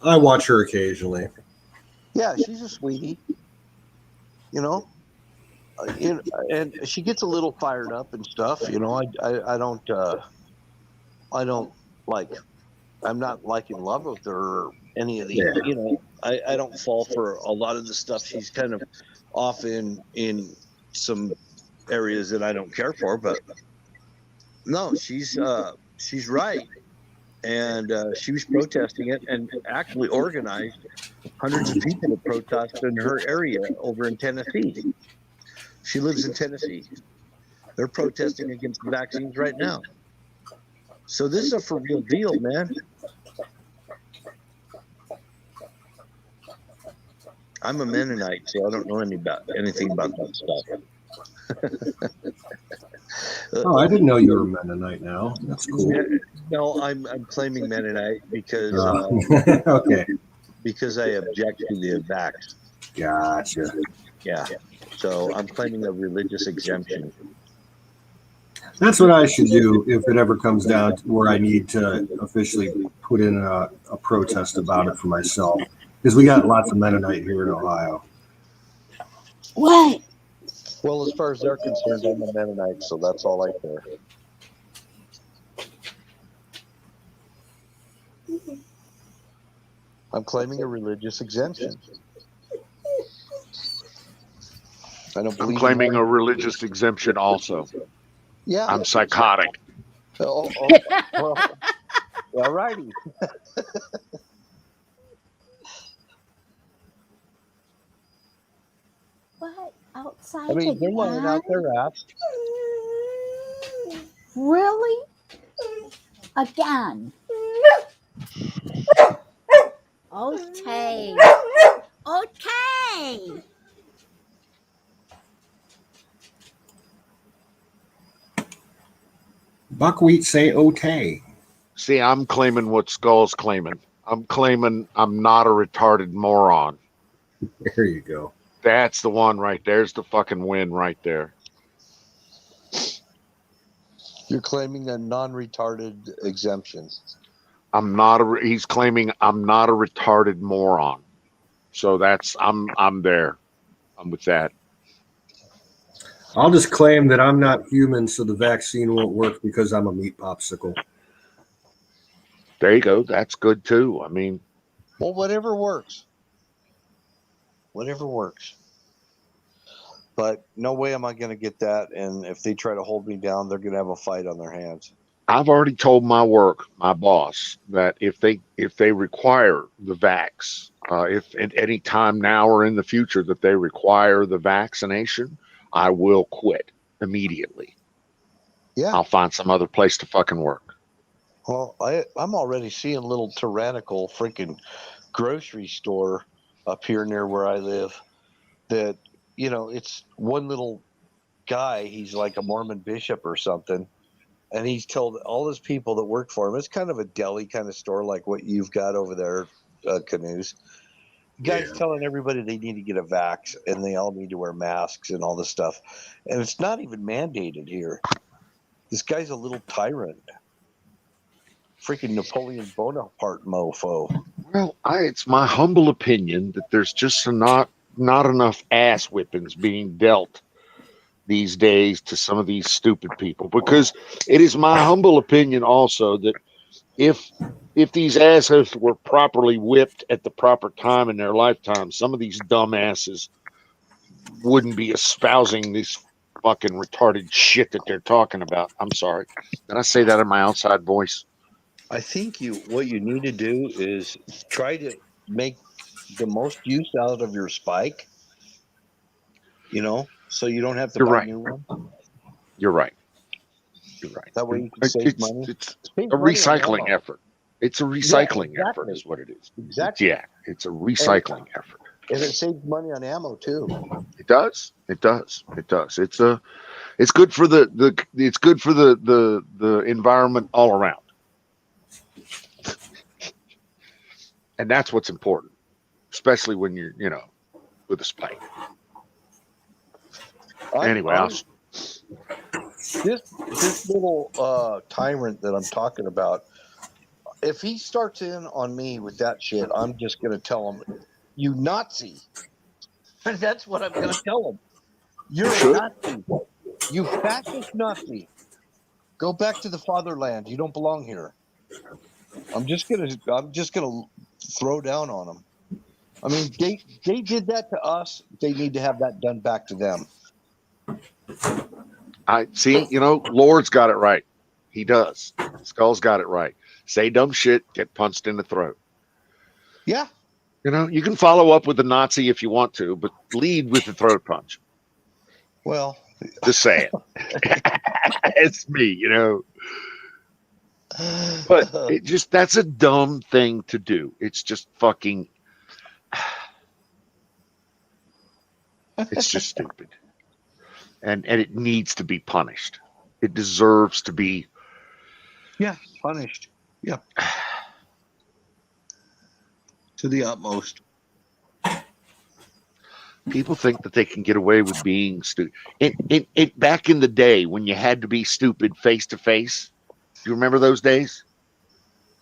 Speaker 8: I watch her occasionally.
Speaker 14: Yeah, she's a sweetie. You know, and she gets a little fired up and stuff. You know, I don't like. I'm not like in love with her or any of these.
Speaker 8: Yeah.
Speaker 14: You know, I don't fall for a lot of the stuff she's kind of off in some areas that I don't care for. But no, she's right, and she was protesting it, and actually organized hundreds of people to protest in her area over in Tennessee. She lives in Tennessee. They're protesting against the vaccines right now. So this is a for real deal, man. I'm a Mennonite, so I don't know anything about that stuff.
Speaker 8: Oh, I didn't know you were a Mennonite now. That's cool.
Speaker 14: No, I'm claiming Mennonite because
Speaker 8: okay.
Speaker 14: Because I object to the vax.
Speaker 8: Gotcha.
Speaker 14: Yeah. So I'm claiming a religious exemption.
Speaker 8: That's what I should do if it ever comes down to where I need to officially put in a protest about it for myself. Because we got lots of Mennonite here in Ohio.
Speaker 10: What?
Speaker 14: Well, as far as they're concerned, I'm a Mennonite, so that's all I care. I'm claiming a religious exemption. I don't
Speaker 5: I'm
Speaker 14: believe
Speaker 5: claiming a religious exemption also.
Speaker 14: Yeah.
Speaker 5: I'm psychotic.
Speaker 14: Well, All righty.
Speaker 10: What? Outside
Speaker 14: I mean, they're laying out their ass.
Speaker 10: Really? Again. Okay. Okay.
Speaker 8: Buckwheat say okay.
Speaker 5: See, I'm claiming what Skull's claiming. I'm claiming I'm not a retarded moron.
Speaker 8: There you go.
Speaker 5: That's the one right there's the fucking win right there.
Speaker 14: You're claiming a non-retarded exemption.
Speaker 5: He's claiming I'm not a retarded moron. So that's I'm there. I'm with that.
Speaker 8: I'll just claim that I'm not human, so the vaccine won't work because I'm a meat popsicle.
Speaker 5: There you go. That's good too. I mean,
Speaker 14: well, whatever works. Whatever works. But no way am I going to get that. And if they try to hold me down, they're going to have a fight on their hands.
Speaker 5: I've already told my boss, that if they require the vax, if at any time now or in the future that they require the vaccination, I will quit immediately.
Speaker 14: Yeah.
Speaker 5: I'll find some other place to fucking work.
Speaker 14: Well, I'm already seeing a little tyrannical freaking grocery store up here near where I live that, you know, it's one little guy. He's like a Mormon bishop or something. And he's told all his people that work for him, it's kind of a deli kind of store like what you've got over there, Canoes. The guy's telling everybody they need to get a vax and they all need to wear masks and all this stuff. And it's not even mandated here. This guy's a little tyrant. Freaking Napoleon Bonaparte mofo.
Speaker 5: Well, it's my humble opinion that there's just not enough ass whippings being dealt these days to some of these stupid people, because it is my humble opinion also that if these assholes were properly whipped at the proper time in their lifetime, some of these dumbasses wouldn't be espousing this fucking retarded shit that they're talking about. I'm sorry. Did I say that in my outside voice?
Speaker 14: I think what you need to do is try to make the most use out of your spike, you know, so you don't have to buy a new one.
Speaker 5: You're right.
Speaker 14: That way you can save money.
Speaker 5: It's a recycling effort. It's a recycling effort is what it is.
Speaker 14: Exactly.
Speaker 5: Yeah, it's a recycling effort.
Speaker 14: And it saves money on ammo too.
Speaker 5: It does. It does. It does. It's good for the environment all around. And that's what's important, especially when you're, you know, with a spike. Anyway,
Speaker 14: this little tyrant that I'm talking about, if he starts in on me with that shit, I'm just going to tell him, you Nazi. And that's what I'm going to tell him. You're a Nazi. You fascist Nazi. Go back to the fatherland. You don't belong here. I'm just gonna throw down on them. I mean, they did that to us. They need to have that done back to them.
Speaker 5: I see, you know, Lord's got it right. He does. Skull's got it right. Say dumb shit, get punched in the throat.
Speaker 14: Yeah.
Speaker 5: You know, you can follow up with the Nazi if you want to, but lead with the throat punch.
Speaker 14: Well,
Speaker 5: just saying. It's me, you know. But that's a dumb thing to do. It's just fucking, it's just stupid. And it needs to be punished. It deserves to be.
Speaker 14: Yeah, punished. Yeah. To the utmost.
Speaker 5: People think that they can get away with being stupid. It back in the day when you had to be stupid face to face. Do you remember those days?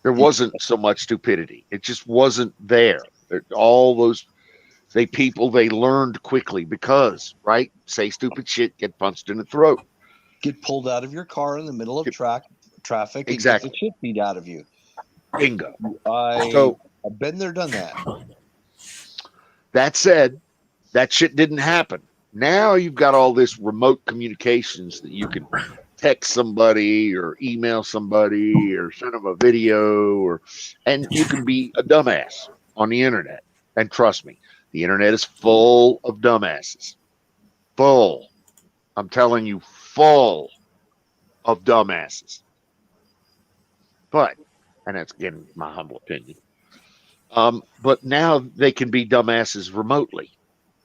Speaker 5: There wasn't so much stupidity. It just wasn't there. All those people learned quickly because, right? Say stupid shit, get punched in the throat.
Speaker 14: Get pulled out of your car in the middle of traffic.
Speaker 5: Exactly.
Speaker 14: And get the shit beat out of you.
Speaker 5: Bingo.
Speaker 14: I've been there, done that.
Speaker 5: That said, that shit didn't happen. Now you've got all this remote communications that you can text somebody or email somebody or send them a video, and you can be a dumbass on the internet. And trust me, the internet is full of dumbasses. Full. I'm telling you, full of dumbasses. But, and that's again my humble opinion. But now they can be dumbasses remotely.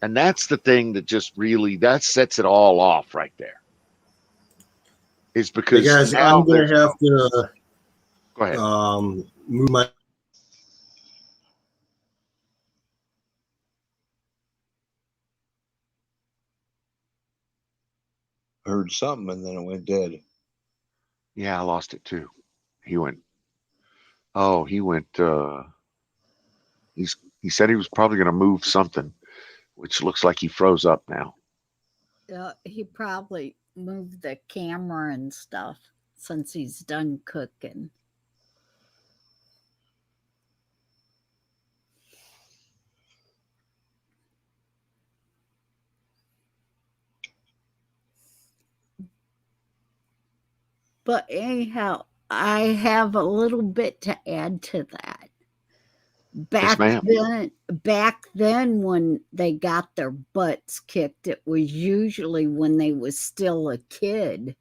Speaker 5: And that's the thing that just really, that sets it all off right there. Is because
Speaker 8: Hey guys,
Speaker 5: now
Speaker 8: I'm going to have to
Speaker 5: go ahead.
Speaker 8: Move my.
Speaker 14: Heard something and then it went dead.
Speaker 5: Yeah, I lost it too. He went. Oh, he went. He said he was probably going to move something, which looks like he froze up now.
Speaker 10: He probably moved the camera and stuff since he's done cooking. But anyhow, I have a little bit to add to that. Back then, when they got their butts kicked, it was usually when they was still a kid.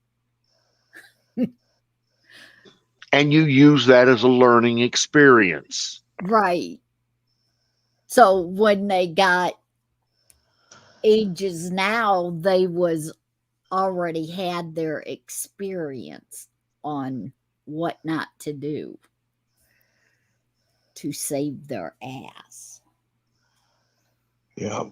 Speaker 5: And you use that as a learning experience.
Speaker 10: Right. So when they got ages now, they was already had their experience on what not to do to save their ass.
Speaker 14: Yeah.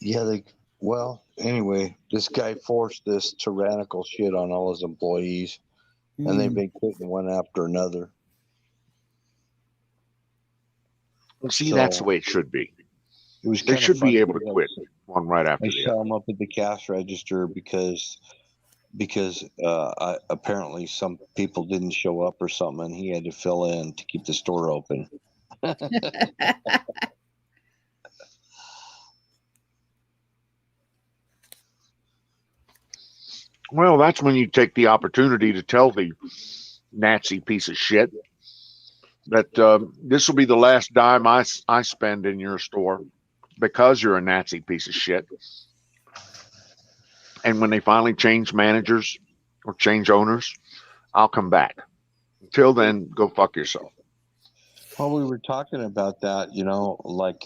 Speaker 14: Yeah, anyway, this guy forced this tyrannical shit on all his employees, and they've been quitting one after another.
Speaker 5: Well, see, that's the way it should be.
Speaker 14: It was
Speaker 5: they should be able to quit one right after
Speaker 14: I
Speaker 5: the
Speaker 14: saw
Speaker 5: other.
Speaker 14: him up at the cash register because apparently some people didn't show up or something, and he had to fill in to keep the store open.
Speaker 5: Well, that's when you take the opportunity to tell the Nazi piece of shit that this will be the last dime I spend in your store because you're a Nazi piece of shit. And when they finally change managers or change owners, I'll come back. Until then, go fuck yourself.
Speaker 14: Well, we were talking about that, like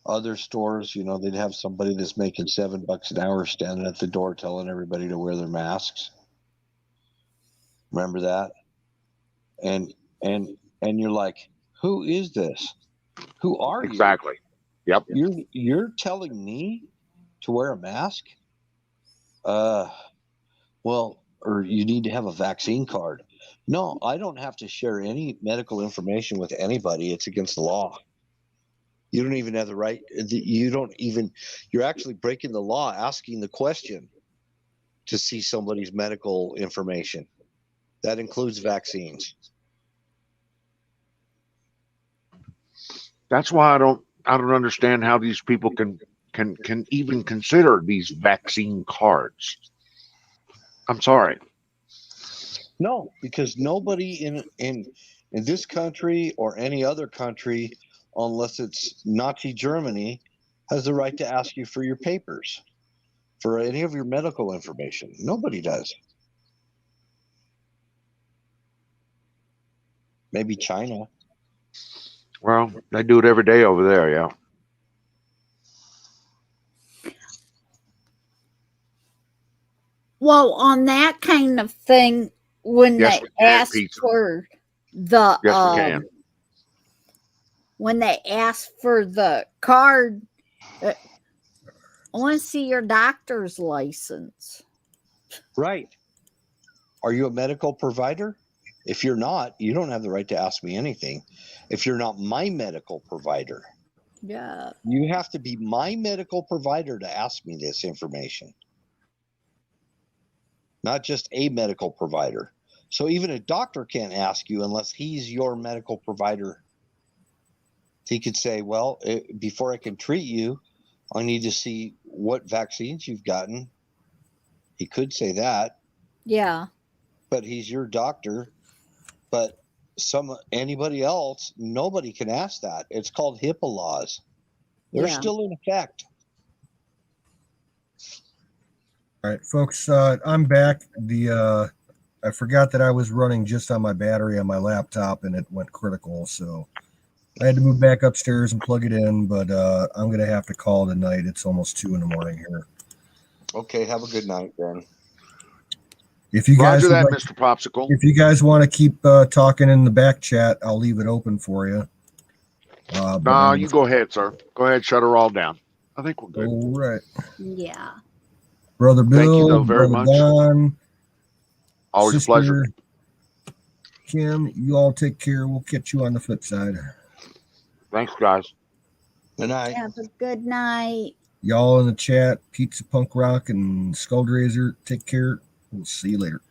Speaker 14: other stores, they'd have somebody that's making $7 an hour standing at the door telling everybody to wear their masks. Remember that? And you're like, who is this? Who are you?
Speaker 5: Exactly. Yep.
Speaker 14: You're telling me to wear a mask? Or you need to have a vaccine card. No, I don't have to share any medical information with anybody. It's against the law. You don't even have the right. You're actually breaking the law asking the question to see somebody's medical information. That includes vaccines.
Speaker 5: That's why I don't understand how these people can even consider these vaccine cards. I'm sorry.
Speaker 14: No, because nobody in this country or any other country, unless it's Nazi Germany, has the right to ask you for your papers, for any of your medical information. Nobody does. Maybe China.
Speaker 5: Well, they do it every day over there, yeah.
Speaker 10: Well, on that kind of thing, when
Speaker 5: Yes,
Speaker 10: they
Speaker 5: we can,
Speaker 10: ask
Speaker 5: pizza.
Speaker 10: for the
Speaker 5: Yes, we can.
Speaker 10: when they ask for the card, I want to see your doctor's license.
Speaker 14: Right. Are you a medical provider? If you're not, you don't have the right to ask me anything. If you're not my medical provider,
Speaker 10: Yeah.
Speaker 14: you have to be my medical provider to ask me this information. Not just a medical provider. So even a doctor can't ask you unless he's your medical provider He could say, well, before I can treat you, I need to see what vaccines you've gotten. He could say that,
Speaker 10: Yeah.
Speaker 14: but he's your doctor. But anybody else, nobody can ask that. It's called HIPAA laws. They're
Speaker 10: Yeah.
Speaker 14: still in effect.
Speaker 2: All right, folks, I'm back. I forgot that I was running just on my battery on my laptop and it went critical, so I had to move back upstairs and plug it in, but I'm going to have to call it a night. It's almost 2 in the morning here.
Speaker 14: Okay, have a good night, then.
Speaker 2: If you guys
Speaker 5: Roger that,
Speaker 2: would like-
Speaker 5: Mr. Popsicle.
Speaker 2: If you guys want to keep talking in the back chat, I'll leave it open for you.
Speaker 5: No, you go ahead, sir. Go ahead, shut her all down. I think we're good.
Speaker 2: All right.
Speaker 10: Yeah.
Speaker 2: Brother Bill,
Speaker 5: Thank you, though, very
Speaker 2: Brother
Speaker 5: much.
Speaker 2: Don,
Speaker 5: Always a
Speaker 2: Sister
Speaker 5: pleasure.
Speaker 2: Kim, you all take care. We'll catch you on the flip side.
Speaker 5: Thanks, guys.
Speaker 14: Good night.
Speaker 10: Have a good night.
Speaker 2: Y'all in the chat, Pizza Punk Rock and Skull Razor, take care. We'll see you later.